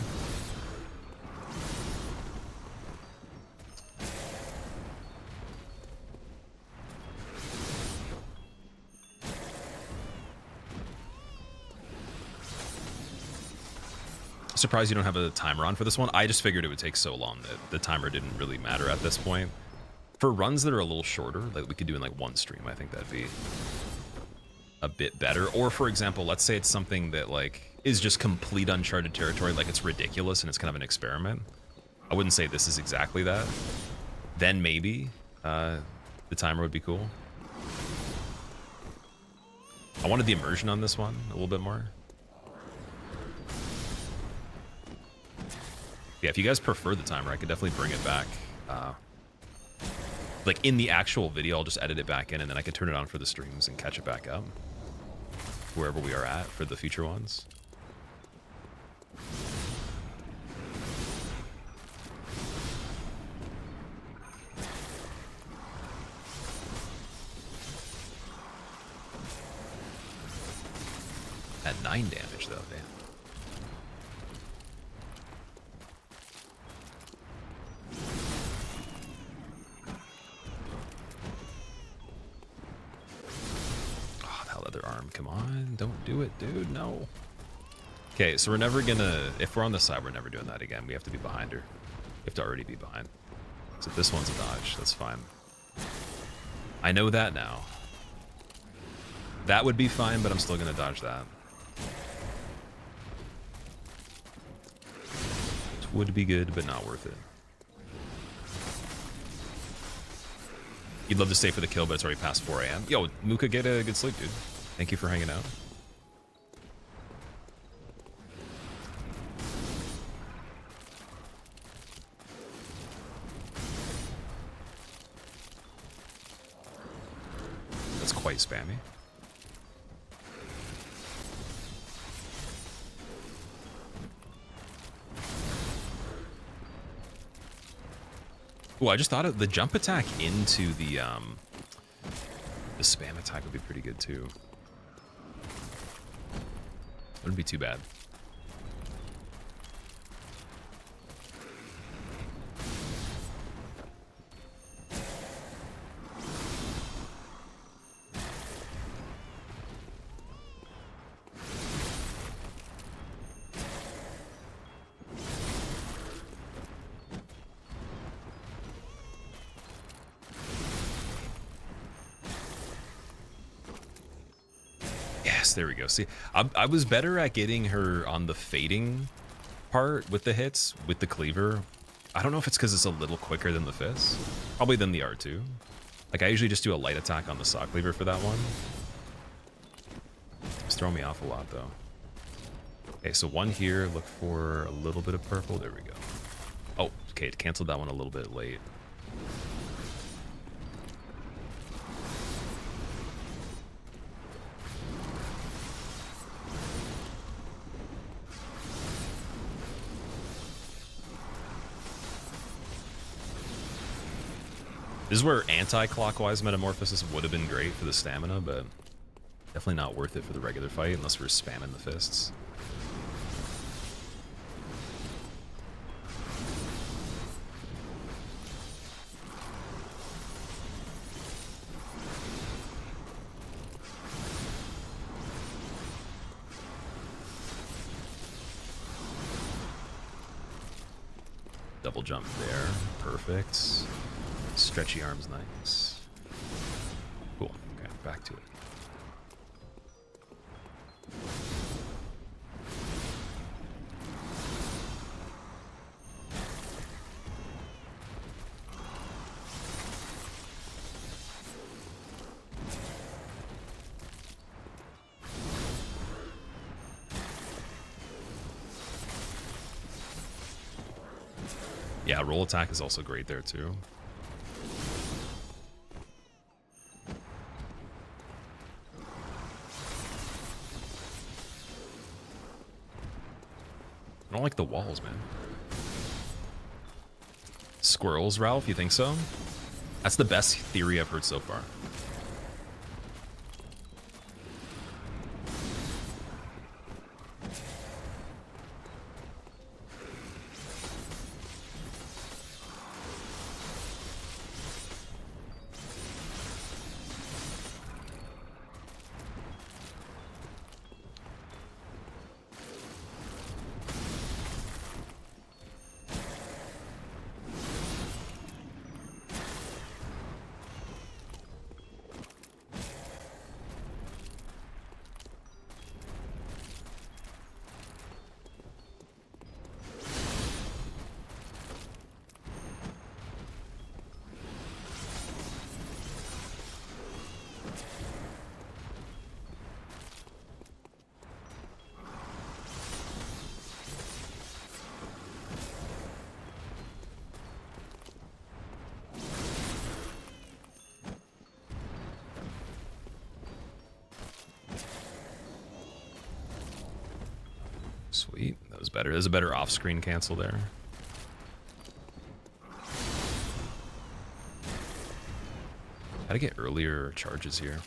Surprised you don't have a timer on for this one. I just figured it would take so long that the timer didn't really matter at this point. For runs that are a little shorter, like we could do in like one stream, I think that'd be a bit better. Or for example, let's say it's something that like is just complete uncharted territory, like it's ridiculous and it's kind of an experiment. I wouldn't say this is exactly that. Then maybe the timer would be cool. I wanted the immersion on this one a little bit more. Yeah, if you guys prefer the timer, I could definitely bring it back. Like in the actual video, I'll just edit it back in and then I can turn it on for the streams and catch it back up wherever we are at for the future ones. At 9 damage though, damn. Other arm, come on, don't do it, dude, no. Okay, so we're never gonna, if we're on the side, we're never doing that again. We have to be behind her. We have to already be behind. So this one's a dodge, that's fine. I know that now. That would be fine, but I'm still gonna dodge that. It would be good, but not worth it. You'd love to stay for the kill, but it's already past 4 AM. Yo, Muka, get a good sleep, dude. Thank you for hanging out. That's quite spammy. Ooh, I just thought of the jump attack into the spam attack would be pretty good too. Wouldn't be too bad. There we go. See, I was better at getting her on the fading part with the hits, with the cleaver. I don't know if it's because it's a little quicker than the fist. Probably than the R2. Like, I usually just do a light attack on the saw cleaver for that one. It's throwing me off a lot, though. Okay, so one here. Look for a little bit of purple. There we go. Oh, okay, it canceled that one a little bit late. This is where anti-clockwise metamorphosis would have been great for the stamina, but definitely not worth it for the regular fight unless we're spamming the fists. Double jump there. Perfect. Stretchy arms, nice. Cool. Okay, back to it. Yeah, roll attack is also great there too. I don't like the walls, man. Squirrels, Ralph, you think so? That's the best theory I've heard so far. Sweet, that was better. There's a better off-screen cancel there. Gotta get earlier charges here.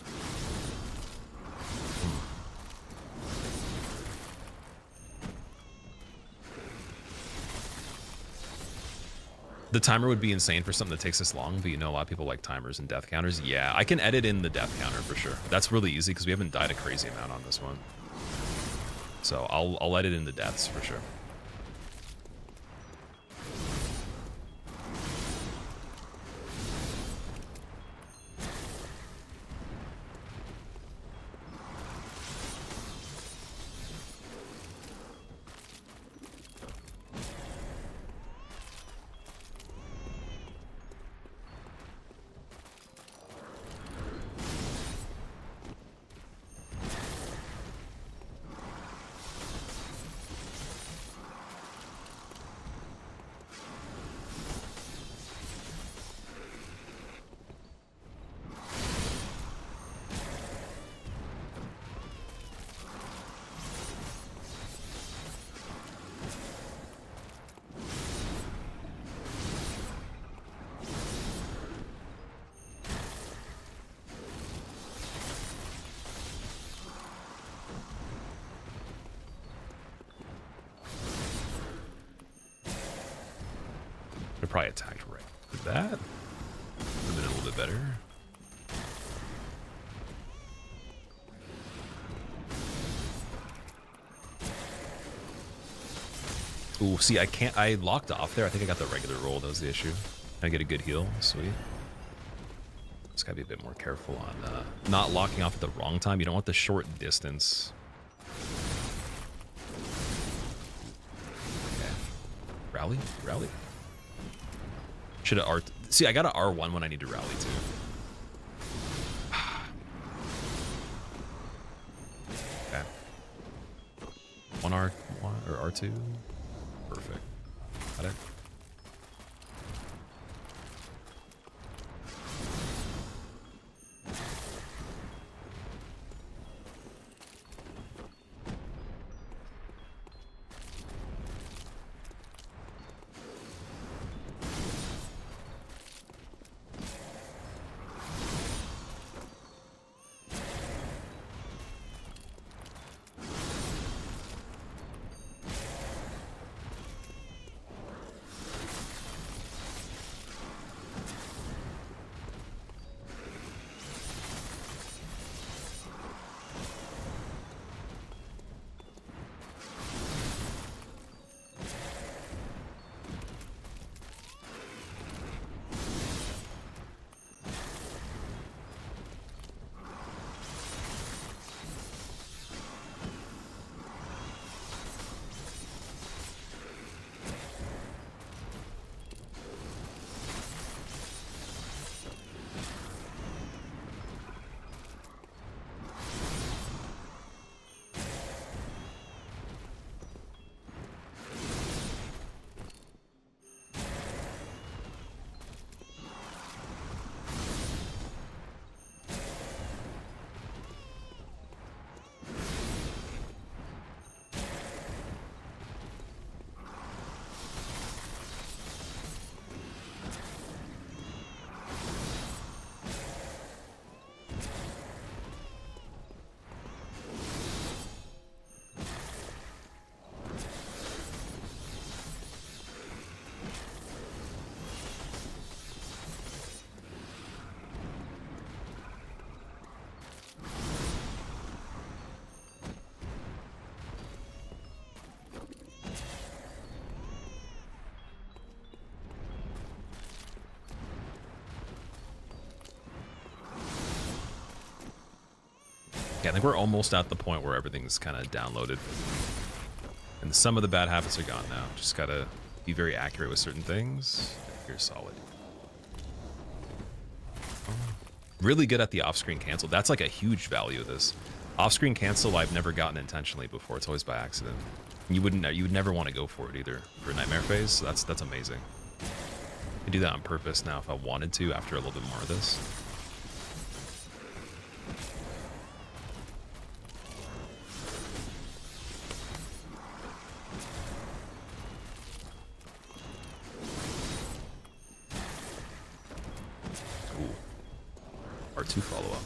The timer would be insane for something that takes this long, but you know a lot of people like timers and death counters. Yeah, I can edit in the death counter for sure. That's really easy because we haven't died a crazy amount on this one. So I'll edit in the deaths for sure. I probably attacked right with that. Would have been a little bit better. Ooh, see, I locked off there. I think I got the regular roll. That was the issue. I get a good heal. Sweet. Just gotta be a bit more careful on not locking off at the wrong time. You don't want the short distance. Okay. Rally? Rally. Should have R... See, I got an R1 when I need to rally too. Okay. 1R1 or R2. Perfect. Got it. Yeah, I think we're almost at the point where everything's kind of downloaded. And some of the bad habits are gone now. Just gotta be very accurate with certain things. You're solid. Really good at the off-screen cancel. That's like a huge value of this. Off-screen cancel I've never gotten intentionally before. It's always by accident. You would never want to go for it either for a nightmare phase. So that's amazing. I could do that on purpose now if I wanted to after a little bit more of this. R2 follow-up.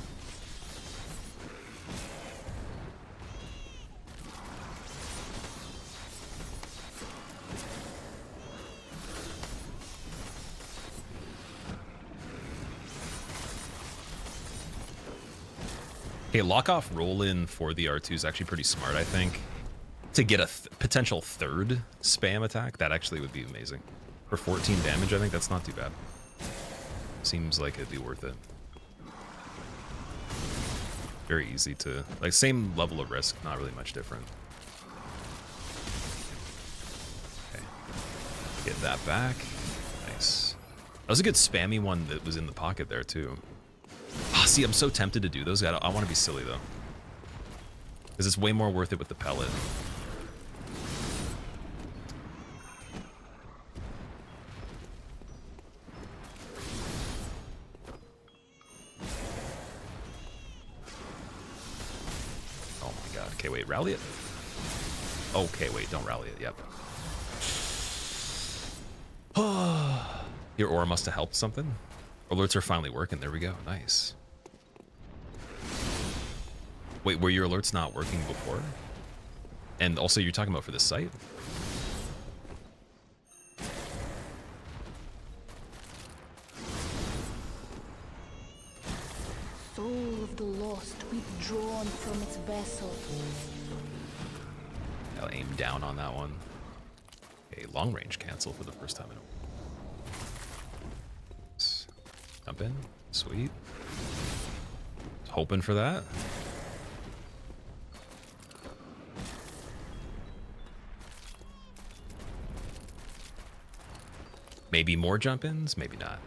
Okay, lock-off roll-in for the R2 is actually pretty smart, I think. To get a potential third spam attack, that actually would be amazing. For 14 damage, I think that's not too bad. Seems like it'd be worth it. Very easy to, like, same level of risk, not really much different. Okay, get that back. Nice. That was a good spammy one that was in the pocket there too. Ah, see, I'm so tempted to do those. I want to be silly though, because it's way more worth it with the pellet. Okay, wait, rally it? Okay, wait, don't rally it, yep. Your aura must have helped something. Alerts are finally working, there we go, nice. Wait, were your alerts not working before? And also, you're talking about for this site? forced withdrawn from its vessel. I'll aim down on that one. A long range cancel for the first time in a while. Jump in. Sweet. Hoping for that. Maybe more jump ins, maybe not.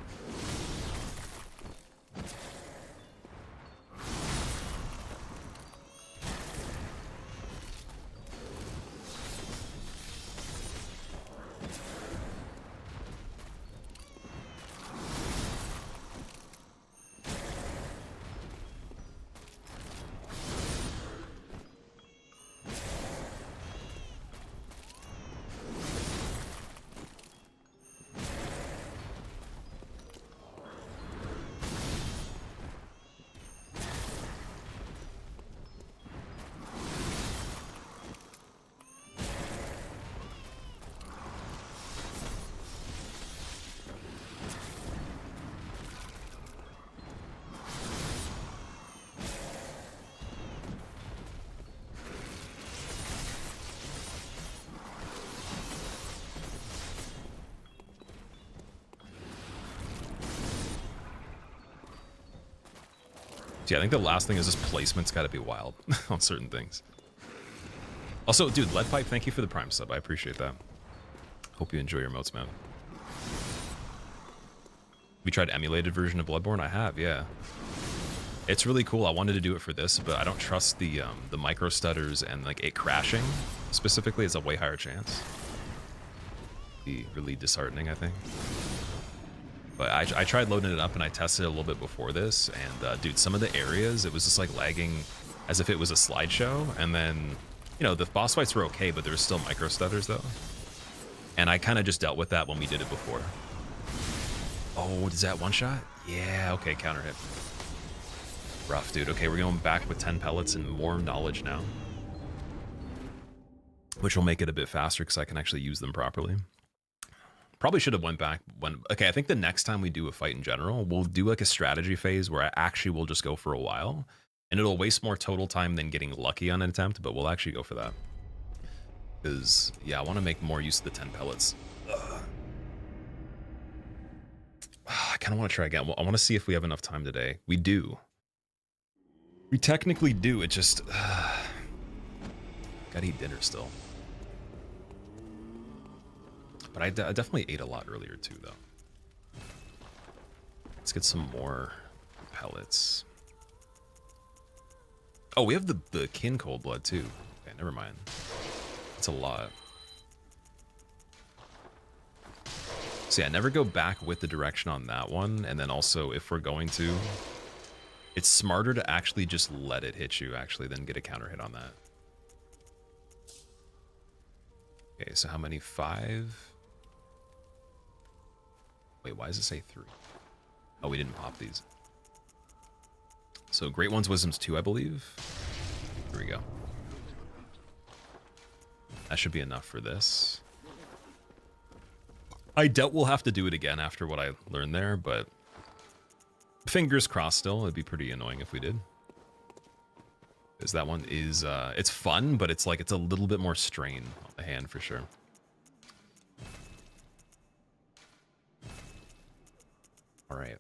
Yeah, I think the last thing is just placement's got to be wild on certain things. Also, dude, Lead Pipe, thank you for the Prime sub. I appreciate that. Hope you enjoy your emotes, man. We tried emulated version of Bloodborne? I have, yeah. It's really cool. I wanted to do it for this, but I don't trust the micro stutters and like it crashing specifically is a way higher chance. Be really disheartening, I think. But I tried loading it up and I tested it a little bit before this, and dude, some of the areas, it was just like lagging as if it was a slideshow, and then, you know, the boss fights were okay, but there was still micro stutters though. And I kind of just dealt with that when we did it before. Oh, is that one shot? Yeah, okay, counter hit. Rough, dude. Okay, we're going back with 10 pellets and more knowledge now. Which will make it a bit faster because I can actually use them properly. Probably should have went back when... Okay, I think the next time we do a fight in general, we'll do like a strategy phase where I actually will just go for a while. And it'll waste more total time than getting lucky on an attempt, but we'll actually go for that. Because, yeah, I want to make more use of the 10 pellets. I kind of want to try again. I want to see if we have enough time today. We do. We technically do. It just... gotta eat dinner still. But I definitely ate a lot earlier too, though. Let's get some more pellets. Oh, we have the kin cold blood too. Okay, never mind. It's a lot. So yeah, never go back with the direction on that one. And then also, if we're going to, it's smarter to actually just let it hit you, actually, than get a counter hit on that. Okay, so how many? 5? Wait, why does it say 3? Oh, we didn't pop these. So Great One's Wisdom's 2, I believe. Here we go. That should be enough for this. I doubt we'll have to do it again after what I learned there, but fingers crossed still. It'd be pretty annoying if we did. Because that one is, it's fun, but it's like, it's a little bit more strain on the hand for sure. All right.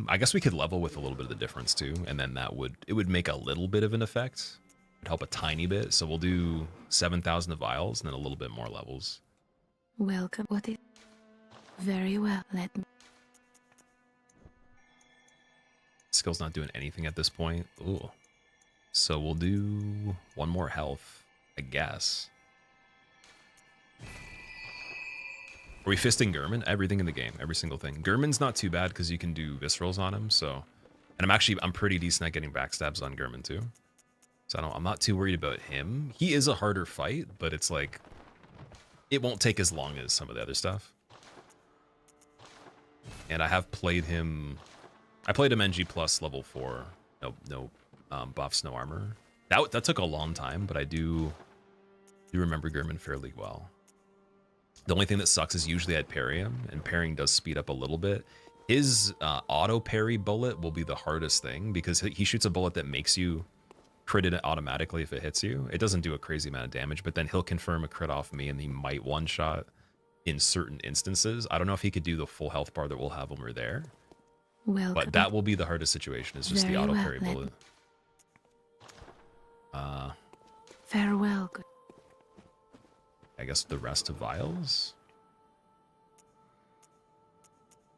I guess we could level with a little bit of the difference too, and then it would make a little bit of an effect. It'd help a tiny bit. So we'll do 7,000 of vials and then a little bit more levels. Welcome. What is... Very well, let me... Skill's not doing anything at this point. Ooh. So we'll do 1 more health, I guess. Are we fisting Gurman? Everything in the game, every single thing. Gurman's not too bad because you can do viscerals on him, so... And I'm pretty decent at getting backstabs on Gurman too. So I'm not too worried about him. He is a harder fight, but it's like... It won't take as long as some of the other stuff. And I have played him... I played him NG plus level 4. No buffs, no armor. That took a long time, but I do remember Gurman fairly well. The only thing that sucks is usually I'd parry him, and parrying does speed up a little bit. His auto parry bullet will be the hardest thing because he shoots a bullet that makes you crit it automatically if it hits you. It doesn't do a crazy amount of damage, but then he'll confirm a crit off me and he might one-shot in certain instances. I don't know if he could do the full health bar that we'll have when we're there. Welcome. But that will be the hardest situation, is just the auto parry bullet. Farewell. I guess the rest of vials.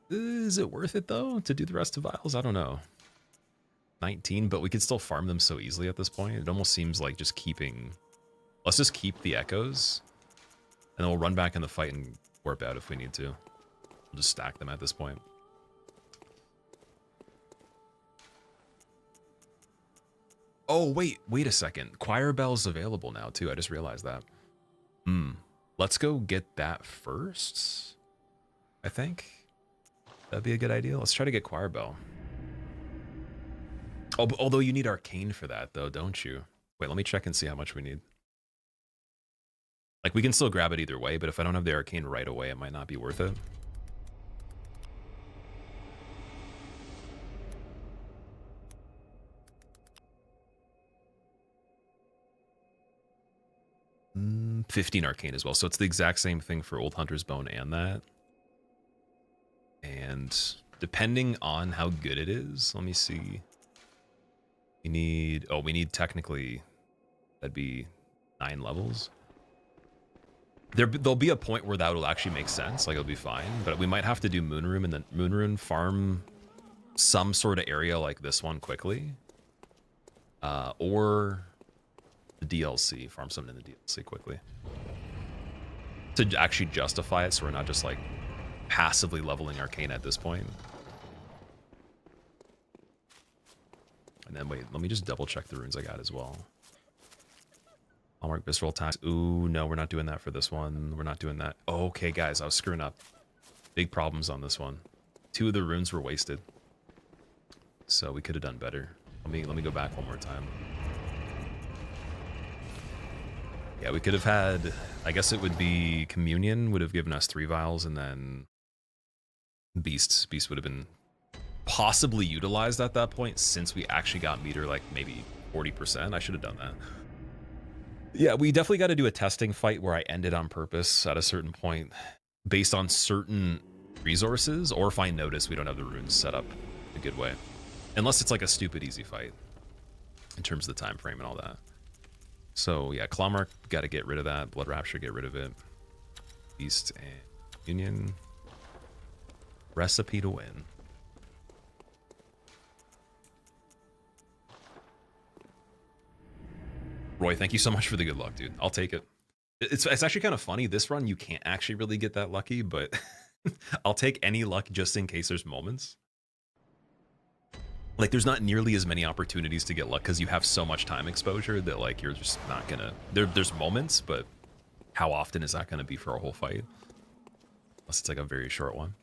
Is it worth it though to do the rest of vials? I don't know. 19, but we could still farm them so easily at this point. It almost seems like just keeping. Let's just keep the echoes, and then we'll run back in the fight and warp out if we need to. We'll just stack them at this point. Oh, wait a second. Choir Bell's available now, too. I just realized that. Let's go get that first, I think. That'd be a good idea. Let's try to get Choir Bell. Oh, although you need Arcane for that, though, don't you? Wait, let me check and see how much we need. Like, we can still grab it either way, but if I don't have the Arcane right away, it might not be worth it. Mm, 15 Arcane as well. So it's the exact same thing for Old Hunter's Bone and that. And depending on how good it is, let me see. We need technically, that'd be 9 levels. There'll be a point where that will actually make sense, like it'll be fine, but we might have to do Moonroom and then Moonroom farm some sort of area like this one quickly. Or the DLC, farm something in the DLC quickly. To actually justify it so we're not just like passively leveling Arcane at this point. And then wait, let me just double check the runes I got as well. Hallmark Visceral Attacks. Ooh, no, we're not doing that for this one. We're not doing that. Oh, okay, guys, I was screwing up. Big problems on this one. 2 of the runes were wasted. So we could have done better. Let me go back one more time. Yeah, we could have had, I guess it would be Communion would have given us 3 vials, and then Beast would have been possibly utilized at that point, since we actually got meter like maybe 40%. I should have done that. Yeah, we definitely got to do a testing fight where I ended on purpose at a certain point based on certain resources, or if I notice we don't have the runes set up a good way. Unless it's like a stupid easy fight in terms of the time frame and all that. So yeah, Clawmark, got to get rid of that. Blood Rapture, get rid of it. Beast and Union. Recipe to win. Roy, thank you so much for the good luck, dude. I'll take it. It's actually kind of funny. This run, you can't actually really get that lucky, but I'll take any luck just in case there's moments. Like, there's not nearly as many opportunities to get luck because you have so much time exposure that, like, you're just not gonna... There's moments, but how often is that gonna be for a whole fight? Unless it's like a very short one.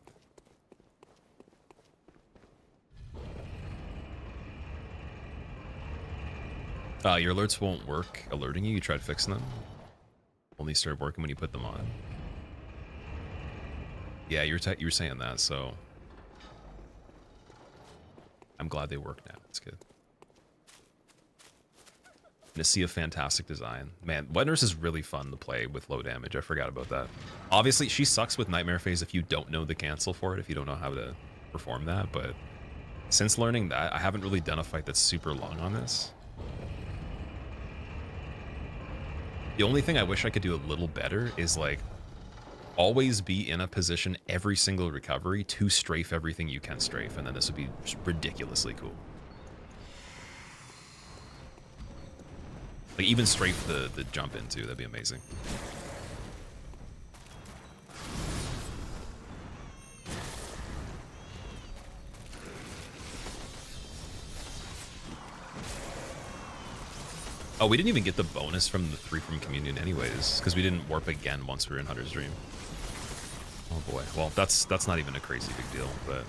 Your alerts won't work alerting you. You tried fixing them. Only started working when you put them on. Yeah, you were saying that, so I'm glad they work now. It's good. To see a fantastic design. Man, Wet Nurse is really fun to play with low damage. I forgot about that. Obviously, she sucks with Nightmare Phase if you don't know the cancel for it, if you don't know how to perform that, but since learning that, I haven't really done a fight that's super long on this. The only thing I wish I could do a little better is, like, always be in a position every single recovery to strafe everything you can strafe, and then this would be just ridiculously cool. Like, even strafe the jump into, that'd be amazing. Oh, we didn't even get the bonus from the 3 from Communion anyways, because we didn't warp again once we were in Hunter's Dream. Oh boy. Well, that's not even a crazy big deal, but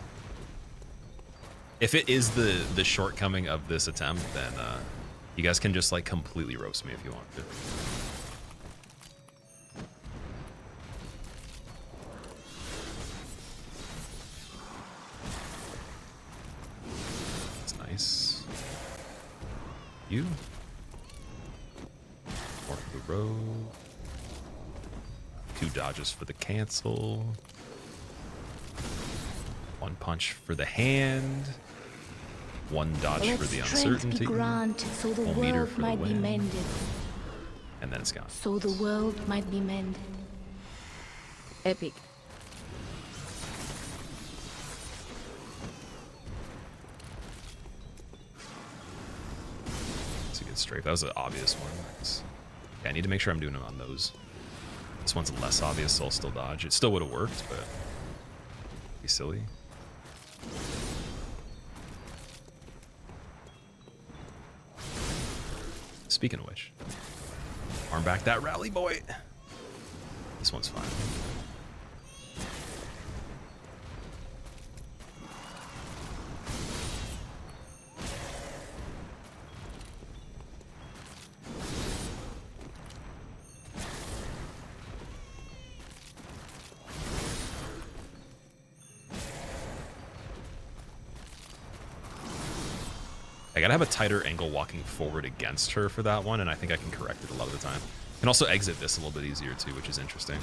if it is the shortcoming of this attempt, then you guys can just like completely roast me if you want to. You. More for the road. 2 dodges for the cancel. 1 punch for the hand. 1 dodge Let for the strength uncertainty. be granted so the 1 meter world for the might be win. mended. And then it's gone. So the world might be mended. Epic. It's a good strafe. That was an obvious one. Yeah, I need to make sure I'm doing it on those. This one's less obvious, so I'll still dodge. It still would have worked, but be silly. Speaking of which, arm back that rally boy. This one's fine. I gotta have a tighter angle walking forward against her for that one, and I think I can correct it a lot of the time. Can also exit this a little bit easier too, which is interesting.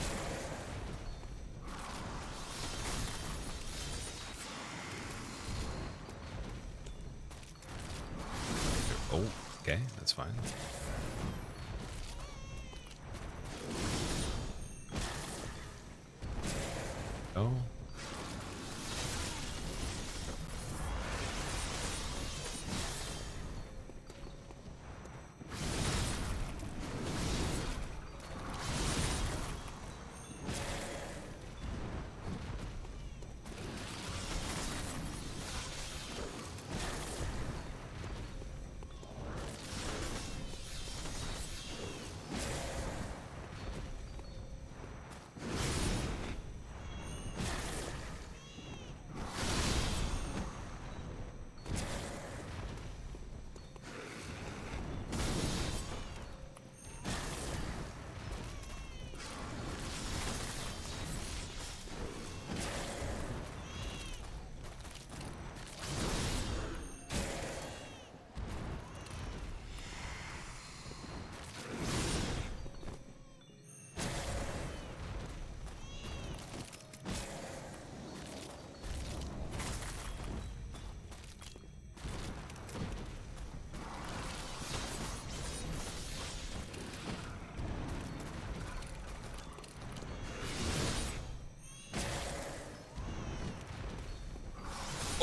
Oh, okay, that's fine. Oh.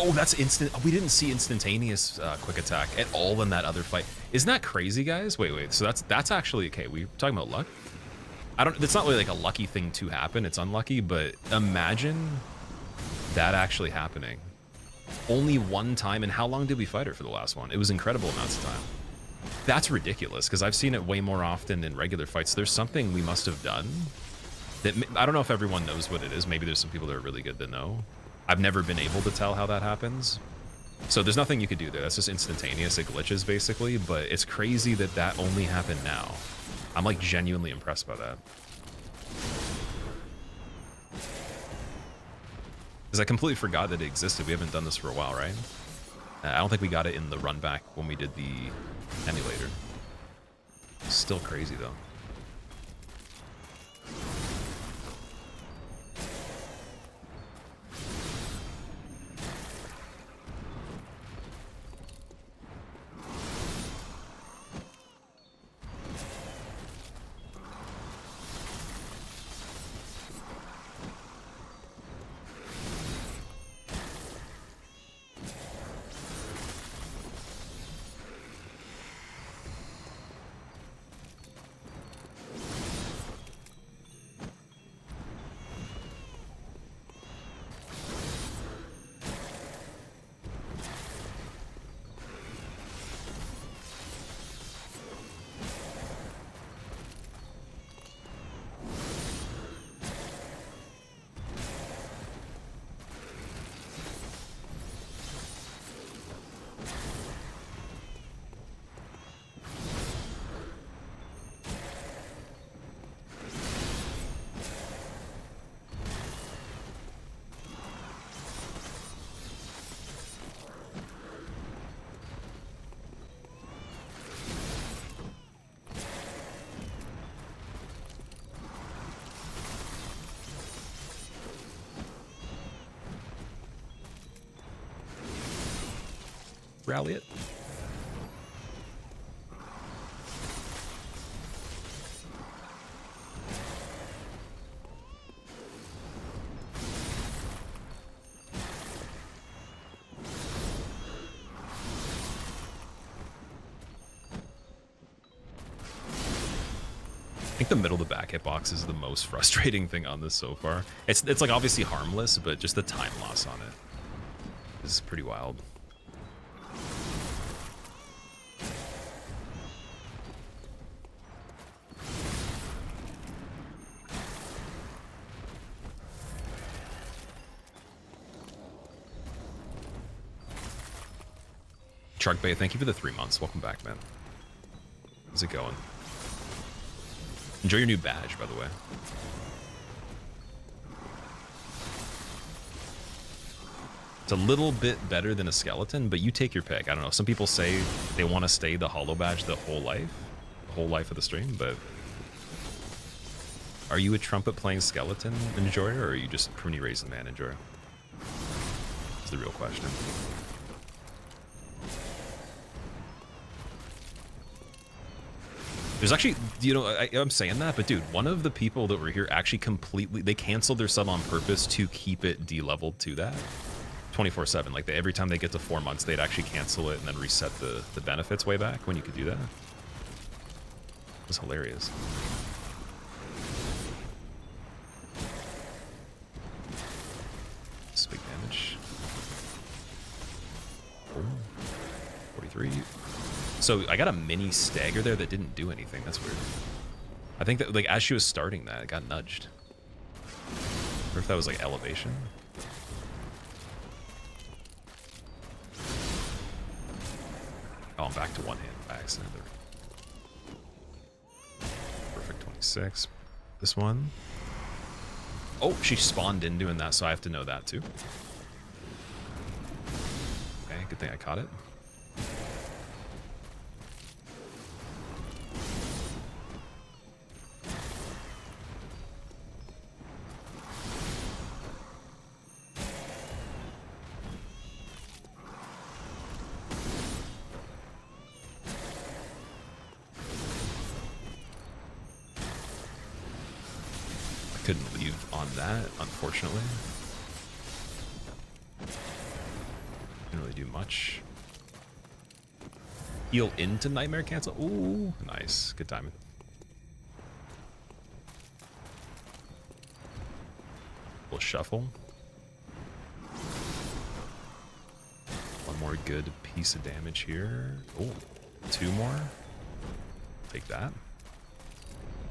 Oh, that's instant. We didn't see instantaneous quick attack at all in that other fight. Isn't that crazy, guys? Wait. So that's actually okay. We're talking about luck. I don't. It's not really like a lucky thing to happen. It's unlucky, but imagine that actually happening. Only 1 time, and how long did we fight her for the last one? It was incredible amounts of time. That's ridiculous because I've seen it way more often in regular fights. There's something we must have done that I don't know if everyone knows what it is. Maybe there's some people that are really good that know. I've never been able to tell how that happens. So there's nothing you could do there. That's just instantaneous. It glitches basically, but it's crazy that that only happened now. I'm like genuinely impressed by that. Because I completely forgot that it existed. We haven't done this for a while, right? I don't think we got it in the run back when we did the emulator. Still crazy though. rally it. I think the middle to back hitbox is the most frustrating thing on this so far. It's like obviously harmless, but just the time loss on it is pretty wild. Shark Bay, thank you for the 3 months. Welcome back, man. How's it going? Enjoy your new badge, by the way. It's a little bit better than a skeleton, but you take your pick. I don't know. Some people say they want to stay the hollow badge the whole life of the stream, but are you a trumpet playing skeleton enjoyer, or are you just pruny raisin man enjoyer? That's the real question. There's actually, you know, I'm saying that, but dude, one of the people that were here actually completely, they canceled their sub on purpose to keep it de-leveled to that 24/7. Like every time they get to 4 months, they'd actually cancel it and then reset the benefits way back when you could do that. It was hilarious. It's big damage. Oh, 43. So I got a mini stagger there that didn't do anything. That's weird. I think that like as she was starting that, it got nudged. Or if that was like elevation. Oh, I'm back to one hand by accident. Perfect 26. This one. Oh, she spawned in doing that, so I have to know that too. Okay, good thing I caught it. Couldn't leave on that, unfortunately. Didn't really do much. Heal into Nightmare Cancel. Ooh, nice. Good timing. We'll shuffle. One more good piece of damage here. Oh, 2 more. Take that.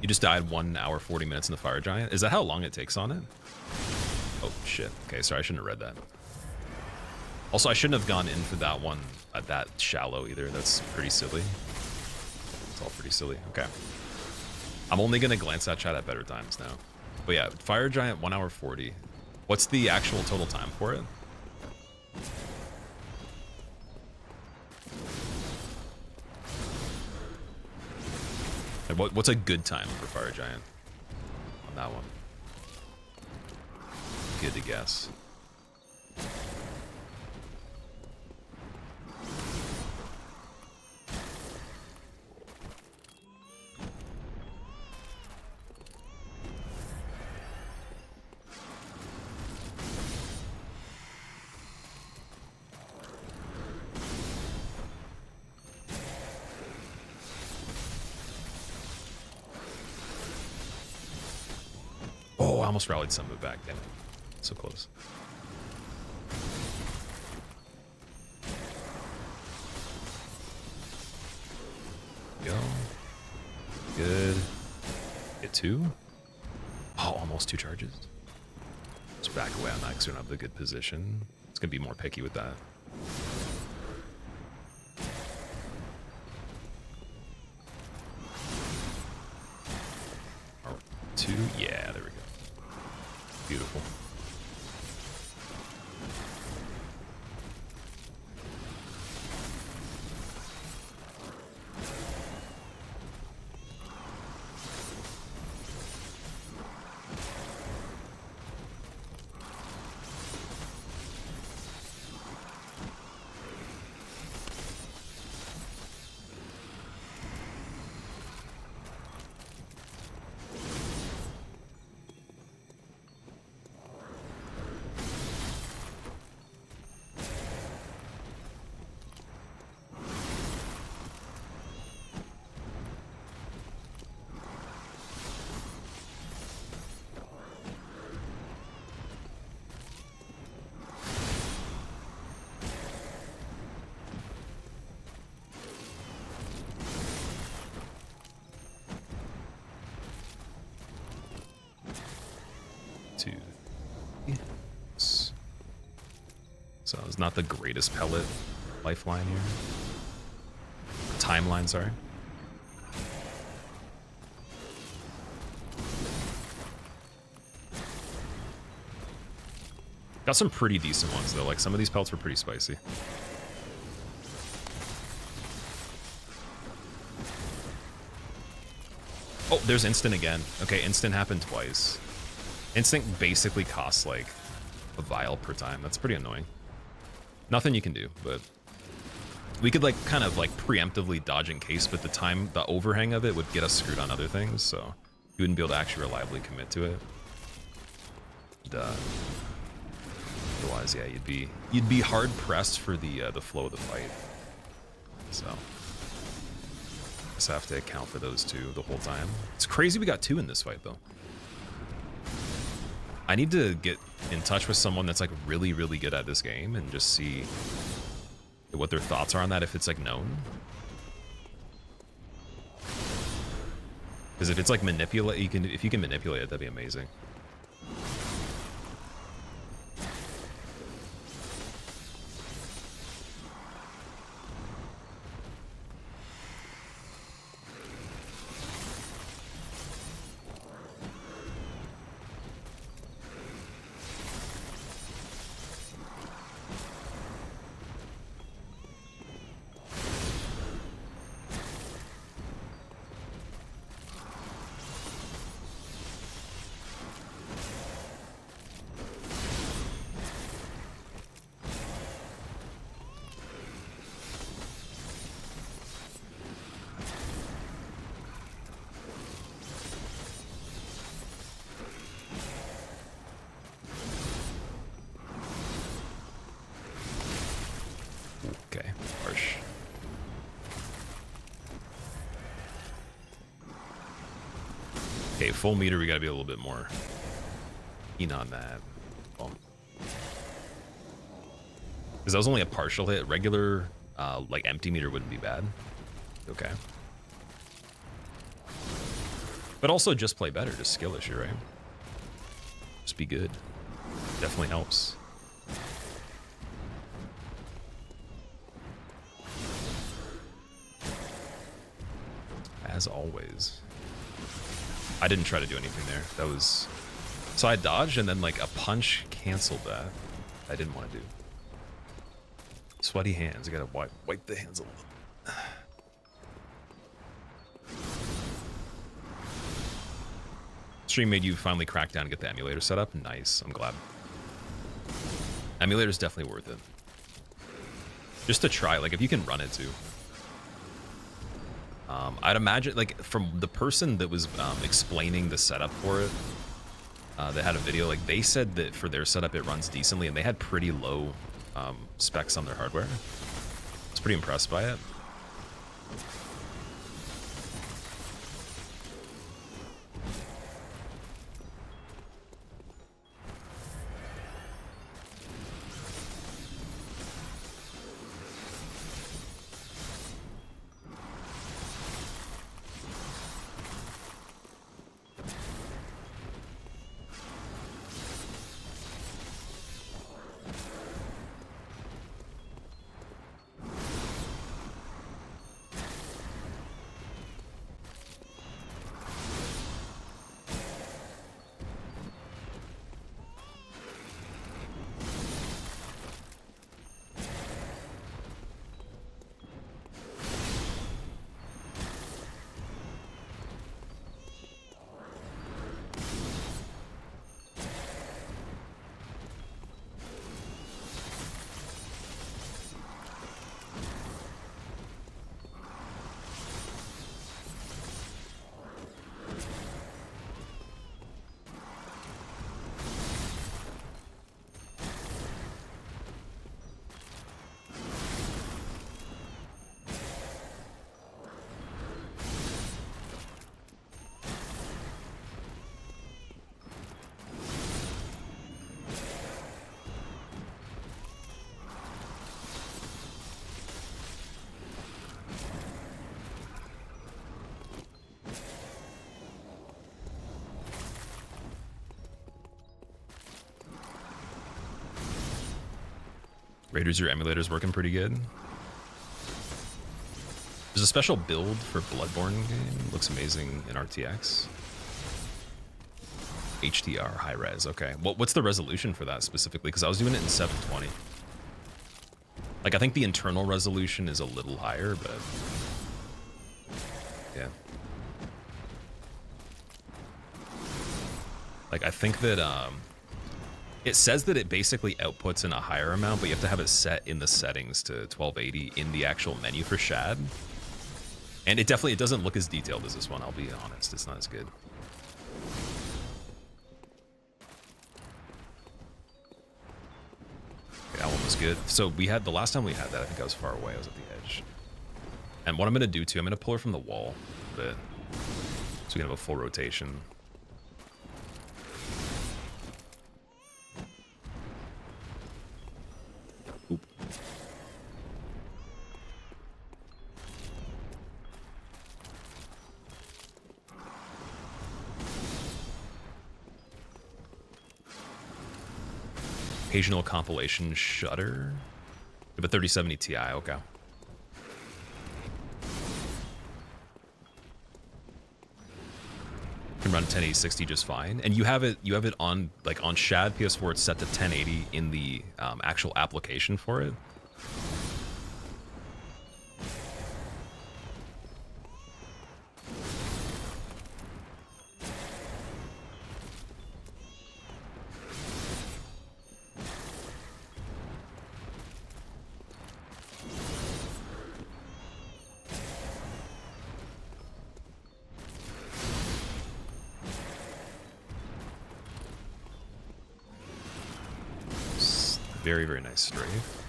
You just died 1 hour 40 minutes in the Fire Giant. Is that how long it takes on it? Oh shit. Okay, sorry, I shouldn't have read that. Also, I shouldn't have gone in for that one that shallow either. That's pretty silly. It's all pretty silly. Okay. I'm only gonna glance at chat at better times now. But yeah, Fire Giant 1 hour 40. What's the actual total time for it? What's a good time for Fire Giant on that one? Good to guess. Oh, I almost rallied some of it back. Damn it. So close. Go. Good. Get 2. Oh, almost 2 charges. Just back away on that because we don't have the good position. It's going to be more picky with that. Oh, 2. Yeah, there we go. Beautiful. 2, 3. So it's not the greatest pellet lifeline here. Timeline, sorry. Got some pretty decent ones though, like some of these pelts were pretty spicy. Oh, there's instant again. Okay, instant happened twice. Instant basically costs like a vial per time. That's pretty annoying. Nothing you can do, but we could like kind of like preemptively dodge in case, but the overhang of it would get us screwed on other things, so you wouldn't be able to actually reliably commit to it. And, otherwise, yeah, you'd be hard pressed for the flow of the fight. So just have to account for those two the whole time. It's crazy we got 2 in this fight though. I need to get in touch with someone that's like really, really good at this game and just see what their thoughts are on that if it's like known. Because if it's like manipulate, if you can manipulate it, that'd be amazing. Okay, harsh. Okay, full meter, we gotta be a little bit more keen on that. Well, because that was only a partial hit. Regular, like empty meter wouldn't be bad. Okay. But also just play better, just skill issue, right? Just be good. Definitely helps. As always. I didn't try to do anything there. That was... So I dodged and then like a punch canceled that. I didn't want to do. Sweaty hands. I gotta wipe the hands a little. Stream made you finally crack down and get the emulator set up. Nice. I'm glad. Emulator's definitely worth it. Just to try, like if you can run it too. I'd imagine, like, from the person that was explaining the setup for it, they had a video, like, they said that for their setup it runs decently, and they had pretty low specs on their hardware. I was pretty impressed by it. Raiders, your emulator's working pretty good. There's a special build for Bloodborne game. Looks amazing in RTX. HDR, high res. Okay. What's the resolution for that specifically? Because I was doing it in 720. Like, I think the internal resolution is a little higher, but yeah. Like, I think that it says that it basically outputs in a higher amount, but you have to have it set in the settings to 1280 in the actual menu for Shad. And it doesn't look as detailed as this one, I'll be honest. It's not as good. Okay, that one was good. So we had, the last time we had that, I think I was far away. I was at the edge. And what I'm going to do too, I'm going to pull her from the wall a bit. So we can have a full rotation. Oop. Occasional compilation shutter. We have a 3070 Ti, okay. Can run 1080 60 just fine, and you have it on, like, on Shad PS4. It's set to 1080 in the actual application for it. Very, very nice strafe.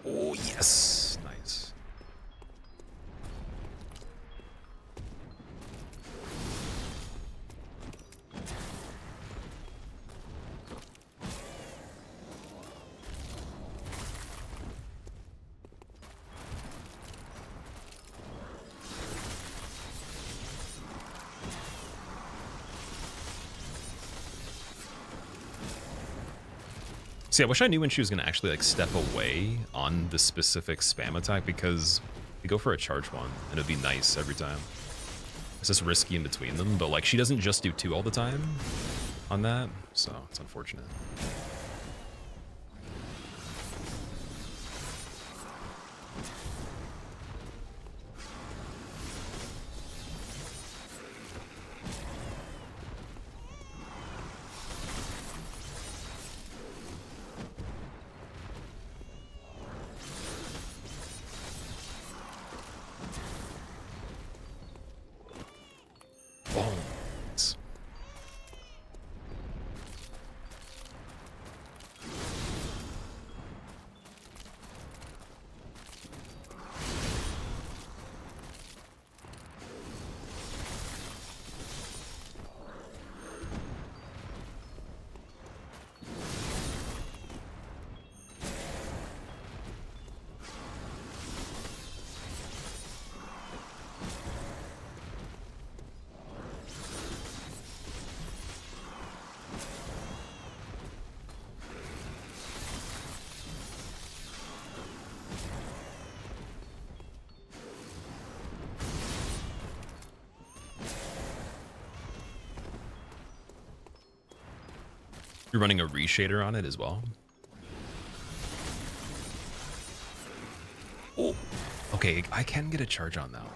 Oh, yes. Nice. See, I wish I knew when she was going to actually, like, step away on the specific spam attack, because you go for a charge one, and it'd be nice every time. It's just risky in between them, but, like, she doesn't just do 2 all the time on that, so it's unfortunate. You're running a reshader on it as well? Oh, okay, I can get a charge on that.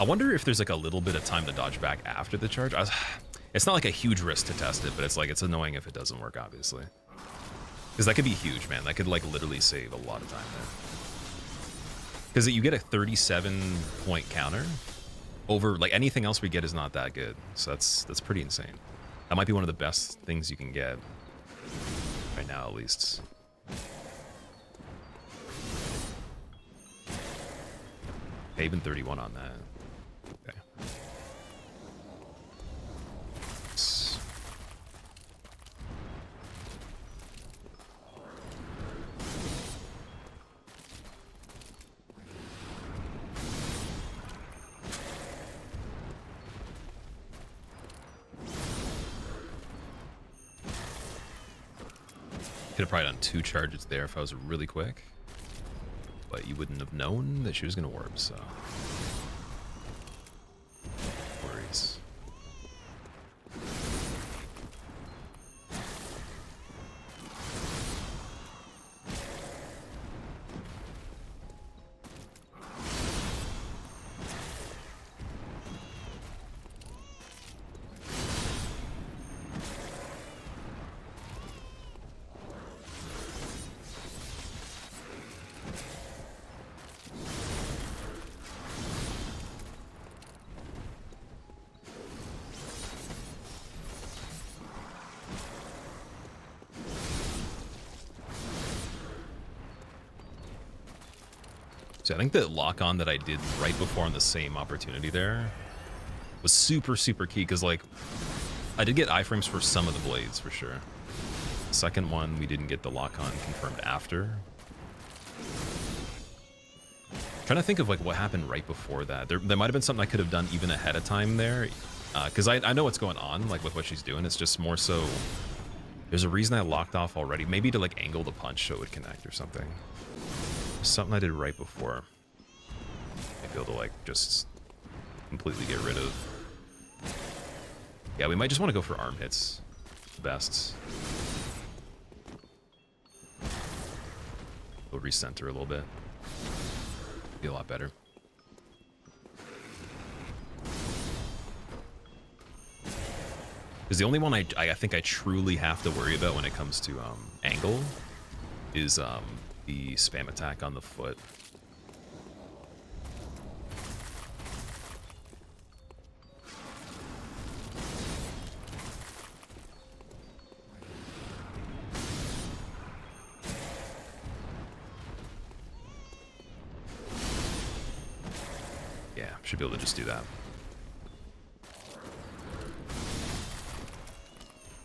I wonder if there's like a little bit of time to dodge back after the charge. It's not like a huge risk to test it, but it's like, it's annoying if it doesn't work, obviously. Because that could be huge, man. That could, like, literally save a lot of time there. Because you get a 37-point counter over, like, anything else we get is not that good. So that's pretty insane. That might be one of the best things you can get right now, at least. Okay, even 31 on that. Okay. Could have probably done 2 charges there if I was really quick. But you wouldn't have known that she was going to warp, so... no worries. So I think the lock-on that I did right before on the same opportunity there was super, super key, because, like, I did get iframes for some of the blades, for sure. The second one, we didn't get the lock-on confirmed after. Trying to think of, like, what happened right before that. There might have been something I could have done even ahead of time there, because I know what's going on, like, with what she's doing. It's just more so... there's a reason I locked off already. Maybe to, like, angle the punch so it would connect or something. Something I did right before. I'd be able to, like, just completely get rid of. Yeah, we might just want to go for arm hits. Best. We'll recenter a little bit. Be a lot better. Because the only one I think I truly have to worry about when it comes to angle is the spam attack on the foot. Yeah, should be able to just do that.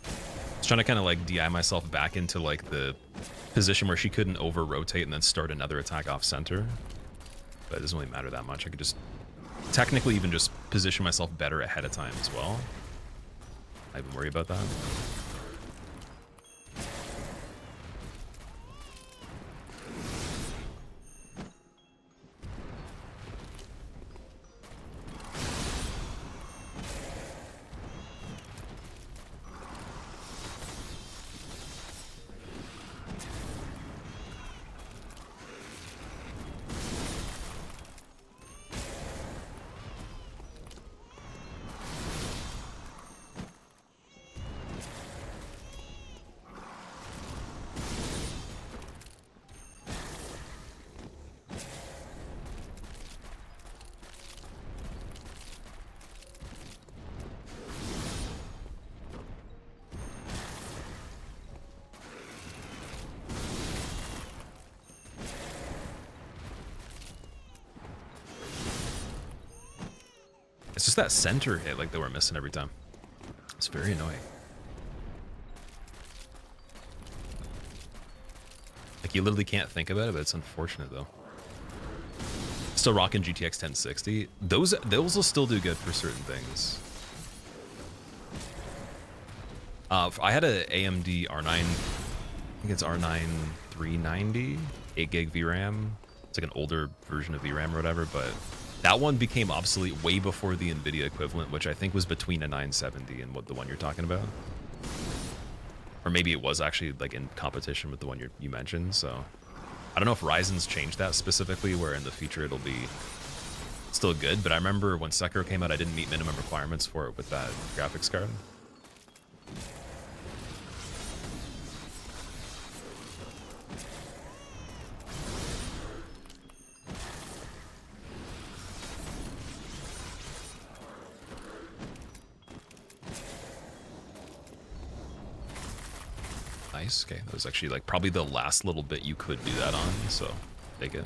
I was trying to kind of like DI myself back into like the position where she couldn't over rotate and then start another attack off center, but it doesn't really matter that much. I could just technically even just position myself better ahead of time as well. I wouldn't worry about that. It's just that center hit like that we're missing every time. It's very annoying. Like you literally can't think about it, but it's unfortunate though. Still rocking GTX 1060. Those will still do good for certain things. I had a AMD R9. I think it's R9 390, 8 gig VRAM. It's like an older version of VRAM or whatever, but that one became obsolete way before the NVIDIA equivalent, which I think was between a 970 and what the one you're talking about. Or maybe it was actually like in competition with the one you mentioned, so... I don't know if Ryzen's changed that specifically, where in the future it'll be still good, but I remember when Sekiro came out, I didn't meet minimum requirements for it with that graphics card. Nice. Okay, that was actually like probably the last little bit you could do that on, so take it.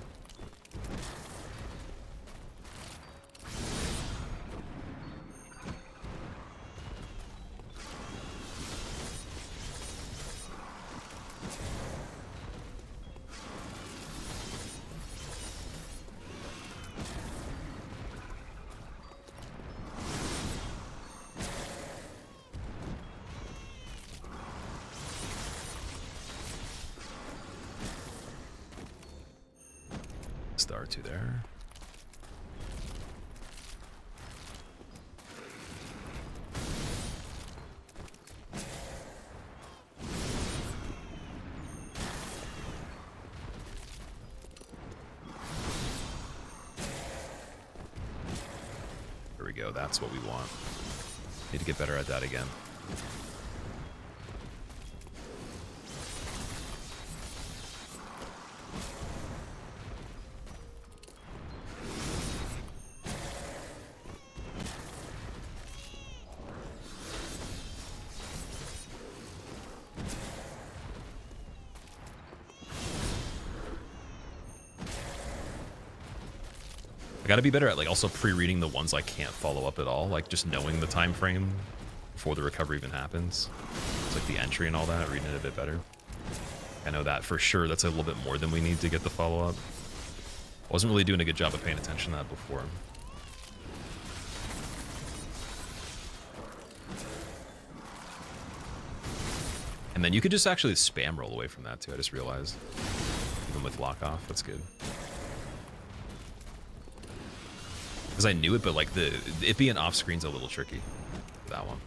the R2 there. There we go, that's what we want. Need to get better at that again. I gotta be better at like also pre-reading the ones I can't follow up at all, like just knowing the time frame before the recovery even happens. It's like the entry and all that, reading it a bit better. I know that for sure that's a little bit more than we need to get the follow-up. Wasn't really doing a good job of paying attention to that before. And then you could just actually spam roll away from that too, I just realized. Even with lock off, that's good. Because I knew it, but like it being off screen's a little tricky. That one.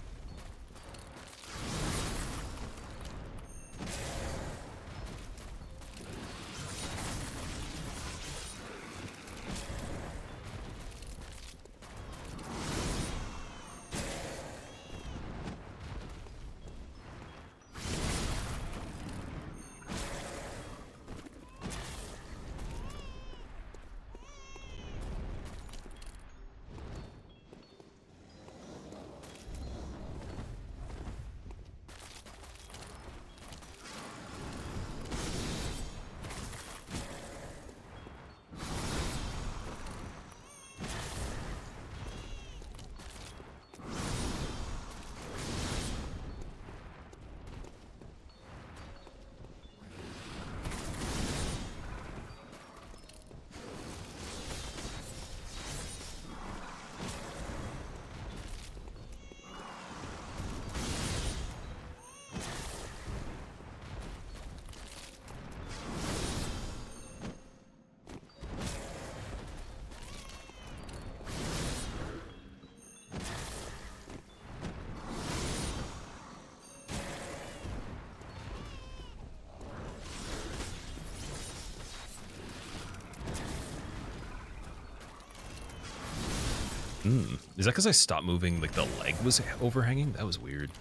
Is that because I stopped moving, like the leg was overhanging? That was weird.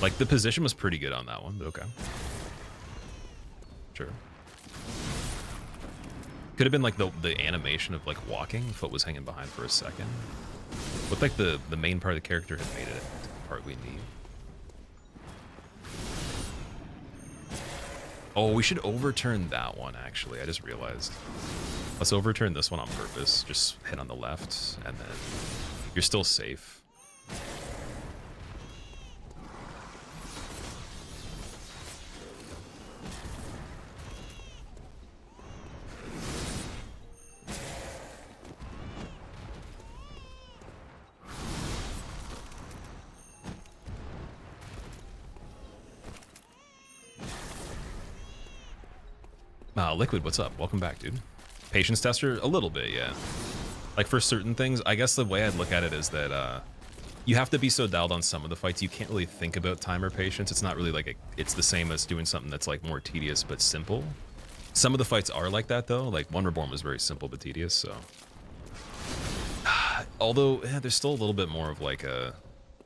Like the position was pretty good on that one, but okay. Sure. Could have been like the animation of like walking, foot was hanging behind for a second. Looked like the main part of the character had made it the part we need. Oh, we should overturn that one actually, I just realized. Let's overturn this one on purpose. Just hit on the left, and then you're still safe. Liquid, what's up? Welcome back, dude. Patience tester? A little bit, yeah. Like for certain things, I guess the way I'd look at it is that you have to be so dialed on some of the fights, you can't really think about time or patience. It's not really like it's the same as doing something that's like more tedious but simple. Some of the fights are like that though. Like One Reborn was very simple but tedious, so. Although there's still a little bit more of like a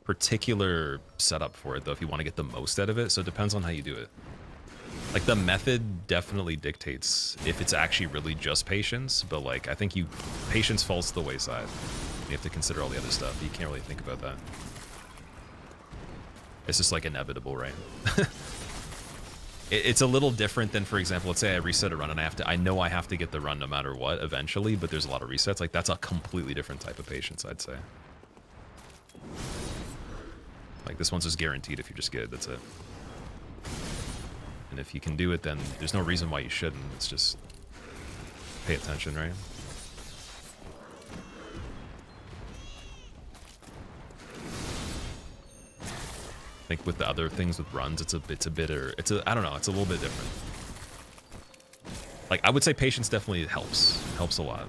particular setup for it though if you want to get the most out of it, so it depends on how you do it. Like the method definitely dictates if it's actually really just patience, but like I think patience falls to the wayside. You have to consider all the other stuff. You can't really think about that. It's just like inevitable, right? It's a little different than, for example, let's say I reset a run and I know I have to get the run no matter what eventually, but there's a lot of resets. Like that's a completely different type of patience, I'd say. Like this one's just guaranteed if you just get it, that's it. And if you can do it, then there's no reason why you shouldn't. It's just pay attention, right? I think with the other things with runs, I don't know, it's a little bit different. Like, I would say patience definitely helps a lot.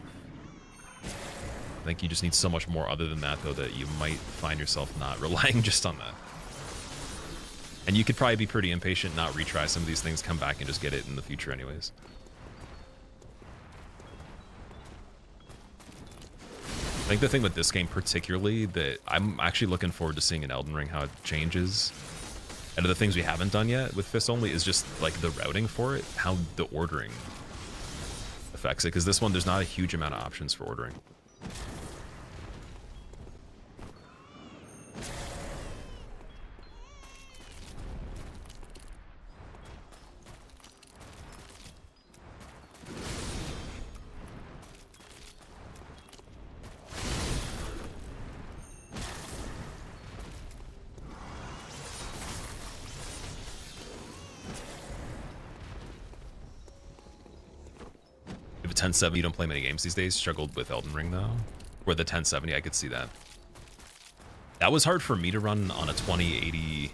I think you just need so much more other than that, though, that you might find yourself not relying just on that. And you could probably be pretty impatient, not retry some of these things, come back and just get it in the future anyways. I think the thing with this game particularly that I'm actually looking forward to seeing in Elden Ring how it changes. And of the things we haven't done yet with Fist Only is just like the routing for it, how the ordering affects it. Because this one, there's not a huge amount of options for ordering. If a 1070, you don't play many games these days. Struggled with Elden Ring though. Where the 1070, I could see that. That was hard for me to run on a 2080.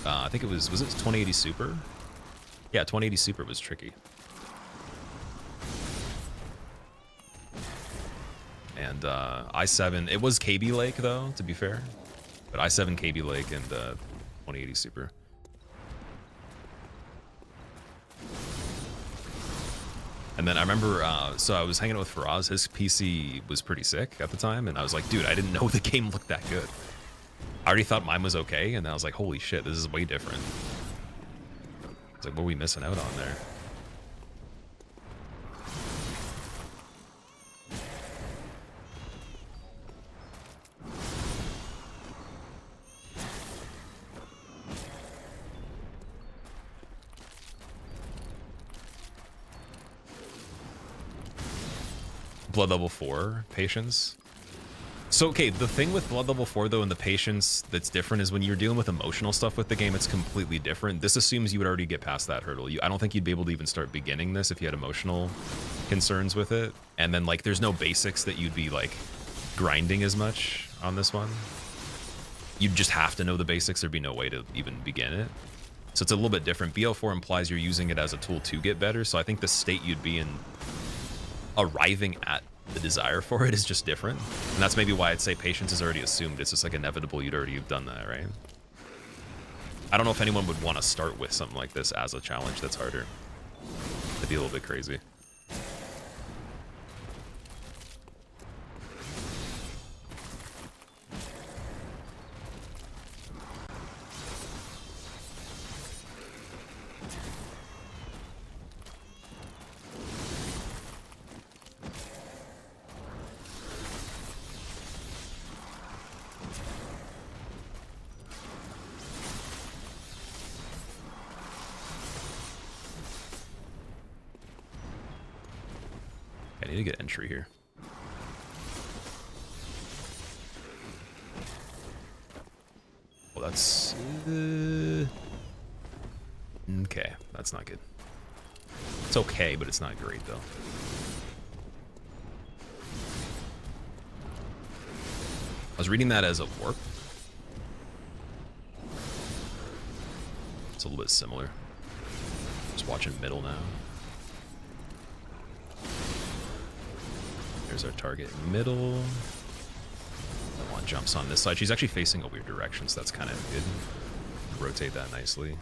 I think it was it 2080 Super? Yeah, 2080 Super was tricky. And i7, it was KB Lake though, to be fair. But i7 KB Lake and 2080 Super. And then I remember, so I was hanging out with Faraz. His PC was pretty sick at the time, and I was like, dude, I didn't know the game looked that good. I already thought mine was okay, and then I was like, holy shit, this is way different. It's like, what are we missing out on there? Blood level 4 patience. So okay, the thing with blood level 4 though and the patience that's different is when you're dealing with emotional stuff with the game, it's completely different. This assumes you would already get past that hurdle. I don't think you'd be able to even start beginning this if you had emotional concerns with it. And then like there's no basics that you'd be like grinding as much on this one. You'd just have to know the basics. There'd be no way to even begin it. So it's a little bit different. BL4 implies you're using it as a tool to get better. So I think the state you'd be in arriving at the desire for it is just different. And that's maybe why I'd say patience is already assumed. It's just like inevitable you'd already have done that, right? I don't know if anyone would want to start with something like this as a challenge that's harder. It'd be a little bit crazy. I need to get entry here. Well, that's... okay, that's not good. It's okay, but it's not great, though. I was reading that as a warp. It's a little bit similar. Just watching middle now. There's our target middle. That one jumps on this side. She's actually facing a weird direction, so that's kind of good. Rotate that nicely.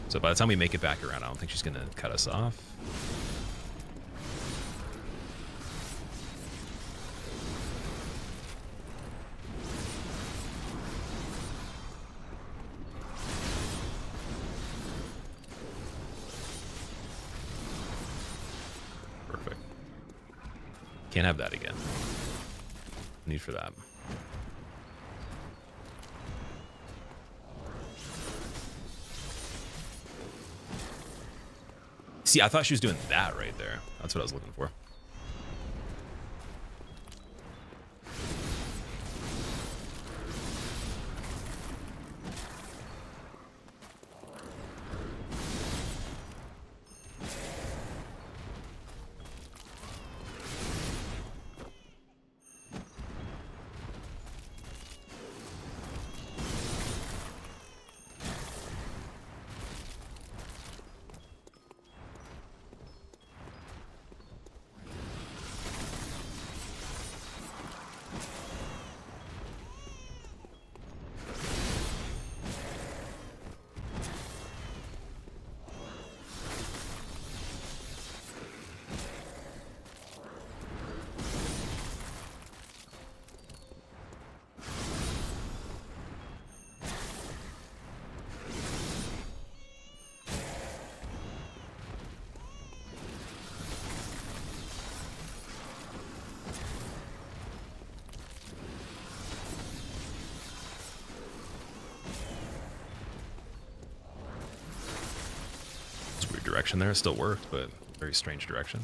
So by the time we make it back around, I don't think she's going to cut us off. Can't have that again. Need for that. See, I thought she was doing that right there. That's what I was looking for. direction there. It still worked, but very strange direction.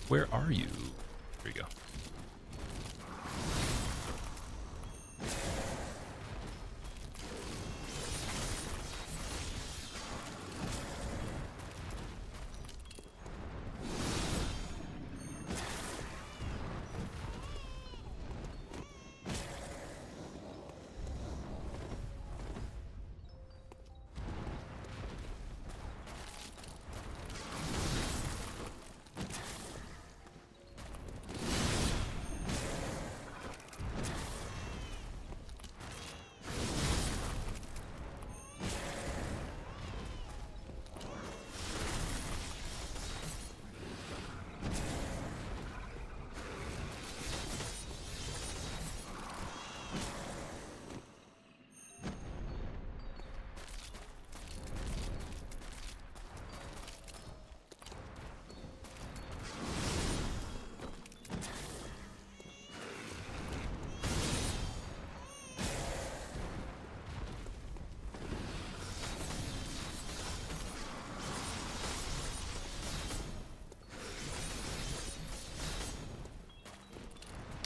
Where are you? There you go.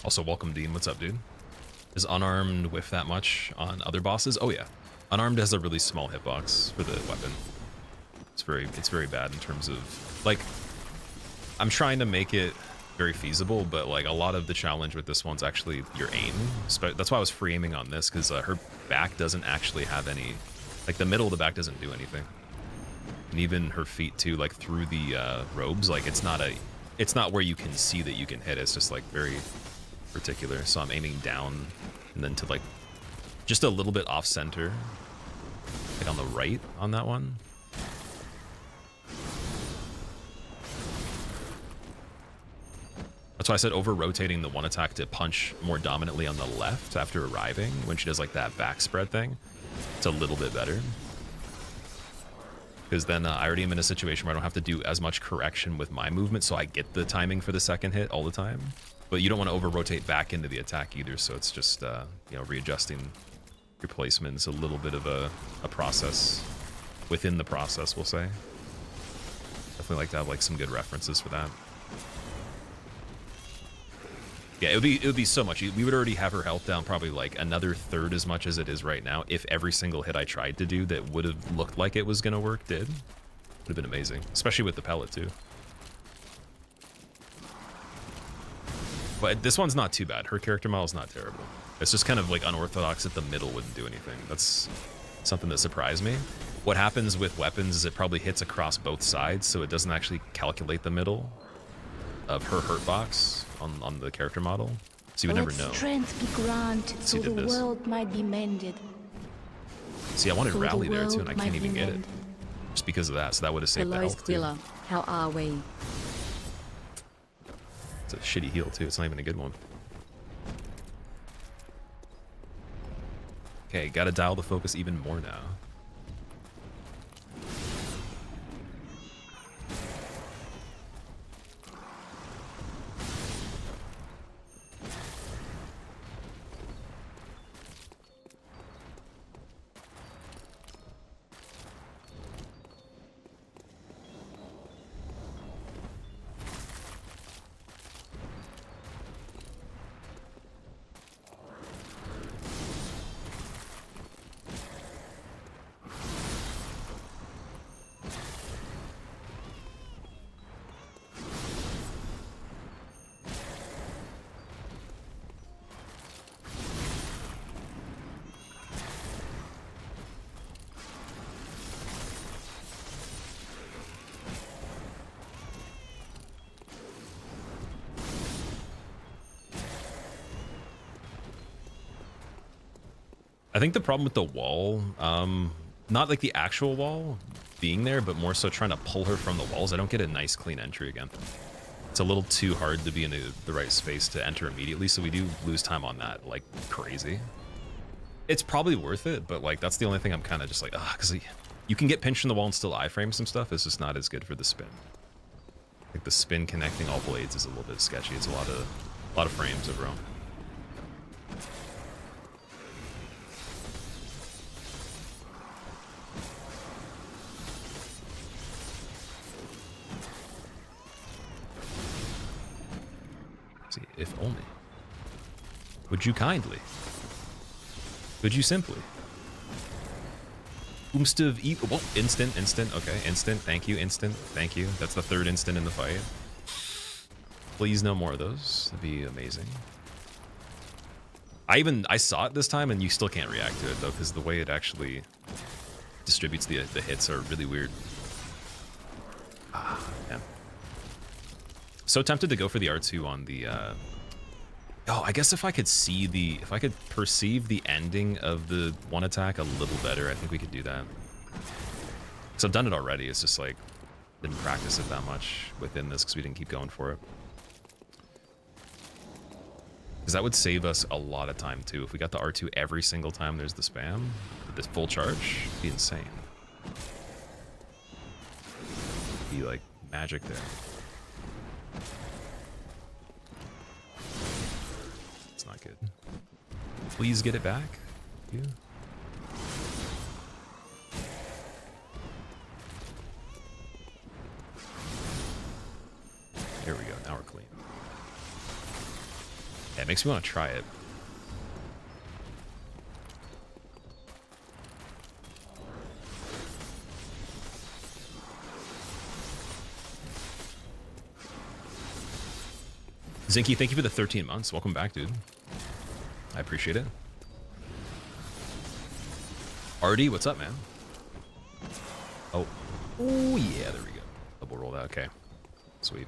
Also, welcome, Dean. What's up, dude? Is unarmed whiff that much on other bosses? Oh yeah, unarmed has a really small hitbox for the weapon. It's very bad in terms of, like, I'm trying to make it very feasible, but like a lot of the challenge with this one's actually your aim. That's why I was free aiming on this, because her back doesn't actually have any, like the middle of the back doesn't do anything, and even her feet too, like through the robes, like it's not where you can see that you can hit. It's just like very particular. So I'm aiming down and then to like just a little bit off center, like on the right on that one. That's why I said over rotating the one attack to punch more dominantly on the left after arriving when she does like that back spread thing. It's a little bit better, because then I already am in a situation where I don't have to do as much correction with my movement, so I get the timing for the second hit all the time. But you don't want to over-rotate back into the attack either, so it's just, you know, readjusting your placement is a little bit of a process within the process, we'll say. Definitely like to have, like, some good references for that. Yeah, it would be so much. We would already have her health down probably, like, another third as much as it is right now if every single hit I tried to do that would have looked like it was going to work did. Would have been amazing, especially with the pellet, too. But this one's not too bad. Her character model is not terrible. It's just kind of like unorthodox that the middle wouldn't do anything. That's something that surprised me. What happens with weapons is it probably hits across both sides, so it doesn't actually calculate the middle of her hurt box on the character model. So you would never know. Strength be granted, so the world might be mended. See, I wanted rally there too, and I can't even get it. Just because of that, so that would have saved the health too. Squillakilla, how are we? It's a shitty heal too, it's not even a good one. Okay, gotta dial the focus even more now. I think the problem with the wall, not like the actual wall being there, but more so trying to pull her from the walls, I don't get a nice clean entry again. It's a little too hard to be in the right space to enter immediately, so we do lose time on that like crazy. It's probably worth it, but like that's the only thing I'm kind of just like, because you can get pinched in the wall and still iframe some stuff. It's just not as good for the spin. Like the spin connecting all blades is a little bit sketchy. It's a lot of frames of roam. See, if only. Would you kindly? Could you simply? Umstav eat. Well, instant. Okay, instant. Thank you, instant. Thank you. That's the third instant in the fight. Please no more of those. That'd be amazing. I saw it this time, and you still can't react to it though, because the way it actually distributes the hits are really weird. Ah, man. So tempted to go for the R2 on the. Oh, I guess if I could perceive the ending of the one attack a little better, I think we could do that. So I've done it already. It's just like didn't practice it that much within this because we didn't keep going for it. Because that would save us a lot of time too. If we got the R2 every single time there's the spam, this full charge, it'd be insane. It'd be like magic there. It's not good. Please get it back. Yeah. There we go. Now we're clean. Yeah, it makes me want to try it. Zinky, thank you for the 13 months. Welcome back, dude. I appreciate it. Artie, what's up, man? Oh. Oh, yeah, there we go. Double roll that. Okay. Sweet.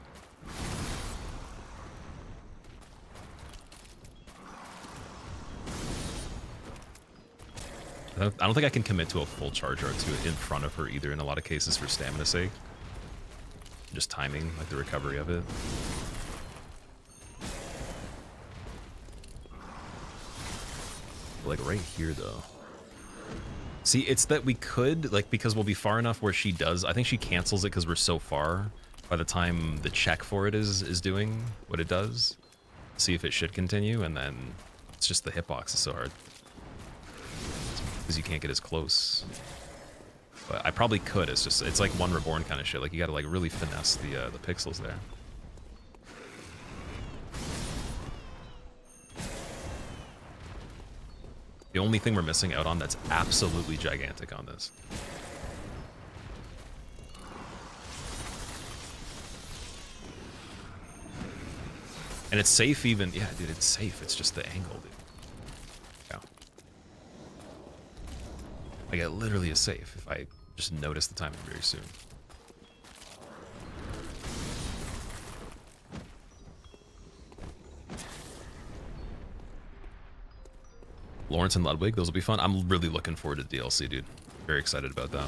I don't think I can commit to a full charge R2 in front of her either in a lot of cases for stamina's sake. Just timing, like the recovery of it. Like right here though. See, it's that we could, like, because we'll be far enough where she does, I think she cancels it because we're so far by the time the check for it is doing what it does. See if it should continue, and then it's just the hitbox is so hard. Because you can't get as close. But I probably could, it's like One Reborn kind of shit, like you gotta like really finesse the pixels there. The only thing we're missing out on that's absolutely gigantic on this. And it's safe even, yeah, dude, it's safe. It's just the angle, dude. Yeah. Like, it literally is safe if I just notice the timing very soon. Lawrence and Ludwig, those will be fun. I'm really looking forward to the DLC, dude. Very excited about that.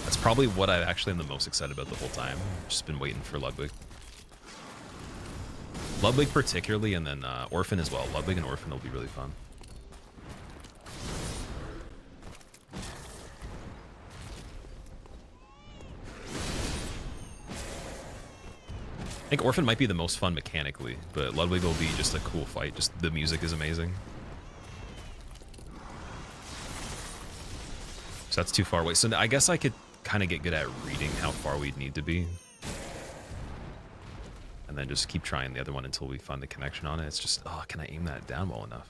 That's probably what I actually am the most excited about the whole time. Just been waiting for Ludwig. Ludwig particularly, and then Orphan as well. Ludwig and Orphan will be really fun. I think Orphan might be the most fun mechanically, but Ludwig will be just a cool fight. Just the music is amazing. So that's too far away. So I guess I could kind of get good at reading how far we'd need to be. And then just keep trying the other one until we find the connection on it. It's just, oh, can I aim that down well enough?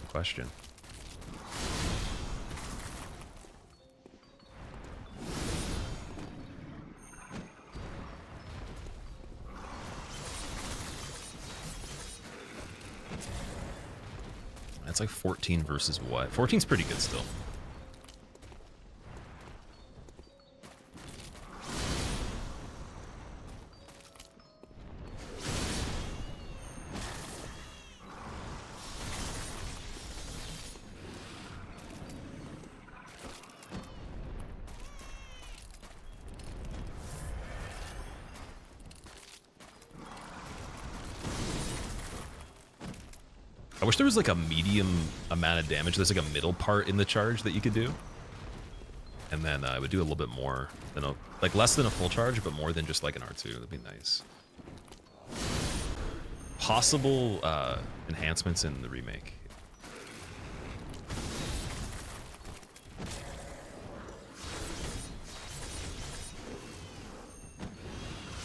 Good question. That's like 14 versus what? 14's pretty good still. I wish there was like a medium amount of damage. There's like a middle part in the charge that you could do. And then I would do a little bit more than a, like less than a full charge, but more than just like an R2. That'd be nice. Possible enhancements in the remake.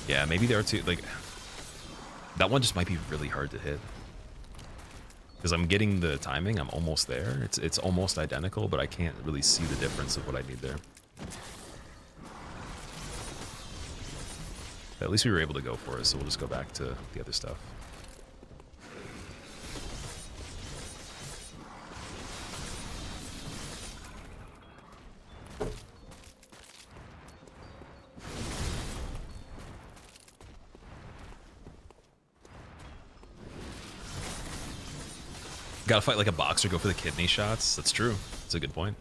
Yeah, maybe the R2, like, that one just might be really hard to hit. Because I'm getting the timing, I'm almost there. It's almost identical, but I can't really see the difference of what I need there. But at least we were able to go for it, so we'll just go back to the other stuff. Gotta fight like a boxer, go for the kidney shots. That's true. That's a good point.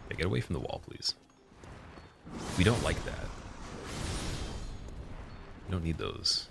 Okay, get away from the wall, please. We don't like that. We don't need those.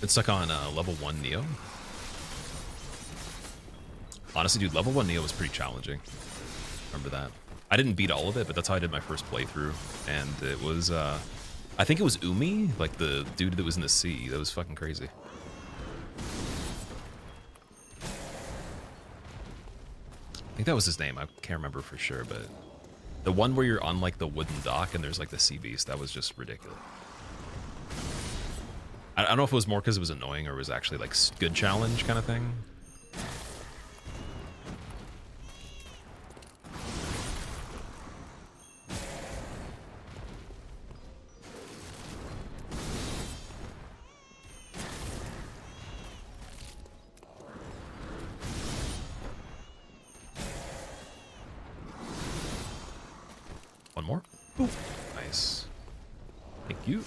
It's stuck on level 1 Neo. Honestly, dude, level 1 Neo was pretty challenging. Remember that. I didn't beat all of it, but that's how I did my first playthrough. And it was, I think it was Umi, like the dude that was in the sea. That was fucking crazy. I think that was his name. I can't remember for sure, but the one where you're on like the wooden dock and there's like the sea beast, that was just ridiculous. I don't know if it was more because it was annoying or it was actually like good challenge kind of thing. One more. Ooh, nice. Thank you.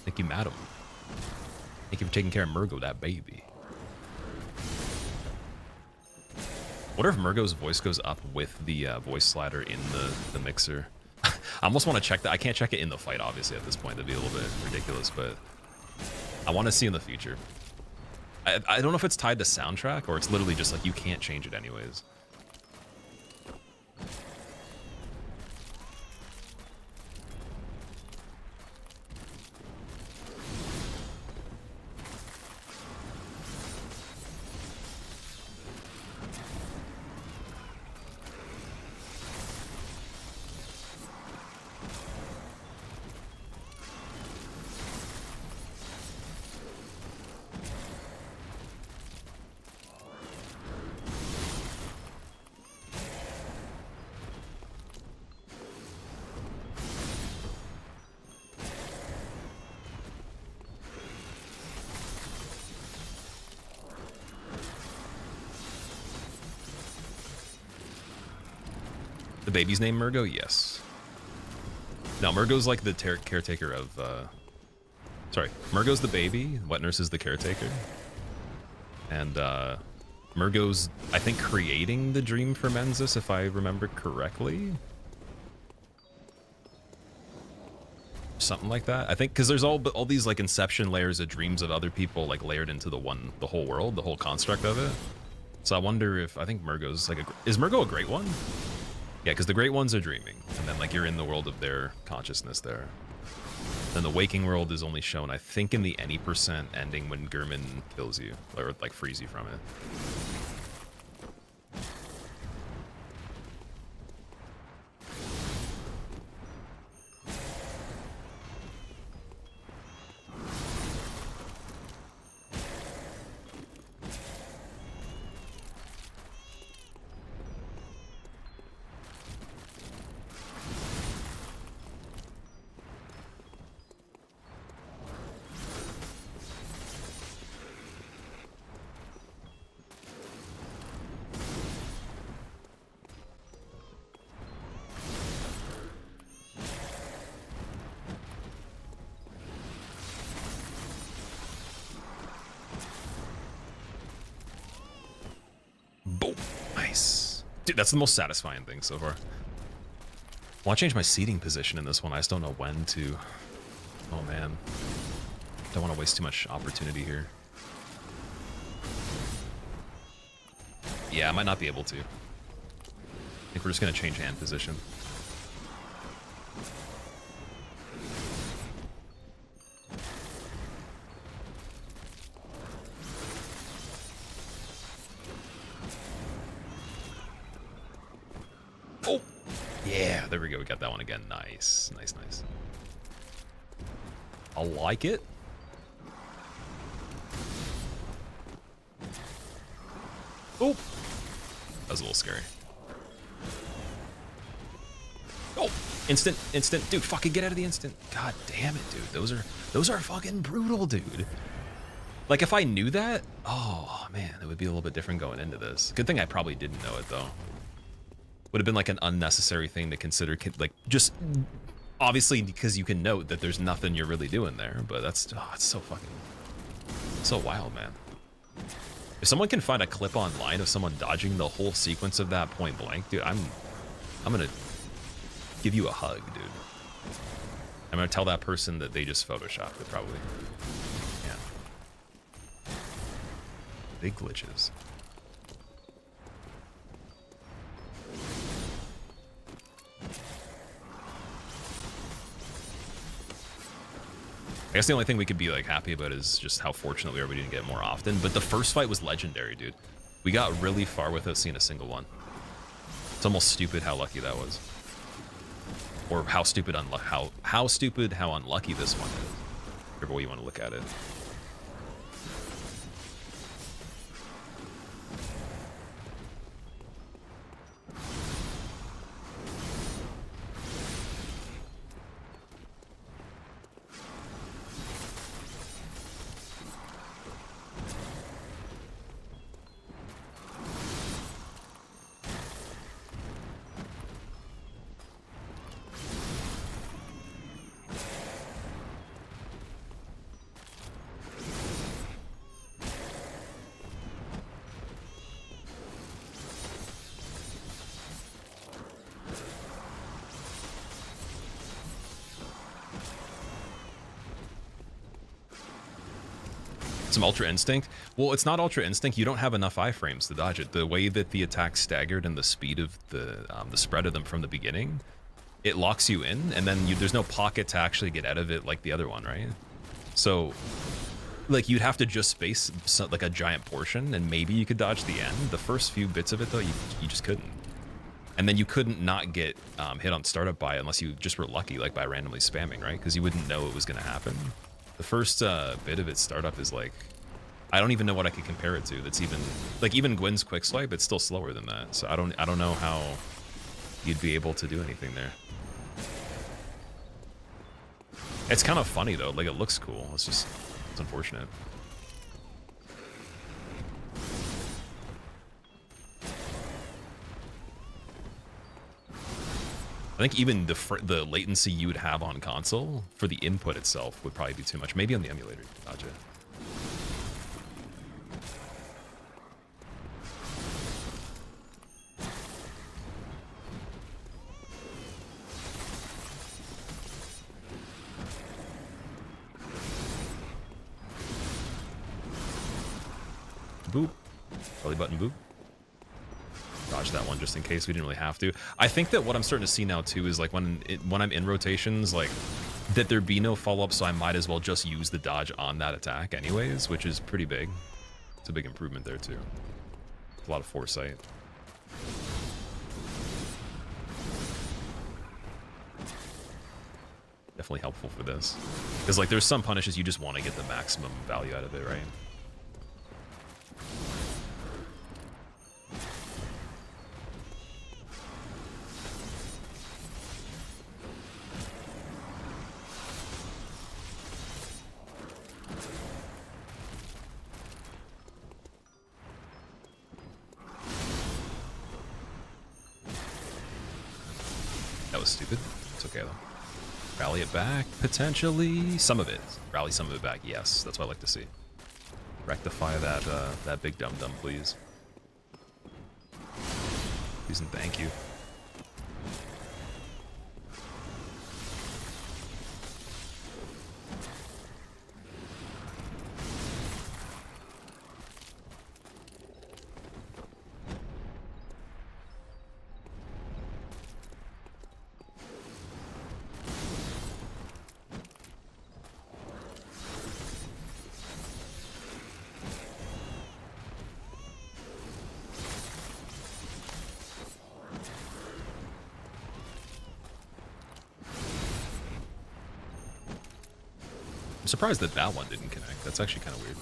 Thank you, madam. Thank you for taking care of Mergo, that baby. Wonder if Mergo's voice goes up with the voice slider in the mixer. I almost want to check that. I can't check it in the fight, obviously, at this point. That'd be a little bit ridiculous, but I want to see in the future. I don't know if it's tied to soundtrack or it's literally just like you can't change it anyways. The baby's name Mergo? Yes. No, Mergo's like the caretaker of, sorry, Mergo's the baby, Wet Nurse is the caretaker. And, Mergo's, I think, creating the dream for Mensis, if I remember correctly. Something like that. I think, because there's all these, like, inception layers of dreams of other people, like, layered into the whole world, the whole construct of it. So I wonder if, I think Mergo's, like, is Mergo a great one? Yeah, because the great ones are dreaming, and then, like, you're in the world of their consciousness there. Then the waking world is only shown, I think, in the any % ending when Gurman kills you, or, like, frees you from it. Boom. Nice. Dude, that's the most satisfying thing so far. Well, I changed my seating position in this one. I just don't know when to. Oh, man. Don't want to waste too much opportunity here. Yeah, I might not be able to. I think we're just going to change hand position. Oh! Yeah, there we go. We got that one again. Nice. Nice, nice. I like it. Oh! That was a little scary. Oh! Instant, instant. Dude, fucking get out of the instant. God damn it, dude. Those are fucking brutal, dude. Like, if I knew that, oh, man, it would be a little bit different going into this. Good thing I probably didn't know it, though. Would have been, like, an unnecessary thing to consider, like, just... Obviously, because you can note that there's nothing you're really doing there, but that's... Oh, it's so fucking... So wild, man. If someone can find a clip online of someone dodging the whole sequence of that point blank, dude, I'm gonna give you a hug, dude. I'm gonna tell that person that they just photoshopped it, probably. Yeah. Big glitches. I guess the only thing we could be like happy about is just how fortunate we are we didn't get more often. But the first fight was legendary, dude. We got really far without seeing a single one. It's almost stupid how lucky that was, or how stupid how unlucky this one is. Whichever way you want to look at it. Some Ultra Instinct? Well, it's not Ultra Instinct. You don't have enough iframes to dodge it. The way that the attack staggered and the speed of the spread of them from the beginning, it locks you in, and then there's no pocket to actually get out of it like the other one, right? So, like, you'd have to just space like a giant portion, and maybe you could dodge the end. The first few bits of it, though, you just couldn't. And then you couldn't not get hit on startup by unless you just were lucky, like by randomly spamming, right? Because you wouldn't know it was going to happen. The first bit of its startup is like, I don't even know what I could compare it to. That's even like even Gwyn's quick swipe. It's still slower than that. So I don't know how you'd be able to do anything there. It's kind of funny though. Like it looks cool. It's unfortunate. think even the latency you would have on console for the input itself would probably be too much. Maybe on the emulator, you can dodge it. Boop. Belly button boop. Dodge that one just in case we didn't really have to. I think that what I'm starting to see now too is like when I'm in rotations, like that there be no follow-up, so I might as well just use the dodge on that attack anyways, which is pretty big. It's a big improvement there too. A lot of foresight. Definitely helpful for this. Because like there's some punishes you just want to get the maximum value out of it, right? That was stupid. It's okay though. Rally it back, potentially. Some of it. Rally some of it back, yes. That's what I like to see. Rectify that big dum-dum, please. Please and thank you. I'm surprised that that one didn't connect. That's actually kind of weird.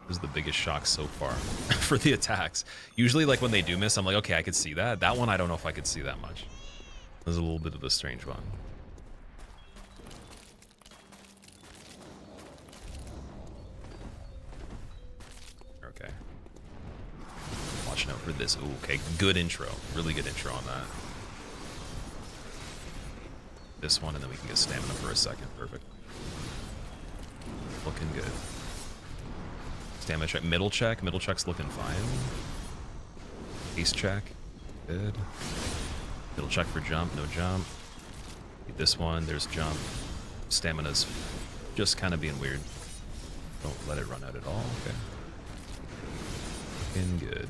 This is the biggest shock so far for the attacks. Usually, like, when they do miss, I'm like, okay, I could see that. That one, I don't know if I could see that much. This is a little bit of a strange one. Okay. Watching out for this. Ooh, okay, good intro. Really good intro on that. This one, and then we can get stamina for a second. Perfect. Looking good. Stamina check. Middle check. Middle check's looking fine. Ace check. Good. Middle check for jump. No jump. This one. There's jump. Stamina's just kind of being weird. Don't let it run out at all. Okay. Looking good.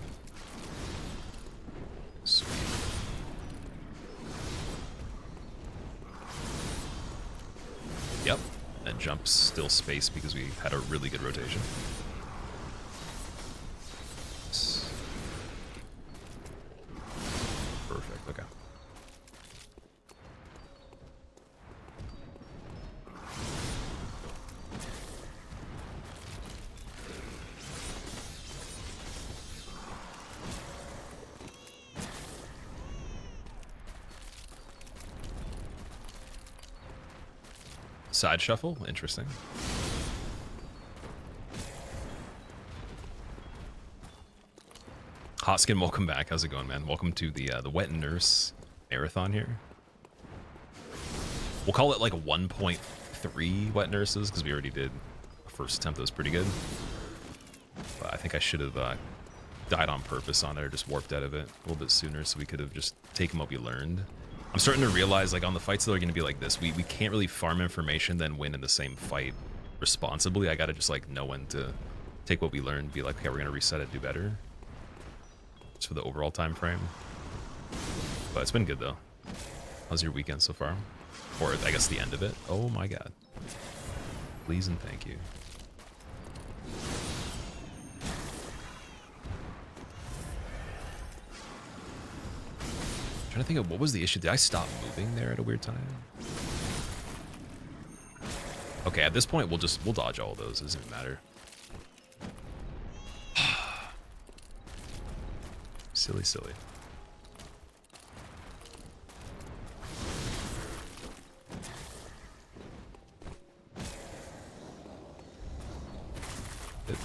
Sweet. Yep, and jump's still space because we had a really good rotation. Perfect, okay. Side shuffle, interesting. Hotskin, welcome back. How's it going, man? Welcome to the Wet Nurse marathon here. We'll call it like 1.3 Wet Nurses because we already did a first attempt that was pretty good. But I think I should have died on purpose on it or just warped out of it a little bit sooner so we could have just taken what we learned. I'm starting to realize, like, on the fights that are going to be like this, we can't really farm information then win in the same fight responsibly. I got to just, like, know when to take what we learned, be like, okay, we're going to reset it, do better. Just for the overall time frame. But it's been good, though. How's your weekend so far? Or, I guess, the end of it. Oh, my God. Please and thank you. I'm trying to think of what was the issue. Did I stop moving there at a weird time? Okay, at this point we'll dodge all of those. It doesn't even matter. Silly, silly. Good.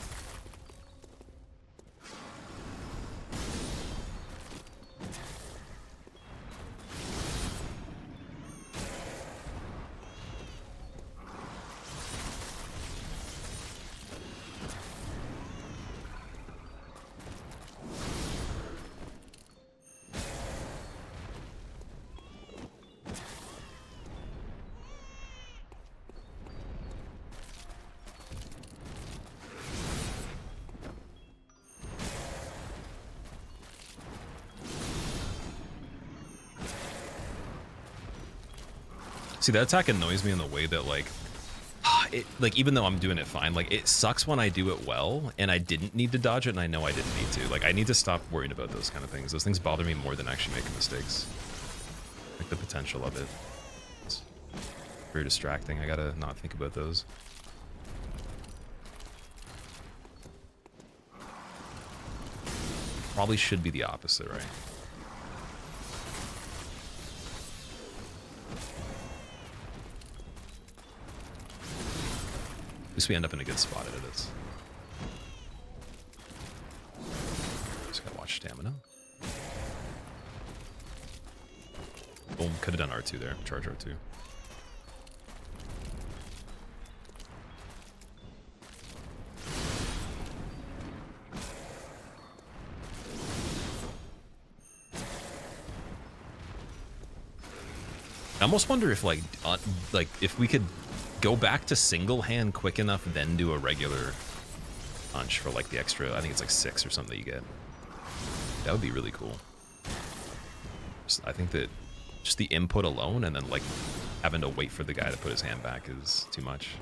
See, that attack annoys me in the way that like, like even though I'm doing it fine, like it sucks when I do it well and I didn't need to dodge it and I know I didn't need to. Like I need to stop worrying about those kind of things. Those things bother me more than actually making mistakes. Like the potential of it. It's very distracting. I gotta not think about those. Probably should be the opposite, right? At least we end up in a good spot at this. Just gotta watch stamina. Boom, could have done R2 there. Charge R2. I almost wonder if like if we could go back to single hand quick enough, then do a regular punch for like the extra, I think it's like 6 or something that you get. That would be really cool. I think that just the input alone and then like having to wait for the guy to put his hand back is too much.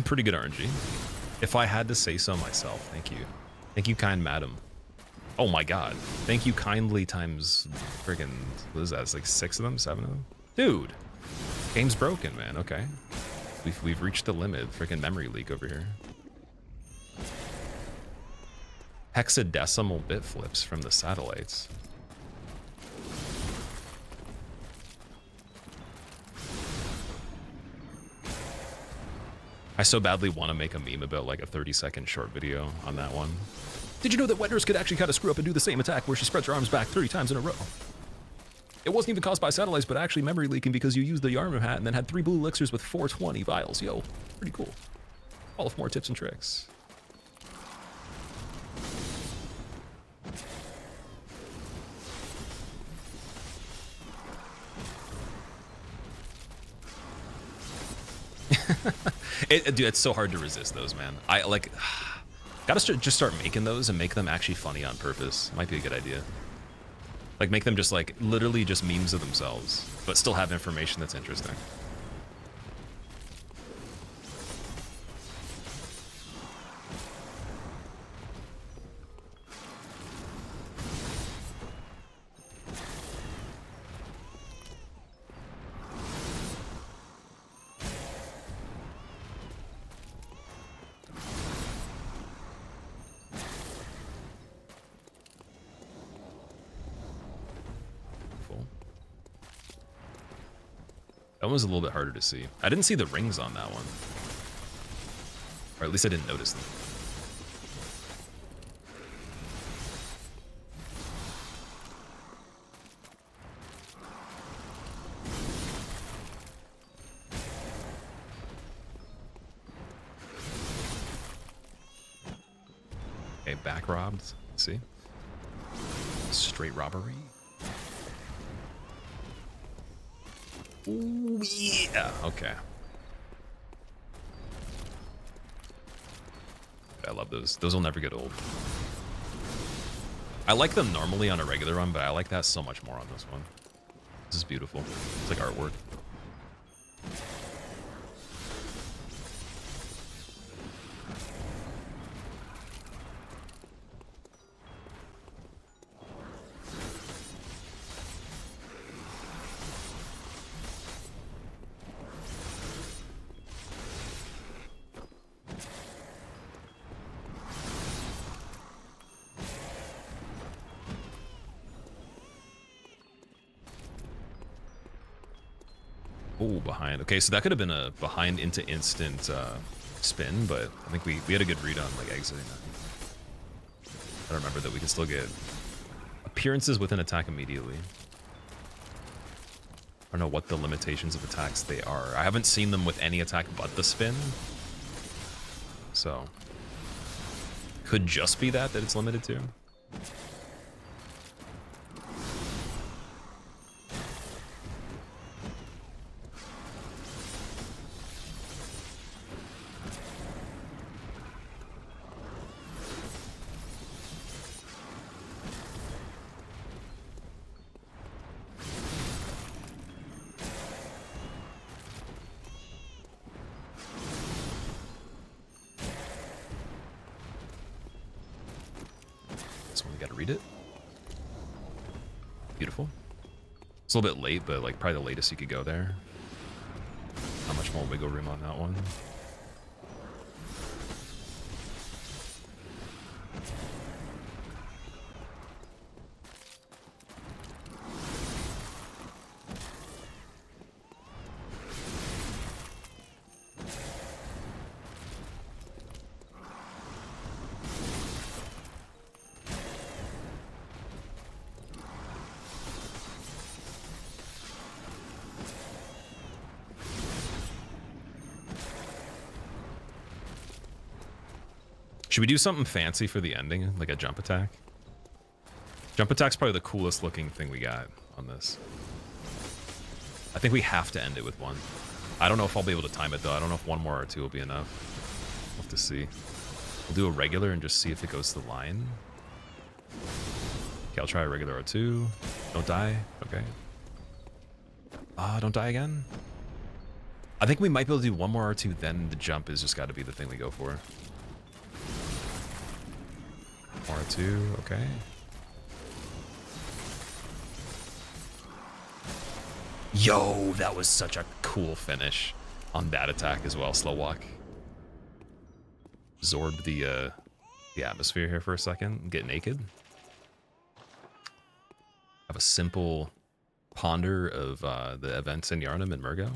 Pretty good RNG. If I had to say so myself, thank you. Thank you, kind madam. Oh my god. Thank you kindly times friggin', what is that? It's like 6 of them? 7 of them? Dude! Game's broken, man. Okay. We've reached the limit. Friggin' memory leak over here. Hexadecimal bit flips from the satellites. I so badly want to make a meme about like a 30-second short video on that one. Did you know that wet nurse could actually kind of screw up and do the same attack where she spreads her arms back 30 times in a row? It wasn't even caused by satellites, but actually memory leaking because you used the Yarm hat and then had 3 blue elixirs with 420 vials. Yo, pretty cool. All of more tips and tricks. Dude, it's so hard to resist those, man. I like, gotta just start making those and make them actually funny on purpose. Might be a good idea. Like make them just like literally just memes of themselves, but still have information that's interesting. That one was a little bit harder to see. I didn't see the rings on that one. Or at least I didn't notice them. Okay, back robbed. Let's see. Straight robbery. Ooh, yeah. Okay. I love those. Those will never get old. I like them normally on a regular run, but I like that so much more on this one. This is beautiful. It's like artwork. Oh, behind. Okay, so that could have been a behind into instant spin, but I think we had a good read on like exiting that. I remember that we can still get appearances within attack immediately. I don't know what the limitations of attacks they are. I haven't seen them with any attack but the spin. So could just be that it's limited to. Read it. Beautiful. It's a little bit late, but like probably the latest you could go there. Not much more wiggle room on that one. Should we do something fancy for the ending, like a jump attack? Jump attack's probably the coolest looking thing we got on this. I think we have to end it with one. I don't know if I'll be able to time it though. I don't know if one more R2 will be enough. We'll have to see. We'll do a regular and just see if it goes to the line. Okay, I'll try a regular R2. Don't die. Okay. Don't die again. I think we might be able to do one more R2, then the jump is just got to be the thing we go for. R2, okay. Yo, that was such a cool finish on that attack as well. Slow walk. Absorb the atmosphere here for a second. Get naked. Have a simple ponder of the events in Yhar'gul and Mergo.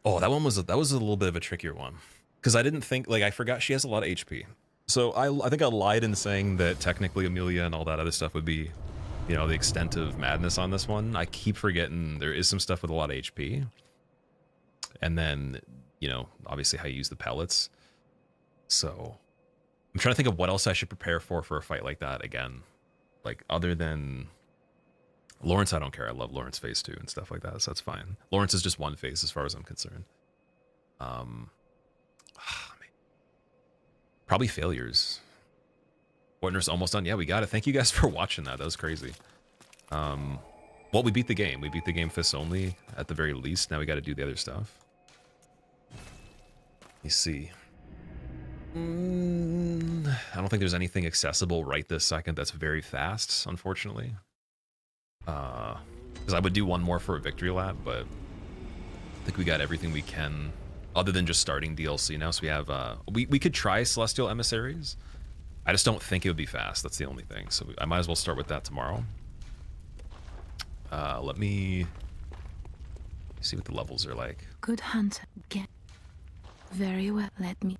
Oh, that one was that was a little bit of a trickier one because I didn't think I forgot she has a lot of HP. So I think I lied in saying that technically Amelia and all that other stuff would be, you know, the extent of madness on this one. I keep forgetting there is some stuff with a lot of HP. And then, you know, obviously how you use the pellets. So I'm trying to think of what else I should prepare for a fight like that again. Like other than Lawrence, I don't care. I love Lawrence phase 2 and stuff like that, so that's fine. Lawrence is just one phase as far as I'm concerned. Probably failures. Warner's almost done. Yeah, we got it. Thank you guys for watching that. That was crazy. Well, we beat the game. We beat the game fists only at the very least. Now we got to do the other stuff. Let me see. I don't think there's anything accessible right this second that's very fast, unfortunately. Because I would do one more for a victory lap, but I think we got everything we can other than just starting DLC now. So we have, we could try Celestial Emissaries. I just don't think it would be fast. That's the only thing. So I might as well start with that tomorrow. Let me see what the levels are like. Good hunter. Get very well. Let me.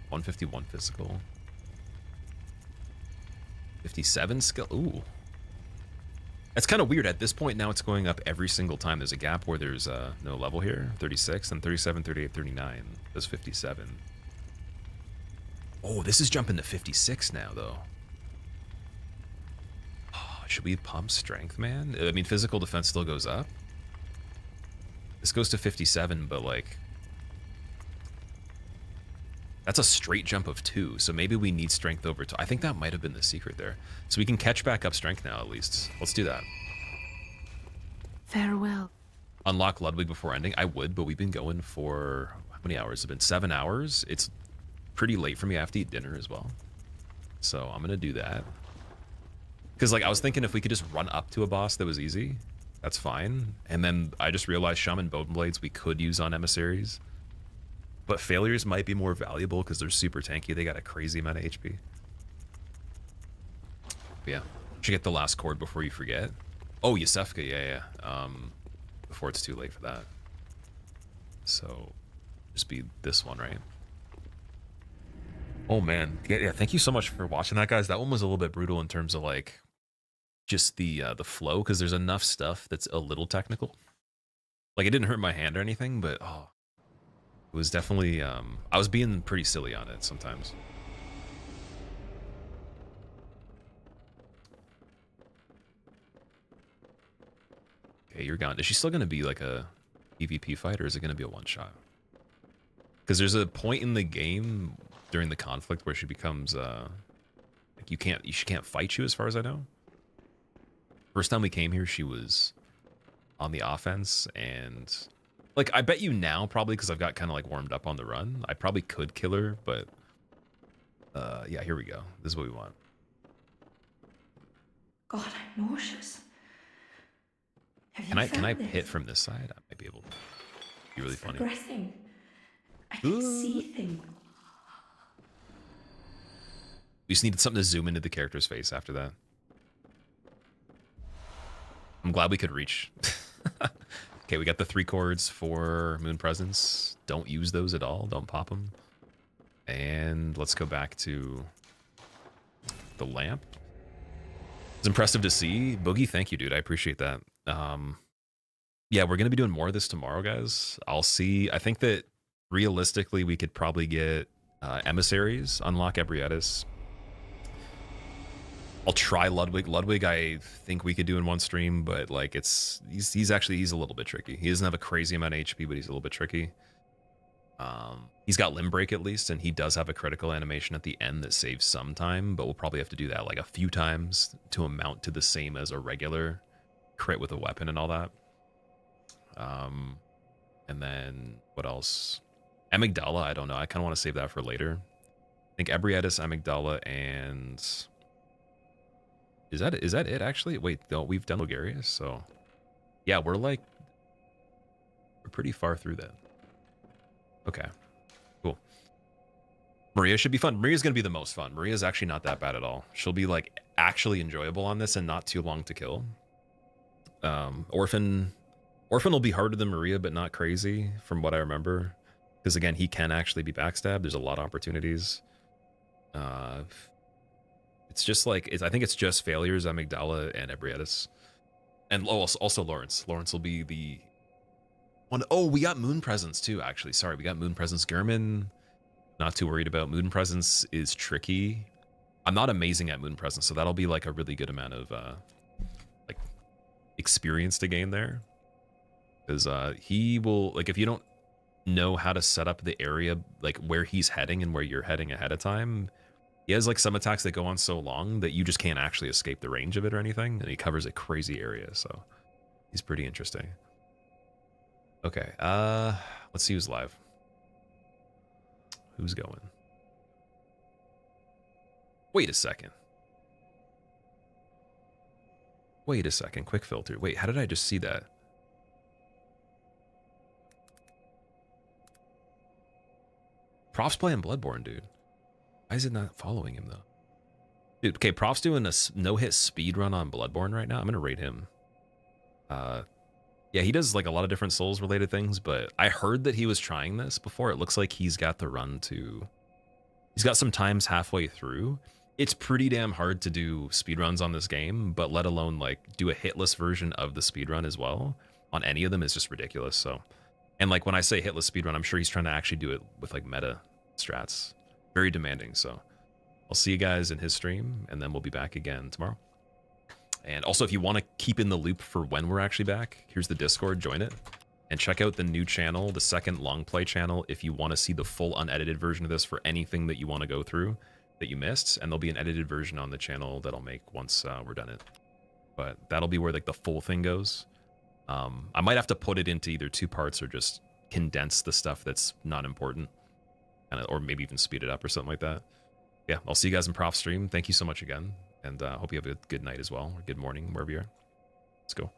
151 physical. 57 skill. Ooh. That's kind of weird. At this point now it's going up every single time. There's a gap where there's no level here. 36, then 37, 38, 39. There's 57. Oh, this is jumping to 56 now, though. Oh, should we pump strength, man? I mean, physical defense still goes up. This goes to 57, but like that's a straight jump of 2, so maybe we need strength over 2. I think that might have been the secret there. So we can catch back up strength now at least. Let's do that. Farewell. Unlock Ludwig before ending. I would, but we've been going for how many hours? It's been 7 hours. It's pretty late for me. I have to eat dinner as well. So I'm gonna do that. Because like I was thinking if we could just run up to a boss that was easy, that's fine. And then I just realized Shaman Bone Blades we could use on emissaries. But failures might be more valuable because they're super tanky. They got a crazy amount of HP. But yeah, should get the last chord before you forget. Oh, Yusefka, yeah. Before it's too late for that. So, just be this one, right? Oh man, yeah. Thank you so much for watching that, guys. That one was a little bit brutal in terms of like just the flow, because there's enough stuff that's a little technical. Like it didn't hurt my hand or anything, but oh. It was definitely, I was being pretty silly on it sometimes. Okay, you're gone. Is she still going to be like a PvP fight, or is it going to be a one-shot? Because there's a point in the game during the conflict where she becomes, like she can't fight you as far as I know. First time we came here, she was on the offense, and like, I bet you now, probably because I've got kind of like warmed up on the run, I probably could kill her, but yeah, here we go. This is what we want. God, I'm nauseous. Can I hit from this side? I might be able to. Be really funny. Progressing. I can see things. We just needed something to zoom into the character's face after that. I'm glad we could reach. Okay, we got the 3 chords for Moon Presence. Don't use those at all. Don't pop them. And let's go back to the lamp. It's impressive to see. Boogie, thank you, dude. I appreciate that. Yeah, we're going to be doing more of this tomorrow, guys. I'll see. I think that realistically, we could probably get emissaries, unlock Ebrietis. I'll try Ludwig. Ludwig, I think we could do in one stream, but like he's a little bit tricky. He doesn't have a crazy amount of HP, but he's a little bit tricky. He's got Limb Break at least, and he does have a critical animation at the end that saves some time, but we'll probably have to do that like a few times to amount to the same as a regular crit with a weapon and all that. And then what else? Amygdala, I don't know. I kind of want to save that for later. I think Ebrietis, Amygdala, and is that it actually? Wait, no, we've done Logarius, so yeah, we're pretty far through that. Okay, cool. Maria should be fun. Maria's gonna be the most fun. Maria's actually not that bad at all. She'll be like actually enjoyable on this and not too long to kill. Orphan will be harder than Maria, but not crazy from what I remember. Because again, he can actually be backstabbed. There's a lot of opportunities. It's just like, I think it's just failures, Amygdala and Ebrietis. And also Lawrence. Lawrence will be the one. Oh, we got Moon Presence too, actually. Sorry, we got Moon Presence. German, not too worried about. Moon Presence is tricky. I'm not amazing at Moon Presence, so that'll be like a really good amount of like experience to gain there. Because he will, like, if you don't know how to set up the area, like where he's heading and where you're heading ahead of time, he has like some attacks that go on so long that you just can't actually escape the range of it or anything, and he covers a crazy area, so he's pretty interesting. Okay, let's see who's live. Who's going? Wait a second. Wait a second, quick filter. Wait, how did I just see that? Prof's playing Bloodborne, dude. Why is it not following him, though? Dude, okay, Prof's doing a no-hit speed run on Bloodborne right now. I'm going to rate him. Yeah, he does like a lot of different Souls-related things, but I heard that he was trying this before. It looks like he's got the run to... He's got some times halfway through. It's pretty damn hard to do speedruns on this game, but let alone like do a hitless version of the speedrun as well on any of them is just ridiculous, so... And like when I say hitless speedrun, I'm sure he's trying to actually do it with like meta strats. Very demanding, so I'll see you guys in his stream, and then we'll be back again tomorrow. And also, if you want to keep in the loop for when we're actually back, here's the Discord, join it. And check out the new channel, the second long play channel, if you want to see the full unedited version of this for anything that you want to go through that you missed. And there'll be an edited version on the channel that I'll make once we're done it. But that'll be where like the full thing goes. I might have to put it into either 2 parts or just condense the stuff that's not important, or maybe even speed it up or something like that. Yeah, I'll see you guys in Prof stream. Thank you so much again, and hope you have a good night as well, or good morning, wherever you are. Let's go.